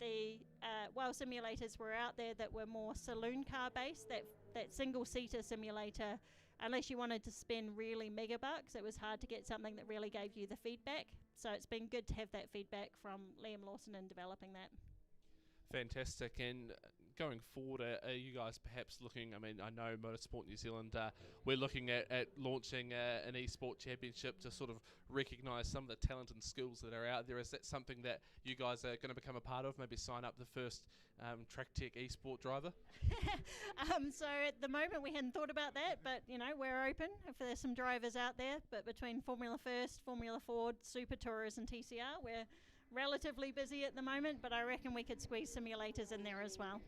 C: while simulators were out there that were more saloon car based, that single seater simulator, unless you wanted to spend really mega bucks, it was hard to get something that really gave you the feedback. So it's been good to have that feedback from Liam Lawson in developing that.
I: Fantastic. And going forward, are you guys perhaps looking, I mean, I know Motorsport New Zealand, we're looking at launching an eSport championship to sort of recognise some of the talent and skills that are out there. Is that something that you guys are going to become a part of? Maybe sign up the first Track Tech eSport driver?
C: So at the moment we hadn't thought about that, but you know, we're open if there's some drivers out there. But between Formula First, Formula Ford, Super Tourers and TCR, we're relatively busy at the moment, but I reckon we could squeeze simulators in there as well.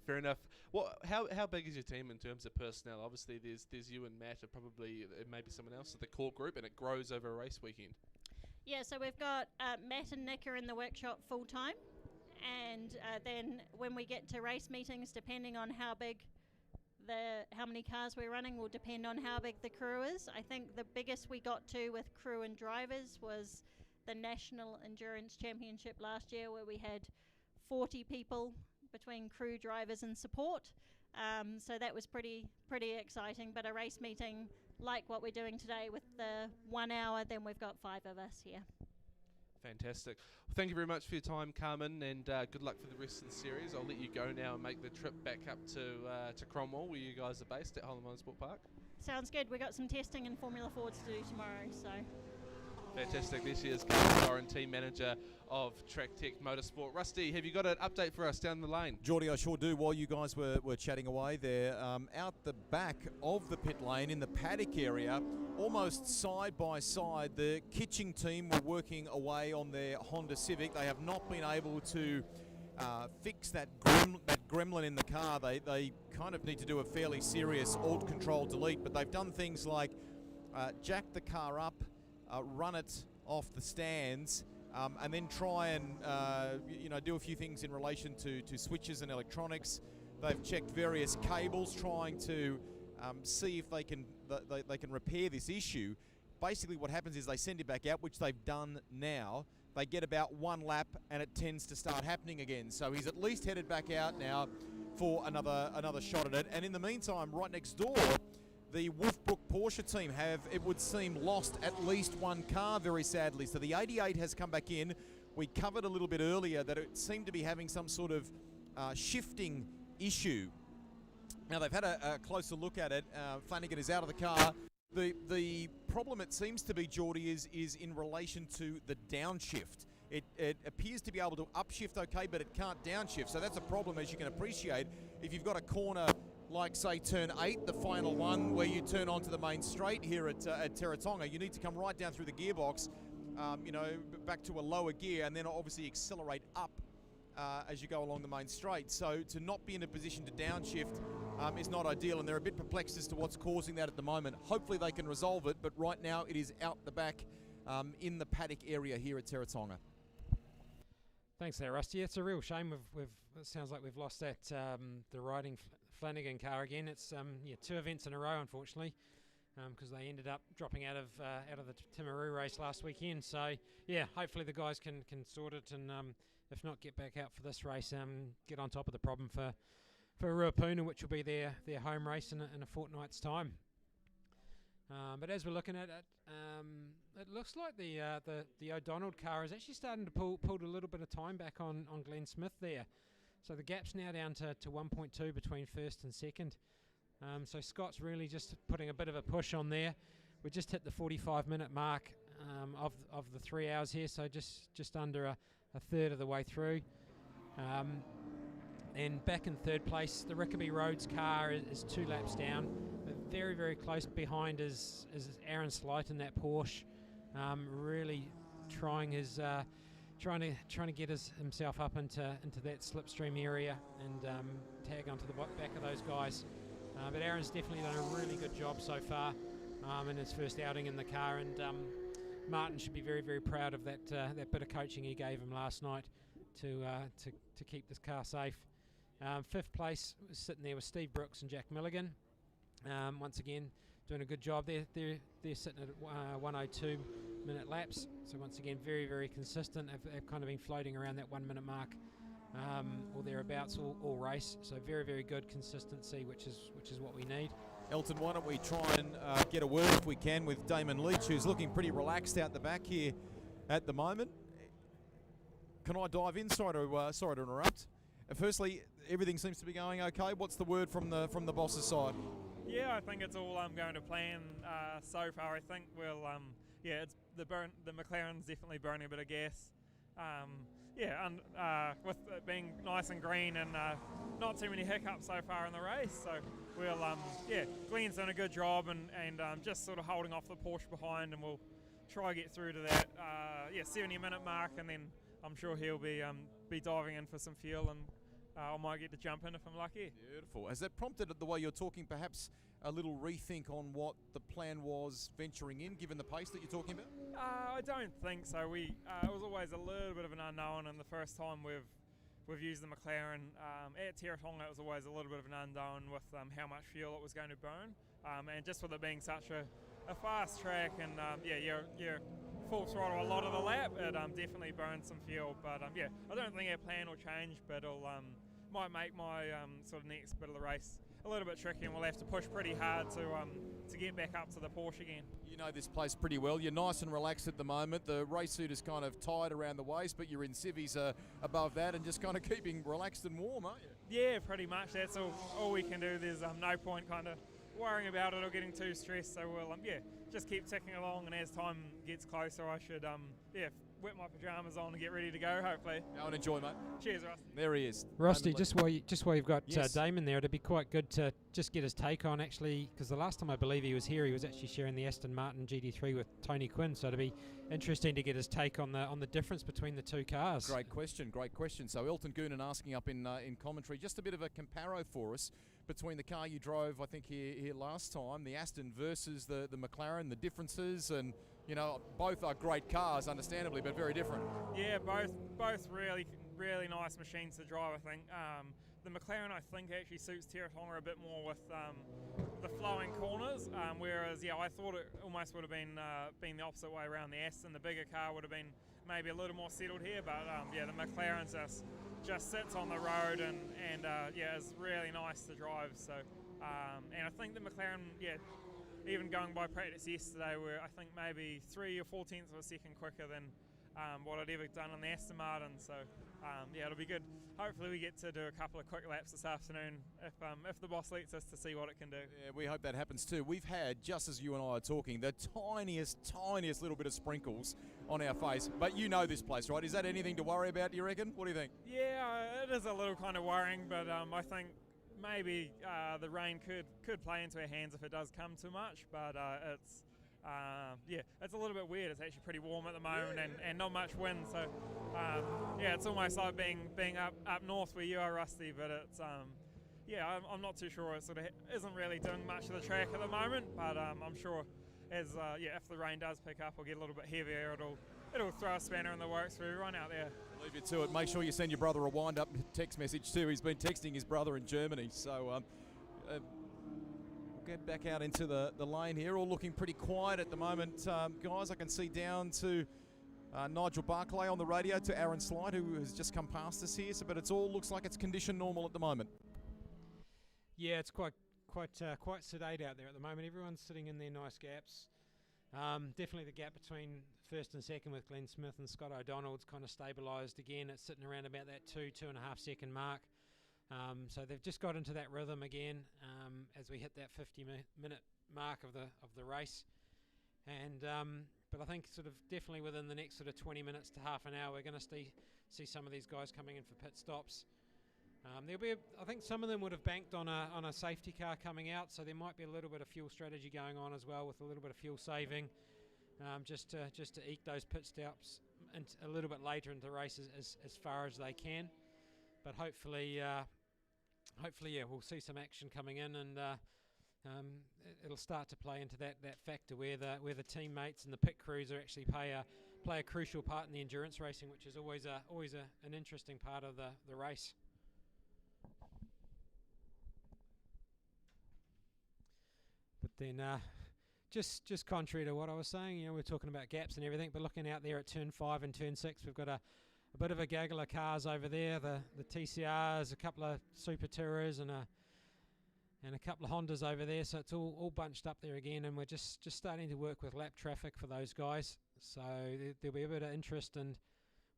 I: Fair enough. How big is your team in terms of personnel? Obviously there's you and Matt, and probably maybe someone else at the core group, and it grows over a race weekend. Yeah,
C: so we've got Matt and Nick are in the workshop full time, and then when we get to race meetings, depending on how many cars we're running will depend on how big the crew is. I think the biggest we got to with crew and drivers was the National Endurance Championship last year, where we had 40 people between crew, drivers and support. So that was pretty exciting. But a race meeting like what we're doing today with the 1 hour, then we've got 5 of us here.
I: Fantastic. Well, thank you very much for your time, Carmen, and good luck for the rest of the series. I'll let you go now and make the trip back up to Cromwell, where you guys are based at Holland Motorsport Park.
C: Sounds good. We've got some testing in Formula Fords to do tomorrow, so...
I: Fantastic. This is Carmen Doran, team manager of Track Tech Motorsport. Rusty, have you got an update for us down the lane?
A: Geordie, I sure do. While you guys were chatting away there, out the back of the pit lane in the paddock area, almost side by side, the Kitching team were working away on their Honda Civic. They have not been able to fix that gremlin in the car. They kind of need to do a fairly serious alt control delete, but they've done things like jack the car up, run it off the stands, and then try and do a few things in relation to switches and electronics. They've checked various cables, trying to see if they can repair this issue. Basically, what happens is they send it back out, which they've done now. They get about 1 lap, and it tends to start happening again. So he's at least headed back out now for another shot at it. And in the meantime, right next door, the Wolfbrook Porsche team have, it would seem, lost at least 1 car, very sadly. So the 88 has come back in. We covered a little bit earlier that it seemed to be having some sort of shifting issue. Now they've had a closer look at it. Flanagan is out of the car. The problem, it seems to be, Geordie, is in relation to the downshift. It appears to be able to upshift okay, but it can't downshift. So that's a problem, as you can appreciate. If you've got a corner like, say, turn 8, the final one, where you turn onto the main straight here at Teretonga, you need to come right down through the gearbox, back to a lower gear, and then obviously accelerate up as you go along the main straight. So to not be in a position to downshift is not ideal, and they're a bit perplexed as to what's causing that at the moment. Hopefully they can resolve it, but right now it is out the back in the paddock area here at Teretonga.
E: Thanks there, Rusty. It's a real shame. It sounds like we've lost that the riding Flanagan car again. It's 2 events in a row, unfortunately, because they ended up dropping out of the Timaru race last weekend. So yeah, hopefully the guys can sort it, and if not, get back out for this race. Get on top of the problem for Ruapuna, which will be their home race in a fortnight's time. But as we're looking at it, it looks like the O'Donnell car is actually starting to pull a little bit of time back on Glenn Smith there. So the gap's now down to 1.2 between first and second. So Scott's really just putting a bit of a push on there. We just hit the 45-minute mark of the 3 hours here, so just under a third of the way through. And back in third place, the Rickaby Roads car is 2 laps down. Very, very close behind is Aaron Slight in that Porsche, really trying to get himself up into that slipstream area and tag onto the back of those guys. But Aaron's definitely done a really good job so far in his first outing in the car, and Martin should be very, very proud of that bit of coaching he gave him last night to keep this car safe. Fifth place was sitting there with Steve Brooks and Jack Milligan. Once again, doing a good job. They're sitting at 102-minute laps. So once again, very, very consistent. Have kind of been floating around that 1 minute mark or thereabouts all race. So very, very good consistency, which is what we need.
A: Elton, why don't we try and get a word, if we can, with Damon Leach, who's looking pretty relaxed out the back here at the moment. Can I dive in? Sorry to interrupt. Firstly, everything seems to be going okay. What's the word from the boss's side?
U: Yeah, I think it's all going to plan so far. I think we'll, it's the McLaren's definitely burning a bit of gas. With it being nice and green and not too many hiccups so far in the race. So we'll, Glenn's done a good job and just sort of holding off the Porsche behind, and we'll try to get through to that 70-minute mark, and then I'm sure he'll be diving in for some fuel, and I might get to jump in if I'm lucky.
A: Beautiful. Has that prompted, the way you're talking, perhaps a little rethink on what the plan was venturing in, given the pace that you're talking about?
U: I don't think so. It was always a little bit of an unknown, and the first time we've used the McLaren at Teretonga, it was always a little bit of an unknown with how much fuel it was going to burn, and just with it being such a fast track, and you're full throttle a lot of the lap, it definitely burns some fuel. But I don't think our plan will change, but it'll might make my sort of next bit of the race a little bit tricky, and we'll have to push pretty hard to get back up to the Porsche again.
A: You know this place pretty well. You're nice and relaxed at the moment. The race suit is kind of tied around the waist, but you're in civvies above that and just kind of keeping relaxed and warm, aren't you?
U: Yeah, pretty much. That's all we can do. There's no point kind of worrying about it or getting too stressed. So we'll just keep ticking along, and as time gets closer, I should whip my pajamas on and get ready to go, hopefully.
A: Go and enjoy, mate.
U: Cheers, Rusty.
A: There he is.
E: Rusty, just while you've got
A: Yes.
E: Damon there, it'd be quite good to just get his take on, actually, because the last time I believe he was here, he was actually sharing the Aston Martin GT3 with Tony Quinn, so it'd be interesting to get his take on the difference between the two cars.
A: Great question. So Elton Goonan asking up in commentary, just a bit of a comparo for us between the car you drove, I think, here last time, the Aston versus the McLaren, the differences, and both are great cars, understandably, but very different.
U: Yeah, both really, really nice machines to drive, I think. The McLaren, I think, actually suits Teretonga a bit more with the flowing corners, whereas, I thought it almost would have been the opposite way around. The Aston, the bigger car, would have been maybe a little more settled here, but the McLaren just sits on the road and is really nice to drive. So, and I think the McLaren, even going by practice yesterday, we're I think maybe 3 or 4 tenths of a second quicker than what I'd ever done on the Aston Martin. So yeah, it'll be good. Hopefully we get to do a couple of quick laps this afternoon if the boss lets us, to see what it can do.
A: Yeah, we hope that happens too. We've had, just as you and I are talking, the tiniest little bit of sprinkles on our face. But you know this place, right? Is that anything to worry about, you reckon? What do you think?
U: Yeah, it is a little kind of worrying, but I think maybe the rain could play into our hands if it does come too much. But yeah, it's a little bit weird. It's actually pretty warm at the moment, and not much wind. So yeah, it's almost like being up north where you are, Rusty. But it's yeah, I'm not too sure. It sort of isn't really doing much of the track at the moment. But I'm sure as yeah, if the rain does pick up or get a little bit heavier, it'll throw a spanner in the works for everyone out there.
A: Leave you to it. Make sure you send your brother a wind-up text message too. He's been texting his brother in Germany. So we'll get back out into the lane here. All looking pretty quiet at the moment. Guys, I can see down to Nigel Barclay on the radio, to Aaron Slide, who has just come past us here. So, but it's all looks like it's condition normal at the moment.
E: Yeah, it's quite sedate out there at the moment. Everyone's sitting in their nice gaps. Definitely the gap between first and second with Glenn Smith and Scott O'Donnell's kind of stabilised again. It's sitting around about that 2.5 second mark. So they've just got into that rhythm again as we hit that 50-minute mark of the race. And but I think sort of definitely within the next sort of 20 minutes to half an hour, we're going to see some of these guys coming in for pit stops. There'll be, I think some of them would have banked on a safety car coming out, so there might be a little bit of fuel strategy going on as well, with a little bit of fuel saving, just to eke those pit stops and a little bit later into the race as far as they can. But hopefully, yeah, we'll see some action coming in, and it'll start to play into that factor where the teammates and the pit crews are actually play a crucial part in the endurance racing, which is always an interesting part of the race. But then, just contrary to what I was saying, we're talking about gaps and everything, but looking out there at turn 5 and turn 6, we've got a bit of a gaggle of cars over there. The TCRs, a couple of Super Terras, and a couple of Hondas over there. So it's all bunched up there again, and we're just starting to work with lap traffic for those guys. So there'll be a bit of interest, and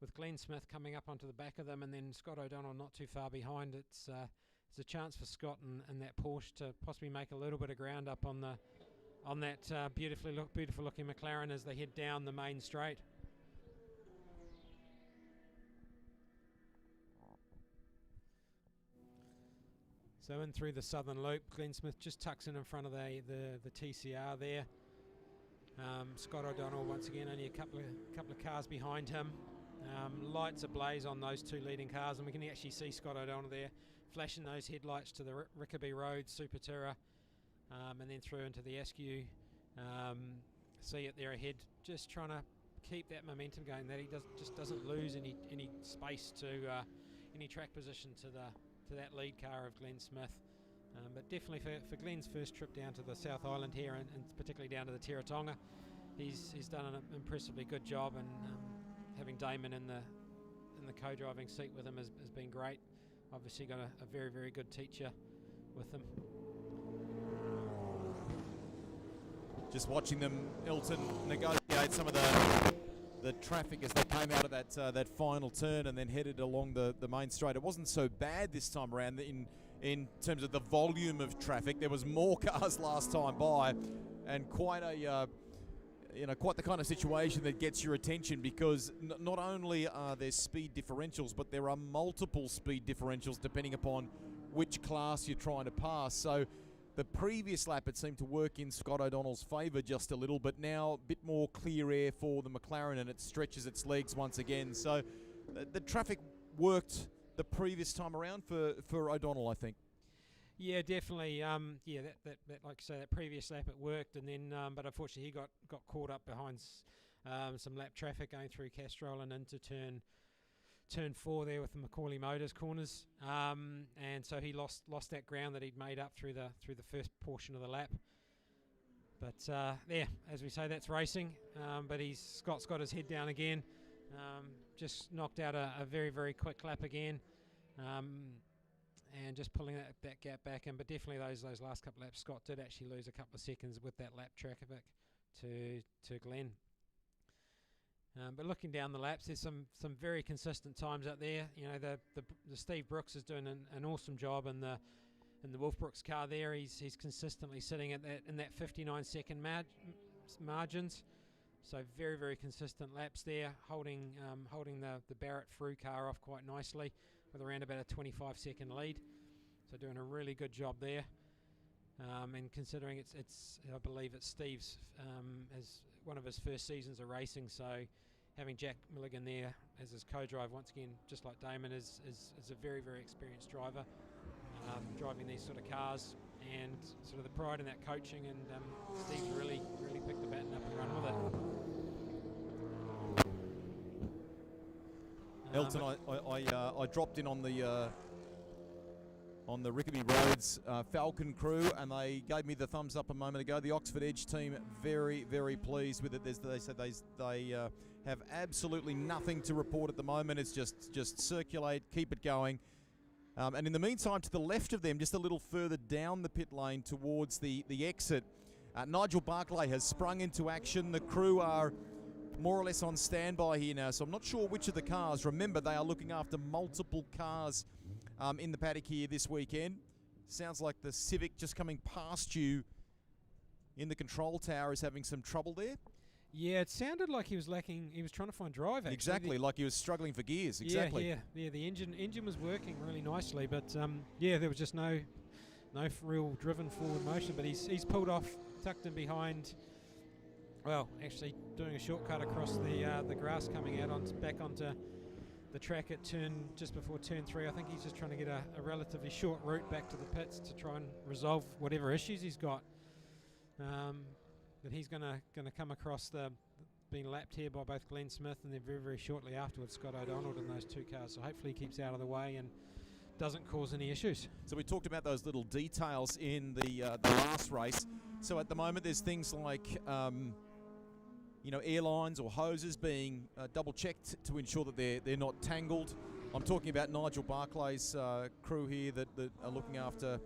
E: with Glenn Smith coming up onto the back of them, and then Scott O'Donnell not too far behind, it's a chance for Scott and that Porsche to possibly make a little bit of ground up on that beautiful looking McLaren as they head down the main straight. So in through the southern loop, Glenn Smith just tucks in front of the TCR there. Scott O'Donnell once again only a couple of cars behind him. Lights ablaze on those two leading cars, and we can actually see Scott O'Donnell there flashing those headlights to the Rickaby Road Super Terra, and then through into the Askew. See it there ahead, just trying to keep that momentum going, that he doesn't lose any space to any track position to that lead car of Glenn Smith. But definitely for Glenn's first trip down to the South Island here, and particularly down to the Teretonga, he's done an impressively good job, and having Damon in the co-driving seat with him has been great. Obviously got a very, very good teacher with him.
A: Just watching them, Elton, negotiate some of the traffic as they came out of that final turn and then headed along the main straight. It wasn't so bad this time around in terms of the volume of traffic. There was more cars last time by, and quite the kind of situation that gets your attention, because not only are there speed differentials, but there are multiple speed differentials depending upon which class you're trying to pass. So the previous lap, it seemed to work in Scott O'Donnell's favour just a little, but now a bit more clear air for the McLaren, and it stretches its legs once again. So the traffic worked the previous time around for O'Donnell, I think.
E: Yeah, definitely. That like you say, that previous lap it worked, and then but unfortunately he got caught up behind some lap traffic going through Castrol and into turn 4 there with the Macaulay Motors corners, and so he lost that ground that he'd made up through the first portion of the lap. But yeah, as we say, that's racing. But Scott's got his head down again, just knocked out a very, very quick lap again. And just pulling that gap back in, but definitely those last couple of laps, Scott did actually lose a couple of seconds with that lap traffic to Glenn. But looking down the laps, there's some very consistent times out there. You know, the Steve Brooks is doing an awesome job in the Wolf Brooks car there. He's consistently sitting in that 59-second margins. So very, very consistent laps there, holding the Barrett Frew car off quite nicely with around about a 25-second lead. So doing a really good job there. And considering it's I believe it's Steve's as one of his first seasons of racing, so having Jack Milligan there as his co-drive once again, just like Damon, is a very, very experienced driver, driving these sort of cars, and sort of the pride in that coaching, and Steve's really picked the baton up and run with it.
A: Elton, I dropped in on the Rickaby Roads Falcon crew, and they gave me the thumbs up a moment ago. The Oxford Edge team very, very pleased with it. They said they have absolutely nothing to report at the moment. It's just circulate, keep it going. And in the meantime, to the left of them, just a little further down the pit lane towards the exit, Nigel Barclay has sprung into action. The crew are more or less on standby here now, so I'm not sure which of the cars. Remember, they are looking after multiple cars in the paddock here this weekend. Sounds like the Civic just coming past you in the control tower is having some trouble there.
E: Yeah, it sounded like he was lacking. He was trying to find drive. Actually.
A: Exactly, like he was struggling for gears. Exactly.
E: Yeah. The engine was working really nicely, but there was just no real driven forward motion. But he's pulled off, tucked in behind. Well, actually doing a shortcut across the grass, coming out back onto the track at just before turn 3. I think he's just trying to get a relatively short route back to the pits to try and resolve whatever issues he's got. But he's going to come across being lapped here by both Glenn Smith and then very, very shortly afterwards Scott O'Donnell in those two cars. So hopefully he keeps out of the way and doesn't cause any issues.
A: So we talked about those little details in the last race. So at the moment there's things like airlines or hoses being double checked to ensure that they're not tangled. I'm talking about Nigel Barclay's crew here that are looking after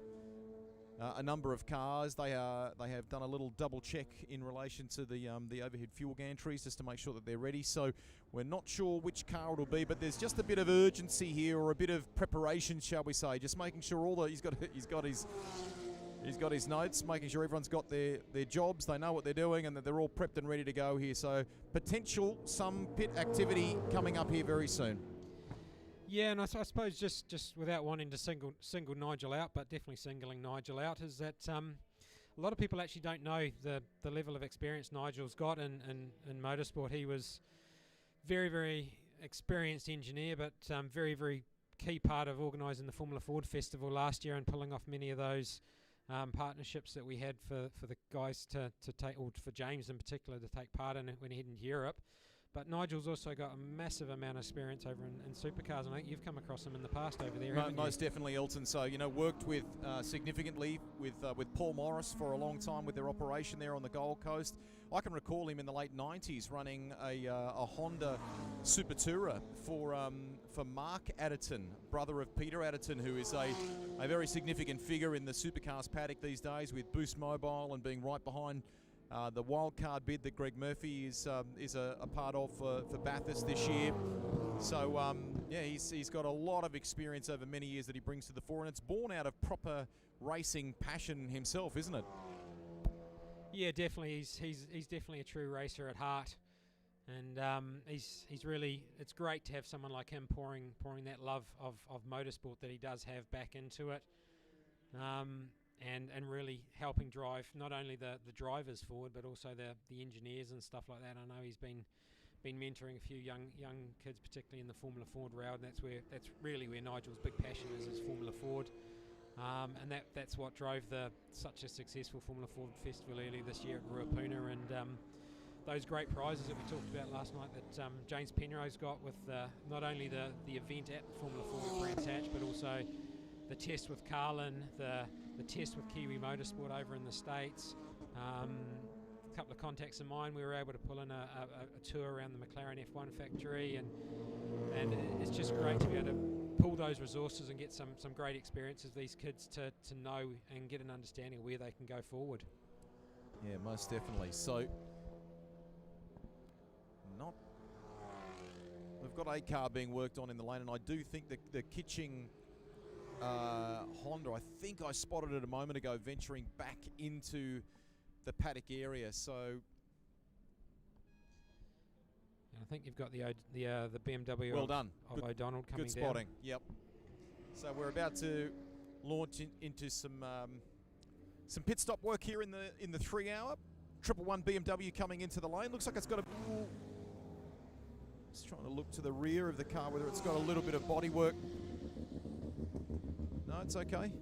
A: a number of cars. They have done a little double check in relation to the overhead fuel gantries just to make sure that they're ready. So we're not sure which car it'll be, but there's just a bit of urgency here, or a bit of preparation, shall we say, just making sure he's got his notes, making sure everyone's got their jobs, they know what they're doing, and that they're all prepped and ready to go here. So some pit activity coming up here very soon.
E: Yeah, and I suppose just without wanting to single Nigel out, but definitely singling Nigel out, is that a lot of people actually don't know the level of experience Nigel's got in motorsport. He was very, very experienced engineer, but very, very key part of organising the Formula Ford Festival last year and pulling off many of those partnerships that we had for the guys to take, or for James in particular, to take part in it when he headed into Europe. But Nigel's also got a massive amount of experience over in supercars, and I think you've come across him in the past over there.
A: Most definitely, Elton. So worked with significantly with Paul Morris for a long time with their operation there on the Gold Coast. I can recall him in the late '90s running a Honda Super Tourer for Mark Adderton, brother of Peter Adderton, who is a very significant figure in the supercars paddock these days, with Boost Mobile and being right behind the wildcard bid that Greg Murphy is a part of for Bathurst this year. So he's got a lot of experience over many years that he brings to the fore, and it's born out of proper racing passion himself, isn't it?
E: Yeah, definitely. He's definitely a true racer at heart, and he's really. It's great to have someone like him pouring that love of motorsport that he does have back into it. And really helping drive not only the drivers forward, but also the engineers and stuff like that. I know he's been mentoring a few young kids, particularly in the Formula Ford route, and that's really where Nigel's big passion is Formula Ford. And that's what drove such a successful Formula Ford Festival earlier this year at Ruapuna, and those great prizes that we talked about last night that James Penrose got with not only the event at Formula Ford at Brands Hatch, but also the test with Carlin, the test with Kiwi Motorsport over in the States. A couple of contacts of mine, we were able to pull in a tour around the McLaren F1 factory, and it's just great to be able to pull those resources and get some great experiences for these kids to know and get an understanding of where they can go forward.
A: Yeah, most definitely. So not We've got a car being worked on in the lane, and I do think the Kitching Honda, I think I spotted it a moment ago, venturing back into the paddock area. So
E: I think you've got the BMW
A: well done.
E: of
A: Good,
E: O'Donnell coming
A: good
E: down.
A: spotting. Yep. So we're about to launch into some pit stop work here in the 3 hour. 111 BMW coming into the lane. Looks like it's got a. Just trying to look to the rear of the car whether it's got a little bit of body work. No, it's okay.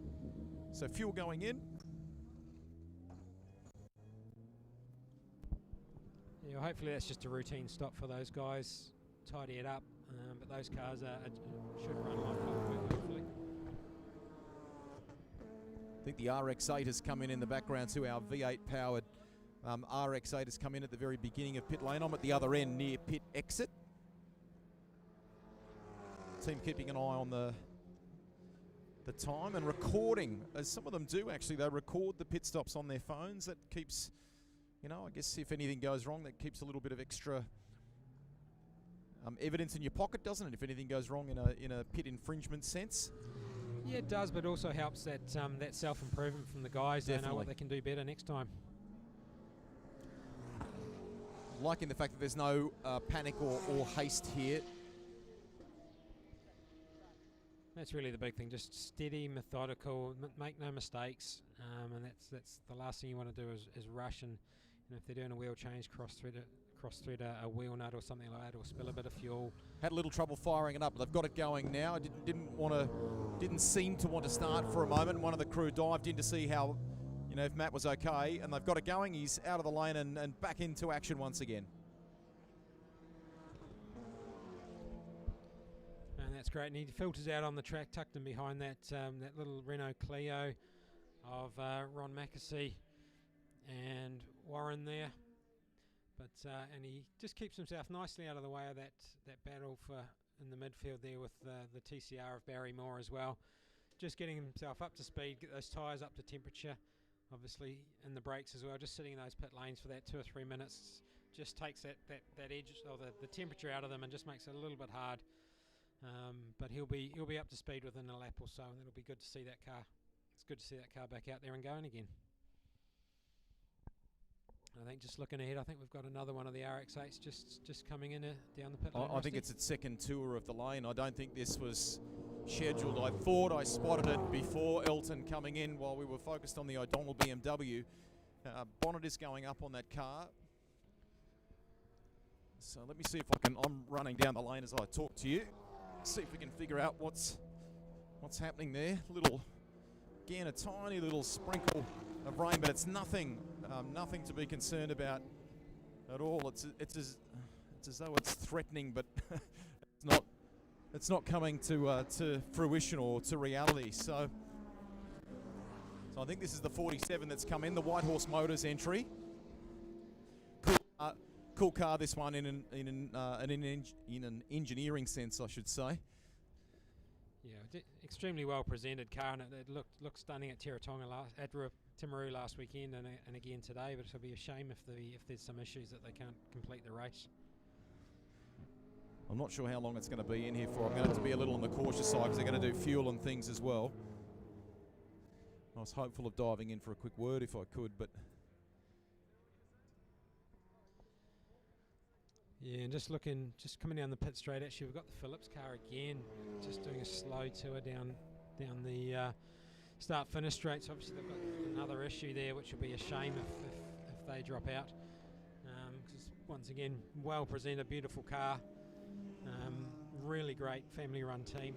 A: So fuel going in.
E: Yeah, hopefully that's just a routine stop for those guys. Tidy it up, but those cars should run like clockwork, hopefully.
A: I think the RX-8 has come in the background too. Our V8 powered RX-8 has come in at the very beginning of pit lane. I'm at the other end near pit exit. Team keeping an eye on the time and recording, as some of them do actually. They record the pit stops on their phones. That keeps, I guess if anything goes wrong, that keeps a little bit of extra evidence in your pocket, doesn't it? If anything goes wrong in a pit infringement sense.
E: Yeah, it does, but also helps that that self-improvement from the guys. They know what they can do better next time.
A: Liking the fact that there's no panic or haste here.
E: That's really the big thing. Just steady, methodical, make no mistakes, and that's the last thing you want to do is rush. And if they're doing a wheel change, cross through to a wheel nut or something like that, or spill a bit of fuel.
A: Had a little trouble firing it up, but they've got it going now. Didn't seem to want to start for a moment. One of the crew dived in to see how, if Matt was okay, and they've got it going. He's out of the lane and back into action once again.
E: And that's great. And he filters out on the track, tucked in behind that little Renault Clio of Ron Mackesy and Warren there. But and he just keeps himself nicely out of the way of that battle in the midfield there with the TCR of Barry Moore as well. Just getting himself up to speed, get those tyres up to temperature, obviously, and the brakes as well. Just sitting in those pit lanes for that 2 or 3 minutes just takes that edge or the temperature out of them and just makes it a little bit hard. But he'll be up to speed within a lap or so, and it'll be good to see that car. It's good to see that car back out there and going again. I think just looking ahead, I think we've got another one of the RX-8s just coming in down the pit lane.
A: I think it's its second tour of the lane. I don't think this was scheduled. I thought I spotted it before Elton coming in while we were focused on the O'Donnell BMW. Bonnet is going up on that car. So let me see if I'm running down the lane as I talk to you. See if we can figure out what's happening there. Again, a tiny little sprinkle of rain, but it's nothing to be concerned about at all. It's as though it's threatening, but it's not coming to fruition or to reality. So I think this is the 47 that's come in, the White Horse Motors entry. Cool car, this one in an engineering sense, I should say.
E: Yeah, extremely well presented car, and it looked stunning at Teretonga at Timaru last weekend, and again today. But it'll be a shame if there's some issues that they can't complete the race.
A: I'm not sure how long it's going to be in here for. I'm going to have to be a little on the cautious side because they're going to do fuel and things as well. I was hopeful of diving in for a quick word if I could, but.
E: Yeah, and just coming down the pit straight, actually, we've got the Phillips car again, just doing a slow tour down the start-finish straight. So obviously they've got another issue there, which will be a shame if they drop out. Because once again, well-presented, beautiful car, really great family-run team.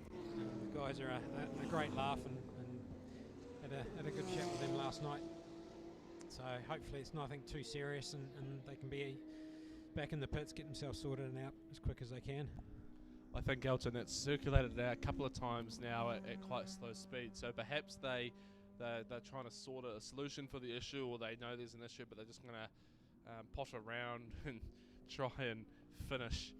E: The guys are a great laugh and had a good chat with them last night. So hopefully it's nothing too serious and they can be back in the pits, get themselves sorted and out as quick as they can.
I: I think, Elton, it's circulated a couple of times now at quite slow speed, so perhaps they're trying to sort a solution for the issue, or they know there's an issue but they're just going to potter around and try and finish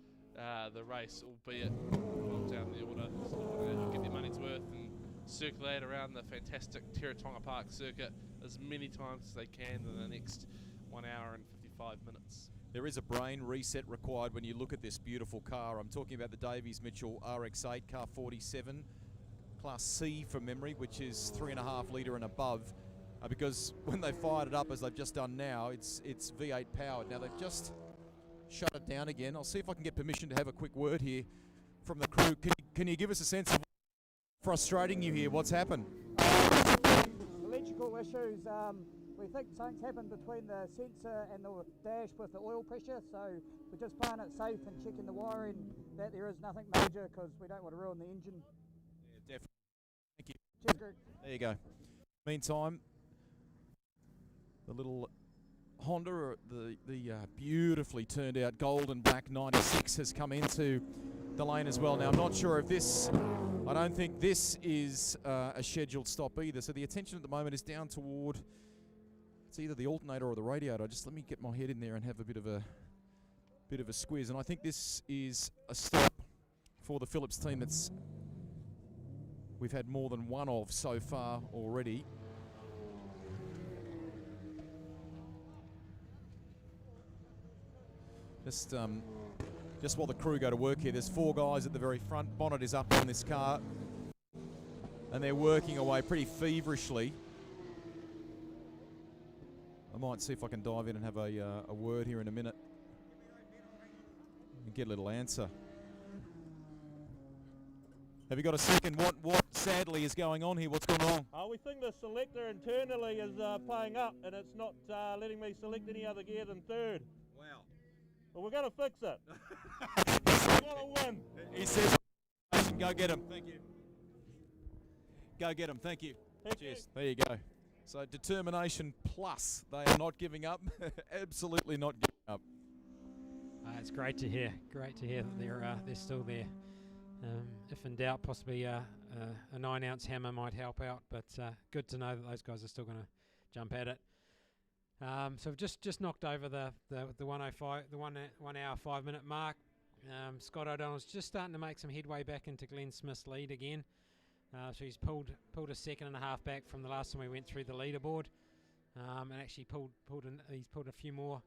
I: the race, albeit well down the order, so get their money's worth and circulate around the fantastic Teretonga Park circuit as many times as they can in the next 1 hour and 55 minutes.
A: There is a brain reset required when you look at this beautiful car. I'm talking about the Davies Mitchell RX-8 car 47, Class C from memory, which is 3.5 litre and above. Because when they fired it up, as they've just done now, it's V8 powered. Now they've just shut it down again. I'll see if I can get permission to have a quick word here from the crew. Can you give us a sense of frustrating you here? What's happened?
F: Electrical issues. We think something's happened between the sensor and the dash with the oil pressure, so we're just playing it safe and checking the wiring that there is nothing major because we don't want to ruin the engine.
A: Yeah, definitely. Thank you.
F: Cheers, Greg.
A: There you go. Meantime, the little Honda, the beautifully turned out gold and black 96 has come into the lane as well. Now I'm not sure if this, I don't think this is a scheduled stop either. So the attention at the moment is down toward, it's either the alternator or the radiator. Just let me get my head in there and have a bit of a squiz. And I think this is a stop for the Phillips team that's we've had more than one of so far already. Just while the crew go to work here, there's 4 guys at the very front. Bonnet is up on this car, and they're working away pretty feverishly. I might see if I can dive in and have a word here in a minute and get a little answer. Have you got a second? What sadly is going on here? What's going on?
H: We think the selector internally is playing up, and it's not letting me select any other gear than third.
A: Wow.
H: Well, we're going to fix it. We're going to win.
A: He says, go get him. Thank you. Go get him. Thank you. Cheers. There you go. So determination plus. They are not giving up. Absolutely not giving up.
E: It's great to hear. Great to hear that they're still there. If in doubt, possibly a 9-ounce hammer might help out. But good to know that those guys are still going to jump at it. So we've just knocked over the 1:05, the 1 hour 5 minute mark. Scott O'Donnell's just starting to make some headway back into Glenn Smith's lead again. So he's pulled a second and a half back from the last time we went through the leaderboard, and actually he's pulled a few more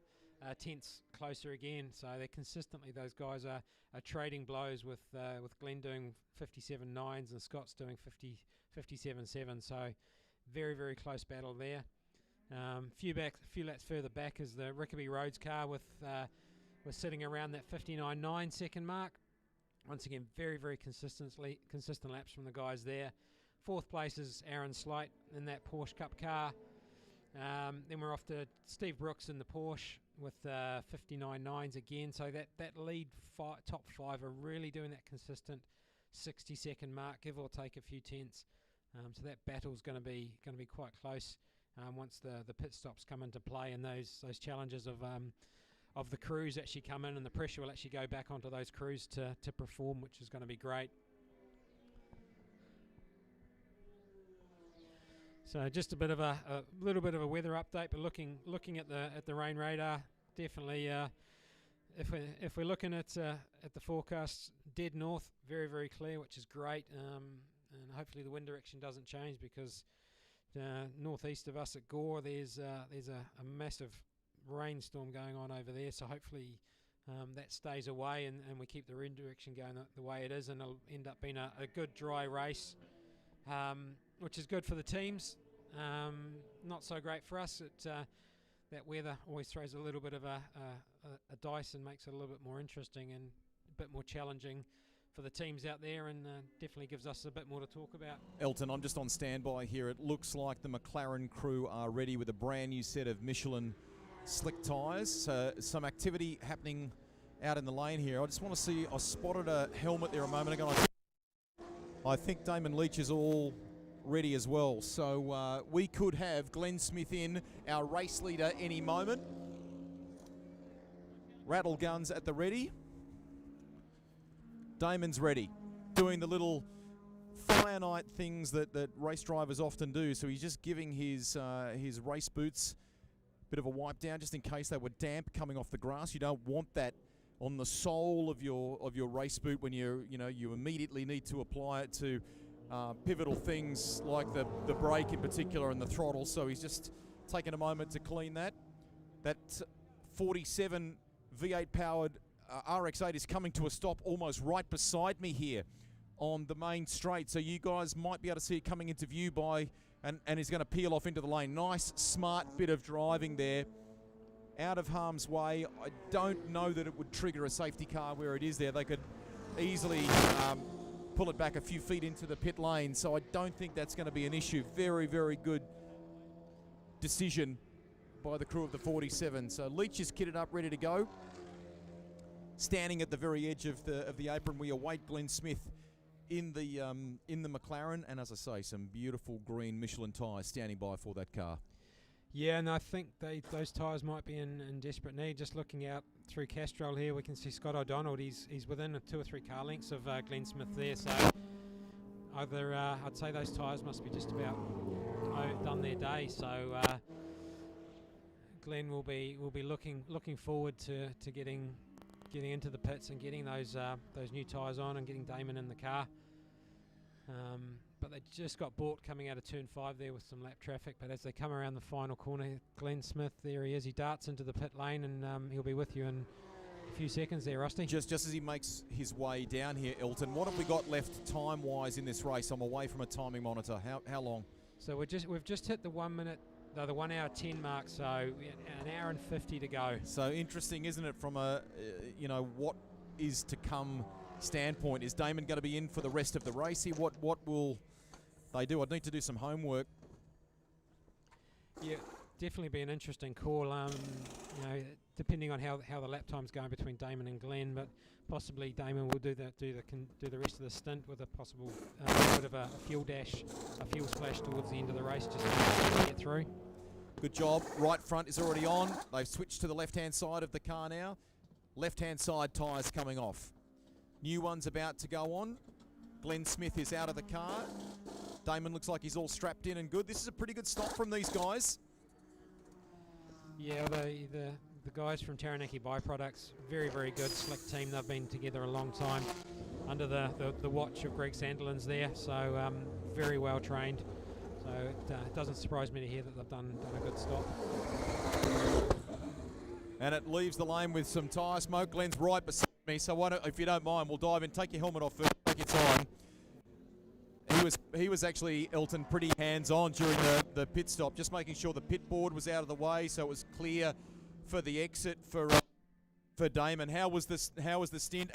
E: tenths closer again. So they're consistently, those guys are trading blows with Glenn doing 57.9s and Scott's doing 57.7. So very, very close battle there. Few laps further back is the Rickaby Roads car was sitting around that 59.9 second mark. Once again, very, very consistent laps from the guys there. 4th place is Aaron Slight in that Porsche Cup car. Then we're off to Steve Brooks in the Porsche with 59.9s again. So that lead top 5 are really doing that consistent 60-second mark, give or take a few tenths. So that battle's going to be quite close. Once the pit stops come into play and those challenges of the crews actually come in, and the pressure will actually go back onto those crews to perform, which is going to be great. So just a little bit of a weather update, but looking at the rain radar, definitely if we're looking at the forecast, dead north, very, very clear, which is great, and hopefully the wind direction doesn't change, because northeast of us at Gore, there's a massive rainstorm going on over there. So hopefully that stays away, and we keep the wind direction going the way it is, and it'll end up being a good dry race, which is good for the teams. Not so great for us. That weather always throws a little bit of a dice and makes it a little bit more interesting and a bit more challenging for the teams out there, and definitely gives us a bit more to talk about.
A: Elton, I'm just on standby here. It looks like the McLaren crew are ready with a brand new set of Michelin slick tyres. Some activity happening out in the lane here. I just want to see, I spotted a helmet there a moment ago. I think Damon Leach is all ready as well. So we could have Glenn Smith in, our race leader, any moment. Rattle guns at the ready. Damon's ready, doing the little fire night things that race drivers often do. So he's just giving his race boots a bit of a wipe down, just in case they were damp coming off the grass. You don't want that on the sole of your race boot when you immediately need to apply it to pivotal things like the brake in particular and the throttle. So he's just taken a moment to clean that. That 47 V8 powered RX-8 is coming to a stop almost right beside me here on the main straight. So you guys might be able to see it coming into view and he's going to peel off into the lane. Nice, smart bit of driving there. Out of harm's way. I don't know that it would trigger a safety car where it is there. They could easily pull it back a few feet into the pit lane, so I don't think that's going to be an issue. Very, very good decision by the crew of the 47. So Leach is kitted up, ready to go. Standing at the very edge of the apron, we await Glenn Smith in the McLaren, and as I say, some beautiful green Michelin tyres standing by for that car.
E: Yeah, and I think those tyres might be in desperate need. Just looking out through Castrol here, we can see Scott O'Donnell. He's within 2 or 3 car lengths of Glenn Smith there. So either I'd say those tyres must be just about done their day. So Glenn will be looking forward to getting into the pits and getting those new tyres on and getting Damon in the car. But they just got bought coming out of turn 5 there with some lap traffic. But as they come around the final corner, Glenn Smith, there he is. He darts into the pit lane, and he'll be with you in a few seconds there, Rusty.
A: Just as he makes his way down here, Elton, what have we got left time-wise in this race? I'm away from a timing monitor. How long?
E: So we've just hit the 1 hour 10 mark, so an hour and 50 to go.
A: So interesting, isn't it, from a what is to come standpoint? Is Damon going to be in for the rest of the race here? What will they do? I'd need to do some homework.
E: Yeah, definitely be an interesting call. Depending on how the lap time's going between Damon and Glenn, but possibly Damon will do the rest of the stint with a possible bit of a fuel splash towards the end of the race, just to get through.
A: Good job. Right front is already on. They've switched to the left-hand side of the car now. Left-hand side tyres coming off. New one's about to go on. Glenn Smith is out of the car. Damon looks like he's all strapped in and good. This is a pretty good stop from these guys.
E: Yeah, the guys from Taranaki Byproducts, very, very good, slick team. They've been together a long time under the watch of Greg Sandilands there, so very well trained. So it doesn't surprise me to hear that they've done a good stop.
A: And it leaves the lane with some tyre smoke. Glenn's right beside me, so why don't, if you don't mind, we'll dive in. Take your helmet off first, take your time. He was actually, Elton, pretty hands-on during the pit stop, just making sure the pit board was out of the way, so it was clear for the exit for Damon. How was the stint?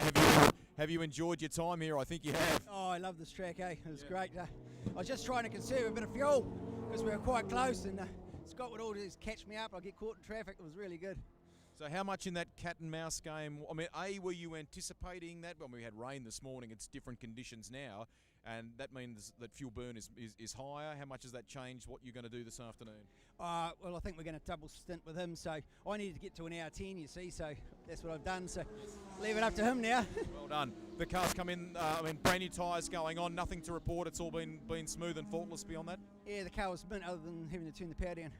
A: Have you enjoyed your time here? I think you have.
F: Oh, I love this track, eh? It was great. I was just trying to conserve a bit of fuel because we were quite close, and Scott would always catch me up. I'd get caught in traffic. It was really good.
A: So how much in that cat and mouse game, I mean, were you anticipating that? When we had rain this morning, it's different conditions now, and that means that fuel burn is higher. How much has that changed what you're going to do this afternoon?
F: Well, I think we're going to double stint with him, so I needed to get to an hour 10, you see, so that's what I've done, so leave it up to him now.
A: Well done. The car's come in, brand new tyres going on, nothing to report. It's all been smooth and faultless beyond that?
F: Yeah, the car was mint other than having to turn the power down.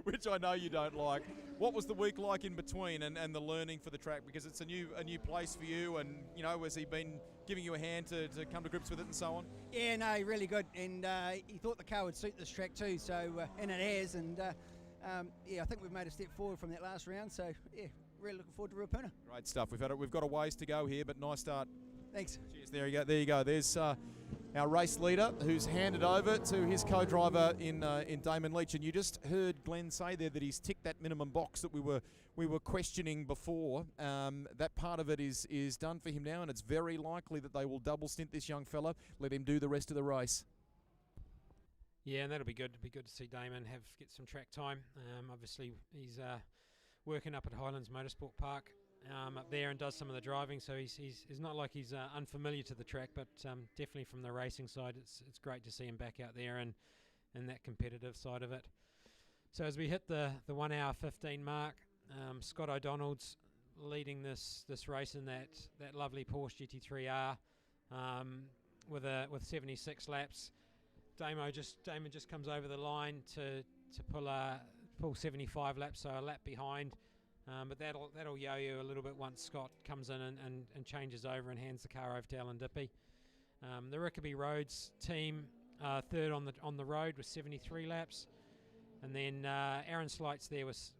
A: Which I know you don't like. What was the week like in between and the learning for the track? Because it's a new place for you, and has he been giving you a hand to come to grips with it and so on?
F: Yeah, no, really good, and he thought the car would suit this track too, so and it has, and I think we've made a step forward from that last round, so yeah, really looking forward to Ruapuna.
A: Great stuff. We've got a ways to go here, but nice start.
F: Thanks.
A: Cheers. There you go. There's our race leader, who's handed over to his co-driver in Damon Leach, and you just heard Glenn say there that he's ticked that minimum box that we were questioning before. That part of it is done for him now, and it's very likely that they will double stint this young fella, let him do the rest of the race.
E: Yeah, and that'll be good. It'll be good to see Damon get some track time. Obviously, he's working up at Highlands Motorsport Park up there and does some of the driving, so he's not like he's unfamiliar to the track, but definitely from the racing side, it's great to see him back out there and that competitive side of it. So as we hit the 1 hour 15 mark, Scott O'Donnell's leading this race in that lovely Porsche GT3R with 76 laps. Damon just comes over the line to pull 75 laps, so a lap behind. But that'll yo-yo a little bit once Scott comes in and changes over and hands the car over to Alan Dippy. The Rickaby Roads team third on the road with 73 laps, and then Aaron Slights there with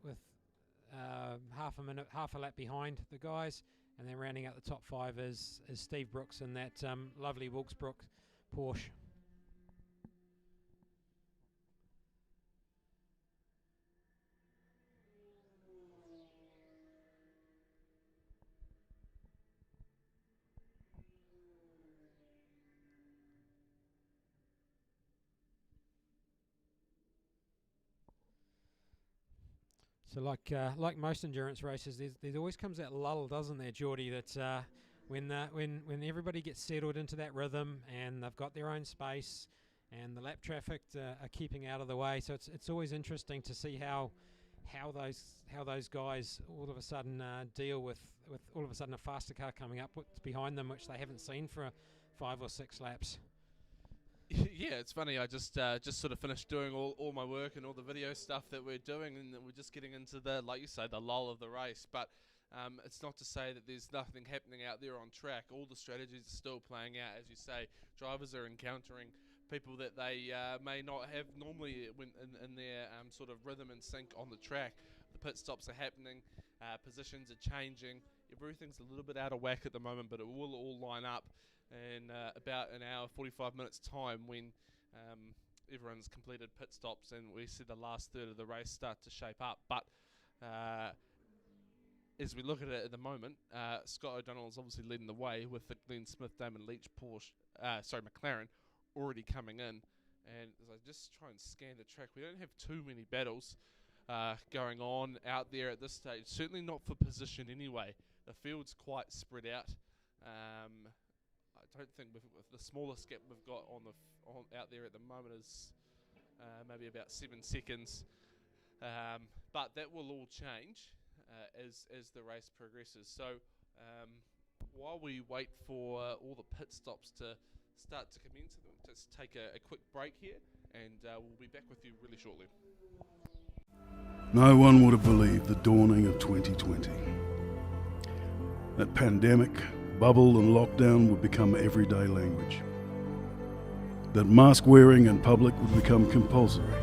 E: half a lap behind the guys, and then rounding out the top 5 is Steve Brooks in that lovely Wilkesbrook Porsche. So like most endurance races, there always comes that lull, doesn't there, Geordie? That when everybody gets settled into that rhythm and they've got their own space and the lap traffic are keeping out of the way. So it's always interesting to see how those guys all of a sudden deal with all of a sudden a faster car coming up behind them, which they haven't seen for 5 or 6 laps.
I: Yeah, it's funny. I just sort of finished doing all my work and all the video stuff that we're doing, and we're just getting into the, like you say, the lull of the race. But it's not to say that there's nothing happening out there on track. All the strategies are still playing out, as you say. Drivers are encountering people that they may not have normally in their sort of rhythm and sync on the track. The pit stops are happening, positions are changing. Everything's a little bit out of whack at the moment, but it will all line up in about an hour, 45 minutes time, when everyone's completed pit stops and we see the last third of the race start to shape up. But as we look at it at the moment, Scott O'Donnell is obviously leading the way with the Glenn Smith, Damon Leach McLaren already coming in. And as I just try and scan the track, we don't have too many battles going on out there at this stage. Certainly not for position anyway. The field's quite spread out. I don't think with the smallest gap we've got out there at the moment is maybe about 7 seconds. But that will all change as the race progresses. So while we wait for all the pit stops to start to commence, let's take a quick break here, and we'll be back with you really shortly.
G: No one would have believed the dawning of 2020. That pandemic, bubble and lockdown would become everyday language. That mask wearing in public would become compulsory.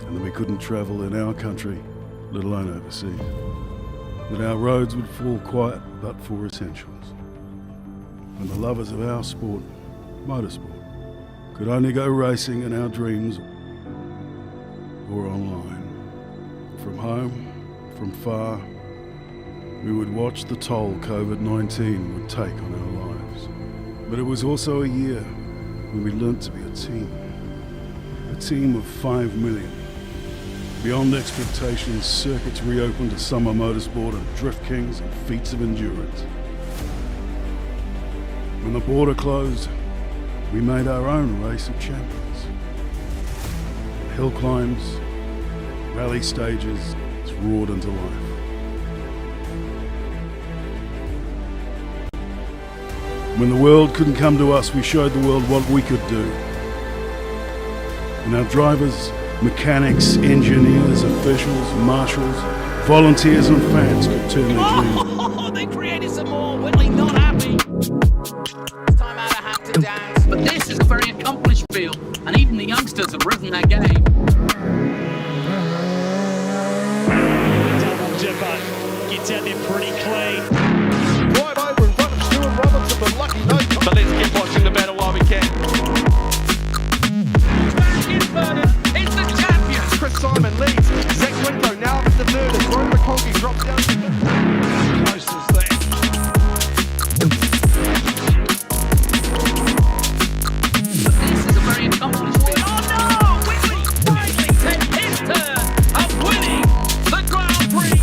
G: And that we couldn't travel in our country, let alone overseas. That our roads would fall quiet but for essentials. And the lovers of our sport, motorsport, could only go racing in our dreams or online. From home, from far, we would watch the toll COVID-19 would take on our lives. But it was also a year when we learnt to be a team of 5 million. Beyond expectations, circuits reopened to summer motorsport and drift kings and feats of endurance. When the border closed, we made our own race of champions. Hill climbs, rally stages, it's roared into life. When the world couldn't come to us, we showed the world what we could do. And our drivers, mechanics, engineers, officials, marshals, volunteers and fans could turn their dreams.
N: Oh, they created some more. Whitley not happy. It's time out of hat to dance. But this is a very accomplished field, and even the youngsters have risen their game.
J: Double dipper gets out there pretty clean.
V: Right over in front of Stuart Robertson, but lucky no.
J: But let's keep watching the battle while we can.
N: Back inverted. It's the champion.
V: Chris Simon leads. Zach Winko now up at the third as Roy McConkie drops down to the close as that.
N: But this is a very accomplished field. Oh no! Whitley finally takes his turn of winning the Grand Prix.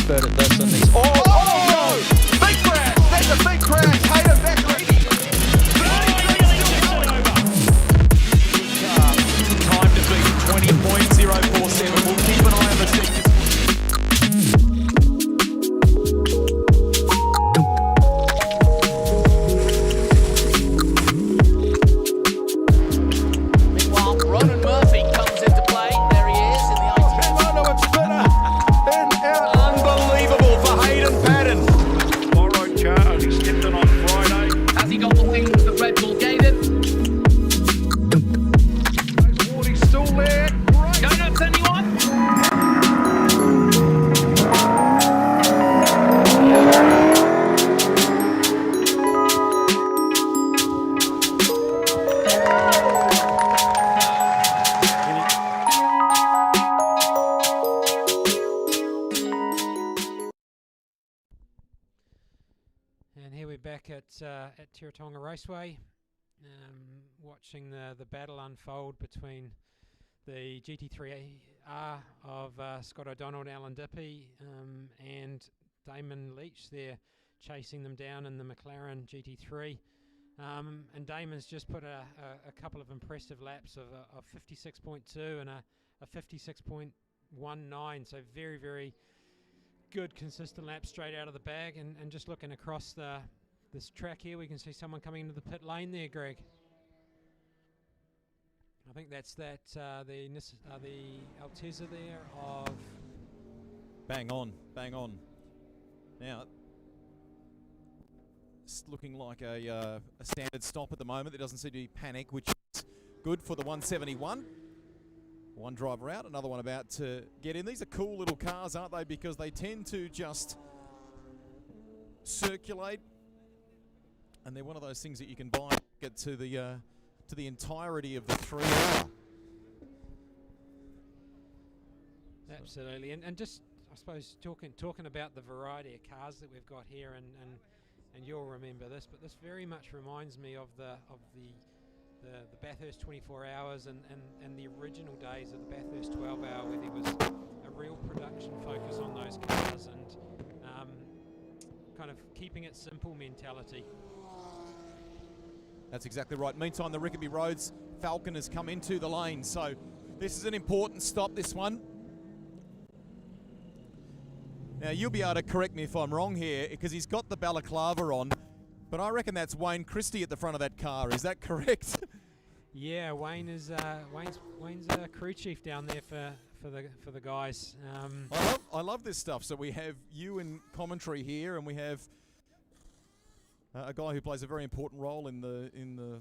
V: But it does something. Oh! Big crash! That's a
E: And here we're back at Teretonga Raceway, watching the battle unfold between the GT3R of Scott O'Donnell and Alan Dippy and Damon Leach there chasing them down in the McLaren GT3. And Damon's just put a couple of impressive laps of 56.2 and a 56.19, so very, very good consistent laps straight out of the bag. And just looking across this track here, we can see someone coming into the pit lane there, Greg. I think that's the Altezza there of...
A: Bang on. Now, it's looking like a standard stop at the moment. There doesn't seem to be panic, which is good for the 171. One driver out, another one about to get in. These are cool little cars, aren't they? Because they tend to just circulate, and they're one of those things that you can buy and get to the entirety of the 3R.
E: Absolutely, and just I suppose talking about the variety of cars that we've got here, and you'll remember this, but this very much reminds me of the Bathurst 24 hours and the original days of the Bathurst 12 hour, where there was a real production focus on those cars and kind of keeping it simple mentality.
A: That's exactly right. Meantime, the Rickaby Roads Falcon has come into the lane, so this is an important stop, this one. Now, you'll be able to correct me if I'm wrong here, because he's got the balaclava on, but I reckon that's Wayne Christie at the front of that car. Is that correct?
E: Yeah, Wayne is Wayne's a crew chief down there for the guys.
A: I love this stuff. So we have you in commentary here, and we have a guy who plays a very important role in the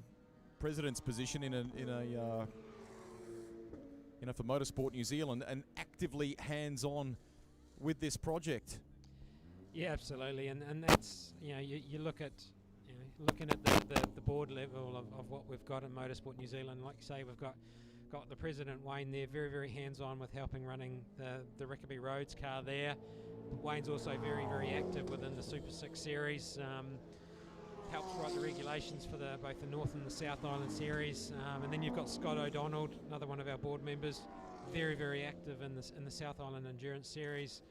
A: president's position for Motorsport New Zealand, and actively hands-on with this project.
E: Yeah, absolutely, and that's, you look at looking at the board level of what we've got in Motorsport New Zealand. Like you say, we've got the president Wayne there, very, very hands-on with helping running the Rickaby Roads car there. Wayne's also very, very active within the Super 6 series. Helps write the regulations for both the North and the South Island series, and then you've got Scott O'Donnell, another one of our board members, very, very active in the South Island Endurance Series.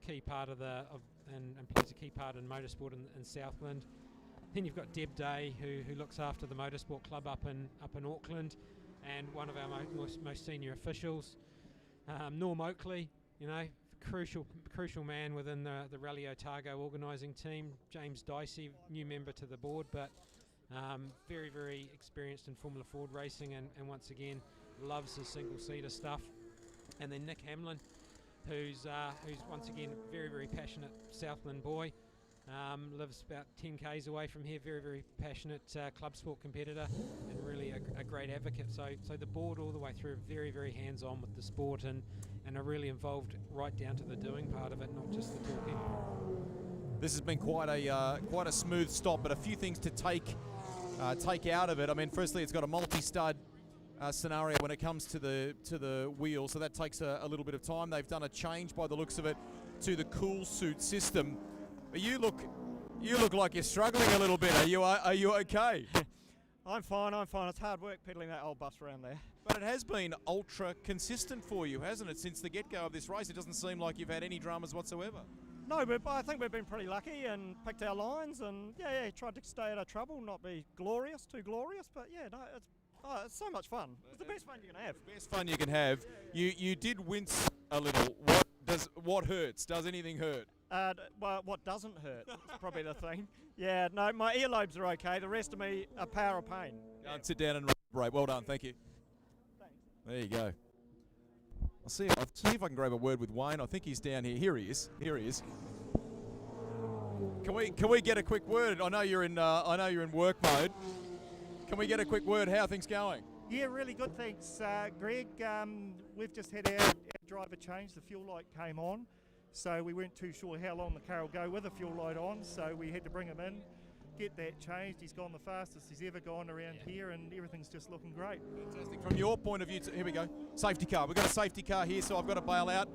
E: Key part and plays a key part in motorsport in Southland. Then you've got Deb Day, who looks after the motorsport club up in Auckland, and one of our most senior officials, Norm Oakley, crucial man within the Rally Otago organising team. James Dicey, new member to the board, but very, very experienced in Formula Ford racing, and once again loves his single-seater stuff. And then Nick Hamlin, who's once again very, very passionate Southland boy, lives about 10 k's away from here, very, very passionate club sport competitor, and really a great advocate. So the board all the way through, very, very hands-on with the sport, and are really involved right down to the doing part of it, not just the talking.
A: This has been quite a smooth stop, but a few things to take out of it. I mean, firstly, it's got a multi-stud scenario when it comes to the wheel, so that takes a little bit of time. They've done a change by the looks of it to the cool suit system. But you look like you're struggling a little bit. Are you okay?
L: I'm fine. It's hard work pedaling that old bus around there.
A: But it has been ultra consistent for you, hasn't it? Since the get-go of this race, it doesn't seem like you've had any dramas whatsoever.
L: No, but I think we've been pretty lucky and picked our lines, and tried to stay out of trouble, not be too glorious. But it's so much fun. It's the best fun you can have.
A: Best fun you can have. You did wince a little. What hurts? Does anything hurt?
L: Well, what doesn't hurt is probably the thing. Yeah, no, my earlobes are okay. The rest of me are power of pain.
A: Go and sit down and break. Well done, thank you.
L: Thanks.
A: There you go. I'll see if I can grab a word with Wayne. I think he's down here. Here he is. Can we get a quick word? I know you're in work mode. Can we get a quick word? How are things going?
L: Yeah, really good, thanks, Greg. We've just had our driver change. The fuel light came on, so we weren't too sure how long the car will go with the fuel light on, so we had to bring him in, get that changed. He's gone the fastest he's ever gone around here, and everything's just looking great.
A: Fantastic. From your point of view, here we go. Safety car. We've got a safety car here, so I've got to bail out.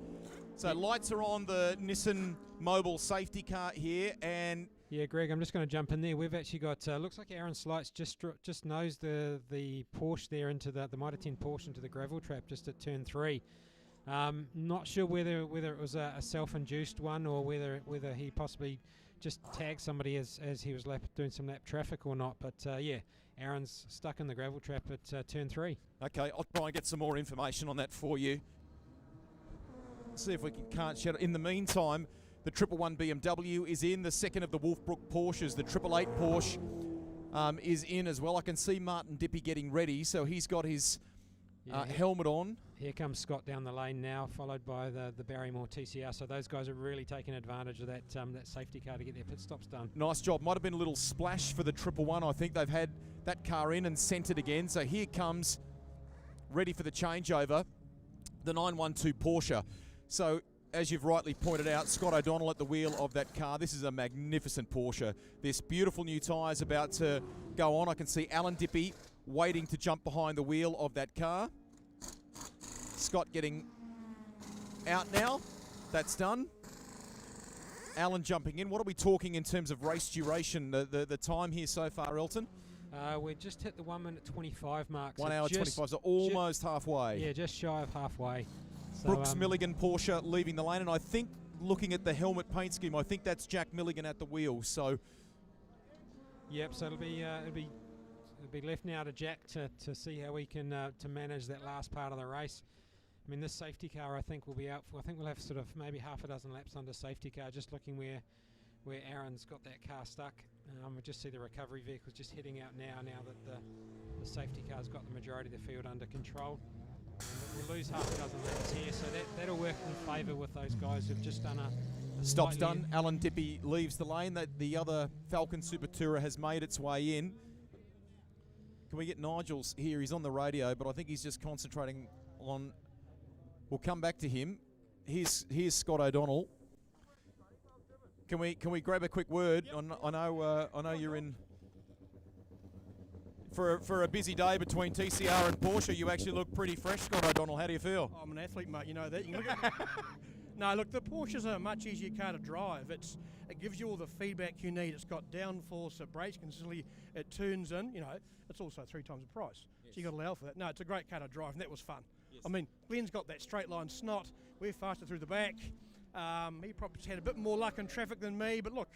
A: So lights are on the Nissan Mobile safety car here, and
E: Yeah, Greg, I'm just going to jump in there. We've actually got, looks like Aaron Slights just nosed the Porsche there into the Mitre 10 Porsche into the gravel trap just at turn 3. Not sure whether it was a self-induced one or whether he possibly just tagged somebody as he was doing some lap traffic or not. But yeah, Aaron's stuck in the gravel trap at turn 3.
A: Okay, I'll try and get some more information on that for you. See if we can't shout it. In the meantime, the 111 BMW is in. The second of the Wolfbrook Porsches, the 888 Porsche, is in as well. I can see Martin Dippy getting ready, so he's got his helmet on.
E: Here comes Scott down the lane now, followed by the Barrymore TCR. So those guys are really taking advantage of that safety car to get their pit stops done.
A: Nice job. Might have been a little splash for the 111. I think they've had that car in and sent it again. So here comes, ready for the changeover, the 912 Porsche. So as you've rightly pointed out, Scott O'Donnell at the wheel of that car. This is a magnificent Porsche. This beautiful new tyres about to go on. I can see Alan Dippy waiting to jump behind the wheel of that car. Scott getting out now. That's done. Alan jumping in. What are we talking in terms of race duration? The time here so far, Elton?
E: We just hit the 1 minute 25 mark.
A: 1 hour 25, so almost halfway.
E: Yeah, just shy of halfway. So,
A: Brooks Milligan Porsche leaving the lane, and I think looking at the helmet paint scheme, I think that's Jack Milligan at the wheel. So,
E: yep. So it'll be left now to Jack to see how we can to manage that last part of the race. I mean, this safety car I think will be out for. I think we'll have sort of maybe half a dozen laps under safety car, just looking where Aaron's got that car stuck. We just see the recovery vehicles just heading out now that the safety car's got the majority of the field under control. We'll lose half a dozen laps here, so that'll work in favour with those guys who've just done a
A: stop's done. Alan Dippy leaves the lane. The other Falcon Super Tourer has made its way in. Can we get Nigel's here? He's on the radio, but I think he's just concentrating on. We'll come back to him. Here's Scott O'Donnell. Can we grab a quick word? Yep. I know you're in for a busy day between TCR and Porsche. You actually look pretty fresh, Scott O'Donnell. How do you feel?
D: I'm an athlete, mate. You know that. You can look at No, look, the Porsche's a much easier car to drive. It gives you all the feedback you need. It's got downforce, it brakes consistently, it turns in. You know, it's also 3 times the price. Yes. So you got to allow for that. No, it's a great car to drive, and that was fun. Yes. I mean, Glenn's got that straight line snot. We're faster through the back. He probably had a bit more luck in traffic than me, but look,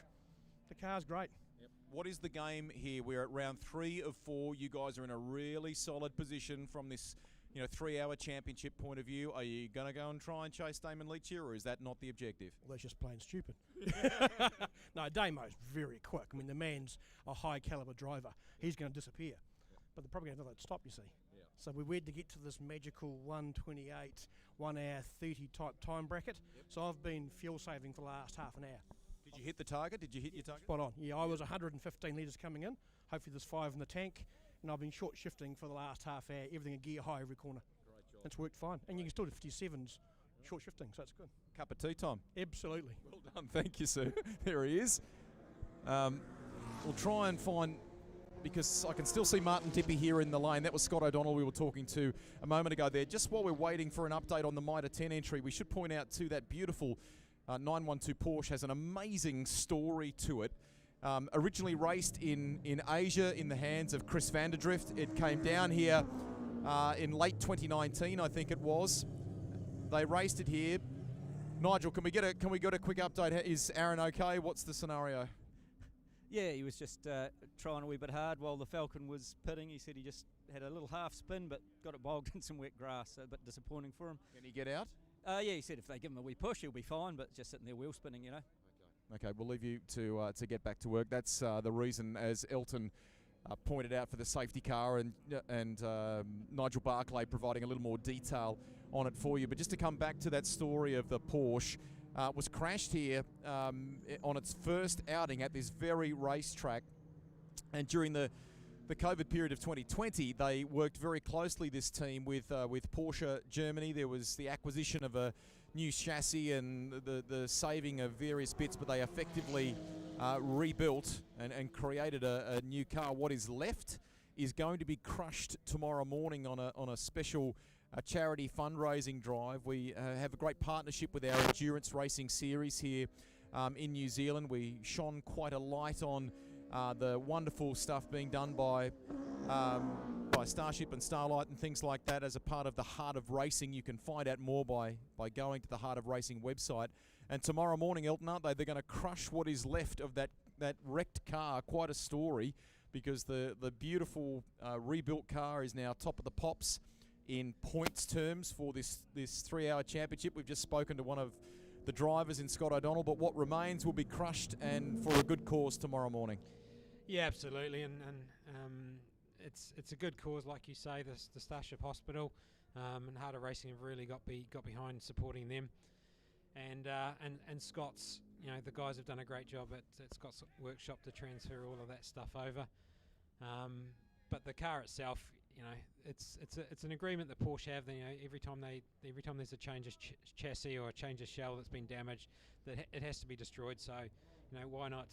D: the car's great.
A: Yep. What is the game here? We're at round 3 of 4. You guys are in a really solid position from this 3-hour championship point of view. Are you going to go and try and chase Damon Leach here, or is that not the objective?
D: Well, that's just plain stupid. No, Damo's very quick. I mean, the man's a high caliber driver. He's going to disappear. But they're probably going to have to stop, you see. Yeah. So we had to get to this magical 1:28, 1 hour 30 type time bracket. Yep. So I've been fuel saving for the last half an hour.
A: Did you hit the target? Did you hit your target?
D: Spot on. Yeah, I was 115 litres coming in. Hopefully there's 5 in the tank. And I've been short shifting for the last half hour, everything a gear high every corner.
A: Great job.
D: It's worked fine. And you can still do 57s short shifting, so it's good.
A: Cup of tea time.
D: Absolutely.
A: Well done. Thank you, sir. There he is. We'll try and find, because I can still see Martin Dippy here in the lane. That was Scott O'Donnell we were talking to a moment ago there. Just while we're waiting for an update on the Mitre 10 entry, we should point out too that beautiful 912 Porsche has an amazing story to it. Originally raced in Asia in the hands of Chris Vanderdrift. It came down here in late 2019, I think it was. They raced it here. Nigel, can we get a quick update? Is Aaron okay? What's the scenario?
T: Yeah, he was just trying a wee bit hard while the Falcon was pitting. He said he just had a little half spin, but got it bogged in some wet grass. So a bit disappointing for him.
A: Can he get out?
T: Yeah, he said if they give him a wee push, he'll be fine. But just sitting there wheel spinning, you know.
A: Okay, we'll leave you to get back to work. That's the reason, as Elton pointed out, for the safety car, and Nigel Barclay providing a little more detail on it for you. But just to come back to that story of the Porsche, was crashed here on its first outing at this very racetrack, and during the COVID period of 2020, they worked very closely, this team, with Porsche Germany. There was the acquisition of a new chassis and the saving of various bits, but they effectively rebuilt and created a new car. What is left is going to be crushed tomorrow morning on a special charity fundraising drive. We have a great partnership with our endurance racing series here in New Zealand. We shone quite a light on the wonderful stuff being done by Starship and Starlight and things like that as a part of the Heart of Racing. You can find out more by going to the Heart of Racing website. And tomorrow morning, Elton, aren't they? They're going to crush what is left of that wrecked car. Quite a story, because the beautiful rebuilt car is now top of the pops in points terms for this 3-hour championship. We've just spoken to one of the drivers in Scott O'Donnell, but what remains will be crushed, and for a good cause tomorrow morning.
E: Yeah, absolutely, and it's a good cause, like you say. The Starship Hospital and Heart of Racing have really got behind supporting them, and Scott's, the guys have done a great job at Scott's workshop to transfer all of that stuff over. But the car itself, it's an agreement that Porsche have. Every time there's a change of chassis or a change of shell that's been damaged, that it has to be destroyed. So, why not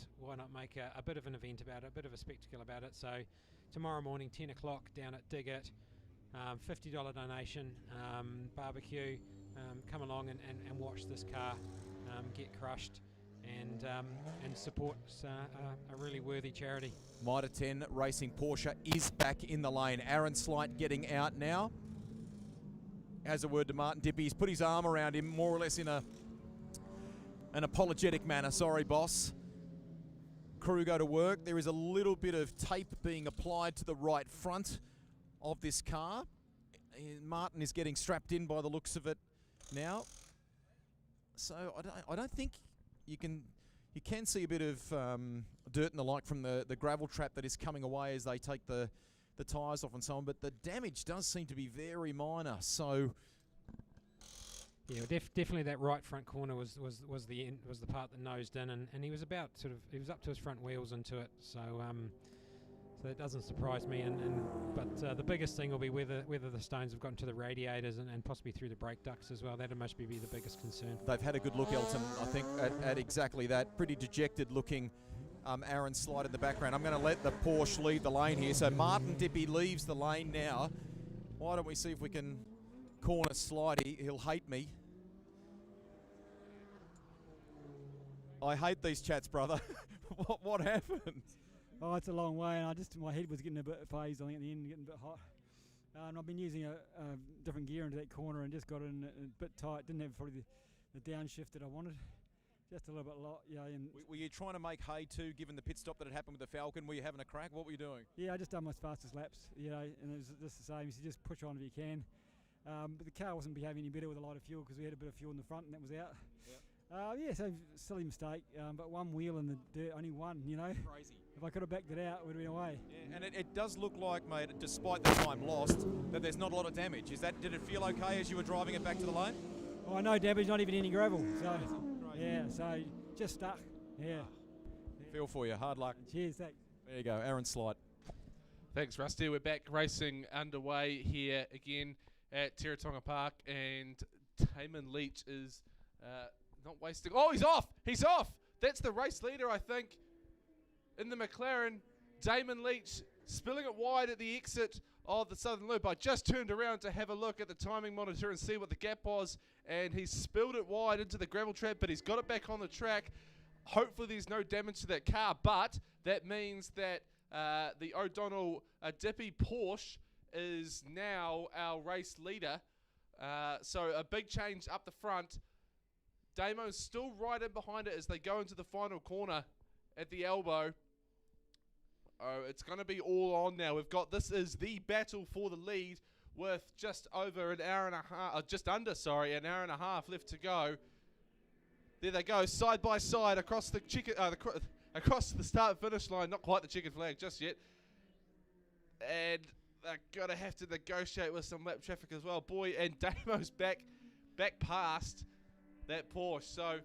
E: make a bit of an event about it, a bit of a spectacle about it. So, tomorrow morning, 10 o'clock, down at Diggett, $50 donation, barbecue. Come along and watch this car get crushed, and support a really worthy charity.
A: Mitre 10 Racing Porsche is back in the lane. Aaron Slight getting out now. Has a word to Martin Dippy. He's put his arm around him, more or less in an apologetic manner. Sorry, boss. Crew go to work. There is a little bit of tape being applied to the right front of this car. Martin is getting strapped in by the looks of it now. So I don't think you can see a bit of dirt and the like from the gravel trap that is coming away as they take the tyres off and so on, but the damage does seem to be very minor. So
E: yeah, definitely that right front corner was the part that nosed in, and he was about he was up to his front wheels into it. So so that doesn't surprise me. But the biggest thing will be whether the stones have gotten to the radiators and possibly through the brake ducts as well. That must be the biggest concern.
A: They've had a good look, Elton, I think, at exactly that. Pretty dejected looking Aaron Slight in the background. I'm going to let the Porsche leave the lane here. So Martin Dippy leaves the lane now. Why don't we see if we can corner Slidey? He'll hate me. I hate these chats, brother. What happened?
M: Oh, it's a long way, and my head was getting a bit phased, I think, at the end, getting a bit hot. And I've been using a different gear into that corner and just got it in a bit tight. Didn't have probably the downshift that I wanted. Just a little bit lot, yeah. And
A: were you trying to make hay too, given the pit stop that had happened with the Falcon? Were you having a crack? What were you doing?
M: Yeah, I just done my fastest laps, and it was just the same. So just push on if you can. But the car wasn't behaving any better with a lot of fuel because we had a bit of fuel in the front and that was out. Yep. So silly mistake, but one wheel in the dirt, only one,
A: Crazy.
M: If I could have backed it out, it would have been away.
A: Yeah, and it does look like, mate, despite the time lost, that there's not a lot of damage. Did it feel okay as you were driving it back to the lane?
M: Oh, no damage, not even any gravel. So, yeah, so just stuck. Yeah.
A: Feel for you. Hard luck.
M: Cheers, thanks.
A: There you go, Aaron Slight.
I: Thanks, Rusty. We're back racing underway here again at Teretonga Park, and Damon Leach is not wasting. Oh, he's off! He's off! That's the race leader, I think, in the McLaren. Damon Leach spilling it wide at the exit of the Southern Loop. I just turned around to have a look at the timing monitor and see what the gap was, and he spilled it wide into the gravel trap, but he's got it back on the track. Hopefully there's no damage to that car, but that means that the O'Donnell Dippy Porsche is now our race leader. So a big change up the front. Damo's still right in behind it as they go into the final corner at the elbow. Oh, it's going to be all on now. This is the battle for the lead with just over an hour and a half, just under, an hour and a half left to go. There they go, side by side across the across the start finish line. Not quite the chicken flag just yet. And they're going to have to negotiate with some lap traffic as well. Boy, and Damo's back past that Porsche. So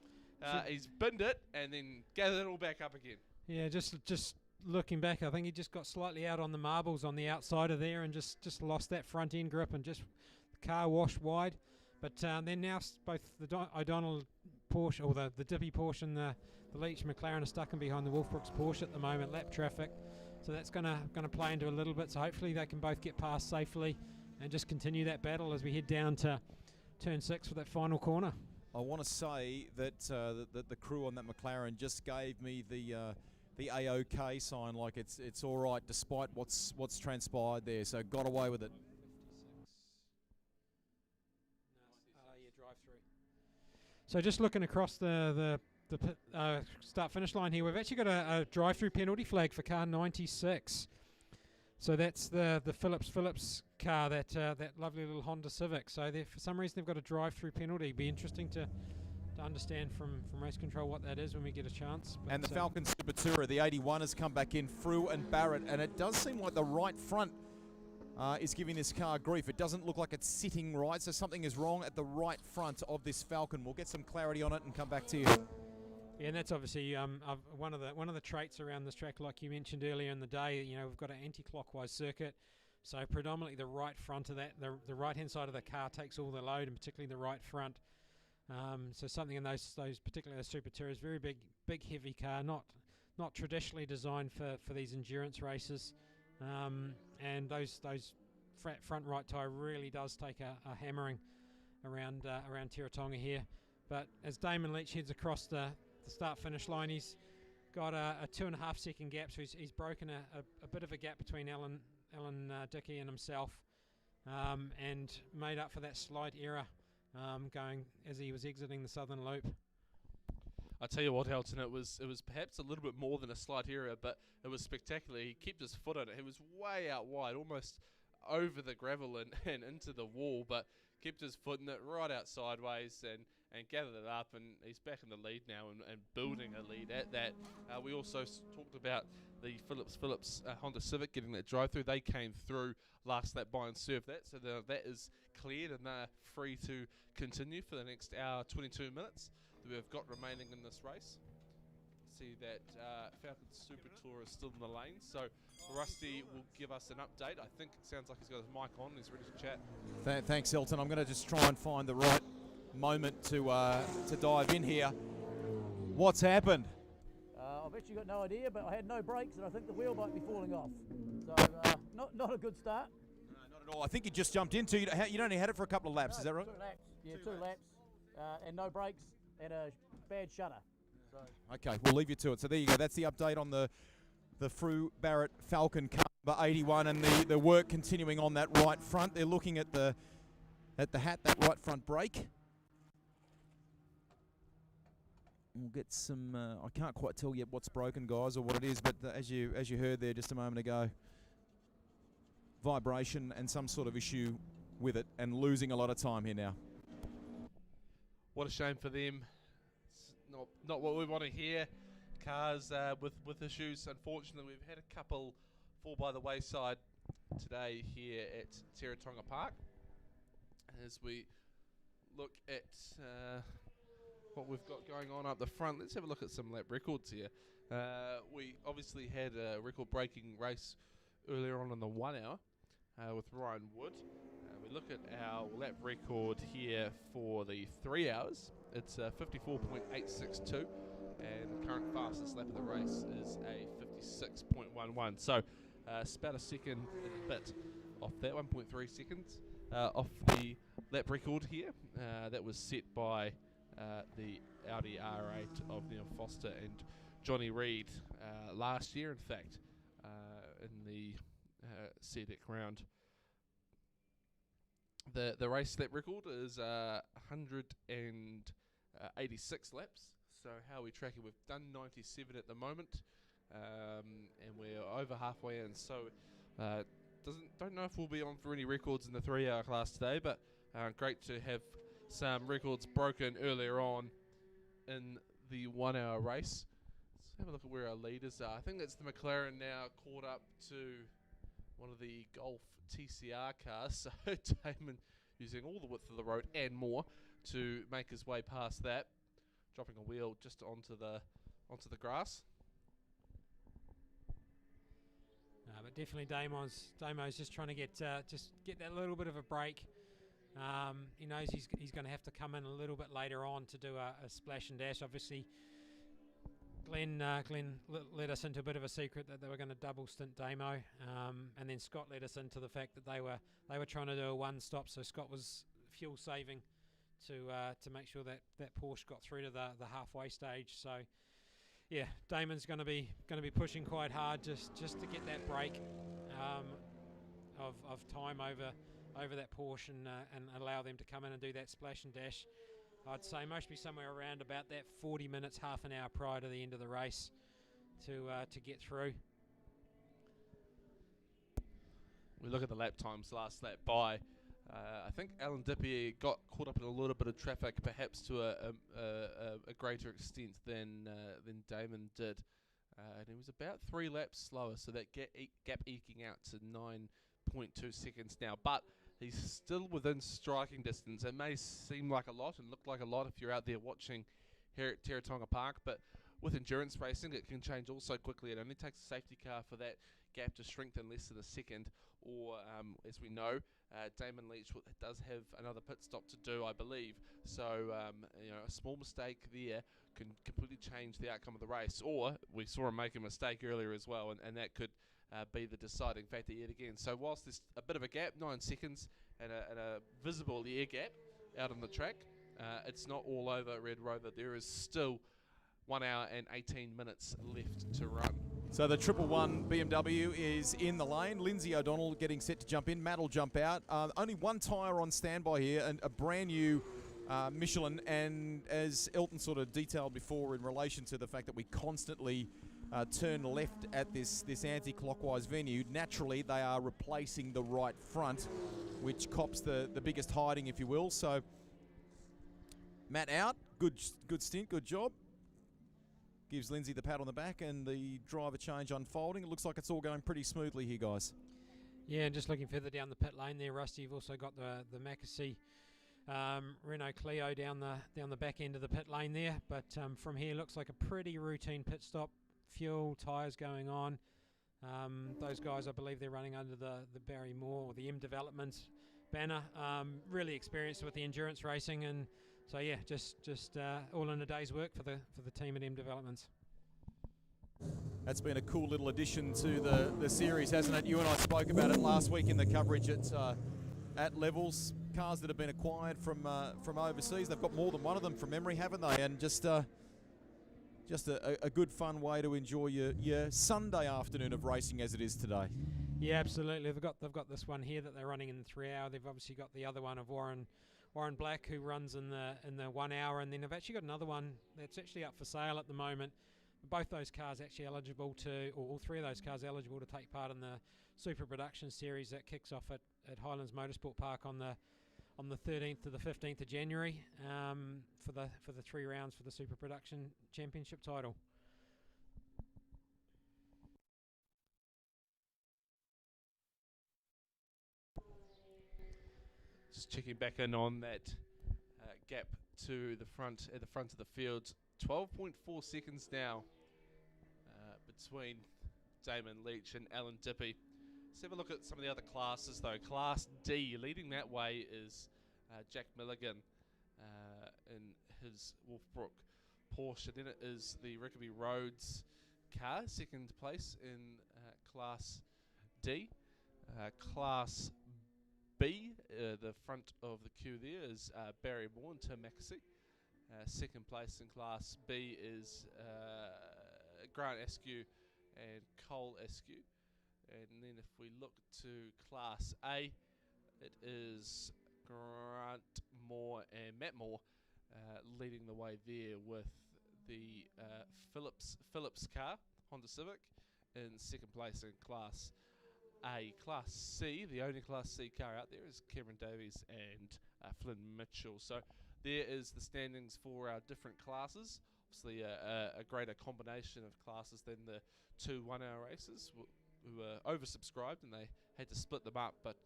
I: he's binned it and then gathered it all back up again.
E: Yeah, just looking back, I think he just got slightly out on the marbles on the outside of there and just lost that front end grip and just the car washed wide. But then now both the O'Donnell Porsche, or the Dippy Porsche, and the Leach McLaren are stuck in behind the Wolfbrooks Porsche at the moment, lap traffic. So that's gonna play into a little bit. So hopefully they can both get past safely and just continue that battle as we head down to turn 6 for that final corner.
A: I want to say that the crew on that McLaren just gave me the AOK sign, like it's all right despite what's transpired there. So got away with it.
E: So just looking across the start finish line here, we've actually got a drive-through penalty flag for car 96. So that's the Phillips car, that lovely little Honda Civic. So for some reason they've got a drive-through penalty. Be interesting to understand from race control what that is when we get a chance. But
A: And the Falcon Super Tourer, the 81, has come back in, Frew and Barrett, and it does seem like the right front is giving this car grief. It doesn't look like it's sitting right, so something is wrong at the right front of this Falcon. We'll get some clarity on it and come back to you.
E: Yeah, and that's obviously one of the traits around this track, like you mentioned earlier in the day. You know, we've got an anti-clockwise circuit, so predominantly the right front of that, the right-hand side of the car takes all the load, and particularly the right front. So something in those particularly the Super Tourers, very big heavy car, not traditionally designed for these endurance races, and those front right tyre really does take a hammering around Teretonga here. But as Damon Leach heads across the start finish line, he's got a 2.5 second gap, so he's broken a bit of a gap between Alan Dickey and himself, and made up for that slight error going as he was exiting the southern loop.
I: I tell you what, Elton, it was perhaps a little bit more than a slight error, but it was spectacular. He kept his foot on it. He was way out wide, almost over the gravel and into the wall, but kept his foot in it right out sideways and gathered it up, and he's back in the lead now and building a lead at that. We also talked about the Phillips Honda Civic getting that drive-through. They came through last lap by and served that, so that is cleared and they're free to continue for the next hour, 22 minutes that we've got remaining in this race. See that Falcon Super Tour is still in the lane, so Rusty will give us an update. I think it sounds like he's got his mic on, he's ready to chat.
A: Thanks, Elton. I'm going to just try and find the right moment to dive in here. What's happened?
F: I've actually got no idea, but I had no brakes and I think the wheel might be falling off. So not a good start.
A: No, not at all. I think you just jumped into. You'd only had it for a couple of laps, is that right?
F: 2 laps. Yeah, 2 laps, and no brakes and a bad shutter. So.
A: Okay, we'll leave you to it. So there you go. That's the update on the Frew Barrett Falcon car number 81, and the work continuing on that right front. They're looking at that right front brake. We'll get some. I can't quite tell yet what's broken, guys, or what it is, but as you heard there just a moment ago, vibration and some sort of issue with it, and losing a lot of time here now.
I: What a shame for them. It's not what we want to hear. Cars with issues. Unfortunately, we've had a couple fall by the wayside today here at Teretonga Park. As we look at what we've got going on up the front, let's have a look at some lap records here. We obviously had a record-breaking race earlier on in the 1 hour with Ryan Wood. We look at our lap record here for the 3 hours. It's 54.862, and the current fastest lap of the race is a 56.11. So it's about a second and a bit off that, 1.3 seconds off the lap record here. That was set by the Audi R8 of Neil Foster and Johnny Reid last year, in fact, in the CDEC round. The race lap record is 186 laps. So how are we tracking? We've done 97 at the moment, and we're over halfway in. So don't know if we'll be on for any records in the 3 hour class today, but great to have some records broken earlier on in the 1 hour race. Let's have a look at where our leaders are. I think that's the McLaren now caught up to one of the Golf TCR cars. So Damon using all the width of the road and more to make his way past that, dropping a wheel just onto the grass.
E: But definitely Damo's just trying to get that little bit of a break. He knows he's going to have to come in a little bit later on to do a splash and dash. Obviously, Glenn let us into a bit of a secret that they were going to double stint Damo, and then Scott let us into the fact that they were trying to do a one stop. So Scott was fuel saving to make sure that Porsche got through to the halfway stage. So yeah, Damon's going to be pushing quite hard just to get that break of time over that Porsche and allow them to come in and do that splash and dash. I'd say mostly somewhere around about that 40 minutes, half an hour prior to the end of the race to get through.
I: We look at the lap times last lap by. I think Alan Dippie got caught up in a little bit of traffic, perhaps to a greater extent than Damon did, and he was about 3 laps slower. So that gap eking out to 9.2 seconds now, but he's still within striking distance. It may seem like a lot and look like a lot if you're out there watching here at Teretonga Park, but with endurance racing, it can change all so quickly. It only takes a safety car for that gap to shrink in less than a second, or as we know, Damon Leach does have another pit stop to do, I believe. So a small mistake there can completely change the outcome of the race, or we saw him make a mistake earlier as well, and that could be the deciding factor yet again. So whilst there's a bit of a gap, 9 seconds, and a visible air gap out on the track, it's not all over Red Rover. There is still 1 hour and 18 minutes left to run.
A: So the 111 BMW is in the lane. Lindsay O'Donnell getting set to jump in. Matt will jump out. Only one tyre on standby here, and a brand new Michelin. And as Elton sort of detailed before in relation to the fact that we constantly turn left at this anti-clockwise venue, naturally they are replacing the right front, which cops the biggest hiding, if you will. So Matt out. Good stint, good job. Gives Lindsay the pat on the back and the driver change unfolding. It looks like it's all going pretty smoothly here, guys.
E: Yeah, and just looking further down the pit lane there, Rusty, you've also got the Macassey Renault Clio down the back end of the pit lane there. But from here, looks like a pretty routine pit stop. Fuel, tyres going on. Those guys, I believe they're running under the Barry Moore or the M Development banner. Really experienced with the endurance racing, and so yeah, just all in a day's work for the team at M Developments.
A: That's been a cool little addition to the series, hasn't it? You and I spoke about it last week in the coverage at Levels. Cars that have been acquired from overseas. They've got more than one of them from memory, haven't they? And just a good fun way to enjoy your Sunday afternoon of racing as it is today.
E: Yeah, absolutely. They've got this one here that they're running in the 3 hour. They've obviously got the other one of Warren Black, who runs in the 1 hour, and then they've actually got another one that's actually up for sale at the moment. Both those cars actually eligible to, or all 3 of those cars eligible to take part in the Super Production Series that kicks off at Highlands Motorsport Park on the 13th to the 15th of January for the 3 rounds for the Super Production Championship title.
I: Just checking back in on that gap to the front at the front of the field. 12.4 seconds now between Damon Leach and Alan Dippie. Let's have a look at some of the other classes though. Class D, leading that way is Jack Milligan in his Wolfbrook Porsche. Then it is the Rickaby Roads car, second place in Class D. Class B, the front of the queue there is Barry Moore and Tim Macassey. Second place in Class B is Grant Askew and Cole Askew. And then if we look to Class A, it is Grant Moore and Matt Moore leading the way there with the Phillips car, Honda Civic, in second place in Class A. Class C, the only Class C car out there, is Cameron Davies and Flynn Mitchell. So there is the standings for our different classes. Obviously a greater combination of classes than the 2 1-hour races who were oversubscribed and they had to split them up, but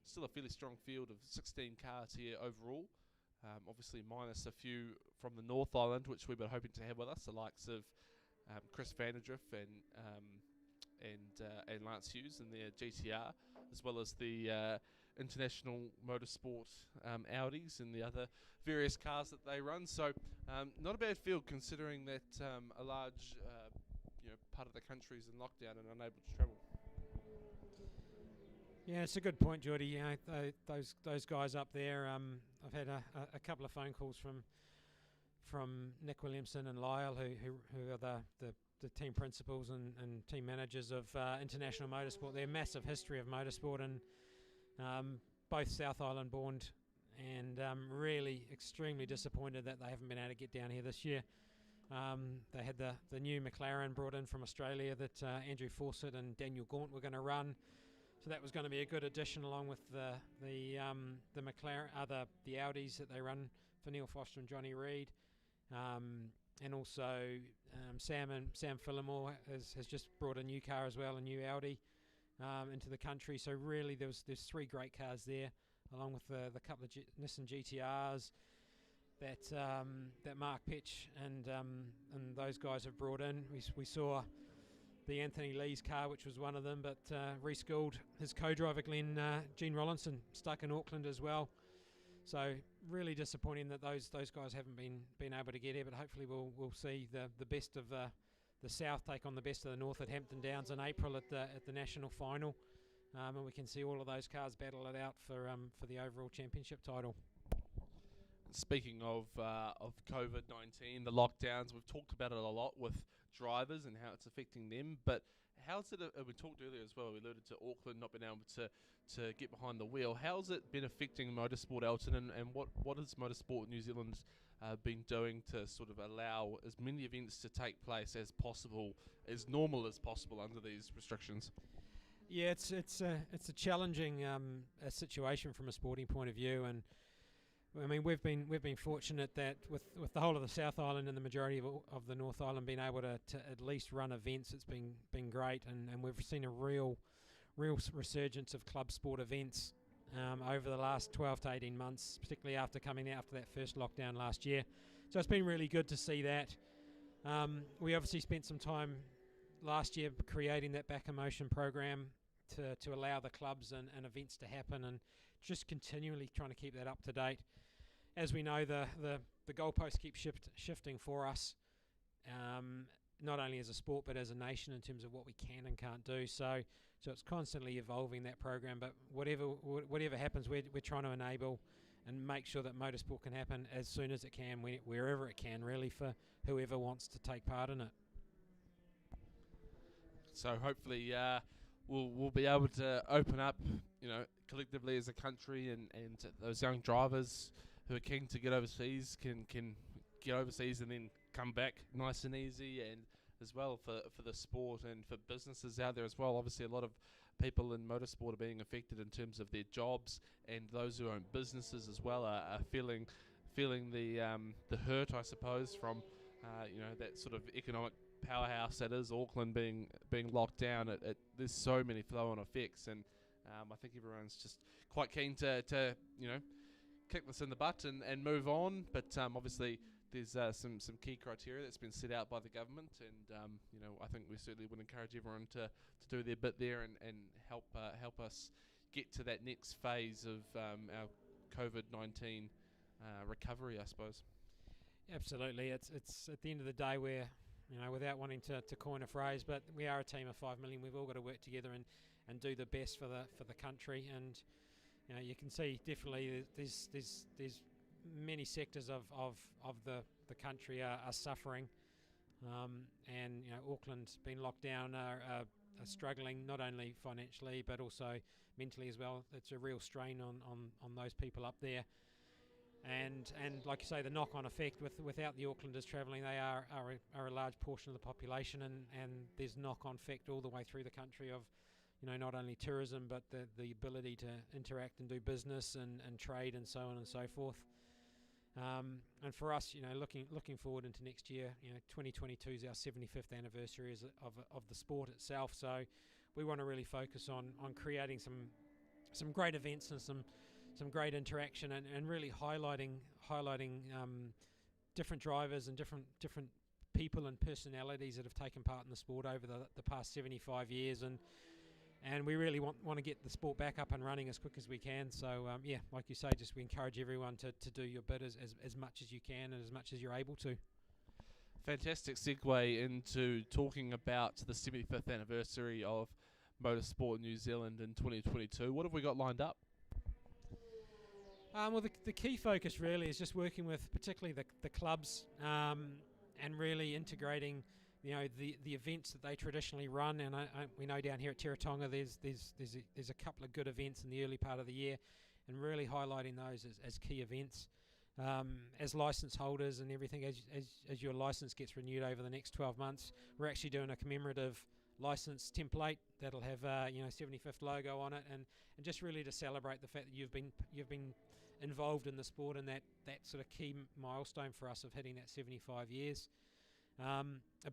I: still a fairly strong field of 16 cars here overall. Obviously minus a few from the North Island, which we were hoping to have with us, the likes of Chris Vanderdrift and Lance Hughes in their GTR, as well as the International Motorsport Audis and the other various cars that they run. So not a bad field considering that a large part of the country is in lockdown and unable to travel.
E: Yeah, it's a good point, Geordie. You know, those guys up there. I've had a couple of phone calls from Nick Williamson and Lyle, who are the team principals and team managers of International Motorsport. They're massive history of motorsport, and both South Island born, and really extremely disappointed that they haven't been able to get down here this year. They had the new McLaren brought in from Australia that Andrew Fawcett and Daniel Gaunt were going to run, so that was going to be a good addition along with the McLaren, the Audis that they run for Neil Foster and Johnny Reid. And also Sam Fillimore has just brought a new car as well, a new Audi, into the country. So really there's 3 great cars there, along with the couple of Nissan GTRs that Mark Petch and those guys have brought in. We saw the Anthony Lee's car, which was one of them, but Reece Gould, his co-driver Gene Rollinson, stuck in Auckland as well. So really disappointing that those guys haven't been able to get here, but hopefully we'll see the best of the South take on the best of the North at Hampton Downs in April at the national final, and we can see all of those cars battle it out for the overall championship title.
I: Speaking of COVID-19, the lockdowns, we've talked about it a lot with drivers and how it's affecting them, but how's it, we talked earlier as well, we alluded to Auckland not being able to get behind the wheel. How's it been affecting motorsport, Elton, and what has Motorsport New Zealand been doing to sort of allow as many events to take place as possible, as normal as possible under these restrictions?
E: Yeah, it's a challenging situation from a sporting point of view, and I mean we've been fortunate that with the whole of the South Island and the majority of the North Island being able to at least run events. It's been great, and we've seen a real resurgence of club sport events over the last 12 to 18 months, particularly after coming out after that first lockdown last year. So it's been really good to see that. We obviously spent some time last year creating that Back in Motion program to allow the clubs and events to happen, and just continually trying to keep that up to date. As we know, the goalposts keep shifting for us, not only as a sport but as a nation in terms of what we can and can't do. So it's constantly evolving, that program. But whatever happens, we're trying to enable and make sure that motorsport can happen as soon as it can, wherever it can, really, for whoever wants to take part in it.
I: So hopefully we'll be able to open up, collectively as a country, and those young drivers who are keen to get overseas can get overseas and then come back nice and easy, and as well for the sport and for businesses out there as well. Obviously a lot of people in motorsport are being affected in terms of their jobs, and those who own businesses as well are feeling the hurt, I suppose, from that sort of economic powerhouse that is Auckland being locked down. There's so many flow-on effects, and I think everyone's just quite keen to kick this in the butt and move on. But obviously there's some key criteria that's been set out by the government, and I think we certainly would encourage everyone to do their bit there and help us get to that next phase of our COVID-19 recovery, I suppose.
E: Absolutely. It's at the end of the day, we're without wanting to coin a phrase, but we are a team of 5 million. We've all got to work together and do the best for the country. And you can see definitely there's many sectors of the country are suffering, and Auckland's been locked down, are struggling not only financially but also mentally as well. It's a real strain on those people up there. And like you say, the knock-on effect without the Aucklanders travelling, they are a large portion of the population, and there's knock-on effect all the way through the country of not only tourism but the ability to interact and do business and trade and so on and so forth. And for us, looking forward into next year, 2022 is our 75th anniversary of the sport itself. So we want to really focus on creating some great events and some great interaction, and really highlighting different drivers and different people and personalities that have taken part in the sport over the past 75 years, and we really want to get the sport back up and running as quick as we can. So like you say, just we encourage everyone to do your bit as much as you can and as much as you're able to.
I: Fantastic segue into talking about the 75th anniversary of Motorsport New Zealand in 2022. What have we got lined up?
E: Well, the key focus really is just working with particularly the clubs and really integrating, the events that they traditionally run. And we know down here at Teretonga there's a couple of good events in the early part of the year, and really highlighting those as key events. As license holders and everything, as your license gets renewed over the next 12 months, we're actually doing a commemorative license template that'll have 75th logo on it, and just really to celebrate the fact that you've been involved in the sport, and that sort of key milestone for us of hitting that 75 years. A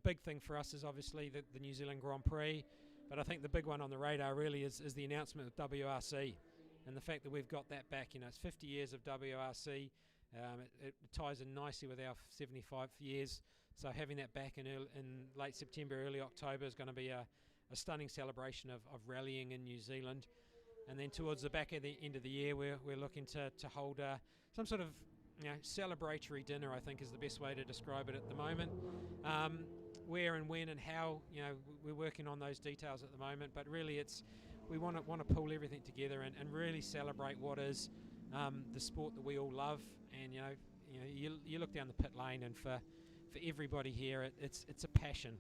E: big thing for us is obviously the New Zealand Grand Prix, but I think the big one on the radar really is the announcement of WRC, and the fact that we've got that back. It's 50 years of WRC. It ties in nicely with our 75 years, so having that back in late September, early October is going to be a stunning celebration of rallying in New Zealand. And then towards the back of the end of the year, we're looking to hold some sort of celebratory dinner, I think is the best way to describe it at the moment. Where and when and how, we're working on those details at the moment, but really we want to pull everything together and really celebrate what is the sport that we all love. And you look down the pit lane, and for everybody here, it's a passion.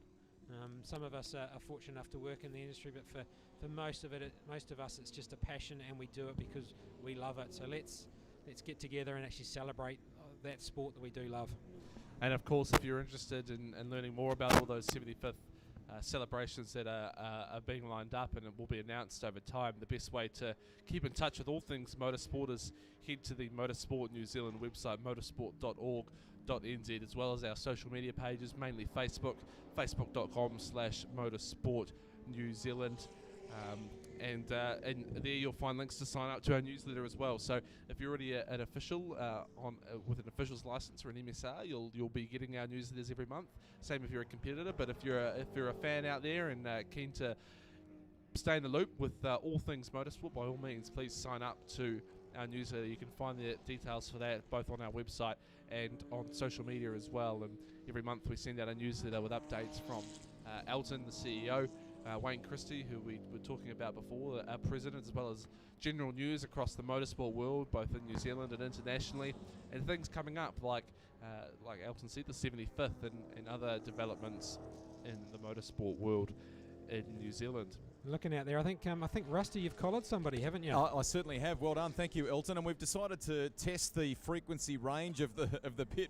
E: Some of us are fortunate enough to work in the industry, but for most of us, it's just a passion, and we do it because we love it. So let's get together and actually celebrate that sport that we do love.
I: And of course, if you're interested in learning more about all those 75th celebrations that are being lined up, and it will be announced over time, the best way to keep in touch with all things motorsport is head to the Motorsport New Zealand website, motorsport.org.nz, as well as our social media pages, mainly facebook.com/motorsport New Zealand. And there you'll find links to sign up to our newsletter as well. So if you're already an official with an official's license or an MSR, you'll be getting our newsletters every month. Same if you're a competitor, but if you're a fan out there and keen to stay in the loop with all things motorsport, by all means, please sign up to our newsletter. You can find the details for that both on our website and on social media as well. And every month we send out a newsletter with updates from Elton, the CEO, Wayne Christie, who we were talking about before, our president, as well as general news across the motorsport world, both in New Zealand and internationally, and things coming up like Elton said, the 75th and other developments in the motorsport world in New Zealand.
E: Looking out there, I think Rusty, you've collared somebody, haven't you?
A: I certainly have. Well done, thank you, Elton. And we've decided to test the frequency range of the pit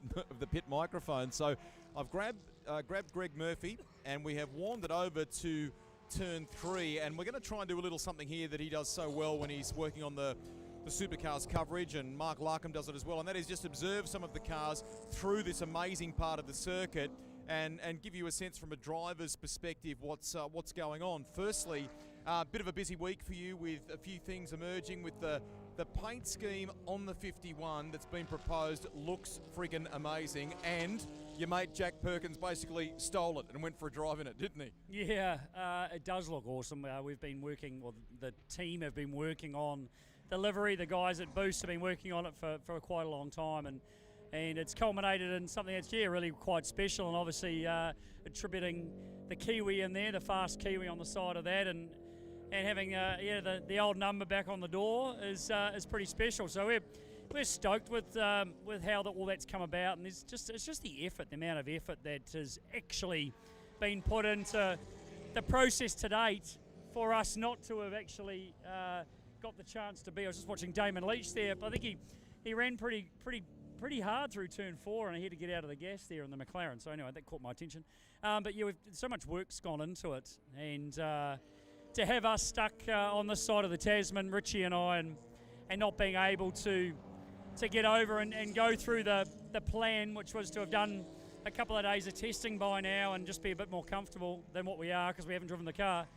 A: microphone. So I've grabbed Greg Murphy, and we have warmed it over to turn 3, and we're going to try and do a little something here that he does so well when he's working on the supercars coverage, and Mark Larkham does it as well, and that is just observe some of the cars through this amazing part of the circuit and give you a sense from a driver's perspective what's going on. Firstly, a bit of a busy week for you with a few things emerging with the paint scheme on the 51 that's been proposed. Looks freaking amazing, and your mate Jack Perkins basically stole it and went for a drive in it, didn't he?
R: Yeah, it does look awesome. We've been working, the team have been working on the livery. The guys at Boost have been working on it for quite a long time, and it's culminated in something that's really quite special, and obviously attributing the Kiwi in there, the fast Kiwi on the side of that, and having the old number back on the door is pretty special. So we're stoked with how all that's come about, and it's just the effort, the amount of effort that has actually been put into the process to date for us not to have actually got the chance to be. I was just watching Damon Leach there, but I think he ran pretty hard through turn 4, and he had to get out of the gas there in the McLaren. So anyway, that caught my attention. But yeah, so much work's gone into it, and to have us stuck on this side of the Tasman, Richie and I, and not being able to get over and go through the plan, which was to have done a couple of days of testing by now and just be a bit more comfortable than what we are because we haven't driven the car.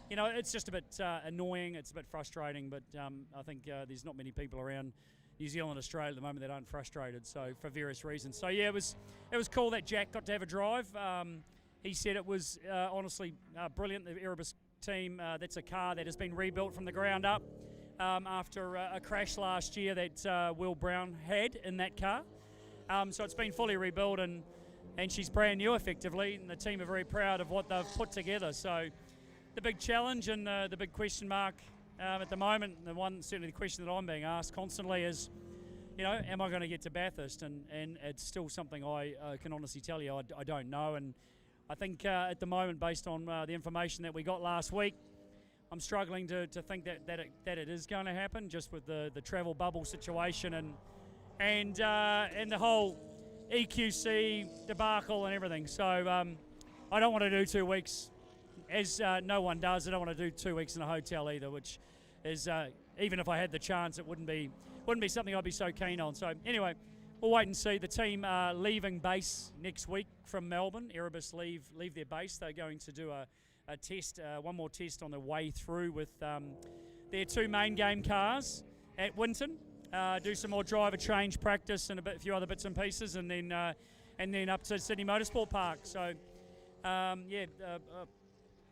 R: It's just a bit annoying, it's a bit frustrating, but I think there's not many people around New Zealand, Australia at the moment that aren't frustrated, so for various reasons. So yeah, it was cool that Jack got to have a drive. He said it was honestly brilliant. The Erebus team, that's a car that has been rebuilt from the ground up after a crash last year that Will Brown had in that car. So it's been fully rebuilt, and she's brand new effectively, and the team are very proud of what they've put together. So the big challenge and the big question mark at the moment, certainly the question that I'm being asked constantly is, am I going to get to Bathurst? And it's still something I can honestly tell you I don't know. And I think at the moment, based on the information that we got last week, I'm struggling to think that it is going to happen, just with the travel bubble situation and the whole EQC debacle and everything. So I don't want to do 2 weeks, as no one does. I don't want to do 2 weeks in a hotel either, which is even if I had the chance, it wouldn't be something I'd be so keen on. So anyway, we'll wait and see. The team are leaving base next week from Melbourne. Erebus leave their base. They're going to do a test, one more test on the way through with their 2 main game cars at Winton. Do some more driver change practice and a few other bits and pieces, and then up to Sydney Motorsport Park. So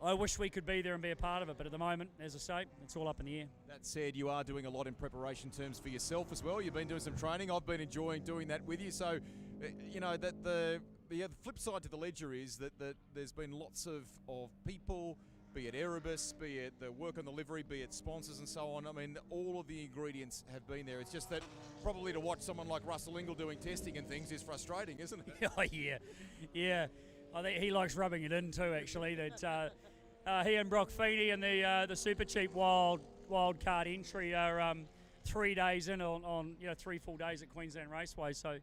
R: I wish we could be there and be a part of it, but at the moment, as I say, it's all up in the air.
A: That said, you are doing a lot in preparation terms for yourself as well. You've been doing some training. I've been enjoying doing that with you. So, that the flip side to the ledger is that there's been lots of people, be it Erebus, be it the work on the livery, be it sponsors and so on. I mean, all of the ingredients have been there. It's just that probably to watch someone like Russell Ingall doing testing and things is frustrating, isn't it?
R: Oh, yeah. I think he likes rubbing it in too, actually. That he and Brock Feeney and the super cheap wild card entry are 3 days in on 3 full days at Queensland Raceway. So,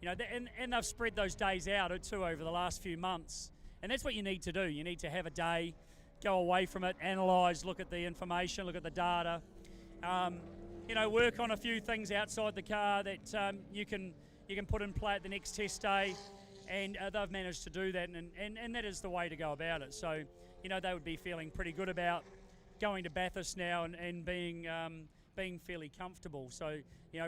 R: and they've spread those days out too over the last few months. And that's what you need to do. You need to have a day, go away from it, analyse, look at the information, look at the data. Work on a few things outside the car that you can put in play at the next test day. And they've managed to do that, and that is the way to go about it. So, they would be feeling pretty good about going to Bathurst now and being fairly comfortable. So,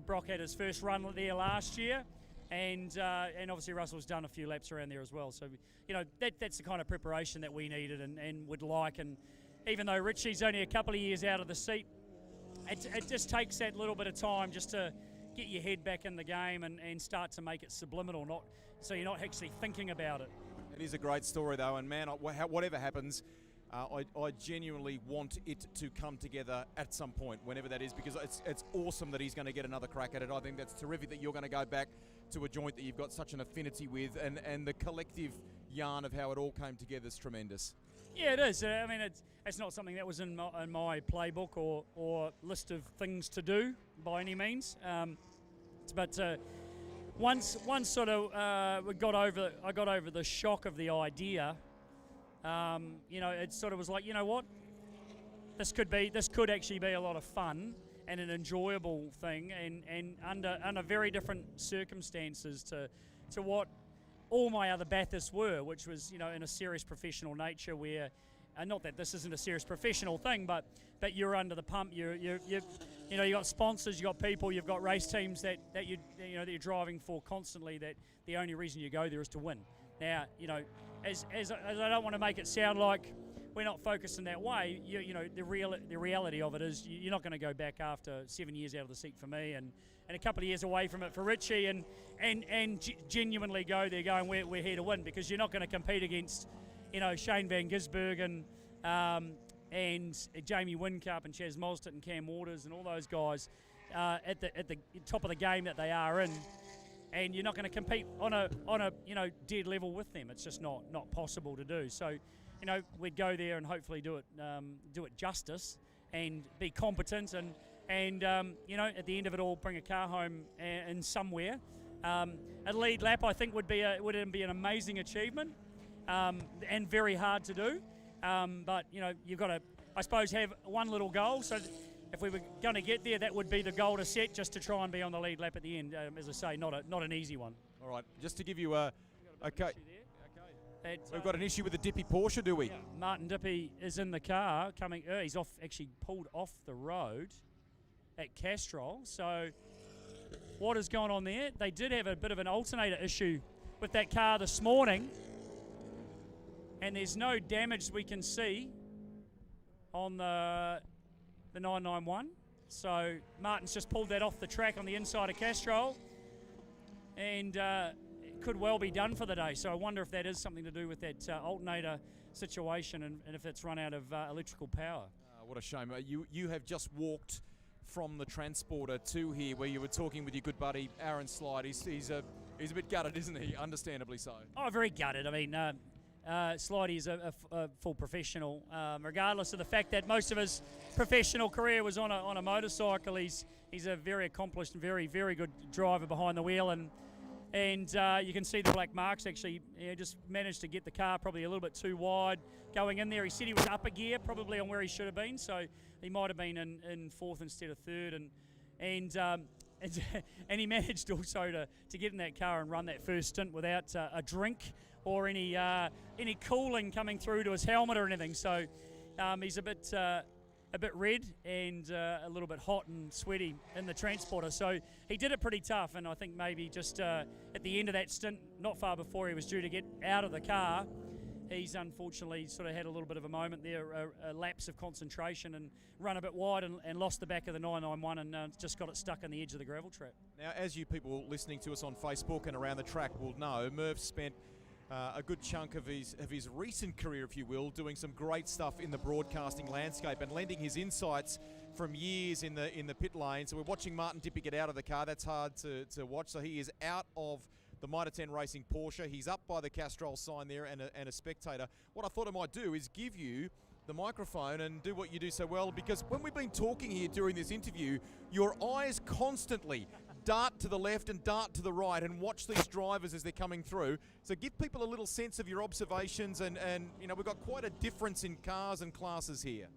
R: Brock had his first run there last year, and obviously Russell's done a few laps around there as well. So, that's the kind of preparation that we needed and would like. And even though Richie's only a couple of years out of the seat, it just takes that little bit of time just to get your head back in the game and start to make it subliminal, so you're not actually thinking about it.
A: It is a great story though, and man, whatever happens, I genuinely want it to come together at some point, whenever that is, because it's awesome that he's going to get another crack at it. I think that's terrific that you're going to go back to a joint that you've got such an affinity with, and the collective yarn of how it all came together is tremendous.
R: Yeah, it is. I mean, it's not something that was in my playbook or list of things to do by any means. But once sort of I got over the shock of the idea. It sort of was like, what? This could actually be a lot of fun and an enjoyable thing, and under very different circumstances to what all my other Bathursts were, which was in a serious professional nature, where not that this isn't a serious professional thing, but you're under the pump. You got sponsors, you got people, you've got race teams that you're driving for constantly. That the only reason you go there is to win. Now, as I don't want to make it sound like we're not focused in that way. The reality of it is you're not going to go back after 7 years out of the seat for me, and a couple of years away from it for Richie, and genuinely go there going we're here to win, because you're not going to compete against Shane Van Gisbergen and Jamie Whincup and Chaz Mostert and Cam Waters and all those guys at the top of the game that they are in. And you're not going to compete on a dead level with them. It's just not possible to do. So, we'd go there and hopefully do it justice and be competent and at the end of it all, bring a car home in somewhere. A lead lap, I think, would be an amazing achievement and very hard to do. But you've got to, I suppose, have one little goal. So if we were going to get there, that would be the goal to set, just to try and be on the lead lap at the end. As I say, not an easy one.
A: All right, just to give you okay. We've got an issue with the Dippy Porsche, do we?
R: Yeah. Martin Dippy is in the car coming. He's actually pulled off the road at Castrol. So what has gone on there? They did have a bit of an alternator issue with that car this morning, and there's no damage we can see on the 991. So Martin's just pulled that off the track on the inside of Castrol, and it could well be done for the day. So I wonder if that is something to do with that alternator situation, and if it's run out of electrical power.
A: What a shame. You have just walked from the transporter to here, where you were talking with your good buddy Aaron Slide. He's a bit gutted, isn't he? Understandably so.
R: Oh, very gutted. I mean, Slidey is a full professional, regardless of the fact that most of his professional career was on a motorcycle. He's a very accomplished and very, very good driver behind the wheel, and you can see the black marks. Actually, just managed to get the car probably a little bit too wide going in there. He said he was up a gear, probably on where he should have been, so he might have been in fourth instead of third, and he managed also to get in that car and run that first stint without a drink or any cooling coming through to his helmet or anything. So he's a bit red and a little bit hot and sweaty in the transporter. So he did it pretty tough, and I think maybe just at the end of that stint, not far before he was due to get out of the car, he's unfortunately sort of had a little bit of a moment there, a lapse of concentration, and run a bit wide and lost the back of the 991 and just got it stuck on the edge of the gravel trap.
A: Now, as you people listening to us on Facebook and around the track will know, Merv spent a good chunk of his recent career, if you will, doing some great stuff in the broadcasting landscape and lending his insights from years in the pit lane. So we're watching Martin Dippy get out of the car. That's hard to watch. So he is out of the Mitre 10 Racing Porsche. He's up by the Castrol sign there and a spectator. What I thought I might do is give you the microphone and do what you do so well, because when we've been talking here during this interview, your eyes constantly dart to the left and dart to the right and watch these drivers as they're coming through. So give people a little sense of your observations, and you know, we've got quite a difference in cars and classes here.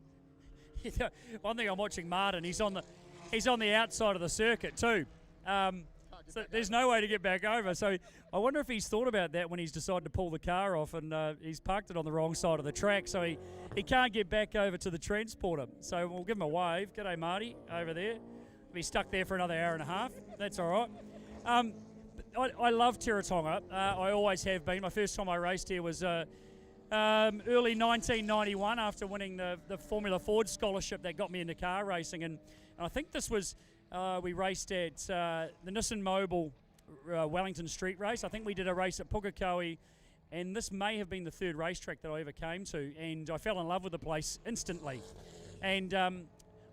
R: Yeah, one thing I'm watching Martin, he's on the outside of the circuit too. So there's no way to get back over. So I wonder if he's thought about that when he's decided to pull the car off, and he's parked it on the wrong side of the track, so he can't get back over to the transporter. So we'll give him a wave. G'day, Marty, over there. Be stuck there for another hour and a half. That's all right. I love Teretonga. I always have been. My first time I raced here was early 1991 after winning the Formula Ford scholarship that got me into car racing. And I think this was, we raced at the Nissan Mobile Wellington Street race. I think we did a race at Pukekohe, and this may have been the third racetrack that I ever came to. And I fell in love with the place instantly. And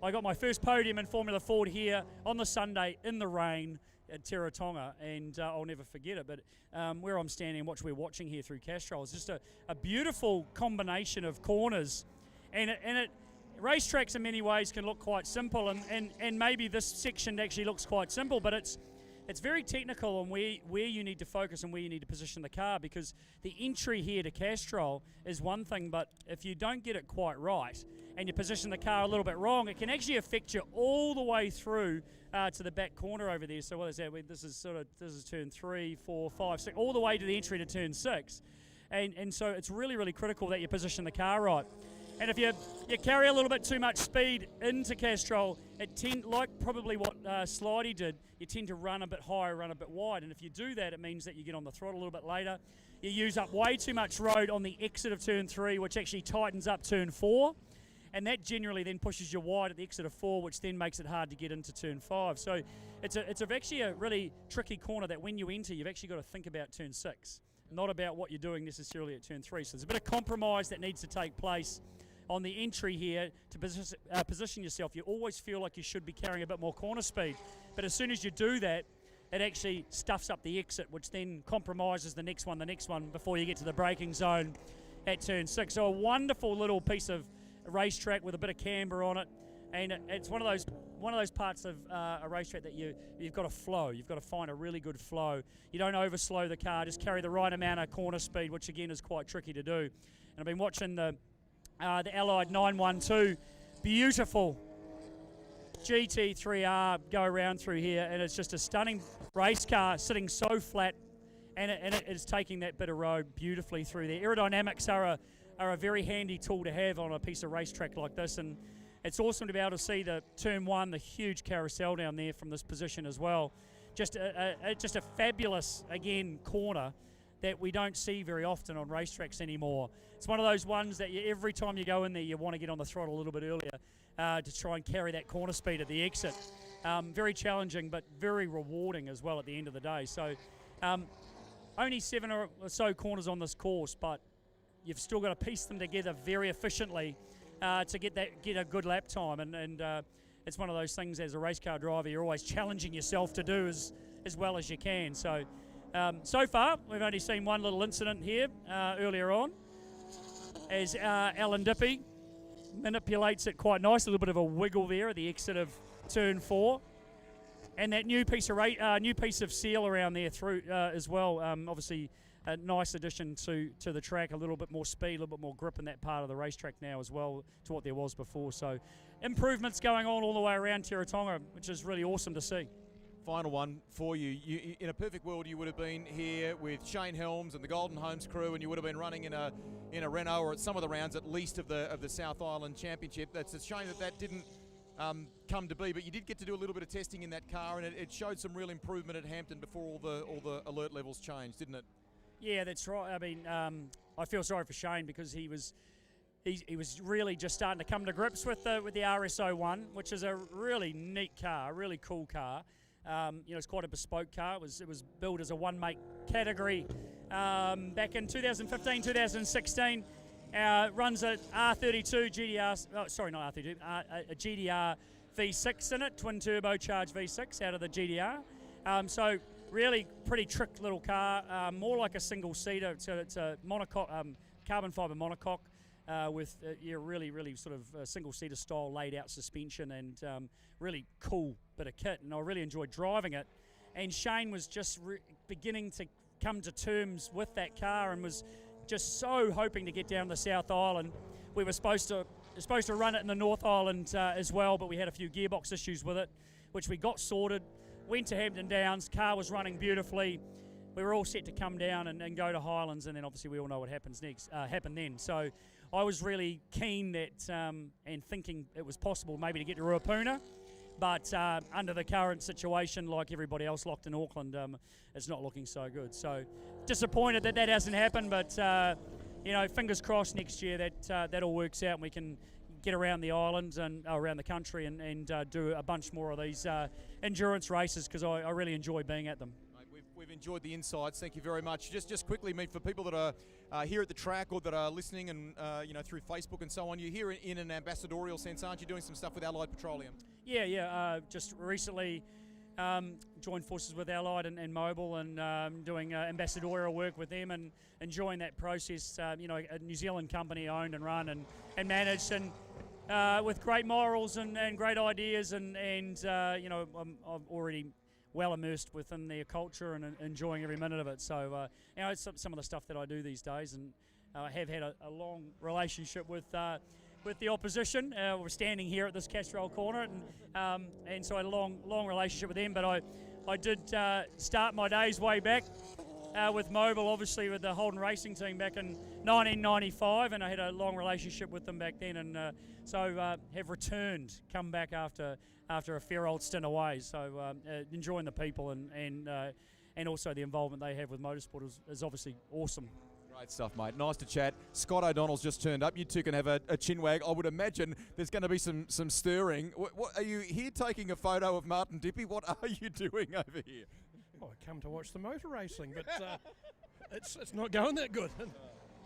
R: I got my first podium in Formula Ford here on the Sunday in the rain at Teretonga, and I'll never forget it. But where I'm standing and what we're watching here through Castrol is just a beautiful combination of corners, and racetracks in many ways can look quite simple, and maybe this section actually looks quite simple, but it's very technical on where you need to focus and where you need to position the car, because the entry here to Castrol is one thing, but if you don't get it quite right and you position the car a little bit wrong, it can actually affect you all the way through to the back corner over there. So what is that? This is turn 3, 4, 5, 6, all the way to the entry to turn 6. And so it's really, really critical that you position the car right. And if you carry a little bit too much speed into Castrol, like probably what Slidey did, you tend to run a bit higher, run a bit wide. And if you do that, it means that you get on the throttle a little bit later. You use up way too much road on the exit of turn 3, which actually tightens up turn 4. And that generally then pushes you wide at the exit of 4, which then makes it hard to get into turn 5. So it's actually a really tricky corner that when you enter, you've actually got to think about turn 6, not about what you're doing necessarily at turn 3. So there's a bit of compromise that needs to take place on the entry here to position yourself. You always feel like you should be carrying a bit more corner speed, but as soon as you do that, it actually stuffs up the exit, which then compromises the next one before you get to the braking zone at turn 6. So a wonderful little piece of racetrack with a bit of camber on it, and it's one of those parts of a racetrack that you've got to flow. You've got to find a really good flow. You don't overslow the car, just carry the right amount of corner speed, which again is quite tricky to do. And I've been watching the Allied 912, beautiful GT3R go around through here, and it's just a stunning race car sitting so flat, and it is taking that bit of road beautifully through there. Aerodynamics are a very handy tool to have on a piece of racetrack like this, and it's awesome to be able to see the turn 1, the huge carousel down there from this position as well. Just a fabulous, again, corner that we don't see very often on racetracks anymore. It's one of those ones that every time you go in there, you want to get on the throttle a little bit earlier to try and carry that corner speed at the exit. Very challenging, but very rewarding as well at the end of the day. So only 7 or so corners on this course, but you've still got to piece them together very efficiently to get a good lap time, and it's one of those things as a race car driver you're always challenging yourself to do as well as you can. So so far we've only seen one little incident here earlier on as Alan Dippy manipulates it quite nice, a little bit of a wiggle there at the exit of turn 4, and that new piece of seal around there through as well. Obviously a nice addition to the track, a little bit more speed, a little bit more grip in that part of the racetrack now as well to what there was before. So improvements going on all the way around Teretonga, which is really awesome to see.
A: Final one for you. In a perfect world, you would have been here with Shane Helms and the Golden Homes crew, and you would have been running in a Renault or at some of the rounds at least of the South Island Championship. That's a shame that didn't come to be, but you did get to do a little bit of testing in that car, and it showed some real improvement at Hampton before all the alert levels changed, didn't it? Yeah, that's right. I mean, I feel sorry for Shane because he was really just starting to come to grips with the RS01, which is a really neat car, a really cool car. It's quite a bespoke car. It was built as a one-make category back in 2015, 2016. Runs a R32 GDR. Oh, sorry, not R32. A GDR V6 in it, twin turbocharged V6 out of the GDR. So really pretty trick little car, more like a single seater. So it's a monocoque, carbon fibre monocoque. With really sort of single seater style laid out suspension and really cool bit of kit, and I really enjoyed driving it. And Shane was just beginning to come to terms with that car and was just so hoping to get down the South Island. We were supposed to run it in the North Island as well, but we had a few gearbox issues with it, which we got sorted. Went to Hampton Downs, car was running beautifully. We were all set to come down and go to Highlands, and then obviously we all know what happened then. So I was really keen that and thinking it was possible maybe to get to Ruapuna, but under the current situation, like everybody else locked in Auckland, it's not looking so good. So disappointed that hasn't happened, but fingers crossed next year that all works out and we can get around the islands and around the country and do a bunch more of these endurance races, because I really enjoy being at them. We've enjoyed the insights. Thank you very much. Just quickly, for people that are here at the track or that are listening and through Facebook and so on, you're here in an ambassadorial sense, aren't you? Doing some stuff with Allied Petroleum. Yeah. Just recently joined forces with Allied and Mobil and doing ambassadorial work with them and enjoying that process. A New Zealand company owned and run and managed and with great morals and great ideas and I'm already well immersed within their culture and enjoying every minute of it. So it's some of the stuff that I do these days, and I have had a long relationship with the opposition. We're standing here at this Castrol corner, and so I had a long relationship with them. But I did start my days way back with Mobil, obviously with the Holden Racing team back in 1995, and I had a long relationship with them back then, and so have returned, come back after a fair old stint away. So enjoying the people and also the involvement they have with motorsport is obviously awesome. Great stuff, mate. Nice to chat. Scott O'Donnell's just turned up. You two can have a chin wag. I would imagine there's going to be some stirring. What are you here taking a photo of Martin Dippy? What are you doing over here?
D: I come to watch the motor racing, but it's not going that good.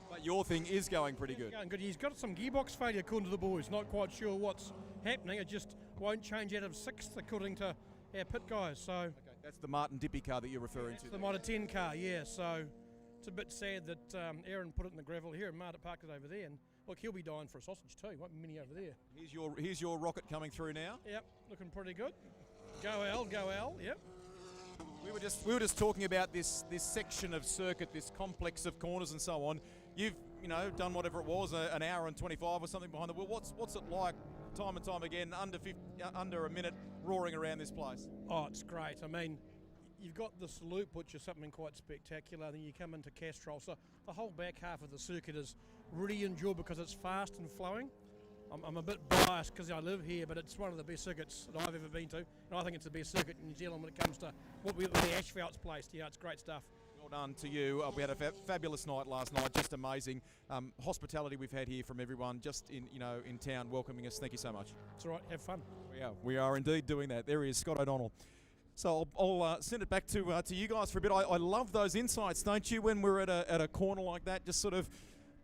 A: But your thing is going pretty good.
D: It's going good. He's got some gearbox failure according to the boys. Not quite sure what's happening. It just won't change out of 6th according to our pit guys. So okay,
A: that's the Martin Dippy car that you're referring to.
D: The Model 10 car, yeah. So it's a bit sad that Aaron put it in the gravel here and Martin parked it over there. And look, he'll be dying for a sausage too. Won't be many over there.
A: Here's your rocket coming through now.
D: Yep, looking pretty good. Go Al. Yep.
A: We were just talking about this section of circuit, this complex of corners and so on. You've done whatever it was, an hour and 25 or something behind the wheel. What's it like, time and time again, under a minute, roaring around this place? Oh, it's great. I mean, you've got this loop, which is something quite spectacular. Then you come into Castrol, so the whole back half of the circuit is really enjoyable because it's fast and flowing. I'm a bit biased because I live here, but it's one of the best circuits that I've ever been to, and I think it's the best circuit in New Zealand when it comes to where the asphalt's placed. Yeah, it's great stuff. Well done to you. We had a fabulous night last night, just amazing. Hospitality we've had here from everyone just in town welcoming us. Thank you so much. It's all right, have fun. We are indeed doing that. There he is, Scott O'Donnell. So I'll send it back to you guys for a bit. I love those insights, don't you, when we're at a corner like that, just sort of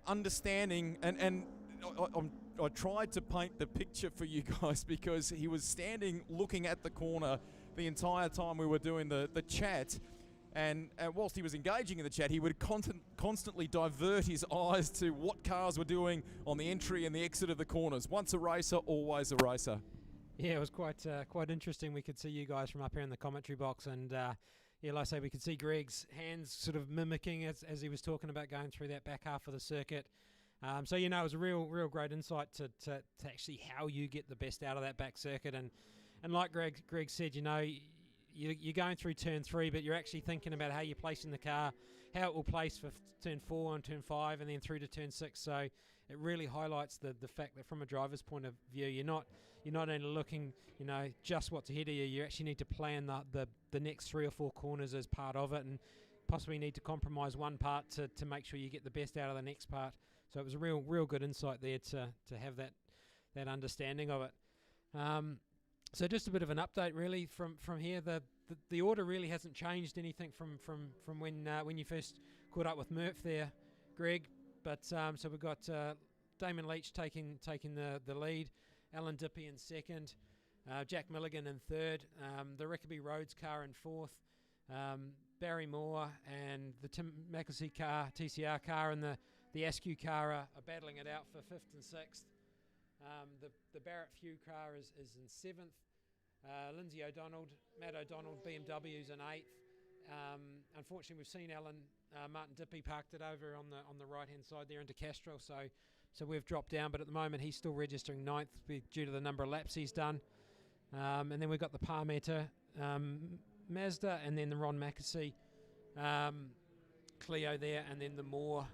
A: understanding, and I tried to paint the picture for you guys because he was standing looking at the corner the entire time we were doing the chat. And whilst he was engaging in the chat, he would constantly divert his eyes to what cars were doing on the entry and the exit of the corners. Once a racer, always a racer.
E: Yeah, it was quite interesting. We could see you guys from up here in the commentary box, and yeah, like I say, we could see Greg's hands sort of mimicking as he was talking about going through that back half of the circuit. So it was a real great insight to actually how you get the best out of that back circuit, and like Greg said, you're going through turn 3, but you're actually thinking about how you're placing the car, how it will place for turn 4 and turn 5, and then through to turn 6. So it really highlights the fact that from a driver's point of view, you're not only looking, just what's ahead of you. You actually need to plan the next 3 or 4 corners as part of it, and possibly need to compromise one part to make sure you get the best out of the next part. So it was a real good insight there to have that understanding of it. So just a bit of an update really from here. The order really hasn't changed anything from when you first caught up with Murph there, Greg. But so we've got Damon Leach taking the lead, Alan Dippy in second, Jack Milligan in third, the Rickaby Rhodes car in fourth, Barry Moore and the Tim McAsee car, TCR car, and the Askew car are battling it out for fifth and sixth. The Barrett Few car is in seventh. Lindsay O'Donnell, Matt O'Donnell, BMW's in eighth. Unfortunately, we've seen Martin Dippy parked it over on the right hand side there into Castro, so we've dropped down. But at the moment, he's still registering ninth due to the number of laps he's done. And then we've got the Parmeter Mazda, and then the Ron McAsee Clio there, and then the Moore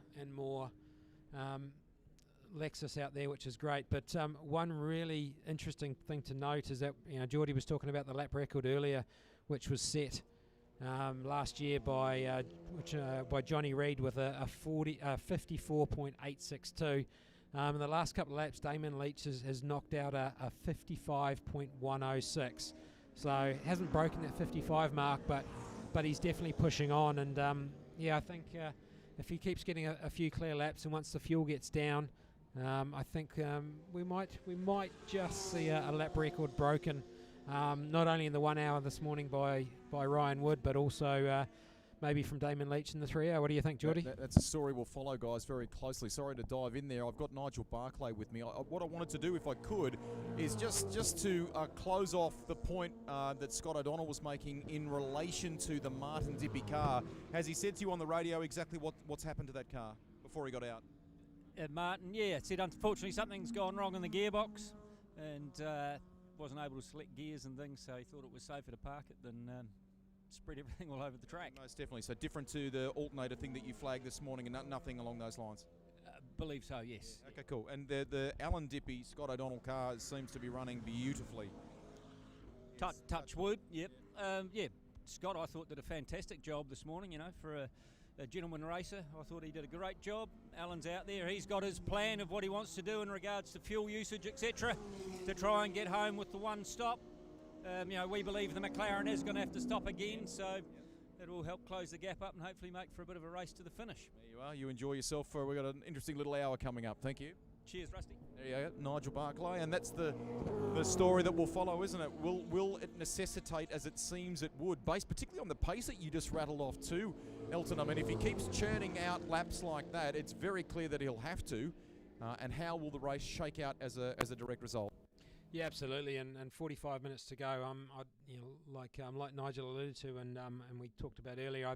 E: Lexus out there, which is great. But one really interesting thing to note is that Geordie was talking about the lap record earlier, which was set last year by Johnny Reid with a 54.862. In the last couple of laps, Damon Leach has knocked out a 55.106. So hasn't broken that 55 mark, but he's definitely pushing on. And I think if he keeps getting a few clear laps, and once the fuel gets down, I think we might just see a lap record broken, not only in the 1 hour this morning by Ryan Wood, but also maybe from Damon Leach in the 3 hour. What do you think, Geordie?
A: That's a story we'll follow, guys, very closely. Sorry to dive in there. I've got Nigel Barclay with me. What I wanted to do, if I could, is just to close off the point that Scott O'Donnell was making in relation to the Martin Dippy car. Has he said to you on the radio exactly what's happened to that car before he got out?
T: Martin, said unfortunately something's gone wrong in the gearbox, and wasn't able to select gears and things, so he thought it was safer to park it than spread everything all over the track.
A: Most definitely. So different to the alternator thing that you flagged this morning, and nothing along those lines?
T: Believe so, yes.
A: Okay, cool. And the Alan Dippy Scott O'Donnell car seems to be running beautifully.
T: Touch wood, yep. Scott, I thought, did a fantastic job this morning, for a gentleman racer. I thought he did a great job. Alan's out there. He's got his plan of what he wants to do in regards to fuel usage, etc., to try and get home with the one stop. We believe the McLaren is going to have to stop again, so it will help close the gap up and hopefully make for a bit of a race to the finish.
A: There you are. You enjoy yourself. We've got an interesting little hour coming up. Thank you.
T: Cheers, Rusty.
A: There you go, Nigel Barclay, and that's the story that will follow, isn't it? Will it necessitate, as it seems it would, based particularly on the pace that you just rattled off too, Elton? I mean, if he keeps churning out laps like that, it's very clear that he'll have to. And how will the race shake out as a direct result?
E: Yeah, absolutely, and 45 minutes to go. Like Nigel alluded to, and we talked about earlier. I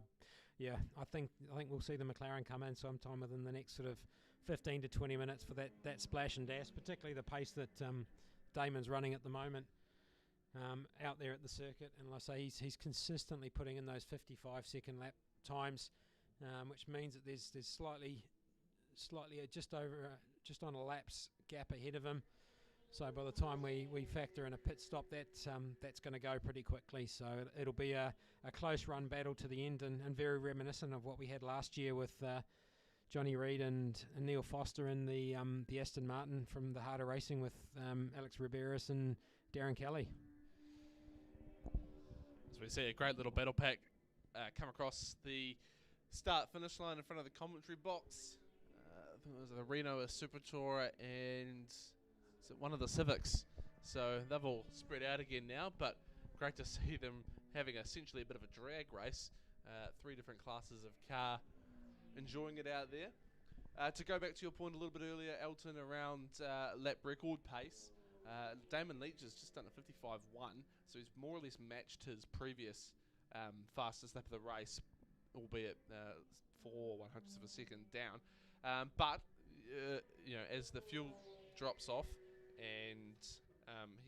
E: think we'll see the McLaren come in sometime within the next sort of 15 to 20 minutes for that splash and dash, particularly the pace that Damon's running at the moment out there at the circuit. And like I say, he's consistently putting in those 55-second lap times, which means that there's slightly just on a lap's gap ahead of him. So by the time we factor in a pit stop, that's going to go pretty quickly. So it'll be a close run battle to the end, and very reminiscent of what we had last year with Johnny Reid and Neil Foster in the Aston Martin from the Heart of Racing with Alex Riberas and Darren Kelly.
I: As we see a great little battle pack come across the start-finish line in front of the commentary box. think it was the Reno Super Tour and is it one of the Civics. So they've all spread out again now, but great to see them having essentially a bit of a drag race. 3 different classes of car, enjoying it out there. To go back to your point a little bit earlier, Elton, around lap record pace, Damon Leach has just done a 55.1, so he's more or less matched his previous fastest lap of the race, albeit 4/100ths of a second down. But you know, as the fuel drops off and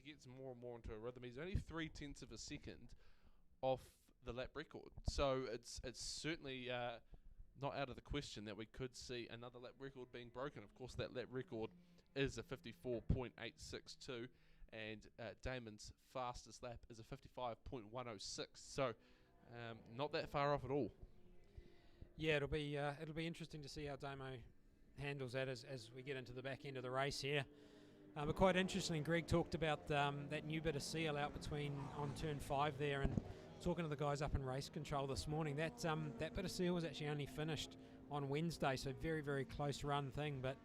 I: he gets more and more into a rhythm, he's only 0.3 of a second off the lap record. So it's certainly not out of the question that we could see another lap record being broken. Of course, that lap record is a 54.862, and Damon's fastest lap is a 55.106. So not that far off at all.
E: Yeah, it'll be interesting to see how Damo handles that as we get into the back end of the race here. But quite interesting, Greg talked about that new bit of seal out on turn 5 there, and talking to the guys up in race control this morning, that bit of seal was actually only finished on Wednesday, so very, very close run thing. But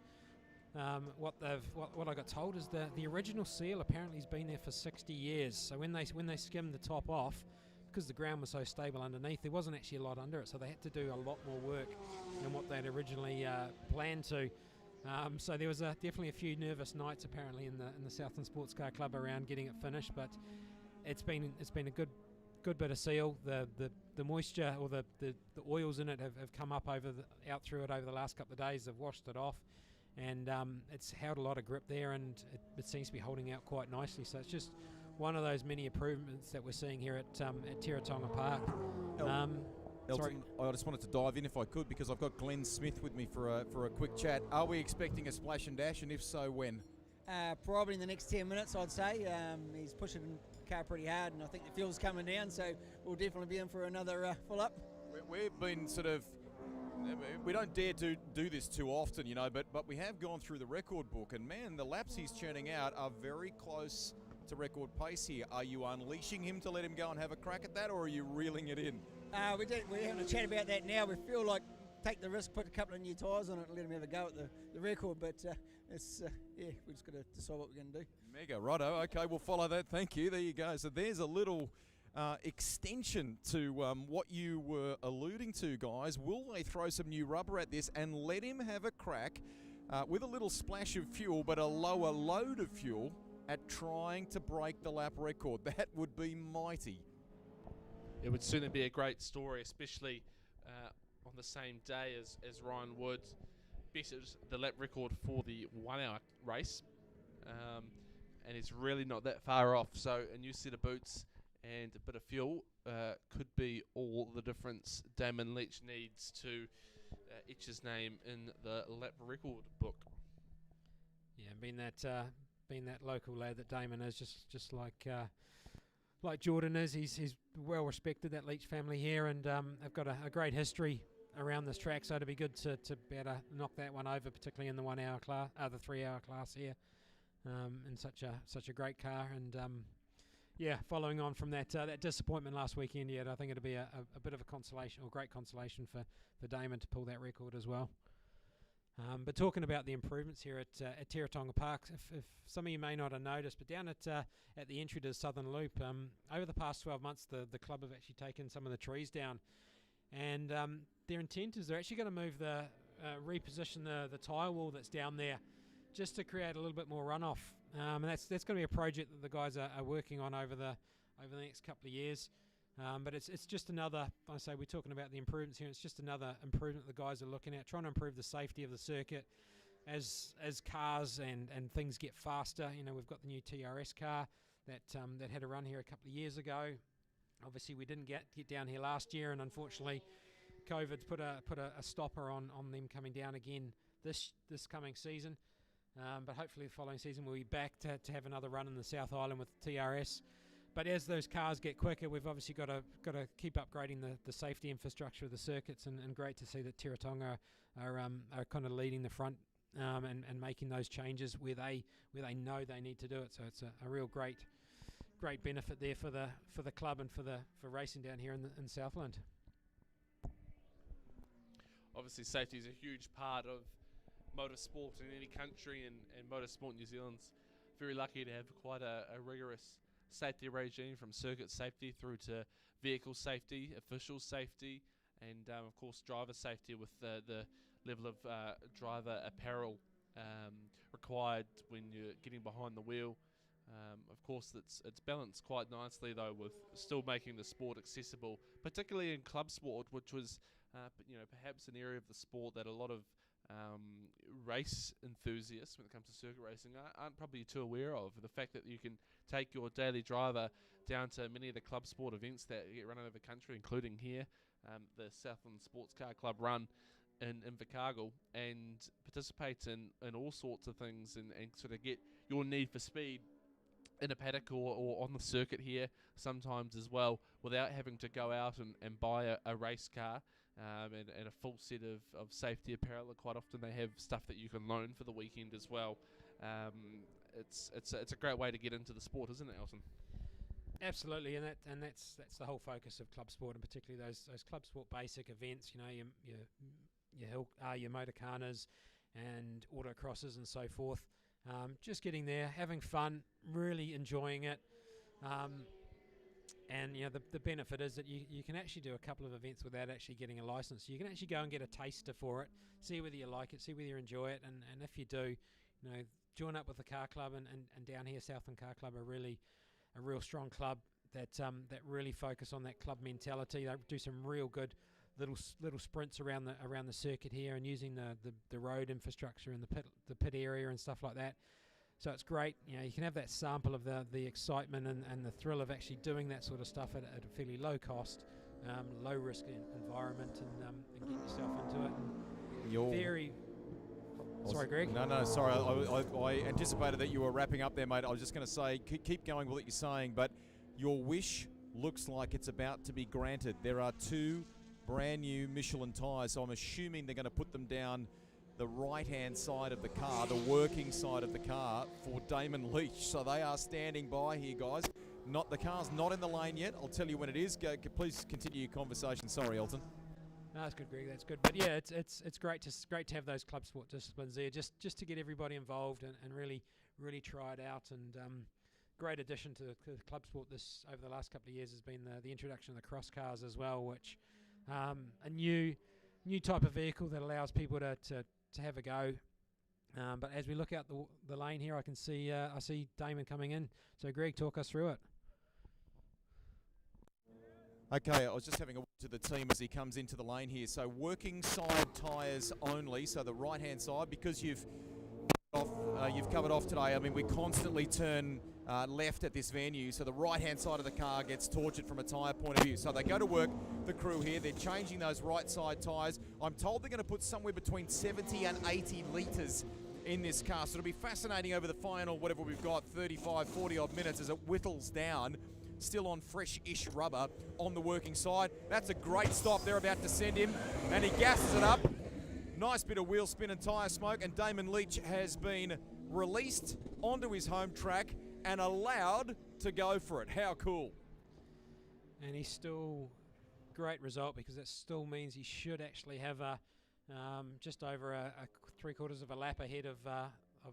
E: what I got told is the original seal apparently has been there for 60 years. So when they skimmed the top off, because the ground was so stable underneath, there wasn't actually a lot under it, so they had to do a lot more work than what they'd originally planned to. So there was definitely a few nervous nights apparently in the Southland Sports Car Club around getting it finished, but it's been a good bit of seal. The moisture or the oils in it have come up out through it over the last couple of days. They've washed it off, and it's held a lot of grip there, and it seems to be holding out quite nicely. So it's just one of those many improvements that we're seeing here at Teretonga Park.
A: Elton, I just wanted to dive in if I could, because I've got Glenn Smith with me for a quick chat. Are we expecting a splash and dash, and if so, when?
O: Probably in the next 10 minutes, I'd say. He's pushing the car pretty hard, and I think the fuel's coming down, so we'll definitely be in for another full up.
A: We've been we don't dare to do this too often, you know, but we have gone through the record book, and man, the laps he's churning out are very close to record pace here. Are you unleashing him to let him go and have a crack at that, or are you reeling it in?
O: We're having a chat about that now. We feel like take the risk, put a couple of new tyres on it and let him have a go at the record, but it's we just got to decide what we're going to do.
A: Mega, righto. Okay, we'll follow that. Thank you. There you go. So there's a little extension to what you were alluding to, guys. Will they throw some new rubber at this and let him have a crack with a little splash of fuel but a lower load of fuel at trying to break the lap record? That would be mighty.
I: It would certainly be a great story, especially on the same day as Ryan Wood bettered the lap record for the 1 hour race. And it's really not that far off. So a new set of boots and a bit of fuel could be all the difference Damon Leach needs to etch his name in the lap record book.
E: Yeah, being that local lad that Damon is, just like Jordan is, he's well respected, that Leach family here, and have got a great history around this track. So it'd be good to be able to knock that one over, particularly in the 1 hour class, the 3 hour class here, in such a great car. And following on from that disappointment last weekend, I think it'll be a bit of a consolation, or great consolation for Damon to pull that record as well. But talking about the improvements here at Teretonga Park, if some of you may not have noticed, but down at the entry to the Southern Loop, over the past 12 months, the club have actually taken some of the trees down, and their intent is they're actually going to move reposition the tyre wall that's down there, just to create a little bit more runoff. And that's going to be a project that the guys are working on over the next couple of years. But it's just another, I say we're talking about the improvements here, it's just another improvement the guys are looking at, trying to improve the safety of the circuit as cars and things get faster. You know, we've got the new TRS car that had a run here a couple of years ago. Obviously we didn't get down here last year, and unfortunately COVID's put a stopper on them coming down again this coming season. But hopefully the following season we'll be back to have another run in the South Island with TRS. But as those cars get quicker, we've obviously got to keep upgrading the safety infrastructure of the circuits, and great to see that Teretonga are kind of leading the front and making those changes where they know they need to do it. So it's a real great benefit there for the club and for racing down here in Southland.
I: Obviously, safety is a huge part of motorsport in any country, and Motorsport New Zealand's very lucky to have quite a rigorous safety regime, from circuit safety through to vehicle safety, official safety, and of course driver safety, with the level of driver apparel required when you're getting behind the wheel. Of course, it's balanced quite nicely though, with still making the sport accessible, particularly in club sport, which was perhaps an area of the sport that a lot of race enthusiasts, when it comes to circuit racing, aren't probably too aware of. The fact that you can take your daily driver down to many of the club sport events that get run over the country, including here, the Southland Sports Car Club run in Invercargill, and participate in all sorts of things, and sort of get your need for speed in a paddock or on the circuit here sometimes as well, without having to go out and buy a race car and a full set of safety apparel. Quite often they have stuff that you can loan for the weekend as well. It's a great way to get into the sport, isn't it, Elton?
E: Absolutely, and that's the whole focus of club sport, and particularly those club sport basic events. Your motorcarnas and autocrosses and so forth. Just getting there, having fun, really enjoying it. And the benefit is that you can actually do a couple of events without actually getting a license. You can actually go and get a taster for it, see whether you like it, see whether you enjoy it, and if you do, join up with the car club, and down here Southland Car Club are really a real strong club that really focus on that club mentality. They do some real good little sprints around the circuit here, and using the road infrastructure and the pit area and stuff like that. So it's great. You can have that sample of the excitement and the thrill of actually doing that sort of stuff at a fairly low cost, low risk environment, and get yourself into it. Sorry, Greg.
A: No, sorry. I anticipated that you were wrapping up there, mate. I was just going to say, keep going with what you're saying, but your wish looks like it's about to be granted. There are 2 brand new Michelin tyres, so I'm assuming they're going to put them down the right-hand side of the car, the working side of the car, for Damon Leach. So they are standing by here, guys. The car's not in the lane yet. I'll tell you when it is. Please continue your conversation. Sorry, Elton.
E: No, that's good, Greg. That's good. But yeah, it's great to have those club sport disciplines there, just to get everybody involved and really try it out. And great addition to club sport this over the last couple of years has been the introduction of the cross cars as well, which a new type of vehicle that allows people to have a go. But as we look out the lane here, I see Damon coming in. So Greg, talk us through it.
A: Okay, I was just having a look to the team as he comes into the lane here. So working side tyres only, so the right-hand side, because you've covered off today. I mean, we constantly turn left at this venue, so the right-hand side of the car gets tortured from a tyre point of view. So they go to work, the crew here, they're changing those right-side tyres. I'm told they're going to put somewhere between 70 and 80 litres in this car, so it'll be fascinating over the final, whatever we've got, 35, 40-odd minutes as it whittles down. Still on fresh-ish rubber on the working side. That's a great stop. They're about to send him, and he gasses it up. Nice bit of wheel spin and tyre smoke, and Damon Leach has been released onto his home track and allowed to go for it. How cool.
E: And he's still great result, because that still means he should actually have just over a 3/4 of a lap ahead of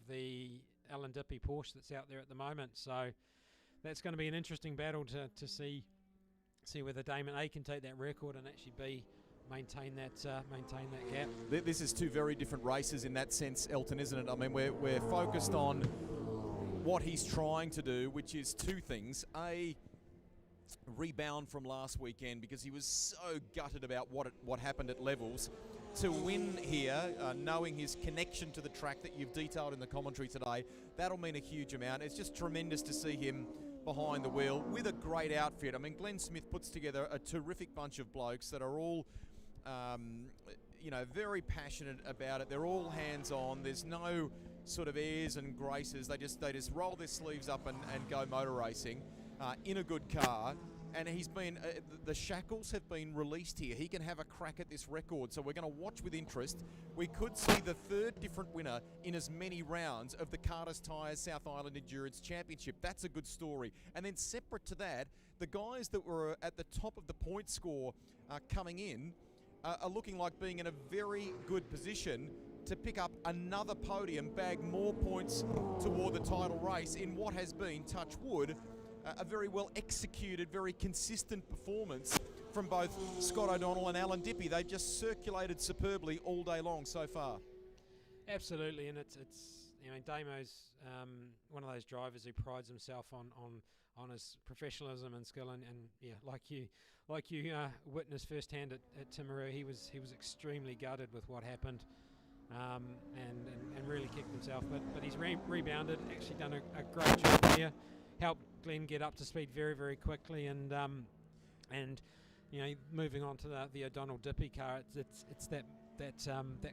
E: the Alan Dippy Porsche that's out there at the moment. So that's going to be an interesting battle to see whether Damon A can take that record and actually maintain that gap.
A: This is 2 very different races in that sense, Elton, isn't it? I mean, we're focused on what he's trying to do, which is 2 things. A, rebound from last weekend, because he was so gutted about what happened at Levels. To win here, knowing his connection to the track that you've detailed in the commentary today, that'll mean a huge amount. It's just tremendous to see him behind the wheel with a great outfit. I mean, Glenn Smith puts together a terrific bunch of blokes that are all very passionate about it. They're all hands-on. There's no sort of airs and graces. They just roll their sleeves up and go motor racing in a good car. And he's been, the shackles have been released here. He can have a crack at this record, so we're going to watch with interest. We could see the 3rd different winner in as many rounds of the Carter's Tyres South Island Endurance Championship. That's a good story. And then separate to that, the guys that were at the top of the point score coming in are looking like being in a very good position to pick up another podium, bag more points toward the title race in what has been, touch wood, a very well executed, very consistent performance from both Scott O'Donnell and Alan Dippy. They've just circulated superbly all day long so far.
E: Absolutely, and it's you know, Damo's one of those drivers who prides himself on his professionalism and skill, and yeah, like you witnessed firsthand at Timaru, he was extremely gutted with what happened, and really kicked himself. But he's rebounded, actually done a great job there, helped Glenn get up to speed very, very quickly, and you know, moving on to the O'Donnell Dippy car, it's that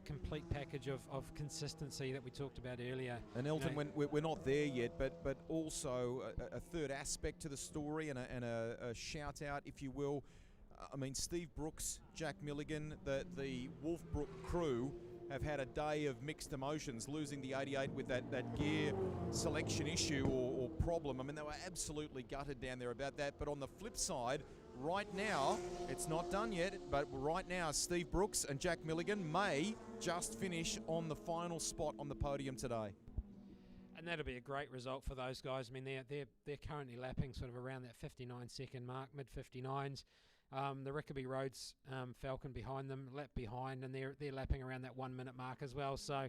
E: complete package of consistency that we talked about earlier.
A: And Elton,
E: you know,
A: when we're not there yet, but also a third aspect to the story and a shout out, if you will. I mean, Steve Brooks, Jack Milligan, the Wolfbrook crew have had a day of mixed emotions, losing the 88 with that gear selection issue or problem. I mean, they were absolutely gutted down there about that. But on the flip side, right now, it's not done yet, but right now, Steve Brooks and Jack Milligan may just finish on the final spot on the podium today.
E: And that'll be a great result for those guys. I mean, they're currently lapping sort of around that 59-second mark, mid 59s. The Rickaby Roads Falcon behind them, lap behind, and they're lapping around that 1 minute mark as well. So,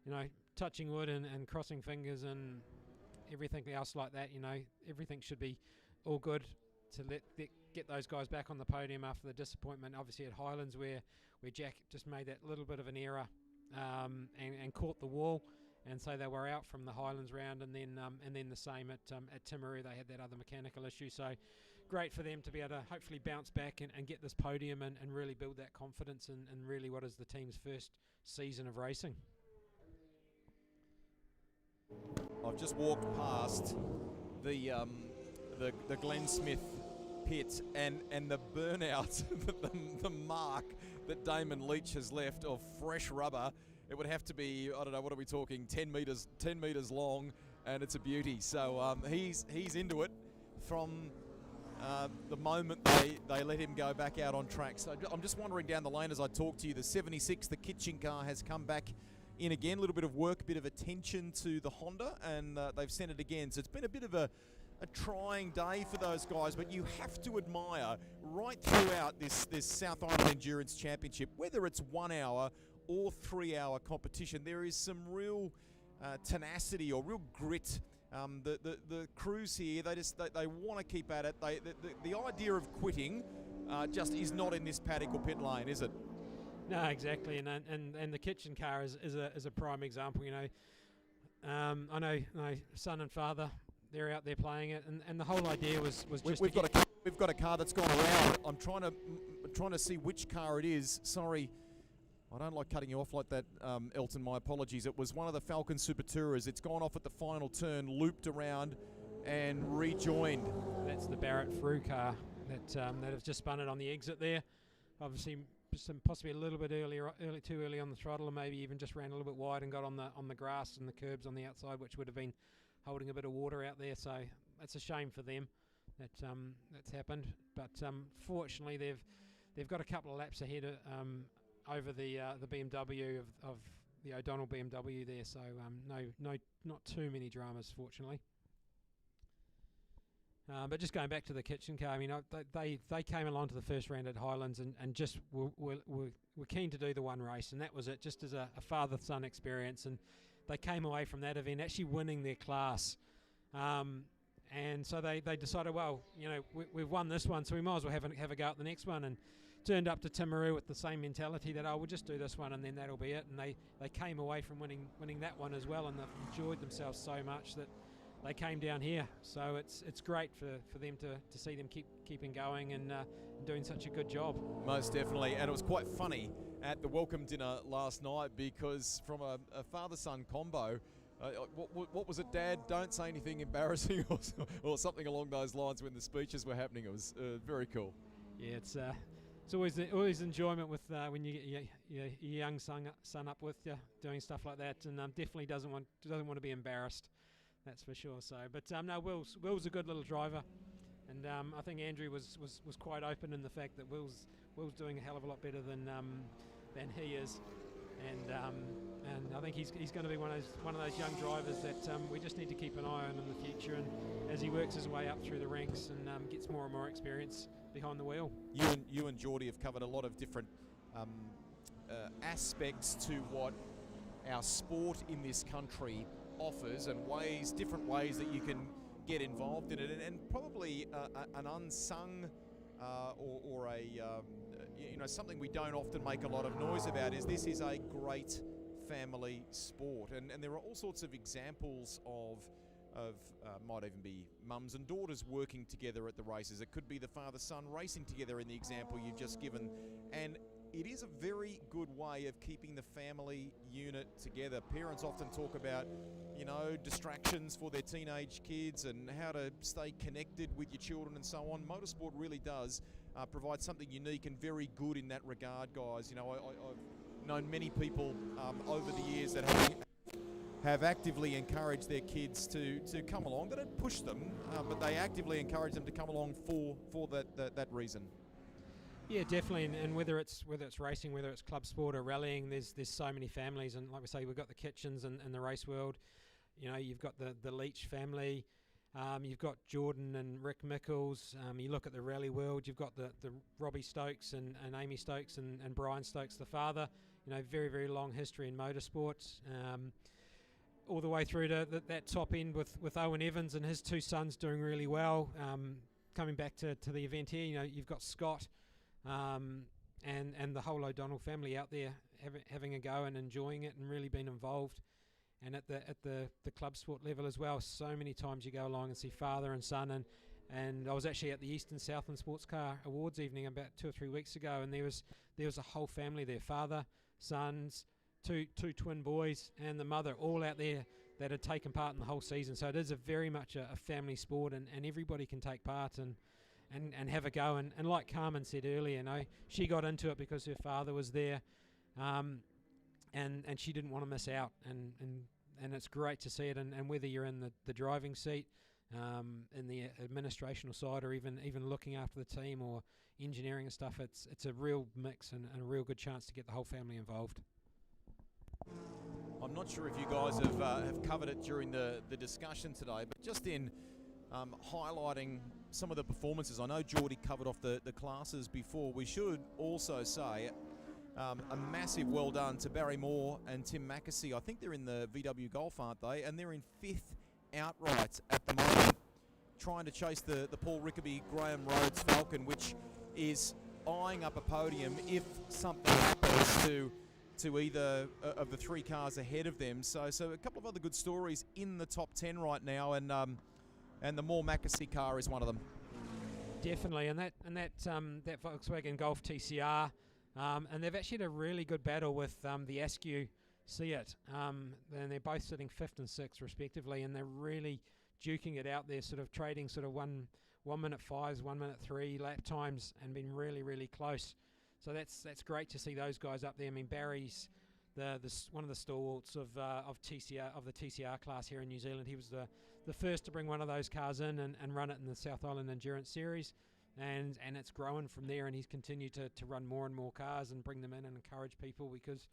E: you know, touching wood and crossing fingers and everything else like that, you know, everything should be all good to get those guys back on the podium after the disappointment, obviously at Highlands, where Jack just made that little bit of an error and caught the wall, and so they were out from the Highlands round, and then the same at Timaru. They had that other mechanical issue, so great for them to be able to hopefully bounce back and get this podium and really build that confidence in really what is the team's first season of racing.
A: I've just walked past the Glenn Smith pit and the burnout, the mark that Damon Leach has left of fresh rubber. It would have to be, I don't know, what are we talking, 10 meters long, and it's a beauty. So he's into it from the moment they let him go back out on track. So I'm just wandering down the lane as I talk to you. The 76, the kitchen car, has come back in again. A little bit of work, a bit of attention to the Honda, and they've sent it again. So it's been a bit of a trying day for those guys, but you have to admire right throughout this South Island Endurance Championship, whether it's 1 hour or 3 hour competition, there is some real tenacity or real grit. The crews here, they want to keep at it. The idea of quitting just is not in this paddock or pit lane, is it?
E: No, exactly, and the kitchen car is a prime example. You know, I know son and father, they're out there playing it, and the whole idea was just
A: we've got a car that's gone around. I'm trying to see which car it is. Sorry, I don't like cutting you off like that, Elton. My apologies. It was one of the Falcon Super Tourers. It's gone off at the final turn, looped around, and rejoined.
E: That's the Barrett Frew car that have just spun it on the exit there. Obviously, possibly a little bit too early on the throttle, or maybe even just ran a little bit wide and got on the grass and the curbs on the outside, which would have been holding a bit of water out there. So that's a shame for them that that's happened. But fortunately, they've got a couple of laps ahead over the BMW of the O'Donnell BMW there. So not too many dramas, fortunately. But just going back to the kitchen car, I mean, they came along to the first round at Highlands and just were keen to do the one race, and that was it, just as a father-son experience. And they came away from that event actually winning their class. And so they decided, well, you know, we've won this one, so we might as well have a go at the next one. And turned up to Timaru with the same mentality that, we'll just do this one and then that'll be it. And they came away from winning that one as well, and they've enjoyed themselves so much that they came down here. So it's great for them to see them keeping going and doing such a good job.
A: Most definitely, and it was quite funny at the welcome dinner last night, because from a father-son combo, what was it, Dad? Don't say anything embarrassing or something along those lines when the speeches were happening. It was very cool.
E: Yeah, it's always enjoyment with when you get your young son up with you doing stuff like that, and definitely doesn't want to be embarrassed. That's for sure. So, but no, Will's a good little driver, and I think Andrew was quite open in the fact that Will's doing a hell of a lot better than he is, and I think he's going to be one of those young drivers that we just need to keep an eye on in the future, and as he works his way up through the ranks and gets more and more experience behind the wheel.
A: You and Geordie have covered a lot of different aspects to what our sport in this country offers, and different ways that you can get involved in it, and probably an unsung or something we don't often make a lot of noise about is this is a great family sport, and there are all sorts of examples of might even be mums and daughters working together at the races. It could be the father-son racing together in the example you've just given, and it is a very good way of keeping the family unit together. Parents often talk about, distractions for their teenage kids and how to stay connected with your children and so on. Motorsport really does provide something unique and very good in that regard, guys. I've known many people over the years that have actively encouraged their kids to come along. They don't push them, but they actively encourage them to come along for that reason.
E: Yeah, definitely, and whether it's racing, whether it's club sport or rallying, there's so many families, and like we say, we've got the Kitchens and the race world. You've got the Leach family, you've got Jordan and Rick Mickles. You look at the rally world, you've got the Robbie Stokes and Amy Stokes and Brian Stokes, the father. Very, very long history in motorsport. All the way through to that top end with Owen Evans and his two sons doing really well. Coming back to the event here, you've got Scott and the whole O'Donnell family out there having a go and enjoying it and really being involved. And at the club sport level as well, so many times you go along and see father and son, and I was actually at the Eastern Southland Sports Car Awards evening about 2 or 3 weeks ago, and there was a whole family there, father, sons, two twin boys and the mother, all out there that had taken part in the whole season. So it is very much a family sport, and everybody can take part and have a go. And like Carmen said earlier, she got into it because her father was there, and she didn't want to miss out, and it's great to see it. And whether you're in the driving seat, in the administrational side, or even looking after the team or engineering and stuff, it's a real mix and a real good chance to get the whole family involved.
A: I'm not sure if you guys have covered it during the discussion today, but just in highlighting some of the performances, I know Geordie covered off the classes before. We should also say a massive well done to Barry Moore and Tim Mackesy. I think they're in the VW Golf, aren't they? And they're in 5th outright at the moment, trying to chase the Paul Rickaby Graham Rhodes Falcon, which is eyeing up a podium if something happens to either of the 3 cars ahead of them. So a couple of other good stories in the top 10 right now, and the Moore Mackesy car is one of them.
E: Definitely, and that Volkswagen Golf TCR, and they've actually had a really good battle with the Askew Seat, and they're both sitting 5th and 6th respectively, and they're really duking it out there, sort of trading sort of 1 minute 5s, 1 minute 3 lap times, and been really, really close. So that's great to see those guys up there. I mean, Barry's one of the stalwarts of the TCR class here in New Zealand. He was the first to bring one of those cars in and run it in the South Island Endurance Series, and it's grown from there. And he's continued to run more and more cars and bring them in and encourage people, because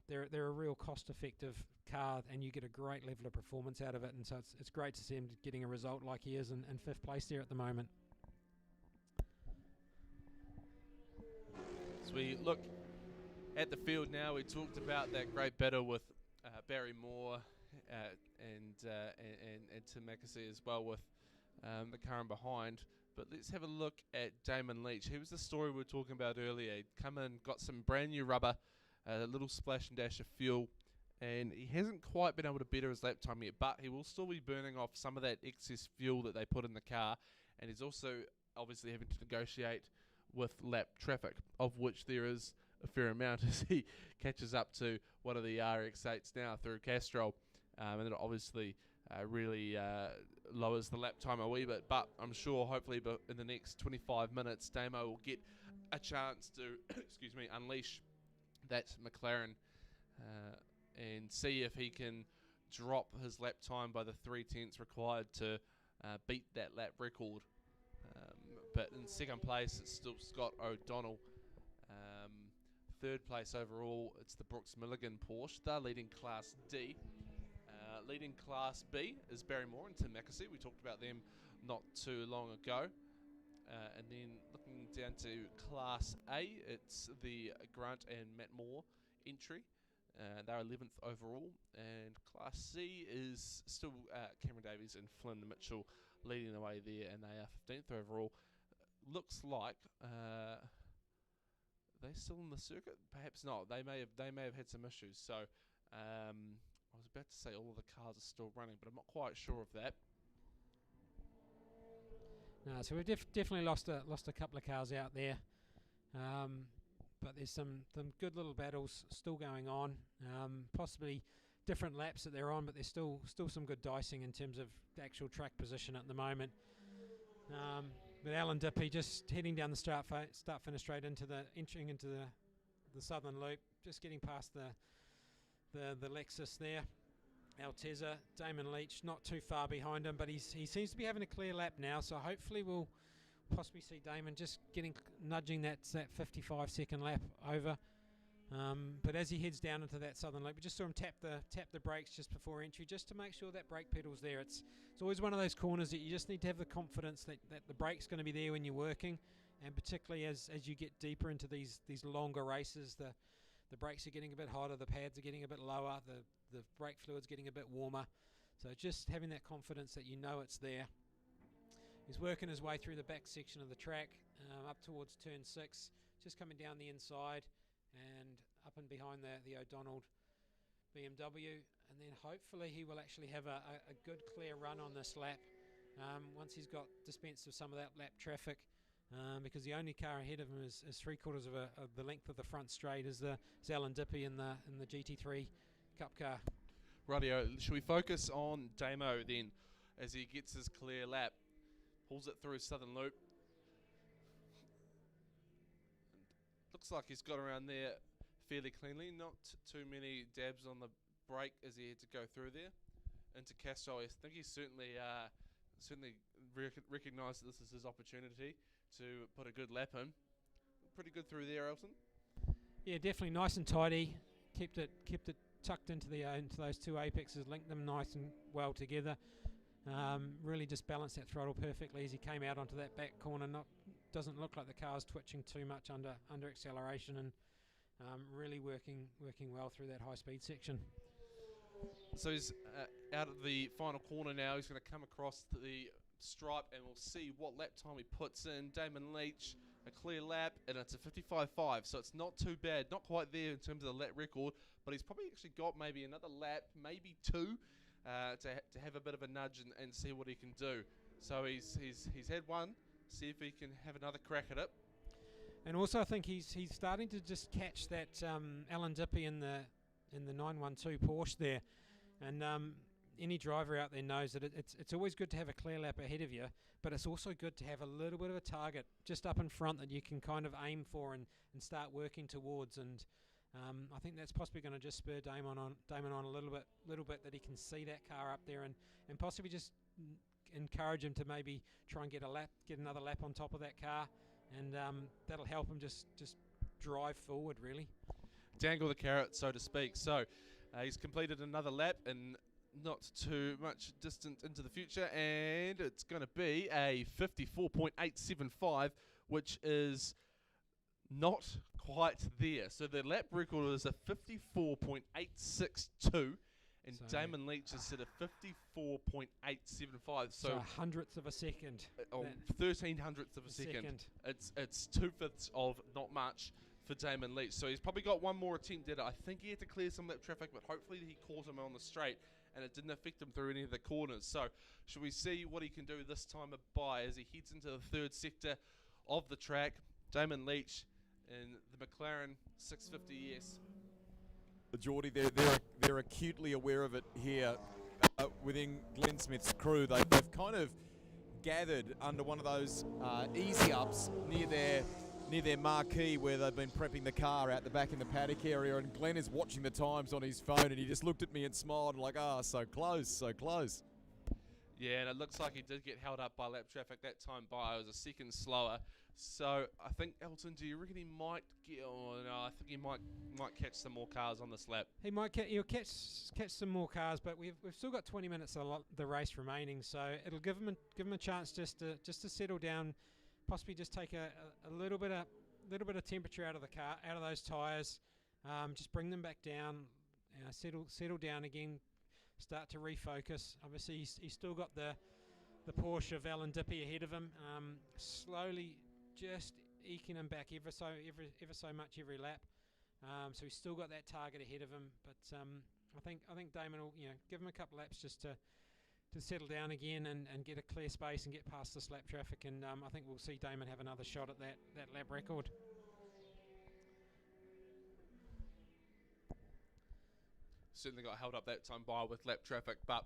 E: they're a real cost-effective car, and you get a great level of performance out of it. And so it's great to see him getting a result like he is in 5th place there at the moment.
I: As we look at the field now, we talked about that great battle with Barry Moore and Tim Mackesy as well, with the car in behind. But let's have a look at Damon Leach. He was the story we were talking about earlier. He'd come in, got some brand new rubber, a little splash and dash of fuel, and he hasn't quite been able to better his lap time yet, but he will still be burning off some of that excess fuel that they put in the car, and he's also obviously having to negotiate with lap traffic, of which there is a fair amount as he catches up to one of the RX-8s now through Castrol, and it obviously really lowers the lap time a wee bit. But I'm sure hopefully in the next 25 minutes Damo will get a chance to unleash that McLaren and see if he can drop his lap time by the 3/10 required to beat that lap record. But in second place, it's still Scott O'Donnell. third place overall, it's the Brooks Milligan Porsche. They're leading Class D. Leading Class B is Barrymore and Tim Mackesy. We talked about them not too long ago. And then looking down to Class A, it's the Grant and Matt Moore entry. They're 11th overall. And Class C is still Cameron Davies and Flynn Mitchell leading the way there, and they are 15th overall. Looks like they're still in the circuit. Perhaps not. They may have had some issues. So I was about to say all of the cars are still running, but I'm not quite sure of that.
E: No, so we've definitely lost a couple of cars out there, but there's some good little battles still going on. Possibly different laps that they're on, but there's still some good dicing in terms of the actual track position at the moment. But Alan Dippy just heading down the start finish straight entering into the southern loop, just getting past the Lexus there. Altezza, Damon Leach not too far behind him, but he seems to be having a clear lap now, so hopefully we'll possibly see Damon just nudging that 55-second lap over. But as he heads down into that southern loop, we just saw him tap the brakes just before entry, just to make sure that brake pedal's there. It's always one of those corners that you just need to have the confidence that the brake's going to be there when you're working, and particularly as you get deeper into these longer races, the brakes are getting a bit hotter, the pads are getting a bit lower, the brake fluid's getting a bit warmer. So just having that confidence that you know it's there. He's working his way through the back section of the track, up towards turn 6, just coming down the inside and up and behind the O'Donnell BMW, and then hopefully he will actually have a good clear run on this lap once he's got dispensed of some of that lap traffic. Because the only car ahead of him is 3/4 of the length of the front straight is Alan Dippy in the GT3 Cup car.
I: Rightio, should we focus on Damo then as he gets his clear lap, pulls it through Southern Loop. Looks like he's got around there fairly cleanly, not too many dabs on the brake as he had to go through there. Into Castro, I think he's certainly recognised that this is his opportunity to put a good lap in. Pretty good through there, Elton.
E: Yeah, definitely nice and tidy. Kept it tucked into those two apexes, linked them nice and well together. Really just balanced that throttle perfectly as he came out onto that back corner. Doesn't look like the car's twitching too much under acceleration, and really working well through that high speed section.
I: So he's out of the final corner now. He's going to come across the stripe, and we'll see what lap time he puts in. Damon Leach, a clear lap, and it's a 55.5, so it's not too bad. Not quite there in terms of the lap record, but he's probably actually got maybe another lap, maybe two, to have a bit of a nudge and see what he can do. So he's had one. See if he can have another crack at it.
E: And also I think he's starting to just catch that Alan Dippy in the 912 Porsche there, and any driver out there knows that it's always good to have a clear lap ahead of you, but it's also good to have a little bit of a target just up in front that you can kind of aim for and start working towards. And I think that's possibly going to just spur Damon on a little bit that he can see that car up there and possibly just encourage him to maybe try and get another lap on top of that car, and that'll help him just drive forward really.
I: Dangle the carrot, so to speak. So he's completed another lap and not too much distance into the future, and it's going to be a 54.875, which is not quite there. So the lap record is a 54.862, and so Damon Leach is at a 54.875. So
E: a hundredth of a second.
I: 1300ths of a second. It's 2/5 of not much for Damon Leach. So he's probably got one more attempt at it. I think he had to clear some lap traffic, but hopefully he caught him on the straight and it didn't affect him through any of the corners. So should we see what he can do this time by as he heads into the third sector of the track? Damon Leach in the McLaren 650S.
K: Geordie, they're acutely aware of it here within Glenn Smith's crew. They've kind of gathered under one of those easy ups near their marquee where they've been prepping the car out the back in the paddock area, and Glenn is watching the times on his phone, and he just looked at me and smiled and like, so close, so close.
I: Yeah, and it looks like he did get held up by lap traffic that time by. It was a second slower. So I think Elton, do you reckon he might get? Oh no, I think he might catch some more cars on this lap.
E: He might he'll catch some more cars, but we've still got 20 minutes of the race remaining, so it'll give him a chance just to settle down, possibly just take a little bit of temperature out of the car, out of those tyres, just bring them back down, settle down again, start to refocus. Obviously he's still got the Porsche of Alan Dippy ahead of him, slowly just eking him back ever so much every lap. So he's still got that target ahead of him, but I think Damon will give him a couple laps just to settle down again and get a clear space and get past this lap traffic, and I think we'll see Damon have another shot at that lap record.
I: Certainly got held up that time by with lap traffic, but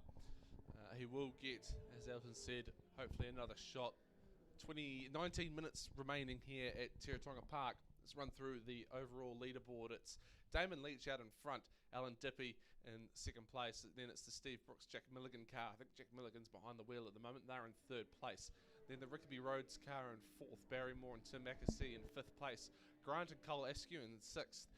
I: he will get, as Elton said, hopefully another shot. 19 minutes remaining here at Teretonga Park. Let's run through the overall leaderboard. It's Damon Leach out in front, Alan Dippy in second place. Then it's the Steve Brooks Jack Milligan car. I think Jack Milligan's behind the wheel at the moment. They're in third place. Then the Rickaby Rhodes car in fourth, Barrymore and Tim Mackesy in fifth place. Grant and Cole Askew in sixth,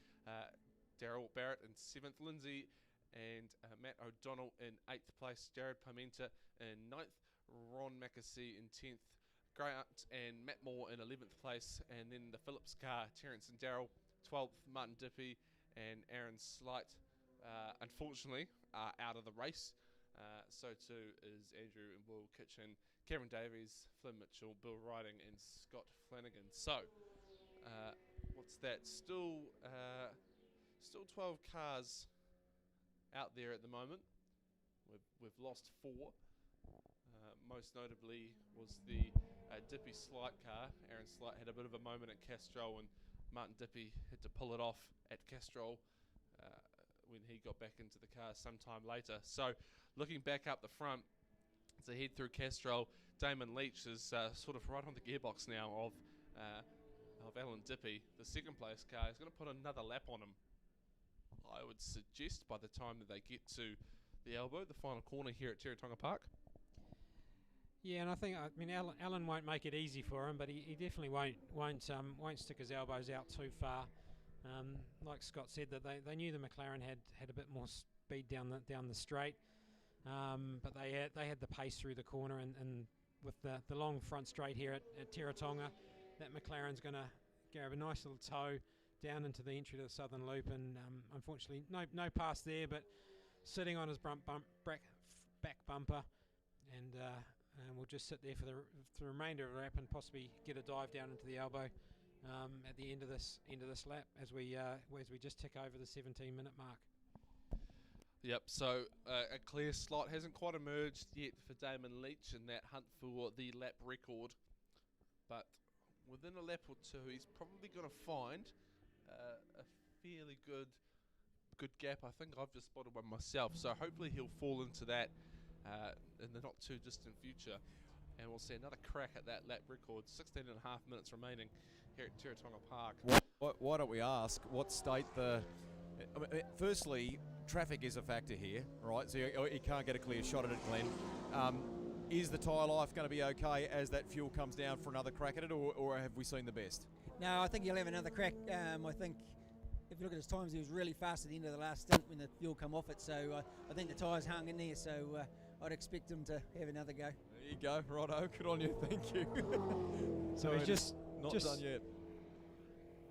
I: Daryl Barrett in seventh, Lindsay and Matt O'Donnell in eighth place, Jared Pimenta in ninth, Ron Mackesy in 10th, Grant and Matt Moore in 11th place, and then the Phillips car, Terence and Darryl 12th, Martin Dippy and Aaron Slight unfortunately are out of the race. So too is Andrew and Will Kitchen, Cameron Davies, Flynn Mitchell, Bill Riding and Scott Flanagan. So what's that? Still 12 cars out there at the moment. We've lost 4. Most notably was the Dippy Slight car. Aaron Slight had a bit of a moment at Castrol, and Martin Dippy had to pull it off at Castrol when he got back into the car sometime later. So looking back up the front, as they head through Castrol, Damon Leach is sort of right on the gearbox now of Alan Dippy. The second place car is going to put another lap on him, I would suggest, by the time that they get to the elbow, the final corner here at Teretonga Park.
E: Yeah, and I mean, Alan won't make it easy for him, but he definitely won't stick his elbows out too far. Like Scott said, that they knew the McLaren had a bit more speed down the straight, but they had the pace through the corner, and with the long front straight here at Teretonga, that McLaren's going to grab a nice little toe down into the entry to the southern loop, and unfortunately no pass there, but sitting on his back bumper, and we'll just sit there for the remainder of the lap and possibly get a dive down into the elbow at the end of this lap as we just tick over the 17-minute mark.
I: Yep, so a clear slot hasn't quite emerged yet for Damon Leach in that hunt for the lap record, but within a lap or two he's probably going to find a fairly good gap. I think I've just spotted one myself, so hopefully he'll fall into that in the not too distant future, and we'll see another crack at that lap record. 16 and a half minutes remaining here at Teretonga Park.
K: Why don't we ask what state firstly, traffic is a factor here, right? So you can't get a clear shot at it, Glenn. Is the tyre life going to be okay as that fuel comes down for another crack at it, or have we seen the best?
O: No, I think he'll have another crack. I think if you look at his times, he was really fast at the end of the last stint when the fuel come off it. So I think the tyres hung in there. So I'd expect him to have another go.
K: There you go, righto. Good on you. Thank you.
E: So he's just
K: done yet.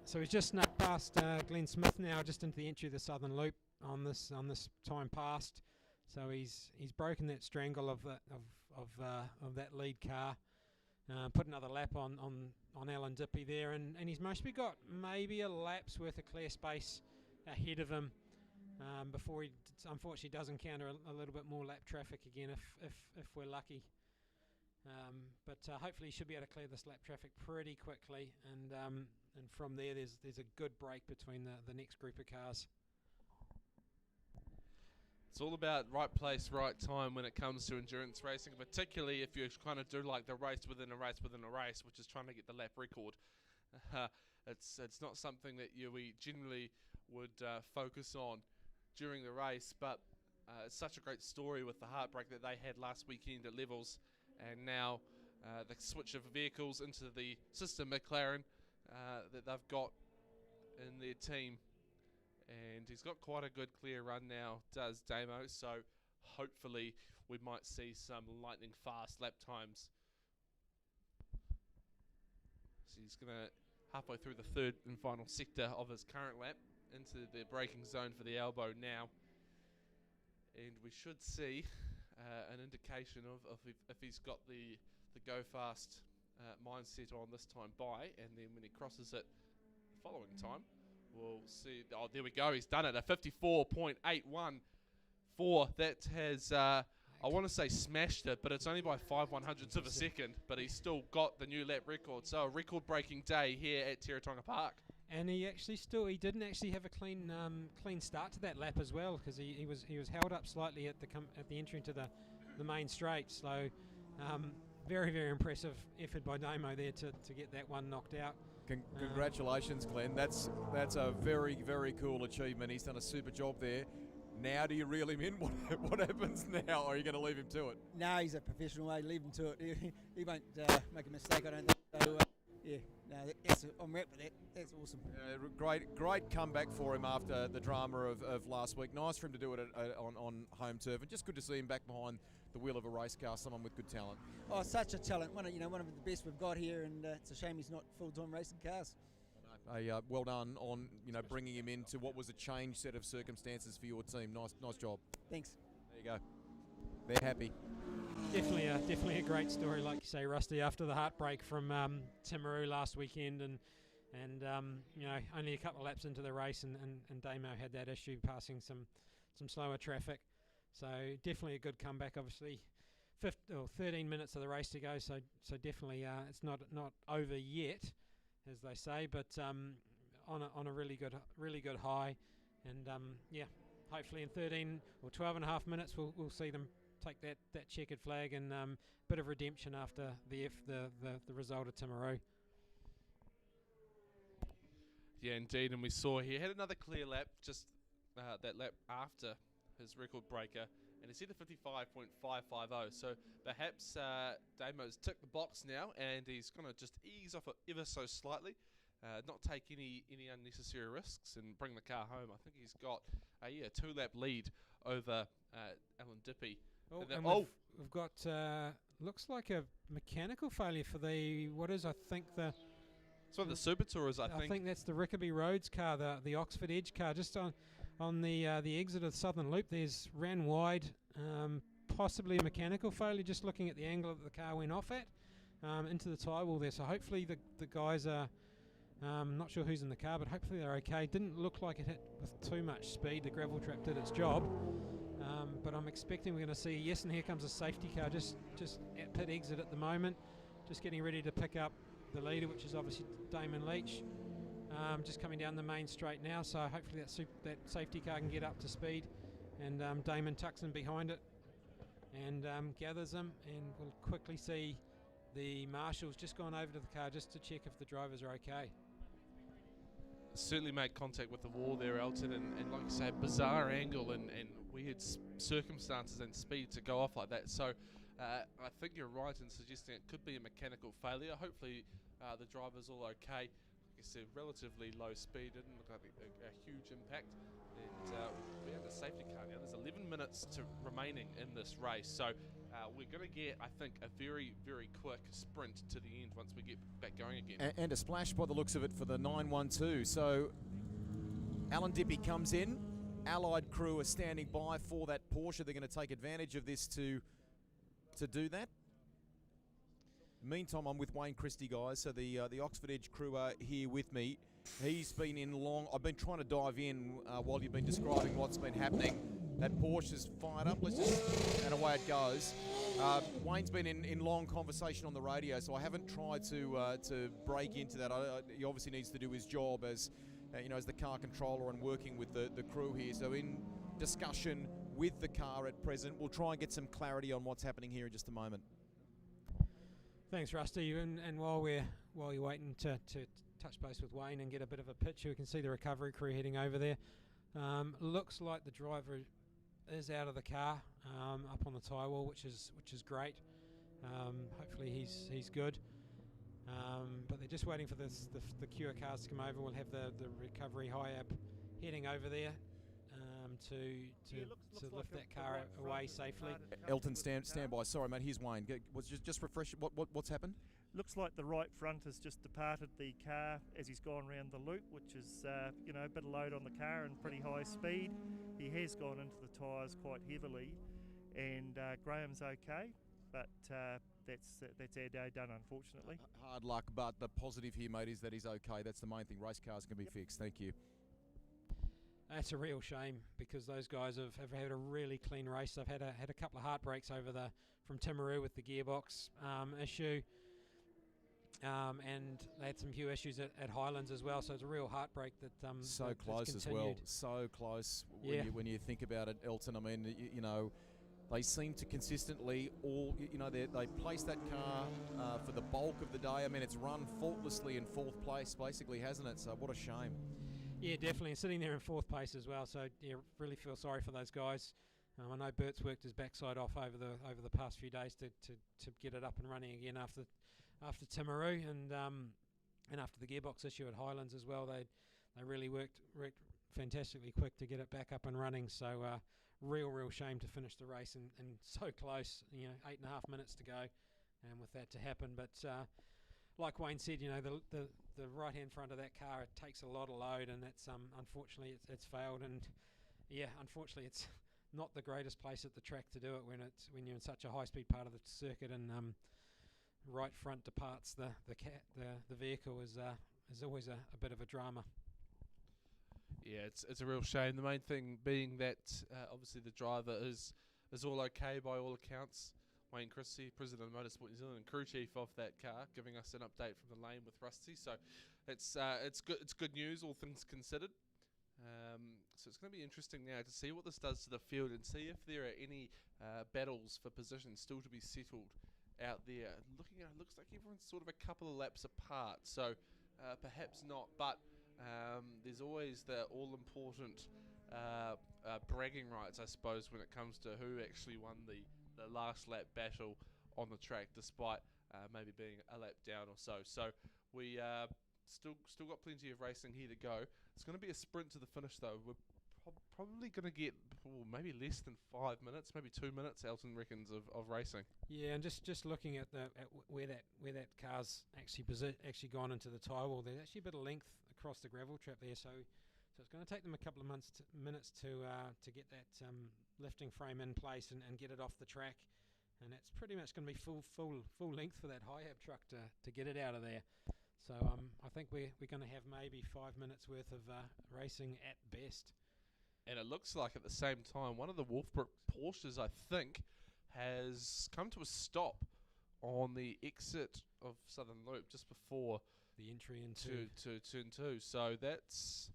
E: So he's just snuck past Glenn Smith now, just into the entry of the southern loop on this time past. So he's broken that strangle of that lead car. Put another lap on Alan Dippy there, and he's mostly got maybe a lap's worth of clear space ahead of him before he unfortunately does encounter a little bit more lap traffic again if we're lucky. But hopefully he should be able to clear this lap traffic pretty quickly, and from there there's a good break between the next group of cars.
I: It's all about right place, right time when it comes to endurance racing, particularly if you kind of do like the race within a race within a race, which is trying to get the lap record. It's not something that we generally would focus on during the race, but it's such a great story with the heartbreak that they had last weekend at Levels, and now the switch of vehicles into the sister McLaren that they've got in their team. And he's got quite a good clear run now, does Damo, so hopefully we might see some lightning fast lap times. So he's going to halfway through the third and final sector of his current lap into the braking zone for the elbow now. And we should see an indication of if he's got the go fast mindset on this time by, and then when he crosses it the following time, we'll see. Oh, there we go. He's done it. A 54.814. That has, I want to say smashed it, but it's only by 5/100ths of a second. But he's still got the new lap record. So a record-breaking day here at Teretonga Park.
E: And he didn't actually have a clean start to that lap as well, because he was held up slightly at the entry into the main straight. So very, very impressive effort by Damo there to get that one knocked out.
K: Congratulations, Glenn. That's a very, very cool achievement. He's done a super job there. Now do you reel him in? What happens now? Or are you going to leave him to it?
O: No, he's a professional. Leave him to it. He won't make a mistake, I don't think. So, yeah, no, I'm wrapped with that. That's awesome.
K: Great comeback for him after the drama of last week. Nice for him to do it on home turf, and just good to see him back behind the wheel of a race car, someone with good talent.
O: Oh, such a talent. One of the best we've got here, and it's a shame he's not full-time racing cars.
K: Well done on bringing him into what was a changed set of circumstances for your team. Nice job.
O: Thanks.
K: There you go. They're happy.
E: Definitely a great story, like you say, Rusty. After the heartbreak from Timaru last weekend, and only a couple of laps into the race, and Damo had that issue passing some slower traffic. So definitely a good comeback. Obviously, 13 minutes of the race to go. So definitely it's not over yet, as they say, but on a really good high, and hopefully in 13 or 12 and a half minutes we'll see them take that checkered flag, and bit of redemption after the result of Timaru.
I: Yeah, indeed, and we saw he had another clear lap, just that lap after his record breaker, and he's hit a 55.550. So perhaps Damo's ticked the box now, and he's going to just ease off it ever so slightly, not take any unnecessary risks, and bring the car home. I think he's got a 2-lap lead over Alan Dippy.
E: We've got looks like a mechanical failure for the
I: it's one of the Super Tourers, I think.
E: I think that's the Rickaby Roads car, the Oxford Edge car, just on the exit of the Southern Loop. Ran wide, possibly a mechanical failure, just looking at the angle that the car went off at, into the tyre wall there. So hopefully the guys are, not sure who's in the car, but hopefully they're okay. Didn't look like it hit with too much speed. The gravel trap did its job. But I'm expecting we're going to see, yes, and here comes a safety car just at pit exit at the moment, just getting ready to pick up the leader, which is obviously Damon Leach, just coming down the main straight now. So hopefully that safety car can get up to speed, and Damon tucks in behind it and gathers them, and we'll quickly see the marshals just gone over to the car just to check if the drivers are okay.
I: Certainly made contact with the wall there, Elton, and like you say, bizarre angle and weird circumstances and speed to go off like that. So I think you're right in suggesting it could be a mechanical failure. Hopefully the driver's all okay. Like I said, relatively low speed, didn't look like a huge impact. And we have a safety car now. There's 11 minutes remaining in this race. So we're going to get, I think, a very, very quick sprint to the end once we get back going again.
K: And a splash by the looks of it for the 912. So Alan Dippy comes in. Allied crew are standing by for that Porsche. They're going to take advantage of this to do that. Meantime, I'm with Wayne Christie, guys. So the Oxford Edge crew are here with me. He's been in long. I've been trying to dive in while you've been describing what's been happening. That Porsche's fired up. And away it goes. Wayne's been in long conversation on the radio, so I haven't tried to break into that. He obviously needs to do his job as as the car controller and working with the crew here. So in discussion with the car at present, we'll try and get some clarity on what's happening here in just a moment.
E: Thanks, Rusty. And while you're waiting to touch base with Wayne and get a bit of a picture, we can see the recovery crew heading over there. Looks like the driver is out of the car, up on the tyre wall, which is great. Hopefully he's good. But they're just waiting for the Cure cars to come over. We'll have the recovery high-ab heading over there to lift that car away safely.
K: Elton, stand by. Sorry, mate. Here's Wayne. Just refresh. What's happened?
L: Looks like the right front has just departed the car as he's gone round the loop, which is a bit of load on the car and pretty high speed. He has gone into the tyres quite heavily, and Graham's okay, but that's our day done, unfortunately.
K: Hard luck, but the positive here, mate, is that he's okay. That's the main thing. Race cars can be fixed. Thank you.
E: That's a real shame because those guys have had a really clean race. They've had a couple of heartbreaks from Timaru with the gearbox issue. And they had some few issues at Highlands as well, so it's a real heartbreak that
K: so
E: that
K: close as well, so close. When you think about it, Elton. I mean, they seem to consistently they place that car for the bulk of the day. I mean, it's run faultlessly in fourth place, basically, hasn't it? So what a shame.
E: Yeah, definitely, and sitting there in fourth place as well. So yeah, really feel sorry for those guys. I know Bert's worked his backside off over the past few days to get it up and running again after Timaru and after the gearbox issue at Highlands as well. They really worked fantastically quick to get it back up and running. So real shame to finish the race and so close. 8.5 minutes to go, and with that to happen. But like Wayne said, the right hand front of that car, it takes a lot of load, and that's unfortunately it's failed. And yeah, unfortunately it's not the greatest place at the track to do it when you're in such a high speed part of the circuit, and right front departs the vehicle is always a bit of a drama.
I: Yeah, it's a real shame. The main thing being that obviously the driver is all okay by all accounts. Wayne Christie, President of Motorsport New Zealand and crew chief of that car, giving us an update from the lane with Rusty. So it's good. It's good news, all things considered. So it's going to be interesting now to see what this does to the field and see if there are any battles for position still to be settled out there. Looking at it, looks like everyone's sort of a couple of laps apart, so perhaps not, but there's always the all-important bragging rights, I suppose, when it comes to who actually won the last lap battle on the track, despite maybe being a lap down or so. So we still got plenty of racing here to go. It's going to be a sprint to the finish, though. We're probably going to get maybe less than 5 minutes, maybe 2 minutes, Elton reckons, of racing. Yeah, and just looking at where that car's actually gone into the tyre wall, there's actually a bit of length across the gravel trap there, so it's going to take them a couple of minutes to get that lifting frame in place and get it off the track, and it's pretty much going to be full length for that high-ab truck to get it out of there. So I think we're going to have maybe 5 minutes worth of racing at best. And it looks like at the same time, one of the Wolfbrook Porsches, I think, has come to a stop on the exit of Southern Loop just before the entry into turn 2. So that's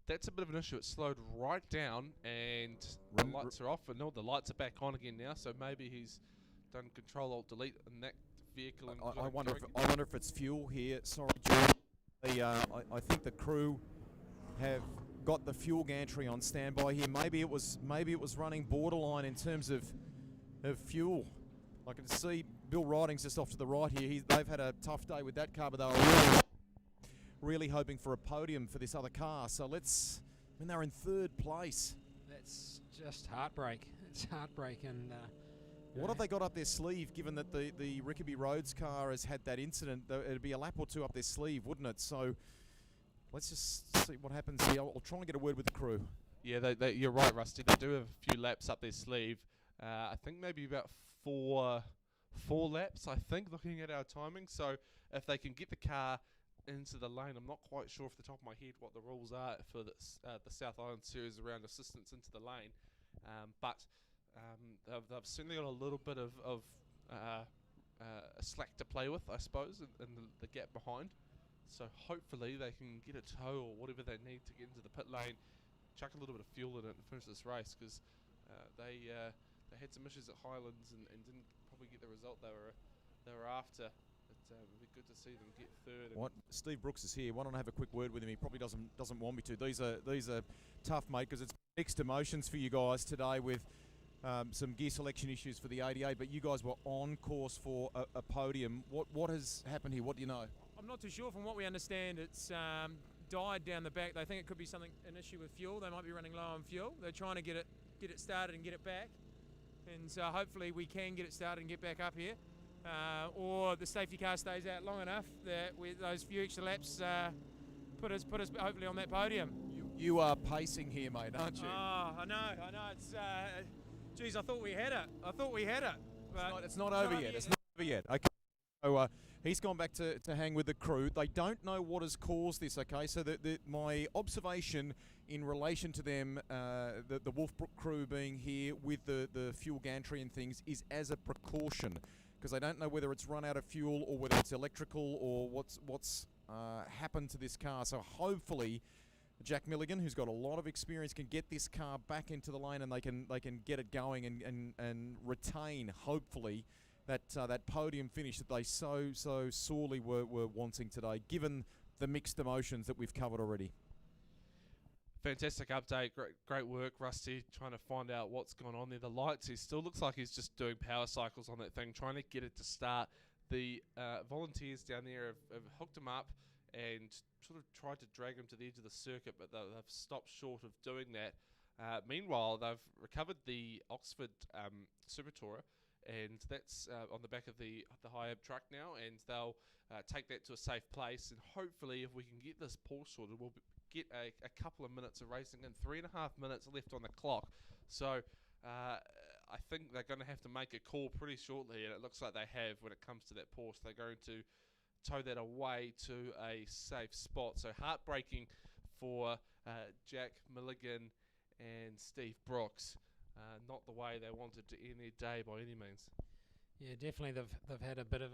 I: a bit of an issue. It slowed right down, and the lights are off, and the lights are back on again now. So maybe he's done Control-Alt-Delete in that vehicle. And
K: I wonder if it's fuel here. Sorry, George. I think the crew have got the fuel gantry on standby here. Maybe it was running borderline in terms of fuel. I can see Bill Riding's just off to the right here. They've had a tough day with that car, but they were really hoping for a podium for this other car. So they're in third place. That's just heartbreak. It's heartbreak. And what have they got up their sleeve, given that the Rickaby Rhodes car has had that incident? It'd be a lap or two up their sleeve, wouldn't it? So let's just see what happens here. I'll try and get a word with the crew. Yeah, you're right, Rusty. They do have a few laps up their sleeve. I think maybe about four laps, I think, looking at our timing. So if they can get the car into the lane, I'm not quite sure off the top of my head what the rules are for the South Island Series around assistance into the lane. But they've certainly got a little bit of slack to play with, I suppose, in the gap behind. So hopefully they can get a tow or whatever they need to get into the pit lane, chuck a little bit of fuel in it and finish this race, because they had some issues at Highlands and didn't probably get the result they were after. But it'd be good to see them get third. Steve Brooks is here. Why don't I have a quick word with him? He probably doesn't want me to. These are tough, mate, because it's mixed emotions for you guys today with
A: some gear selection issues for the 88, but you guys were on course for a podium. What has happened here? What do you know?
P: I'm not too sure. From what we understand, it's died down the back. They think it could be an issue with fuel. They might be running low on fuel. They're trying to get it started and get it back, and so hopefully we can get it started and get back up here, or the safety car stays out long enough that with those few extra laps put us hopefully on that podium.
A: You are pacing here, mate, aren't you?
P: Oh, I know. It's geez, I thought we had it. But
A: it's not over yet. It's not over yet. Okay. So he's gone back to hang with the crew. They don't know what has caused this. Okay. So my observation in relation to them, the Wolfbrook crew being here with the fuel gantry and things, is as a precaution, because they don't know whether it's run out of fuel or whether it's electrical or what's happened to this car. So hopefully Jack Milligan, who's got a lot of experience, can get this car back into the lane and they can get it going and retain, hopefully, that podium finish that they so sorely were wanting today, given the mixed emotions that we've covered already.
I: Fantastic update, great work, Rusty, trying to find out what's gone on there. The lights, he still looks like he's just doing power cycles on that thing, trying to get it to start. The volunteers down there have hooked him up and sort of tried to drag him to the edge of the circuit, but they've stopped short of doing that. Meanwhile, they've recovered the Oxford Super Tourer, and that's on the back of the high-ab truck now, and they'll take that to a safe place, and hopefully if we can get this Porsche sorted, we'll get a couple of minutes of racing and 3.5 minutes left on the clock. So I think they're going to have to make a call pretty shortly, and it looks like they have when it comes to that Porsche. They're going to tow that away to a safe spot. So heartbreaking for Jack Milligan and Steve Brooks. Not the way they wanted to end their day by any means.
E: Yeah, definitely they've had a bit of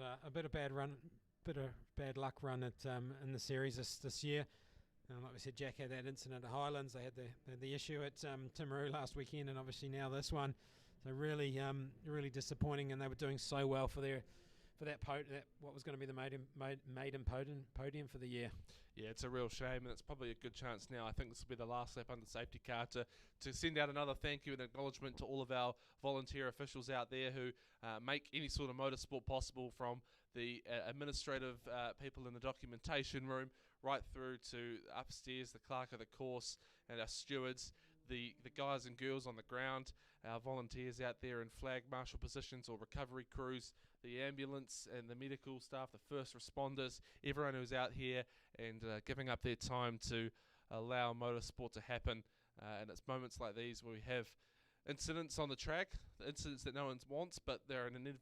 E: bad luck run at in the series this year. Like we said, Jack had that incident at Highlands. They had the issue at Timaru last weekend, and obviously now this one. So really disappointing, and they were doing so well for that what was going to be the maiden podium for the year.
I: Yeah, it's a real shame, and it's probably a good chance now. I think this will be the last lap under safety car to send out another thank you and acknowledgement to all of our volunteer officials out there who make any sort of motorsport possible, from the administrative people in the documentation room right through to upstairs, the clerk of the course and our stewards, the guys and girls on the ground, our volunteers out there in flag marshal positions or recovery crews, the ambulance and the medical staff, the first responders, everyone who's out here and giving up their time to allow motorsport to happen. And it's moments like these where we have incidents on the track, incidents that no one wants, but they're an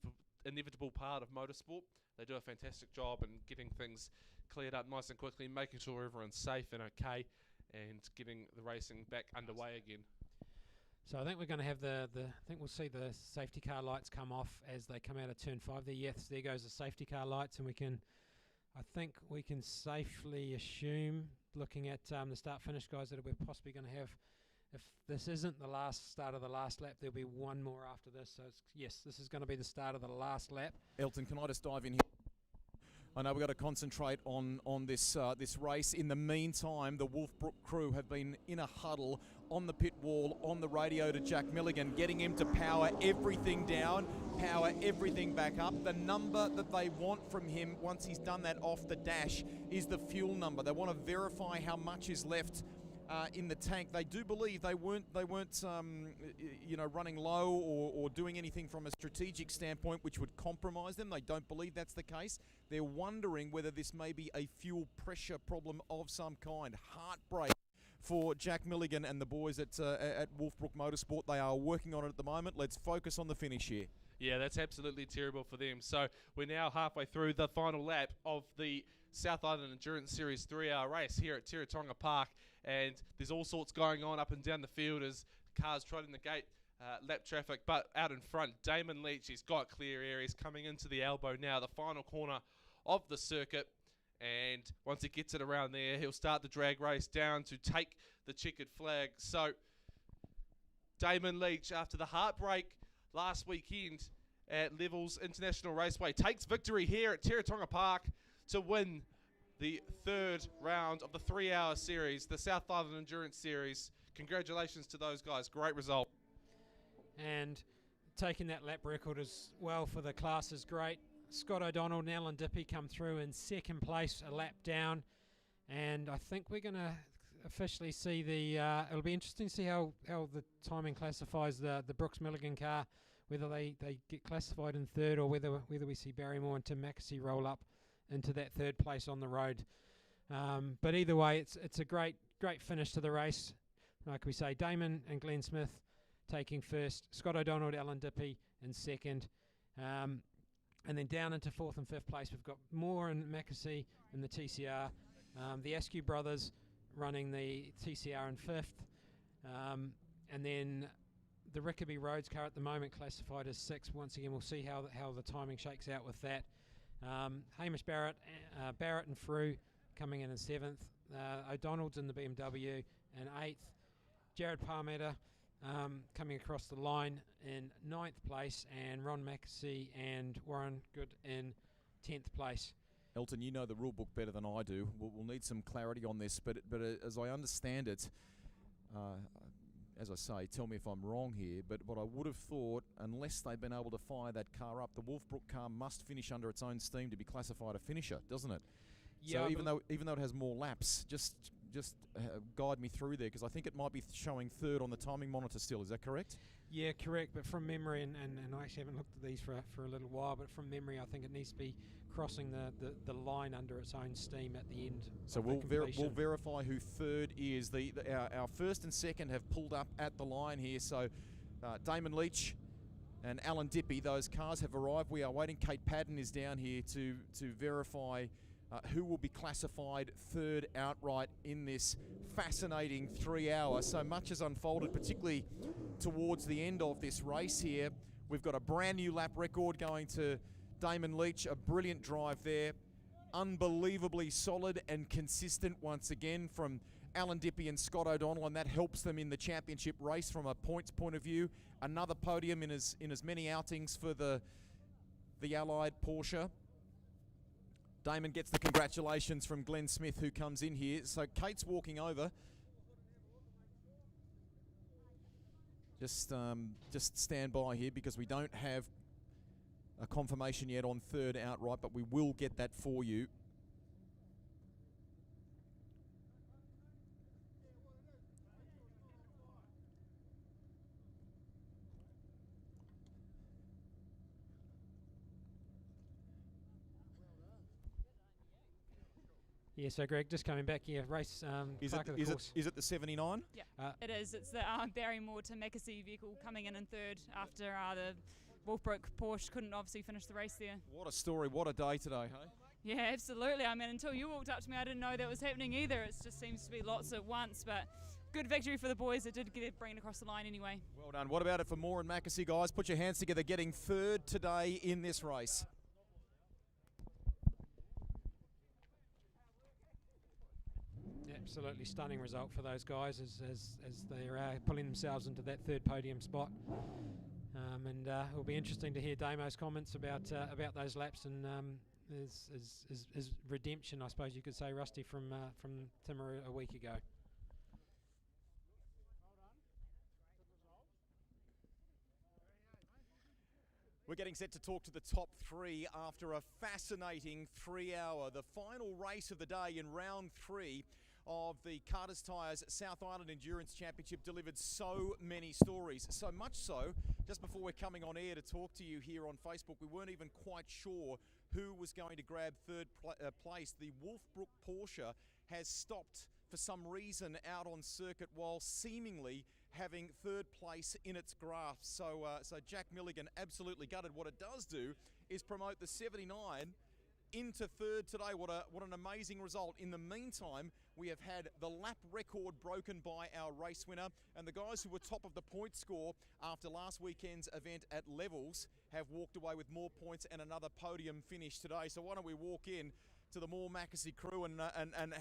I: inevitable part of motorsport. They do a fantastic job in getting things cleared up nice and quickly, making sure everyone's safe and okay, and getting the racing back underway again.
E: So I think we're going to have I think we'll see the safety car lights come off as they come out of turn 5 there. Yes, there goes the safety car lights, and I think we can safely assume, looking at the start-finish guys, that we're possibly going to have, if this isn't the start of the last lap, there'll be one more after this. So yes, this is going to be the start of the last lap.
A: Elton, can I just dive in here? I know we've got to concentrate on this race. In the meantime, the Wolfbrook crew have been in a huddle on the pit wall, on the radio to Jack Milligan, getting him to power everything down, power everything back up. The number that they want from him once he's done that off the dash is the fuel number. They want to verify how much is left in the tank. They do believe they weren't running low or doing anything from a strategic standpoint which would compromise them. They don't believe that's the case. They're wondering whether this may be a fuel pressure problem of some kind. Heartbreak for Jack Milligan and the boys at Wolfbrook Motorsport. They are working on it at the moment. Let's focus on the finish here.
I: Yeah, that's absolutely terrible for them. So we're now halfway through the final lap of the South Island Endurance Series 3-hour race here at Teretonga Park, and there's all sorts going on up and down the field as cars trotting the gate, lap traffic, but out in front, Damon Leach, he's got clear areas coming into the elbow now, the final corner of the circuit, and once he gets it around there, he'll start the drag race down to take the checkered flag. So Damon Leach, after the heartbreak last weekend at Levels International Raceway, takes victory here at Teretonga Park to win the third round of the 3-hour series, the South Island Endurance Series. Congratulations to those guys. Great result.
E: and taking that lap record as well for the class is great. Scott O'Donnell and Alan Dippy come through in second place, a lap down, and I think we're going to officially see it'll be interesting to see how the timing classifies the Brooks Milligan car, whether they get classified in third or whether we see Barrymore and Tim Mackesy roll up into that third place on the road. But either way, it's a great finish to the race. Like we say, Damon and Glenn Smith taking first, Scott O'Donnell and Alan Dippy in second. And then down into fourth and fifth place, we've got Moore and Mackesy in the TCR. The Askew brothers running the TCR in fifth. And then the Rickaby Roads car at the moment classified as sixth. Once again, we'll see how the timing shakes out with that. Hamish Barrett and Frew coming in seventh. O'Donnell's in the BMW in eighth. Jared Palmetta coming across the line in ninth place, and Ron Mackesy and Warren Good in 10th place.
K: Elton, you know the rule book better than I do. We'll need some clarity on this, but as I understand it, as I say, tell me if I'm wrong here, but what I would have thought, unless they've been able to fire that car up, the Wolfbrook car must finish under its own steam to be classified a finisher, doesn't it?
E: Yeah,
K: so even though it has more laps, just guide me through there, because I think it might be showing third on the timing monitor still. Is that correct?
E: Yeah, correct. But from memory, and I actually haven't looked at these for a little while, but from memory, I think it needs to be crossing the line under its own steam at the end.
K: So we'll verify who third is. Our first and second have pulled up at the line here. So Damon Leach and Alan Dippy, those cars have arrived. We are waiting. Kate Padden is down here to verify who will be classified third outright in this fascinating 3 hour. So much has unfolded, particularly towards the end of this race here. We've got a brand new lap record going to Damon Leach, a brilliant drive there. Unbelievably solid and consistent once again from Alan Dippy and Scott O'Donnell, and that helps them in the championship race from a points point of view. Another podium in as many outings for the Allied Porsche. Damon gets the congratulations from Glenn Smith, who comes in here. So Kate's walking over. Just stand by here, because we don't have a confirmation yet on third outright, but we will get that for you.
E: Yeah, so Greg, just coming back here, race
K: is it the 79?
Q: Yeah, it is. It's the Barrymore to Mackesy vehicle coming in third after the Wolfbrook Porsche couldn't obviously finish the race there.
K: What a story, what a day today, hey?
Q: Yeah, absolutely. I mean, until you walked up to me, I didn't know that was happening either. It just seems to be lots at once, but good victory for the boys. It did bring it across the line anyway.
K: Well done. What about it for Moore and Mackesy, guys? Put your hands together, getting third today in this race.
E: Absolutely stunning result for those guys as they're pulling themselves into that third podium spot. And it'll be interesting to hear Damo's comments about those laps and his redemption, I suppose you could say, Rusty, from Timaru a week ago.
K: We're getting set to talk to the top three after a fascinating 3 hour, the final race of the day in round 3 of the Carter's Tyres South Island Endurance Championship. Delivered so many stories, so much so, just before we're coming on air to talk to you here on Facebook, we weren't even quite sure who was going to grab third place. The Wolfbrook Porsche has stopped for some reason out on circuit while seemingly having third place in its grasp. So Jack Milligan absolutely gutted. What it does do is promote the 79 into third today. What an amazing result. In the meantime, we have had the lap record broken by our race winner, and the guys who were top of the point score after last weekend's event at Levels have walked away with more points and another podium finish today. So why don't we walk in to the Moore Mackesy crew and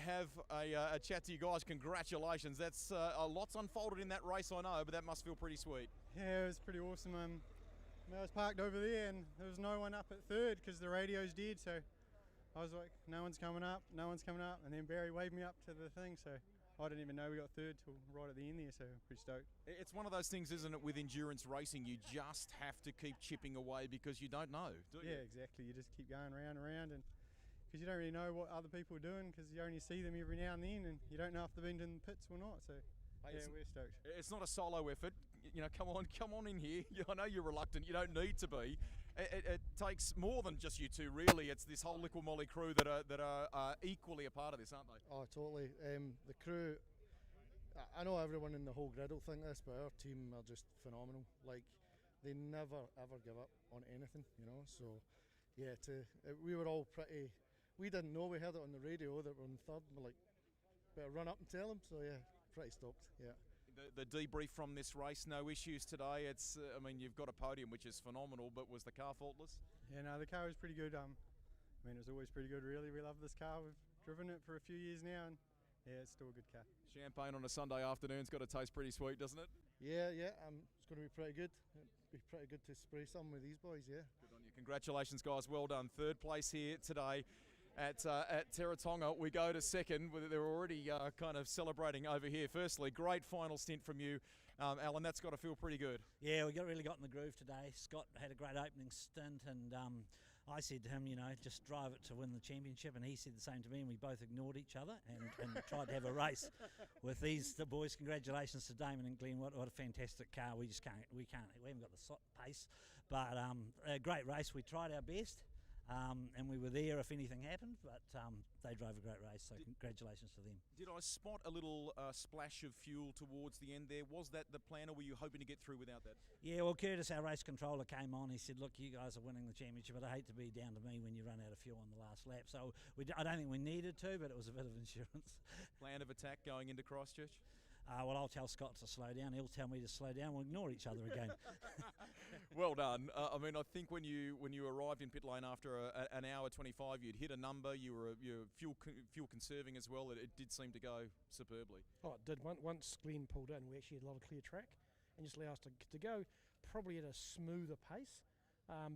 K: have a chat to you guys. Congratulations. That's a lot's unfolded in that race, I know, but that must feel pretty sweet.
S: Yeah, it was pretty awesome. I was parked over there and there was no one up at third because the radio's dead, so I was like, no one's coming up, and then Barry waved me up to the thing, so I didn't even know we got third till right at the end there, so pretty stoked.
K: It's one of those things, isn't it, with endurance racing? You just have to keep chipping away because you don't know, do you?
S: Yeah, exactly. You just keep going round and round, and because you don't really know what other people are doing, because you only see them every now and then, and you don't know if they've been in the pits or not. So yeah, we're stoked.
K: It's not a solo effort. You know, come on in here. I know you're reluctant. You don't need to be. It takes more than just you two, really. It's this whole Liquid Molly crew that are equally a part of this, aren't they?
B: Oh, totally. The crew. I know everyone in the whole grid will think this, but our team are just phenomenal. Like, they never ever give up on anything, you know. So, yeah, we were all pretty. We didn't know. We heard it on the radio that we're in third. And we're like, better run up and tell them. So yeah, pretty stoked. Yeah.
K: The debrief from this race, no issues today. It's, I mean, you've got a podium, which is phenomenal, but was the car faultless?
S: Yeah, no, the car was pretty good. I mean, it's always pretty good, really. We love this car. We've driven it for a few years now, and yeah, it's still a good car.
K: Champagne on a Sunday afternoon's got to taste pretty sweet, doesn't it?
B: Yeah. It's going to be pretty good. It'd be pretty good to spray some with these boys, yeah.
K: Good on you. Congratulations, guys. Well done. Third place here today at Teretonga. We go to second. They're already kind of celebrating over here. Firstly, great final stint from you, Alan. That's got to feel pretty good.
C: Yeah, we really got in the groove today. Scott had a great opening stint, and I said to him, you know, just drive it to win the championship, and he said the same to me, and we both ignored each other and tried to have a race with the boys. Congratulations to Damon and Glenn. What a fantastic car. We haven't got the pace, but a great race. We tried our best. And we were there if anything happened, but they drove a great race, so congratulations to them.
K: Did I spot a little splash of fuel towards the end there? Was that the plan, or were you hoping to get through without that?
C: Yeah, well, Curtis, our race controller, came on. He said, look, you guys are winning the championship, but I hate to be down to me when you run out of fuel on the last lap. So I don't think we needed to, but it was a bit of insurance.
K: Plan of attack going into Christchurch?
C: Well, I'll tell Scott to slow down. He'll tell me to slow down. We'll ignore each other again.
K: Well done. I mean, I think when you arrived in pit lane after an hour 25, you'd hit a number. You were fuel conserving as well. It did seem to go superbly.
D: Oh, it did. Once Glenn pulled in, we actually had a lot of clear track, and just allowed us to go probably at a smoother pace,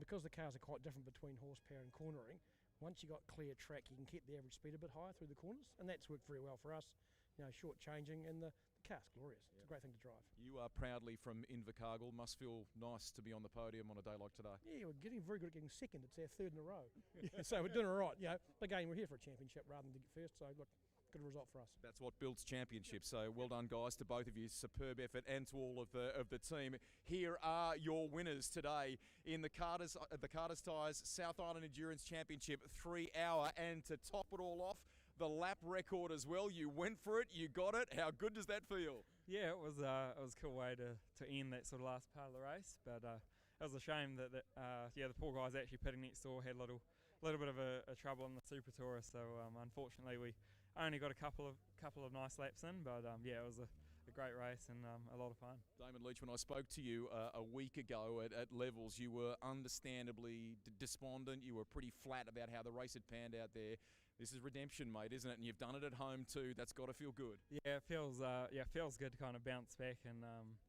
D: because the cars are quite different between horsepower and cornering. Once you got clear track, you can keep the average speed a bit higher through the corners, and that's worked very well for us. You know, short changing, and the car's glorious. It's a great thing to drive.
K: You are proudly from Invercargill. Must feel nice to be on the podium on a day like today.
D: Yeah, we're getting very good at getting second. It's our third in a row. Yeah, so we're doing all right. You know, again, we're here for a championship rather than to get first. So look, good result for us.
K: That's what builds championships. So well done, guys, to both of you. Superb effort, and to all of the team. Here are your winners today in the Carter's Tyres South Island Endurance Championship 3 hour, and to top it all off, the lap record as well. You went for it, you got it. How good does that feel?
U: Yeah, it was a cool way to end that sort of last part of the race, but it was a shame that the poor guys actually pitting next door had a little bit of a trouble on the Super Tourer, so unfortunately we only got a couple of nice laps in, but yeah, it was a great race and a lot of fun.
K: Damon Leach, when I spoke to you a week ago at Levels, you were understandably despondent. You were pretty flat about how the race had panned out there. This is redemption, mate, isn't it? And you've done it at home too. That's got to feel good.
U: Yeah, it feels good to kind of bounce back, and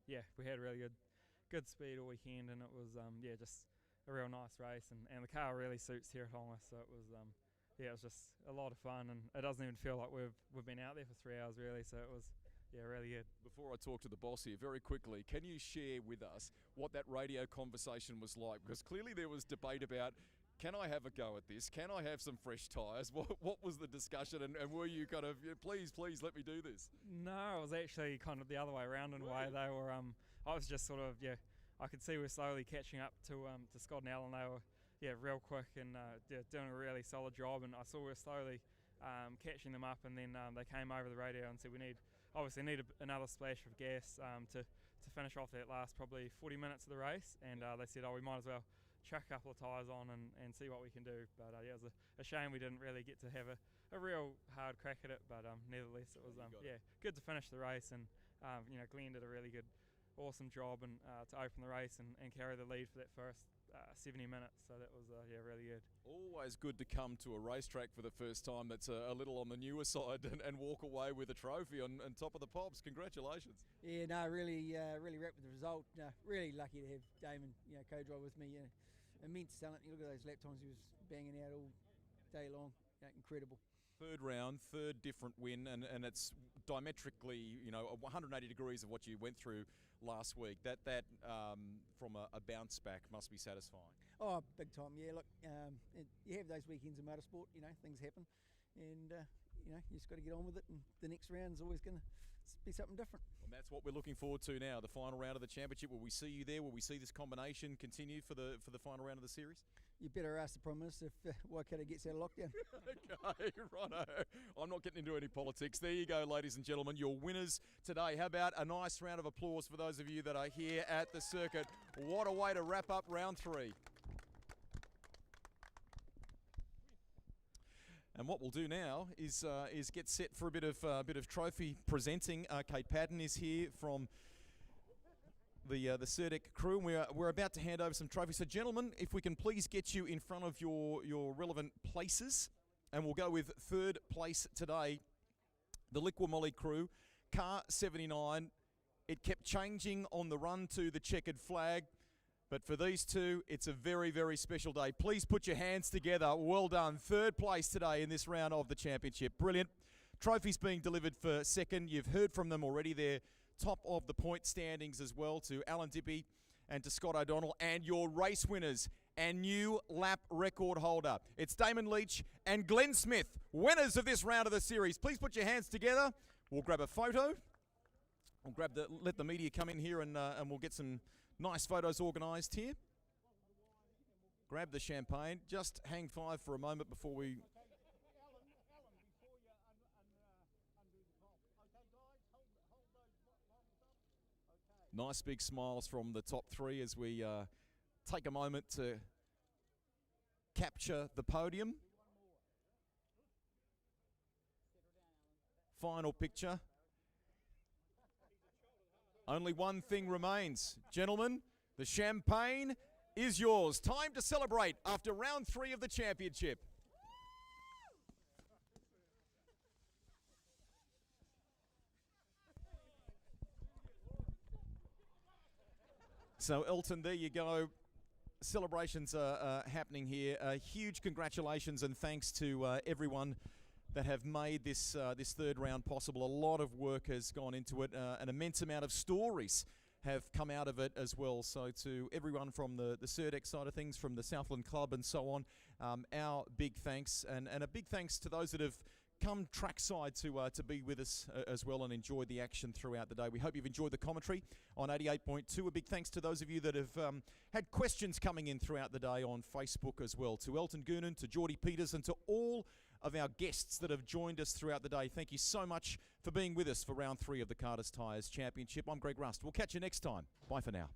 U: we had really good speed all weekend, and it was just a real nice race, and the car really suits Teretonga, so it was it was just a lot of fun, and it doesn't even feel like we've been out there for 3 hours really, so it was really good.
K: Before I talk to the boss here, very quickly, can you share with us what that radio conversation was like? Because clearly there was debate about, can I have a go at this? Can I have some fresh tyres? What was the discussion, and were you kind of, please let me do this?
U: No, it was actually kind of the other way around in a way. They were, I was just sort of, I could see we're slowly catching up to Scott and Alan. They were, real quick and doing a really solid job, and I saw we were slowly catching them up, and then they came over the radio and said we need another splash of gas to finish off that last probably 40 minutes of the race, and they said, we might as well chuck a couple of tyres on and see what we can do. But it was a shame we didn't really get to have a real hard crack at it, but nevertheless it was good to finish the race, and Glenn did a really good, awesome job and to open the race and carry the lead for that first 70 minutes, so that was really good.
K: Always good to come to a racetrack for the first time that's a little on the newer side and walk away with a trophy on top of the pops. Congratulations.
O: Yeah, no, really wrapped with the result. Really lucky to have Damon, co-drive with me. Immense talent. You look at those lap times he was banging out all day long. Incredible.
K: Third round, third different win, and it's diametrically, 180 degrees of what you went through last week. That from a bounce back must be satisfying.
O: Oh, big time, yeah. Look, you have those weekends in motorsport, things happen. And, you just got to get on with it, and the next round's always going to be something different.
K: And that's what we're looking forward to now, the final round of the championship. Will we see you there? Will we see this combination continue for the final round of the series?
O: You better ask the Prime Minister if Waikato gets out of lockdown.
K: Okay, righto. I'm not getting into any politics. There you go, ladies and gentlemen, your winners today. How about a nice round of applause for those of you that are here at the circuit? What a way to wrap up round 3. And what we'll do now is get set for a bit of trophy presenting. Kate Patton is here from the Certec crew, and we're about to hand over some trophies. So, gentlemen, if we can please get you in front of your relevant places, and we'll go with third place today, the Liqua Molly crew, car 79. It kept changing on the run to the checkered flag. But for these two, it's a very, very special day. Please put your hands together. Well done. Third place today in this round of the championship. Brilliant. Trophies being delivered for second. You've heard from them already. They're top of the point standings as well, to Alan Dippy and to Scott O'Donnell. And your race winners and new lap record holder. It's Damon Leach and Glenn Smith, winners of this round of the series. Please put your hands together. We'll grab a photo. We'll let the media come in here and we'll get some nice photos organised here. Grab the champagne. Just hang 5 for a moment before we... Nice big smiles from the top 3 as we take a moment to capture the podium. Final picture. Only one thing remains. Gentlemen, the champagne is yours. Time to celebrate after round 3 of the championship. So, Elton, there you go. Celebrations are happening here. Huge congratulations and thanks to everyone that have made this third round possible. A lot of work has gone into it. An immense amount of stories have come out of it as well. So to everyone from the Certec side of things, from the Southland Club and so on, our big thanks. And a big thanks to those that have come trackside to be with us as well and enjoy the action throughout the day. We hope you've enjoyed the commentary on 88.2. A big thanks to those of you that have had questions coming in throughout the day on Facebook as well. To Elton Goonan, to Geordie Peters, and to all of our guests that have joined us throughout the day. Thank you so much for being with us for round 3 of the Carter's Tyres Championship. I'm Greg Rust. We'll catch you next time. Bye for now.